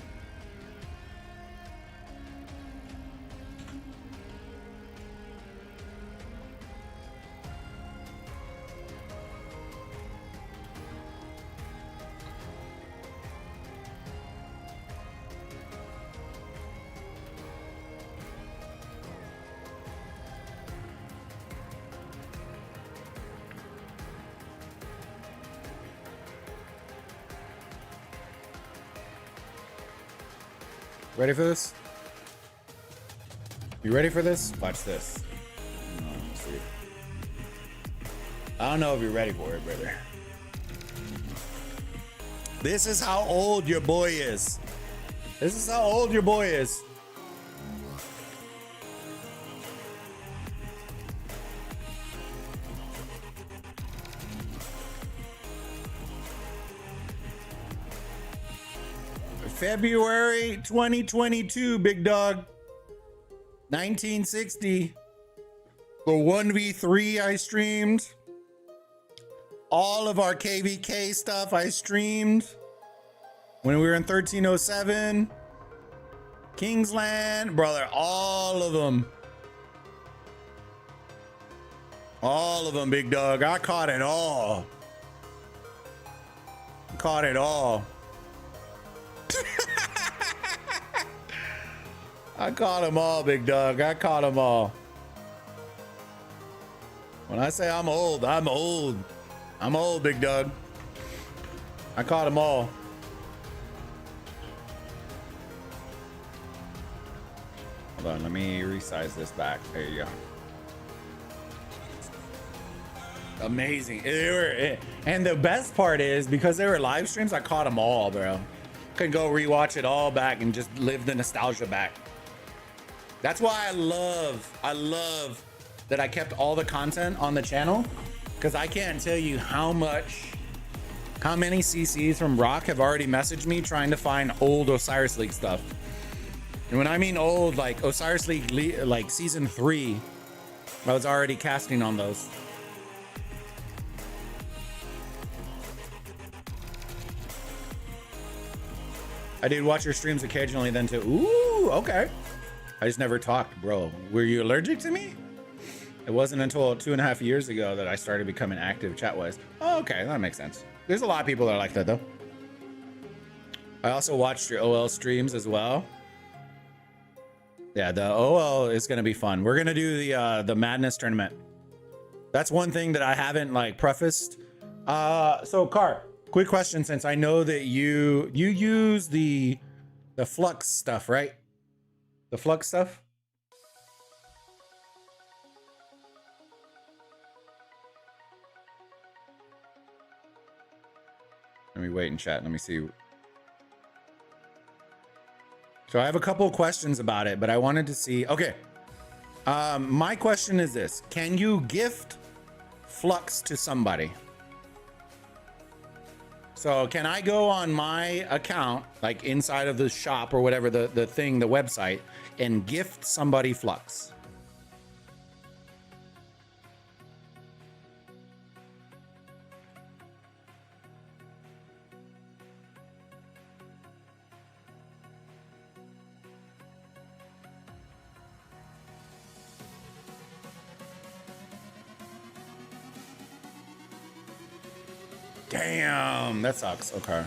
Ready for this? You ready for this? Watch this. Let's see. I don't know if you're ready for it, brother. This is how old your boy is. This is how old your boy is. February 2022, big dog. 1960. The 1v3 I streamed. All of our KVK stuff I streamed. When we were in 1307. Kingsland, brother, all of them. All of them, big dog. I caught it all. Caught it all. I caught them all, big dog. I caught them all. When I say I'm old, I'm old. I'm old, big dog. I caught them all. Hold on, let me resize this back. There you go. Amazing. And the best part is, because they were live streams, I caught them all, bro. Could go rewatch it all back and just live the nostalgia back. That's why I love that I kept all the content on the channel, because I can't tell you how many CCs from Rock have already messaged me trying to find old Osiris League stuff. And when I mean old, like Osiris League, like season 3, I was already casting on those. I did watch your streams occasionally then too. Ooh, okay. I just never talked, bro. Were you allergic to me? It wasn't until 2.5 years ago that I started becoming active chat-wise. Oh, okay, that makes sense. There's a lot of people that are like that though. I also watched your OL streams as well. Yeah, the OL is gonna be fun. We're gonna do the Madness tournament. That's one thing that I haven't like prefaced. So Car, quick question, since I know that you use the flux stuff, right? The flux stuff? Let me wait and chat. Let me see. So I have a couple of questions about it, but I wanted to see. Okay. My question is this. Can you gift flux to somebody? So can I go on my account, like inside of the shop or whatever, the website, and gift somebody Flux? Damn, that sucks. Okay.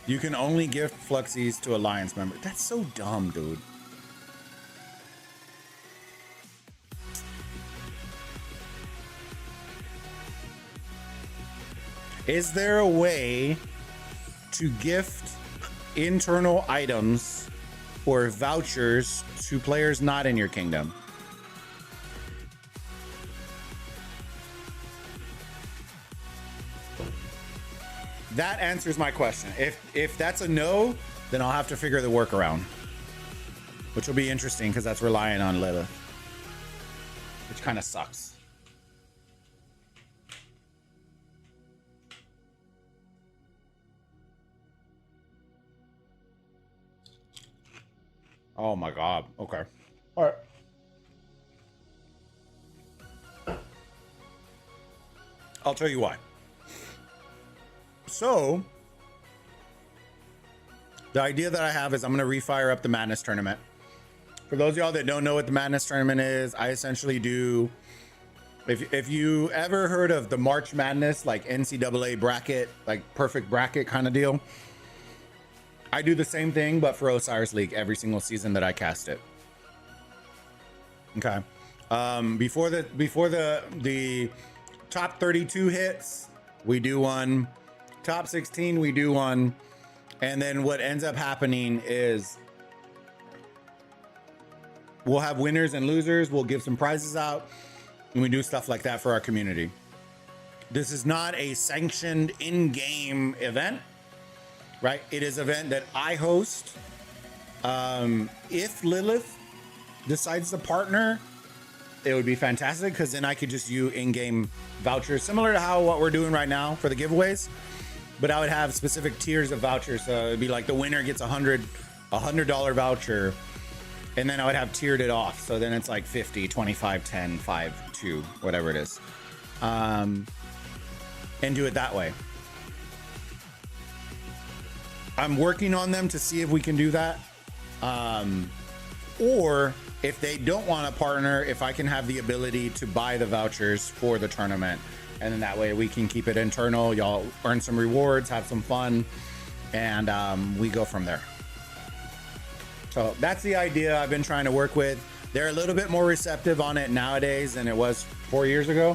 You can only gift Fluxies to Alliance member. That's so dumb, dude. Is there a way to gift internal items or vouchers to players not in your kingdom? That answers my question. If that's a no, then I'll have to figure the workaround, which will be interesting because that's relying on Lilith, which kind of sucks. Oh my God. Okay. All right. I'll tell you why. So, the idea that I have is I'm going to refire up the Madness tournament. For those of y'all that don't know what the Madness tournament is, I essentially do, if you ever heard of the March Madness, like NCAA bracket, like perfect bracket kind of deal, I do the same thing, but for Osiris League every single season that I cast it. Okay. Before the top 32 hits, we do one. Top 16, we do one. And then what ends up happening is we'll have winners and losers. We'll give some prizes out, and we do stuff like that for our community. This is not a sanctioned in-game event, right? It is an event that I host. If Lilith decides to partner, it would be fantastic because then I could just use in-game vouchers, similar to what we're doing right now for the giveaways. But I would have specific tiers of vouchers. So it'd be like the winner gets $100 voucher, and then I would have tiered it off. So then it's like 50, 25, 10, 5, 2, whatever it is. And do it that way. I'm working on them to see if we can do that. Or if they don't want to partner, if I can have the ability to buy the vouchers for the tournament. And then that way we can keep it internal. Y'all earn some rewards, have some fun, and we go from there. So that's the idea I've been trying to work with. They're a little bit more receptive on it nowadays than it was 4 years ago.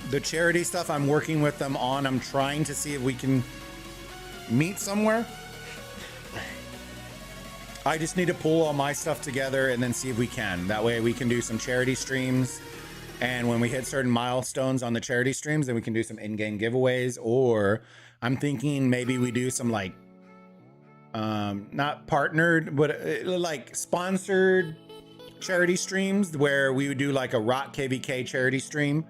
The charity stuff I'm working with them on. I'm trying to see if we can meet somewhere. I just need to pull all my stuff together and then see if we can. That way we can do some charity streams. And when we hit certain milestones on the charity streams, then we can do some in-game giveaways. Or I'm thinking maybe we do some like, not partnered, but like sponsored charity streams where we would do like a Rock KVK charity stream.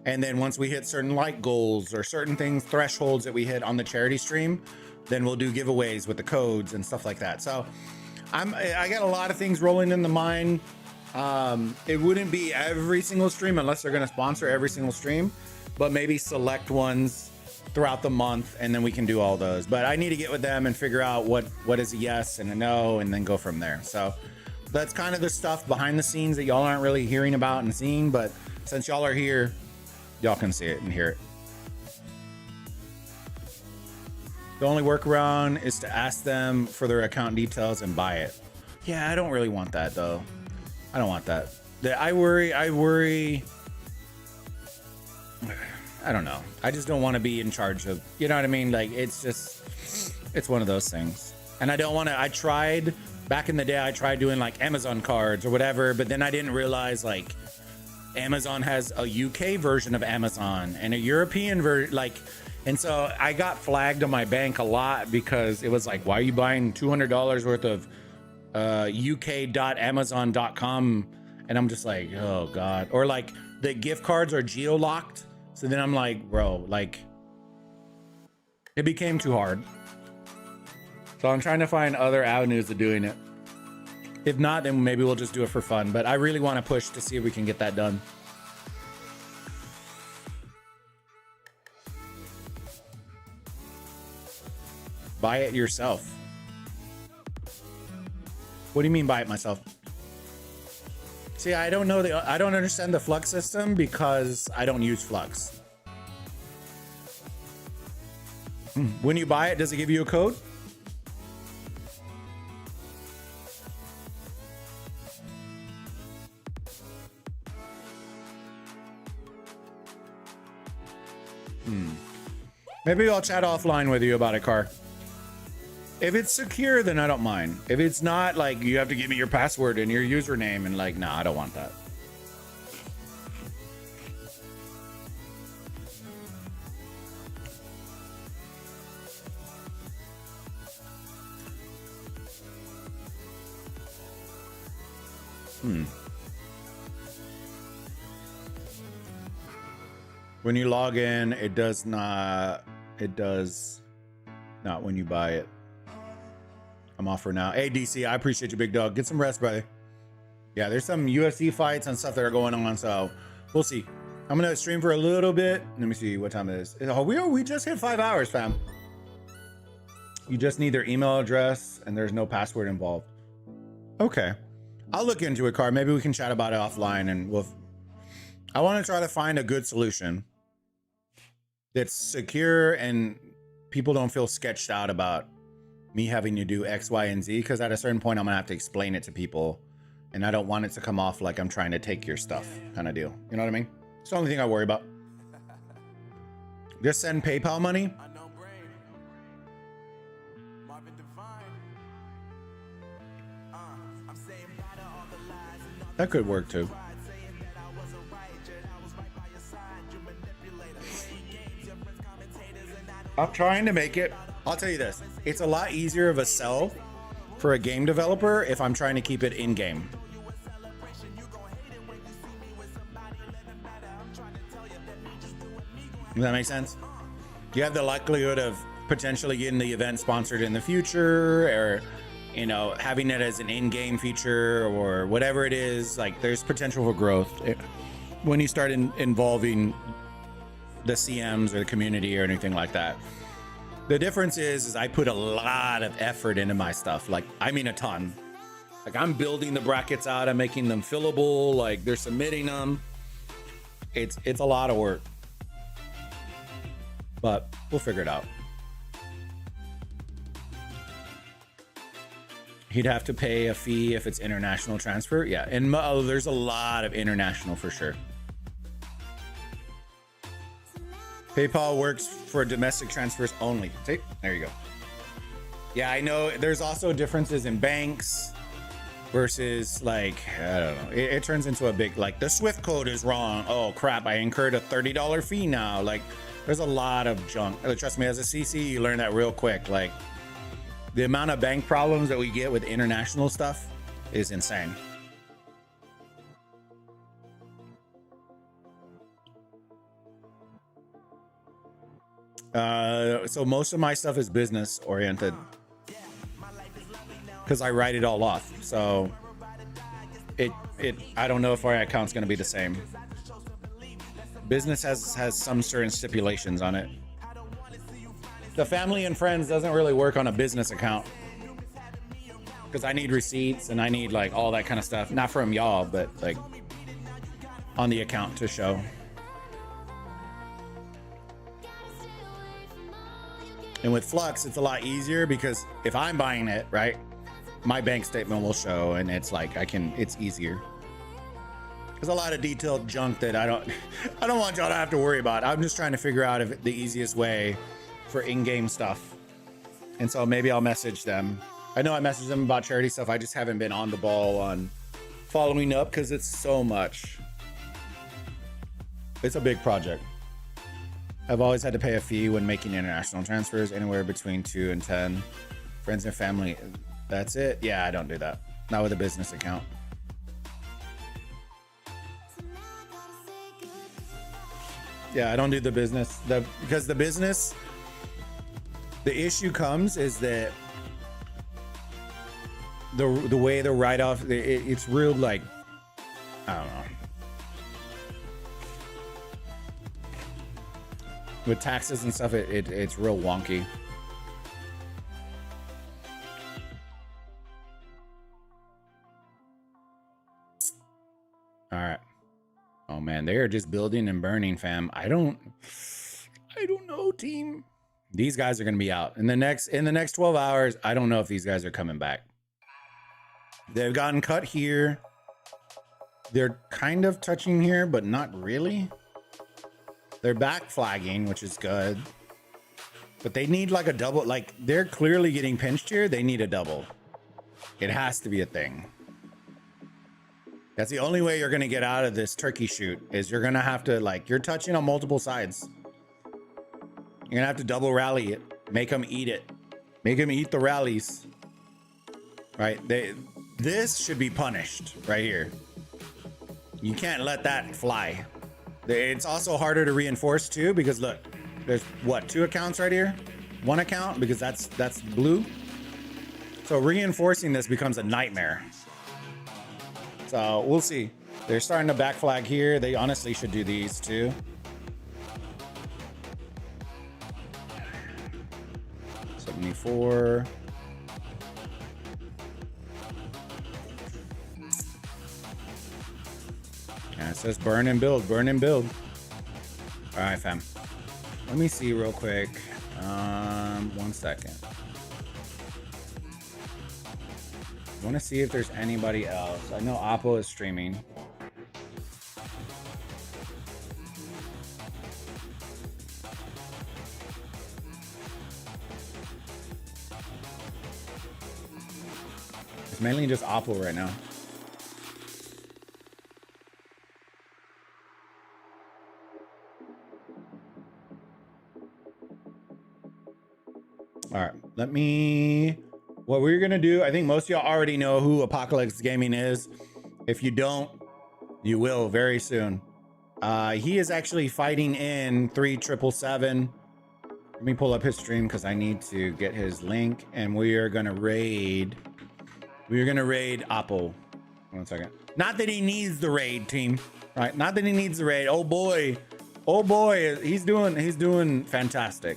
And then once we hit certain like goals or certain things, thresholds that we hit on the charity stream, then we'll do giveaways with the codes and stuff like that. So I got a lot of things rolling in the mind. It wouldn't be every single stream unless they're going to sponsor every single stream, but maybe select ones throughout the month, and then we can do all those. But I need to get with them and figure out what is a yes and a no, and then go from there. So that's kind of the stuff behind the scenes that y'all aren't really hearing about and seeing, but since y'all are here, y'all can see it and hear it. The only workaround is to ask them for their account details and buy it. Yeah, I don't really want that though. I don't want that. I worry. I don't know. I just don't want to be in charge of, you know what I mean? Like, it's one of those things. And I don't want to, I tried back in the day, I tried doing like Amazon cards or whatever, but then I didn't realize like Amazon has a UK version of Amazon and a European version, like, and so I got flagged on my bank a lot because it was like, why are you buying $200 worth of uk.amazon.com? And I'm just like, oh God. Or like the gift cards are geo-locked. So then I'm like, bro, like it became too hard. So I'm trying to find other avenues of doing it. If not, then maybe we'll just do it for fun. But I really want to push to see if we can get that done. Buy it yourself. What do you mean buy it myself? See, I don't know I don't understand the Flux system because I don't use Flux. When you buy it, does it give you a code? Maybe I'll chat offline with you about it, Car. If it's secure, then I don't mind. If it's not, like, you have to give me your password and your username, and like, nah, I don't want that. When you log in, it does not when you buy it. I'm off for now. Hey, DC, I appreciate you, big dog. Get some rest, brother. Yeah, there's some UFC fights and stuff that are going on, so we'll see. I'm gonna stream for a little bit. Let me see what time it is. Oh, we just hit 5 hours, fam. You just need their email address, and there's no password involved. Okay, I'll look into it, Car. Maybe we can chat about it offline, and I want to try to find a good solution that's secure and people don't feel sketched out about me having to do X, Y, and Z, because at a certain point I'm gonna have to explain it to people, and I don't want it to come off like I'm trying to take your stuff kind of deal. You know what I mean? It's the only thing I worry about. Just send PayPal money. That could work too. I'm trying to make it. I'll tell you this. It's a lot easier of a sell for a game developer if I'm trying to keep it in-game. Does that make sense? You have the likelihood of potentially getting the event sponsored in the future, or, you know, having it as an in-game feature or whatever it is. Like, there's potential for growth when you start involving the CMs or the community or anything like that. The difference is I put a lot of effort into my stuff. Like, I mean, a ton. Like, I'm building the brackets out. I'm making them fillable. Like, they're submitting them. It's a lot of work, but we'll figure it out. He'd have to pay a fee if it's international transfer. Yeah, and there's a lot of international for sure. PayPal works for domestic transfers only. See, there you go. Yeah, I know there's also differences in banks versus, like, I don't know. It turns into a big, like, the Swift code is wrong. Oh crap, I incurred a $30 fee now. Like, there's a lot of junk. Trust me, as a CC, you learn that real quick. Like, the amount of bank problems that we get with international stuff is insane. So most of my stuff is business oriented because I write it all off. So I don't know if our account's going to be the same. Business has some certain stipulations on it. The family and friends doesn't really work on a business account because I need receipts and I need, like, all that kind of stuff. Not from y'all, but, like, on the account to show. And with Flux, it's a lot easier because if I'm buying it, right, my bank statement will show, and it's like it's easier. There's a lot of detailed junk that I don't want y'all to have to worry about. I'm just trying to figure out if the easiest way for in-game stuff. And so maybe I'll message them. I know I messaged them about charity stuff. I just haven't been on the ball on following up because it's so much. It's a big project. I've always had to pay a fee when making international transfers, anywhere between 2 and 10. Friends and family, that's it? Yeah, I don't do that. Not with a business account. Yeah, I don't do the business. Because the business, the issue comes is that the way the write-off, it's real, like, I don't know. With taxes and stuff, it's real wonky. All right. Oh man, they are just building and burning, fam. I don't know, team. These guys are gonna be out in the next 12 hours. I don't know if these guys are coming back. They've gotten cut here. They're kind of touching here, but not really. They're back flagging, which is good. But they need like a double. Like, they're clearly getting pinched here. They need a double. It has to be a thing. That's the only way you're going to get out of this turkey shoot, is you're going to have to, like, you're touching on multiple sides. You're going to have to double rally it. Make them eat it. Make them eat the rallies. Right? This should be punished right here. You can't let that fly. It's also harder to reinforce too, because look, there's what, 2 accounts right here? 1 account, because that's blue. So reinforcing this becomes a nightmare. So we'll see. They're starting to back flag here. They honestly should do these too. $74. Yeah, it says burn and build, burn and build. All right, fam. Let me see real quick. 1 second. I want to see if there's anybody else. I know Oppo is streaming. It's mainly just Oppo right now. All right, what we're gonna do, I think most of y'all already know who Apocalypse Gaming is. If you don't, you will very soon. He is actually fighting in 3777. Let me pull up his stream because I need to get his link, and we are gonna raid Oppo. 1 second. Not that he needs the raid, team, right? Not that he needs the raid. Oh boy, he's doing fantastic.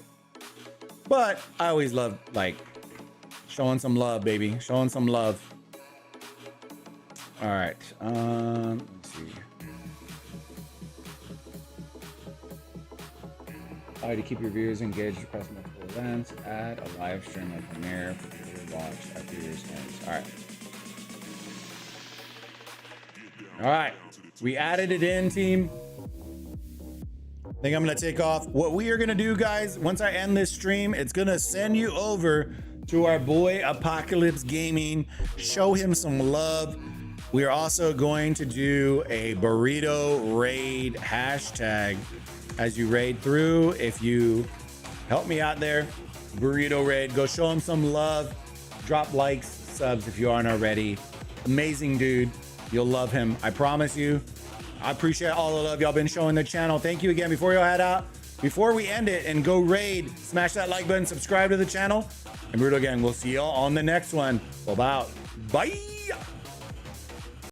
But I always love, like, showing some love, baby. Showing some love. All right. Let's see. To keep your viewers engaged across multiple events, add a live stream or premiere for people to watch after your streams. All right. All right. We added it in, team. I think I'm gonna take off. What we are gonna do, guys, once I end this stream, it's gonna send you over to our boy Apocalypse Gaming. Show him some love. We are also going to do a burrito raid hashtag as you raid through. If you help me out there, burrito raid, go show him some love. Drop likes, subs if you aren't already. Amazing dude. You'll love him. I promise you. I appreciate all the love y'all been showing the channel. Thank you again. Before y'all head out, before we end it and go raid, smash that like button, subscribe to the channel. And Burrito again, we'll see y'all on the next one. Bye.